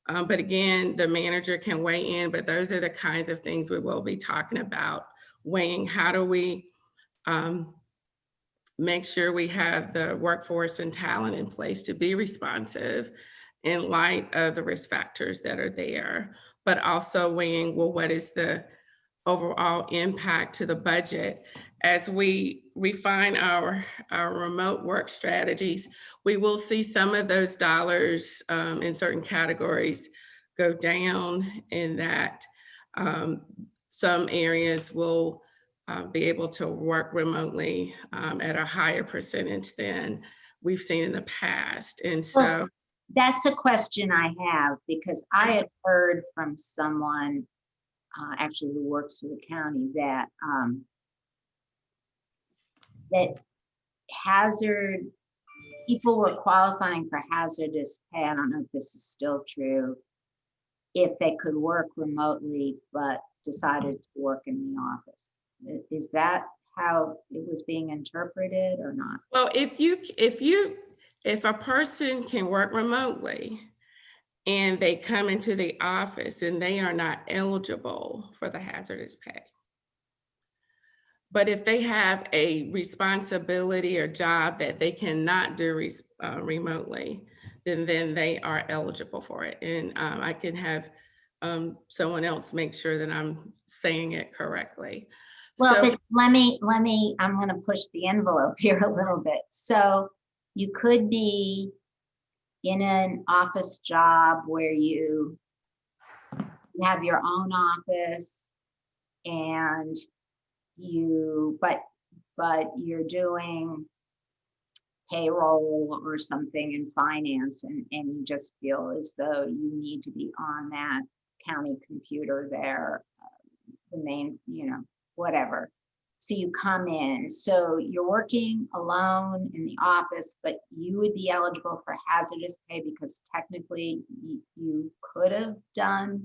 but again, the manager can weigh in, but those are the kinds of things we will be talking about, weighing how do we make sure we have the workforce and talent in place to be responsive in light of the risk factors that are there, but also weighing, well, what is the overall impact to the budget? As we refine our remote work strategies, we will see some of those dollars in certain categories go down, in that some areas will be able to work remotely at a higher percentage than we've seen in the past. And so well, that's a question I have, because I had heard from someone actually who works for the county that that people were qualifying for hazardous pay. I don't know if this is still true, if they could work remotely but decided to work in the office. Is that how it was being interpreted or not? Well, if a person can work remotely and they come into the office and they are not eligible for the hazardous pay. But if they have a responsibility or job that they cannot do remotely, then they are eligible for it. And I can have someone else make sure that I'm saying it correctly. Well, so, but let me, I'm going to push the envelope here a little bit. So you could be in an office job where you have your own office and but you're doing payroll or something in finance, and you just feel as though you need to be on that county computer there, the main, whatever. So you come in, so you're working alone in the office, but you would be eligible for hazardous pay because technically you could have done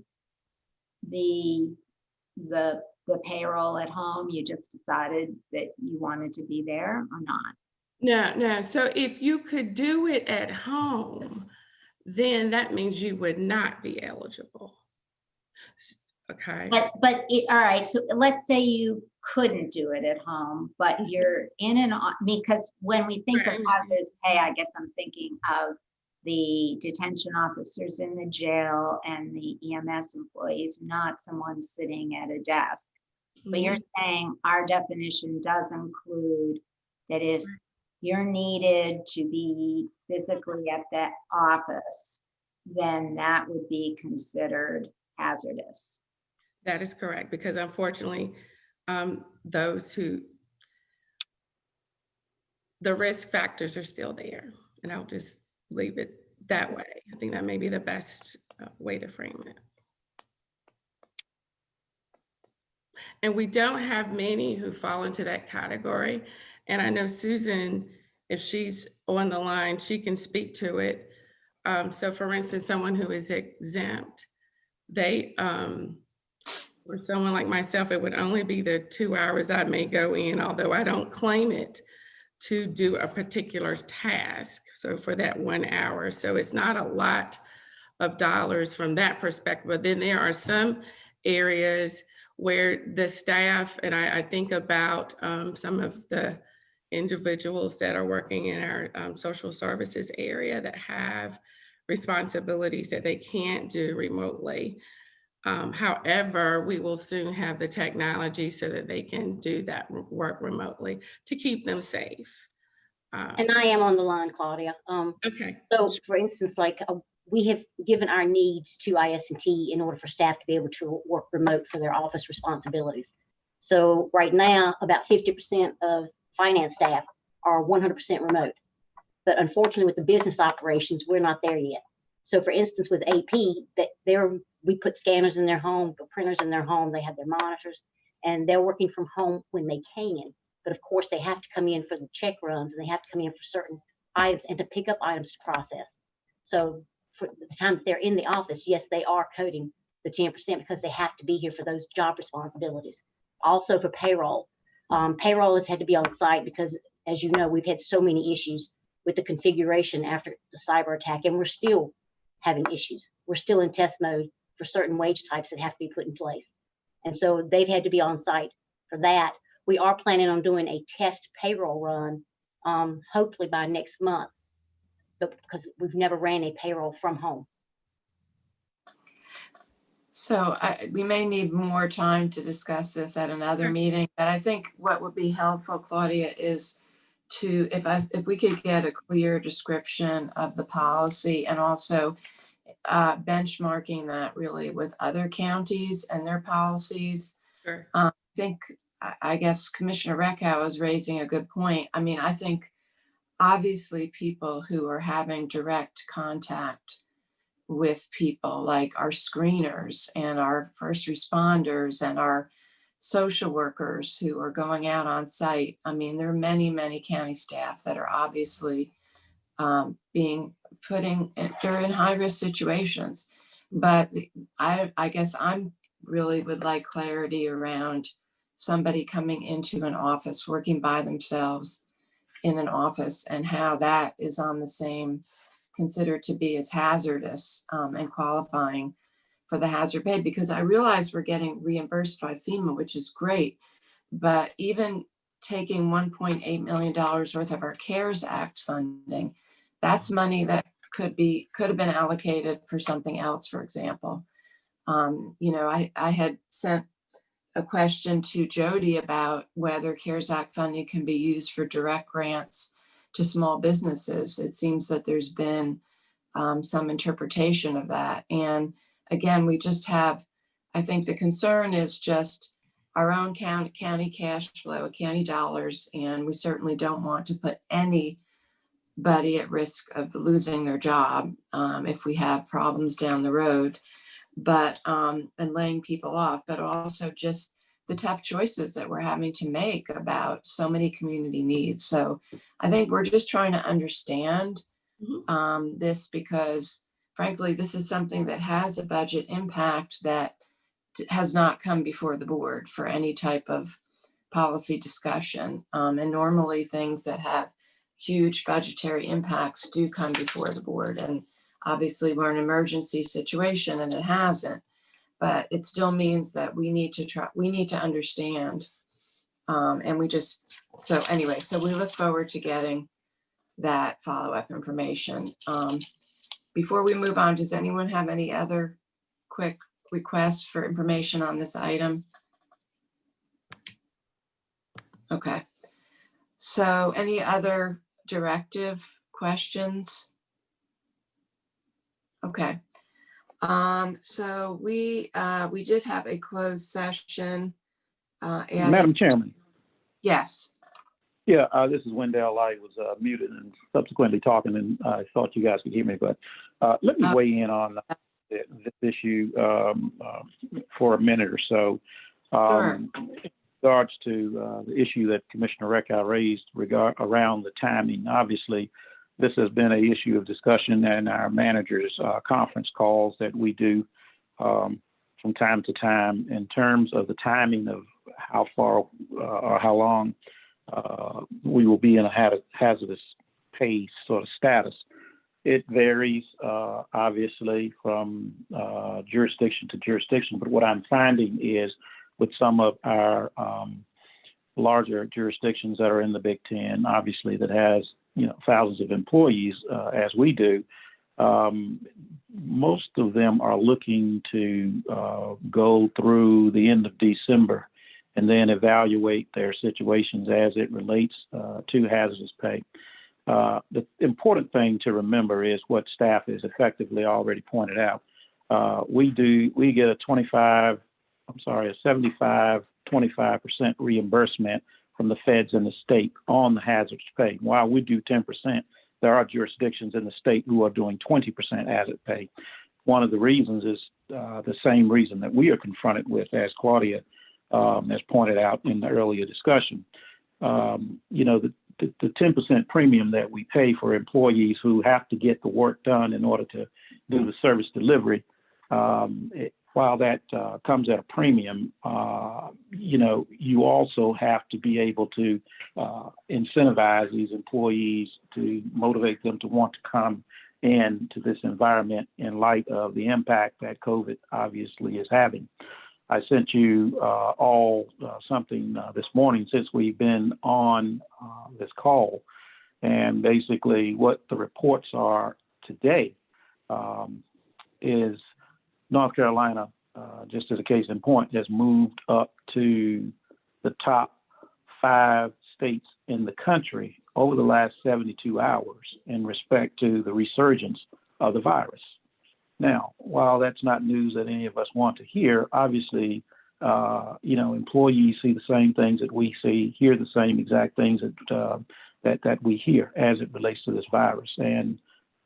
the payroll at home. You just decided that you wanted to be there or not? No. So if you could do it at home, then that means you would not be eligible. Okay. But all right. So let's say you couldn't do it at home, but you're because when we think of hazardous pay, I guess I'm thinking of the detention officers in the jail and the EMS employees, not someone sitting at a desk. But you're saying our definition does include that if you're needed to be physically at that office, then that would be considered hazardous. That is correct, because unfortunately, the risk factors are still there, and I'll just leave it that way. I think that may be the best way to frame it. And we don't have many who fall into that category. And I know Susan, if she's on the line, she can speak to it. So for instance, someone who is exempt, they, for someone like myself, it would only be the 2 hours I may go in, although I don't claim it, to do a particular task. So for that 1 hour. So it's not a lot of dollars from that perspective. But then there are some areas where the staff, and I think about some of the individuals that are working in our social services area that have responsibilities that they can't do remotely. However, we will soon have the technology so that they can do that work remotely to keep them safe. And I am on the line, Claudia. Okay. So for instance, like we have given our needs to IS&T in order for staff to be able to work remote for their office responsibilities. So right now, about 50% of finance staff are 100% remote. But unfortunately, with the business operations, we're not there yet. So for instance, with AP, we put scanners in their home, put printers in their home, they have their monitors, and they're working from home when they can. But of course, they have to come in for the check runs, and they have to come in for certain items and to pick up items to process. So for the time that they're in the office, yes, they are coding the 10% because they have to be here for those job responsibilities. Also for payroll. Payroll has had to be on site because, as you know, we've had so many issues with the configuration after the cyber attack, and we're still having issues. We're still in test mode for certain wage types that have to be put in place. And so they've had to be on site for that. We are planning on doing a test payroll run, hopefully by next month, but because we've never ran a payroll from home. So we may need more time to discuss this at another meeting, but I think what would be helpful, Claudia, is to, if we could get a clear description of the policy and also benchmarking that really with other counties and their policies. Sure. I guess Commissioner Reckow is raising a good point. I mean, I think obviously people who are having direct contact with people like our screeners and our first responders and our social workers who are going out on site. I mean, there are many, many county staff that are obviously they're in high risk situations. But I guess I'm really would like clarity around somebody coming into an office, working by themselves in an office, and how that is on the same, considered to be as hazardous and qualifying for the hazard pay, because I realize we're getting reimbursed by FEMA, which is great, but even taking $1.8 million worth of our CARES Act funding, that's money that could have been allocated for something else, for example. I had sent a question to Jody about whether CARES Act funding can be used for direct grants to small businesses. It seems that there's been some interpretation of that. And again, we just have, I think the concern is just our own county cash flow, county dollars, and we certainly don't want to put anybody at risk of losing their job if we have problems down the road, but and laying people off, but also just the tough choices that we're having to make about so many community needs. So I think we're just trying to understand this, because frankly, this is something that has a budget impact that has not come before the board for any type of policy discussion. And normally things that have huge budgetary impacts do come before the board. And obviously we're in an emergency situation and it hasn't, but it still means that we need to understand. So anyway, so we look forward to getting that follow-up information. Before we move on, does anyone have any other quick requests for information on this item? Okay. So any other directive questions? Okay. So we did have a closed session. Madam Chairman. Yes. Yeah, this is Wendell. I was muted and subsequently talking, and I thought you guys could hear me. But let me weigh in on this issue for a minute or so. Sure. In regards to the issue that Commissioner Reckow raised around the timing, obviously, this has been an issue of discussion in our managers' conference calls that we do from time to time in terms of the timing of how far or how long we will be in a hazardous pay sort of status. It varies, obviously, from jurisdiction to jurisdiction. But what I'm finding is with some of our larger jurisdictions that are in the Big Ten, obviously that has thousands of employees as we do, most of them are looking to go through the end of December and then evaluate their situations as it relates to hazardous pay. The important thing to remember is what staff has effectively already pointed out. We get a 75, 25% reimbursement from the feds and the state on the hazardous pay. While we do 10%, there are jurisdictions in the state who are doing 20% hazard pay. One of the reasons is the same reason that we are confronted with, as Claudia has pointed out in the earlier discussion. The 10% premium that we pay for employees who have to get the work done in order to do the service delivery, while that comes at a premium, you also have to be able to incentivize these employees to motivate them to want to come into this environment in light of the impact that COVID obviously is having. I sent you all something this morning since we've been on this call, and basically what the reports are today is North Carolina, just as a case in point, has moved up to the top 5 states in the country over the last 72 hours in respect to the resurgence of the virus. Now, while that's not news that any of us want to hear, obviously, employees see the same things that we see, hear the same exact things that we hear as it relates to this virus. And,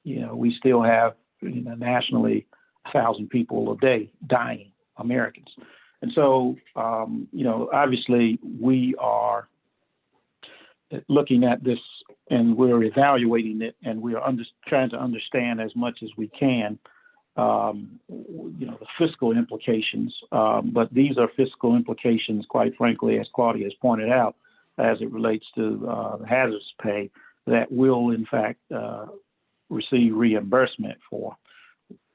we still have, nationally, 1,000 people a day dying, Americans. And so, obviously, we are looking at this and we're evaluating it, and we are trying to understand as much as we can the fiscal implications, but these are fiscal implications, quite frankly, as Claudia has pointed out, as it relates to the hazardous pay that will, in fact, receive reimbursement for.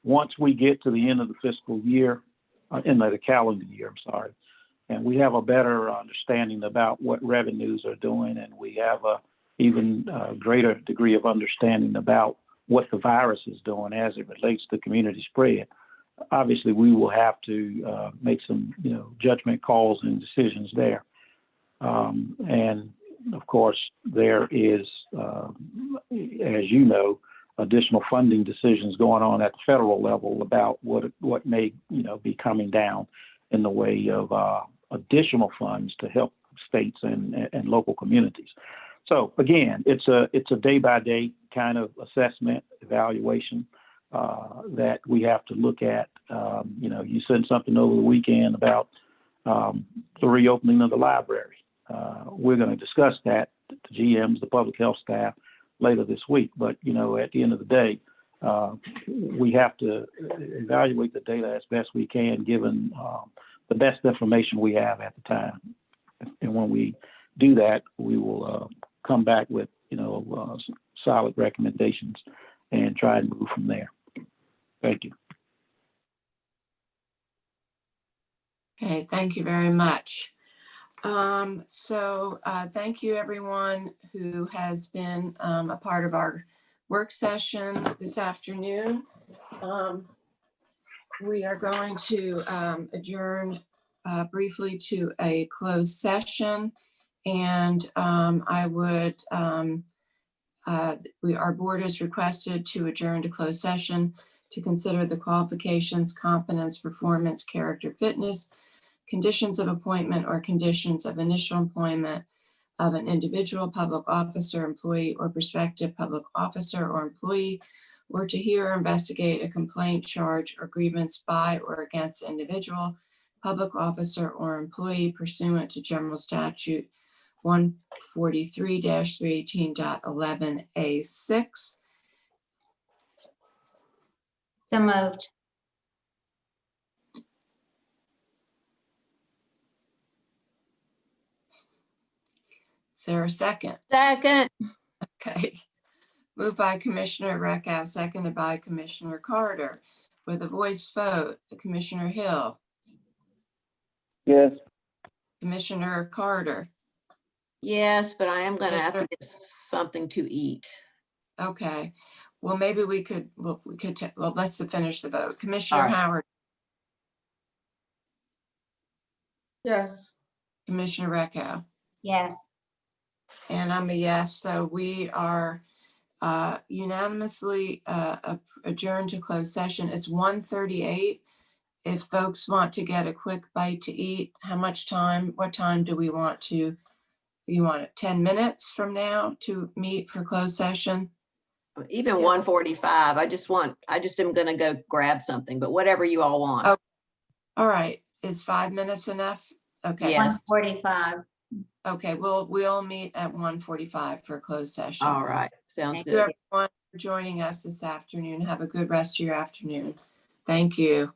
Once we get to the end of the fiscal year, the calendar year, and we have a better understanding about what revenues are doing, and we have a even greater degree of understanding about what the virus is doing as it relates to community spread. Obviously, we will have to make some, judgment calls and decisions there. And of course, there is, as you know, additional funding decisions going on at the federal level about what may, be coming down in the way of additional funds to help states and local communities. So again, it's a day-by-day kind of assessment, evaluation that we have to look at. You said something over the weekend about the reopening of the library. We're going to discuss that, the GMs, the public health staff, later this week. But, at the end of the day, we have to evaluate the data as best we can, given the best information we have at the time. And when we do that, we will come back with, solid recommendations and try and move from there. Thank you. Okay, thank you very much. Thank you everyone who has been a part of our work session this afternoon. We are going to adjourn briefly to a closed session, and our board is requested to adjourn to closed session to consider the qualifications, competence, performance, character, fitness, conditions of appointment or conditions of initial employment of an individual public officer, employee, or prospective public officer or employee, or to hear or investigate a complaint, charge, or grievance by or against an individual, public officer, or employee pursuant to General Statute 143-318.11A6. So moved. Is there a second? Second. Okay. Moved by Commissioner Reckow, seconded by Commissioner Carter. With a voice vote, Commissioner Hill, Yes. Commissioner Carter. Yes, but I am gonna have to get something to eat. Okay. Well, maybe we could, well, let's finish the vote. Commissioner All right. Howard, Yes. Commissioner Reckow, Yes. and I'm a yes. So we are unanimously adjourned to closed session. It's 1:38. If folks want to get a quick bite to eat, how much time, what time do we want to, you want it 10 minutes from now to meet for closed session? Even 1:45. I just am gonna go grab something, but whatever you all want. Oh, all right. Is 5 minutes enough? Okay. Yes. 1:45. Okay, we'll meet at 1:45 for a closed session. All right. Sounds Thank you, good. everyone, for joining us this afternoon. Have a good rest of your afternoon. Thank you.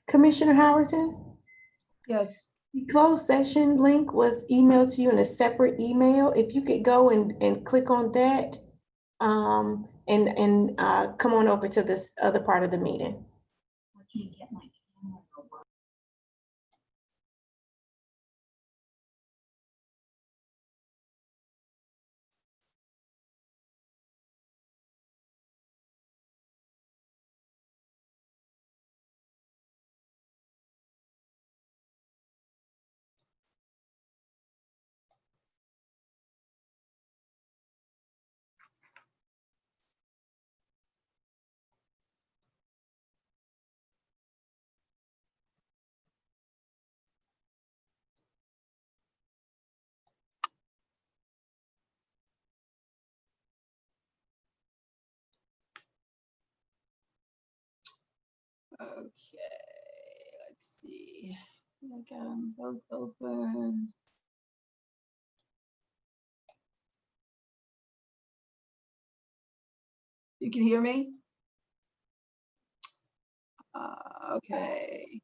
Commissioner Howerton, Yes. the closed session link was emailed to you in a separate email. If you could go and click on that, and come on over to this other part of the meeting. Okay, let's see. I got them both open. You can hear me? Okay.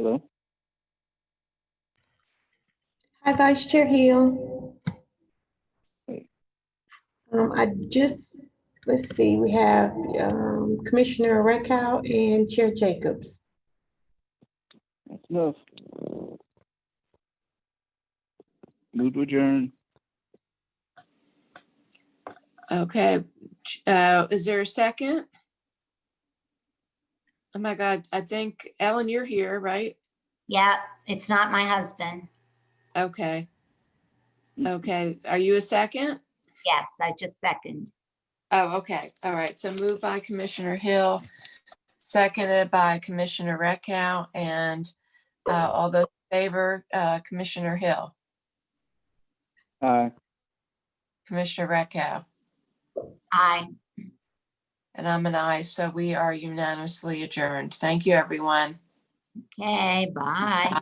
Hello? Hi, Vice Chair Hill. Let's see, we have Commissioner Reckow and Chair Jacobs. That's enough. Move to adjourn. Okay, is there a second? Oh my God, I think Ellen, you're here, right? Yeah, it's not my husband. Okay. Okay, are you a second? Yes, I just second. Oh, okay, all right, so moved by Commissioner Hill, seconded by Commissioner Reckow, and all those in favor, Commissioner Hill, Aye. Commissioner Reckow, Aye. and I'm an aye, so we are unanimously adjourned. Thank you, everyone. Okay, bye.